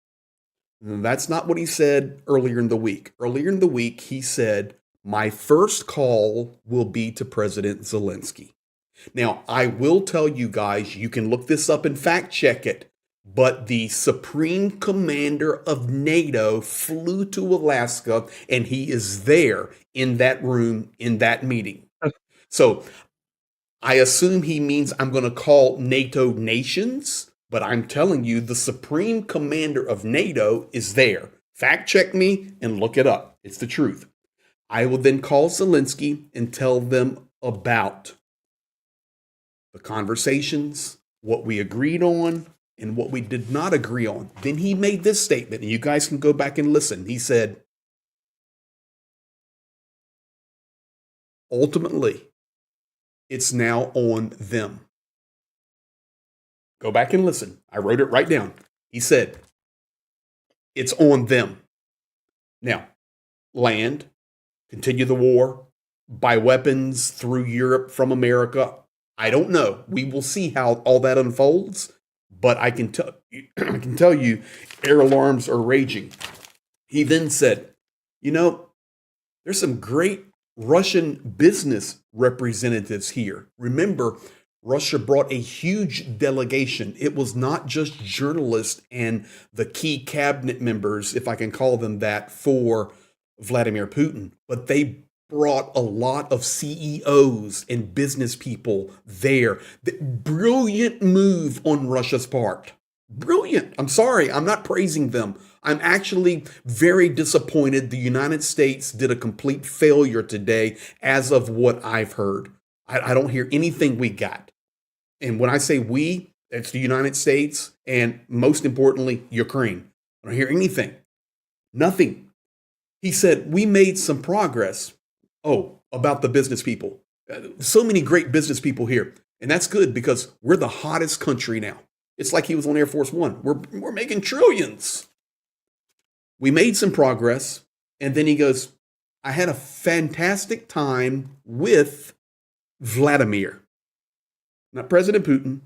And that's not what he said earlier in the week. Earlier in the week, he said, my first call will be to President Zelenskyy. Now, I will tell you guys, you can look this up and fact check it, but the Supreme Commander of NATO flew to Alaska and he is there in that room, in that meeting. So I assume he means I'm going to call NATO nations, but I'm telling you, the Supreme Commander of NATO is there. Fact check me and look it up. It's the truth. I will then call Zelenskyy and tell them about the conversations, what we agreed on, and what we did not agree on. Then he made this statement, and you guys can go back and listen. He said, ultimately, it's now on them. Go back and listen. I wrote it right down. He said, it's on them. Now, land, continue the war, buy weapons through Europe from America. I don't know. We will see how all that unfolds, but I can tell you, air alarms are raging. He then said, there's some great Russian business representatives here. Remember, Russia brought a huge delegation. It was not just journalists and the key cabinet members, if I can call them that, for Vladimir Putin, but they brought a lot of CEOs and business people there. Brilliant move on Russia's part. Brilliant. I'm sorry, I'm not praising them. I'm actually very disappointed. The United States did a complete failure today as of what I've heard. I don't hear anything we got. And when I say we, it's the United States and most importantly, Ukraine. I don't hear anything. Nothing. He said, we made some progress. Oh, about the business people. So many great business people here. And that's good because we're the hottest country now. It's like he was on Air Force One. We're making trillions. We made some progress. And then he goes, I had a fantastic time with Vladimir, not President Putin.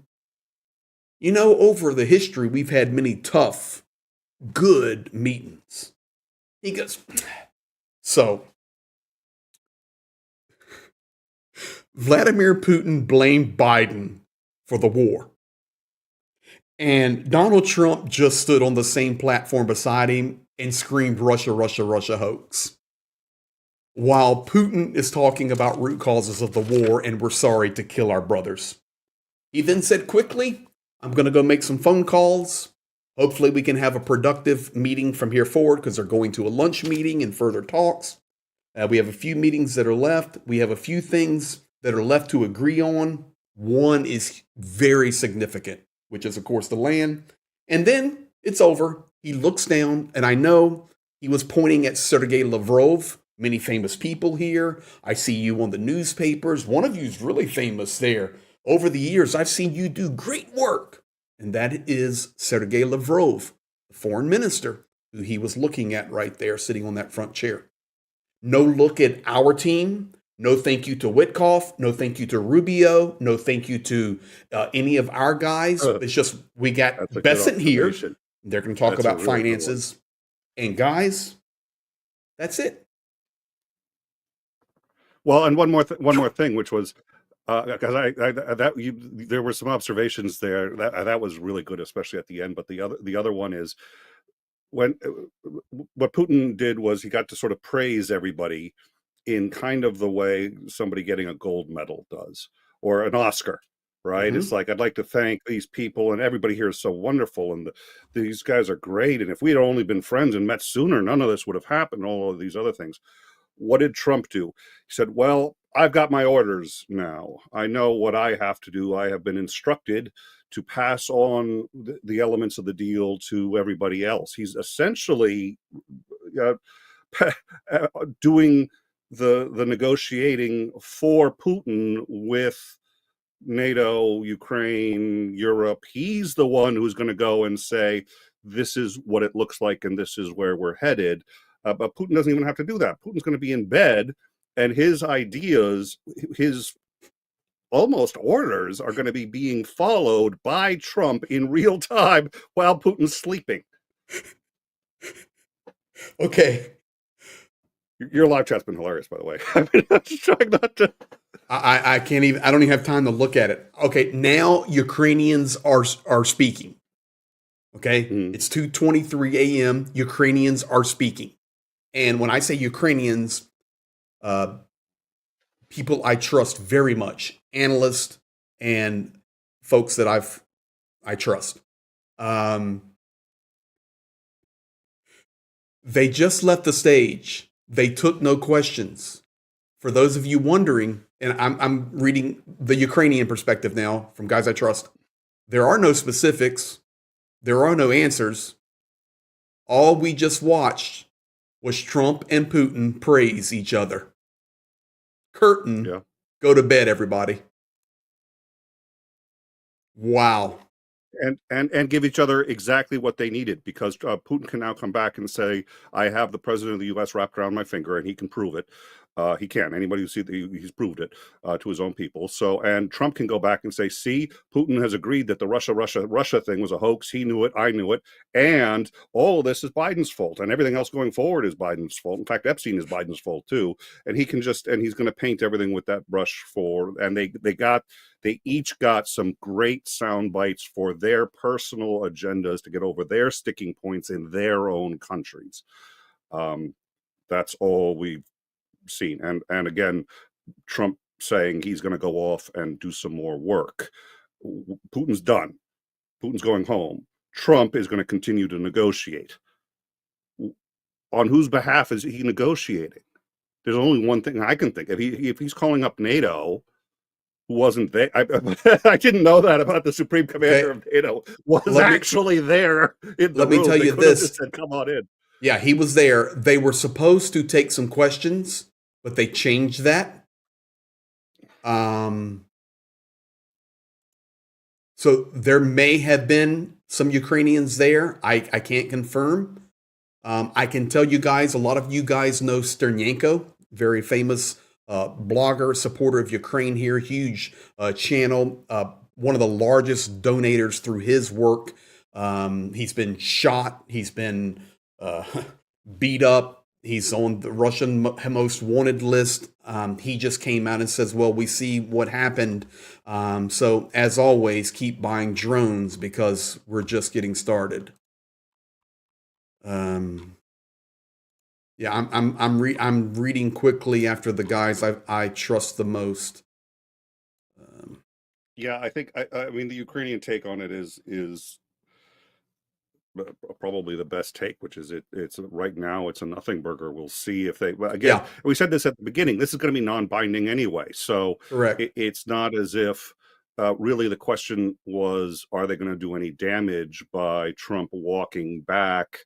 Over the history, we've had many tough, good meetings. He goes, so Vladimir Putin blamed Biden for the war. And Donald Trump just stood on the same platform beside him and screamed, Russia, Russia, Russia hoax. While Putin is talking about root causes of the war and we're sorry to kill our brothers. He then said quickly, I'm going to go make some phone calls. Hopefully we can have a productive meeting from here forward because they're going to a lunch meeting and further talks. We have a few meetings that are left. We have a few things that are left to agree on. One is very significant, which is, of course, the land. And then it's over. He looks down, and I know he was pointing at Sergei Lavrov, many famous people here. I see you on the newspapers. One of you is really famous there. Over the years, I've seen you do great work. And that is Sergei Lavrov, the foreign minister, who he was looking at right there, sitting on that front chair. No look at our team. No thank you to Witkoff. No thank you to Rubio. No thank you to any of our guys. It's just we got Bessent here. They're going to talk That's a about really good one. finances. And guys, that's it. Well, and one more thing, which was because there were some observations there that was really good, especially at the end. But the other one is when what Putin did was he got to sort of praise everybody in kind of the way somebody getting a gold medal does or an Oscar. Right. It's like, I'd like to thank these people, and everybody here is so wonderful. And these guys are great. And if we had only been friends and met sooner, none of this would have happened. All of these other things. What did Trump do? He said, well, I've got my orders now. I know what I have to do. I have been instructed to pass on the elements of the deal to everybody else. He's essentially doing the negotiating for Putin with NATO, Ukraine, Europe. He's the one who's going to go and say, this is what it looks like and this is where we're headed. But Putin doesn't even have to do that. Putin's going to be in bed, and his ideas, his almost orders, are going to be being followed by Trump in real time while Putin's sleeping. Okay. Your live chat's been hilarious, by the way. I mean, I'm just trying not to. I can't even. I don't even have time to look at it. Okay, now Ukrainians are speaking. Okay, it's 2:23 a.m. Ukrainians are speaking, and when I say Ukrainians, people I trust very much, analysts and folks that I trust. They just left the stage. They took no questions. For those of you wondering, and I'm reading the Ukrainian perspective now from guys I trust. There are no specifics. There are no answers. All we just watched was Trump and Putin praise each other. Curtain. Yeah. Go to bed, everybody. Wow. And give each other exactly what they needed, because Putin can now come back and say, I have the president of the U.S. wrapped around my finger, and he can prove it. He can. Anybody who sees he's proved it to his own people. So, and Trump can go back and say, see, Putin has agreed that the Russia thing was a hoax. He knew it. I knew it. And all of this is Biden's fault. And everything else going forward is Biden's fault. In fact, Epstein is Biden's fault too. And he can and he's going to paint everything with that brush and they each got some great sound bites for their personal agendas to get over their sticking points in their own countries. That's all we've seen. And again, Trump saying he's going to go off and do some more work. Putin's done. Putin's going home. Trump is going to continue to negotiate. On whose behalf is he negotiating? There's only one thing I can think of. If he's calling up NATO, who wasn't there. I didn't know that about the Supreme Commander of NATO was actually there in the room. Let me tell you this. Said, come on in. Yeah, he was there. They were supposed to take some questions, but they changed that. So there may have been some Ukrainians there. I can't confirm. I can tell you guys, a lot of you guys know Sternyenko, very famous blogger, supporter of Ukraine here, huge channel, one of the largest donators through his work. He's been shot. He's been beat up. He's on the Russian most wanted list. He just came out and says, well, we see what happened. So as always, keep buying drones because we're just getting started. Yeah, I'm reading quickly after the guys I trust the most. Yeah, I think I mean the Ukrainian take on it is probably the best take, which is it's right now it's a nothing burger. We'll see if they again. Yeah. We said this at the beginning. This is going to be non-binding anyway, so correct. It's not as if really the question was, are they going to do any damage by Trump walking back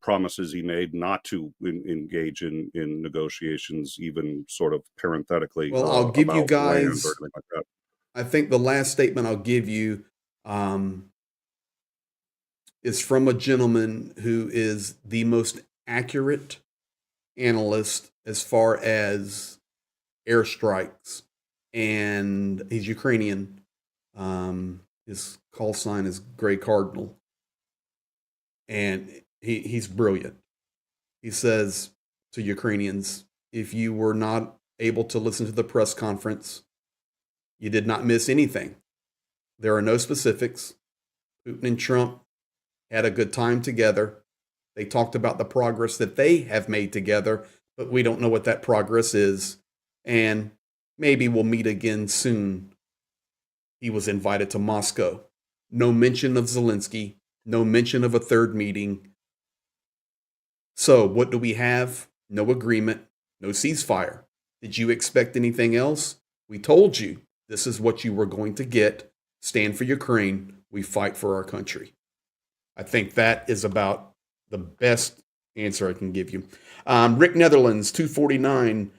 promises he made not to engage in negotiations, even sort of parenthetically. Well, I'll give you guys. Like that. I think the last statement I'll give you is from a gentleman who is the most accurate analyst as far as airstrikes, and he's Ukrainian. His call sign is Gray Cardinal. and he's brilliant. He says to Ukrainians, if you were not able to listen to the press conference, you did not miss anything. There are no specifics. Putin and Trump had a good time together. They talked about the progress that they have made together, but we don't know what that progress is. And maybe we'll meet again soon. He was invited to Moscow. No mention of Zelenskyy. No mention of a third meeting. So what do we have? No agreement. No ceasefire. Did you expect anything else? We told you this is what you were going to get. Stand for Ukraine. We fight for our country. I think that is about the best answer I can give you. Rick Netherlands, 249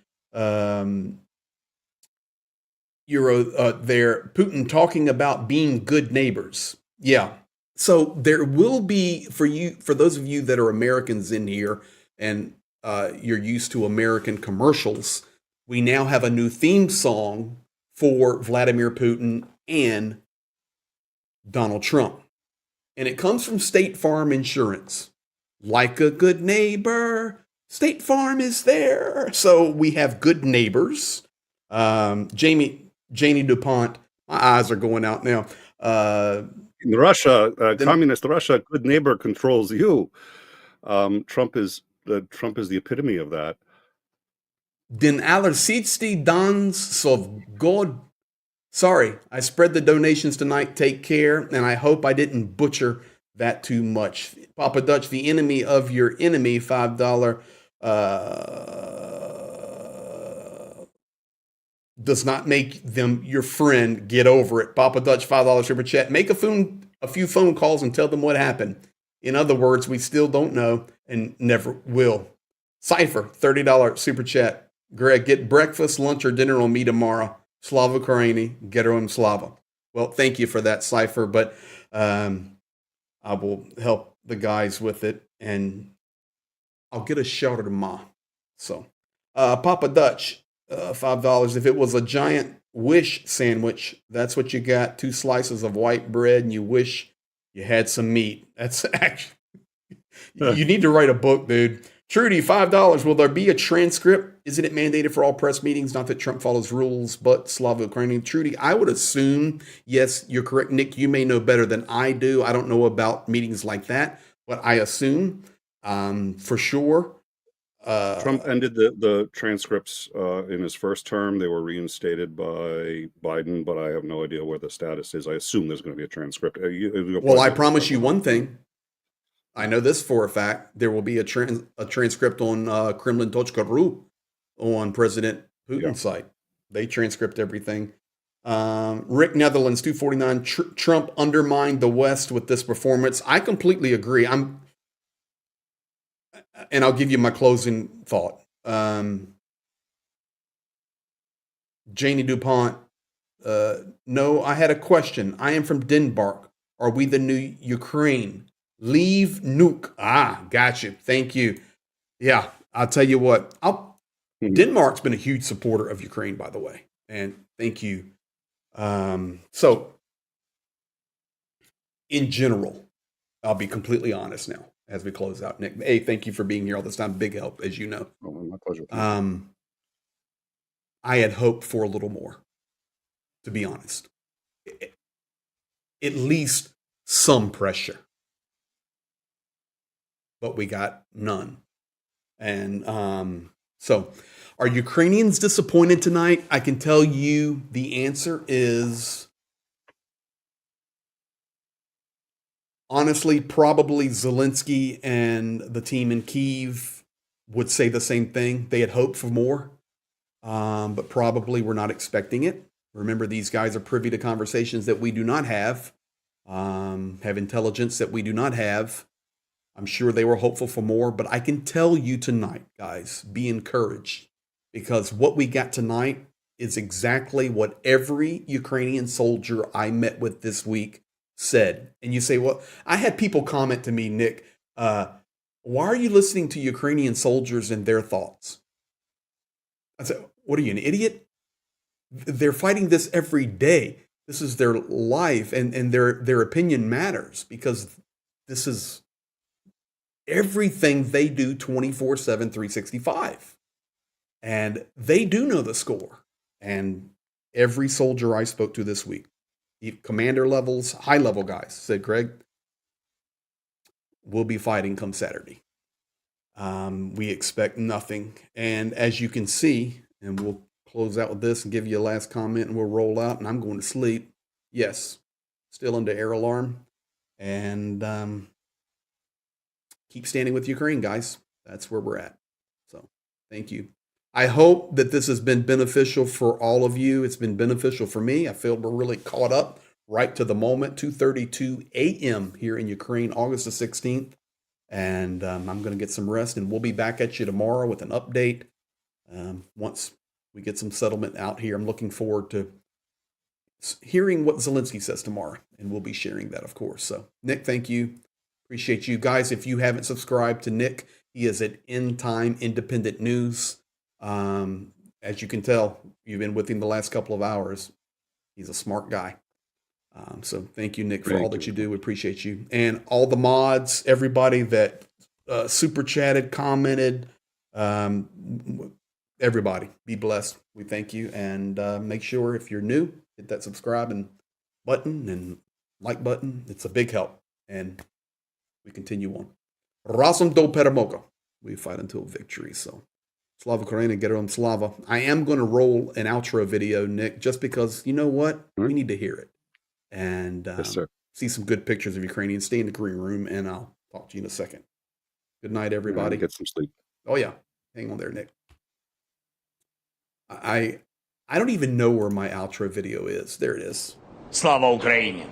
euro there. Putin talking about being good neighbors. Yeah. So there will be, for those of you that are Americans in here and you're used to American commercials, we now have a new theme song for Vladimir Putin and Donald Trump. And it comes from State Farm Insurance. Like a good neighbor, State Farm is there. So we have good neighbors. Janie DuPont, my eyes are going out now. In Russia, communist Russia, good neighbor controls you. Trump is the epitome of that. Den allersietste dans so God. Sorry, I spread the donations tonight. Take care, and I hope I didn't butcher that too much. Papa Dutch, the enemy of your enemy, $5 does not make them your friend. Get over it. Papa Dutch, $5 super chat. Make a few phone calls and tell them what happened. In other words, we still don't know and never will. Cypher, $30 super chat. Greg, get breakfast, lunch, or dinner on me tomorrow. Slava Ukraini, Geroim Slava. Well, thank you for that, Cypher, but I will help the guys with it, and I'll get a shout out of Ma. So, Papa Dutch, $5. If it was a giant wish sandwich, that's what you got. 2 slices of white bread, and you wish you had some meat. That's actually, you need to write a book, dude. Trudy, $5. Will there be a transcript? Isn't it mandated for all press meetings? Not that Trump follows rules, but Slava Ukrainian. Trudy, I would assume, yes, you're correct. Nick, you may know better than I do. I don't know about meetings like that, but I assume for sure. Trump ended the transcripts in his first term. They were reinstated by Biden, but I have no idea where the status is. I assume there's going to be a transcript. Well, I promise you one thing. I know this for a fact. There will be a transcript on Kremlin.ru on President Putin's site. They transcript everything. Rick Netherlands, 249. Trump undermined the West with this performance. I completely agree. And I'll give you my closing thought. Janie DuPont, no, I had a question. I am from Denmark. Are we the new Ukraine? Leave nuke. Got you. Thank you. Yeah, I'll tell you what. Denmark's been a huge supporter of Ukraine, by the way. And thank you. So, in general, I'll be completely honest now as we close out. Nick, hey, thank you for being here all this time. Big help, as you know. Oh, my pleasure. I had hoped for a little more, to be honest. At least some pressure. But we got none. And so, are Ukrainians disappointed tonight? I can tell you the answer is honestly, probably Zelenskyy and the team in Kyiv would say the same thing. They had hoped for more, but probably were not expecting it. Remember, these guys are privy to conversations that we do not have intelligence that we do not have. I'm sure they were hopeful for more, but I can tell you tonight, guys, be encouraged, because what we got tonight is exactly what every Ukrainian soldier I met with this week said. And you say, well, I had people comment to me, Nick, why are you listening to Ukrainian soldiers and their thoughts? I said, what are you, an idiot? They're fighting this every day. This is their life, and their opinion matters, because this is everything they do 24/7, 365. And they do know the score. And every soldier I spoke to this week, commander levels, high level guys, said, Greg, we'll be fighting come Saturday. We expect nothing. And as you can see, and we'll close out with this and give you a last comment and we'll roll out and I'm going to sleep. Yes, still under air alarm. And keep standing with Ukraine, guys. That's where we're at. So thank you. I hope that this has been beneficial for all of you. It's been beneficial for me. I feel we're really caught up right to the moment, 2:32 a.m. here in Ukraine, August the 16th. And I'm going to get some rest, and we'll be back at you tomorrow with an update once we get some settlement out here. I'm looking forward to hearing what Zelenskyy says tomorrow, and we'll be sharing that, of course. So, Nick, thank you. Appreciate you. Guys, if you haven't subscribed to Nick, he is at End Time Independent News. As you can tell, you've been with him the last couple of hours. He's a smart guy. So thank you, Nick, for all that you do. We appreciate you. And all the mods, everybody that super chatted, commented, everybody, be blessed. We thank you. And make sure if you're new, hit that subscribe and button and like button. It's a big help. And we continue on. Razom do peremога. We fight until victory. So Slava Ukraini, Gerom Slava. I am going to roll an outro video, Nick, just because, you know what? We need to hear it. And yes, see some good pictures of Ukrainians. Stay in the green room, and I'll talk to you in a second. Good night, everybody. Get some sleep. Oh, yeah. Hang on there, Nick. I don't even know where my outro video is. There it is. Slava Ukraini!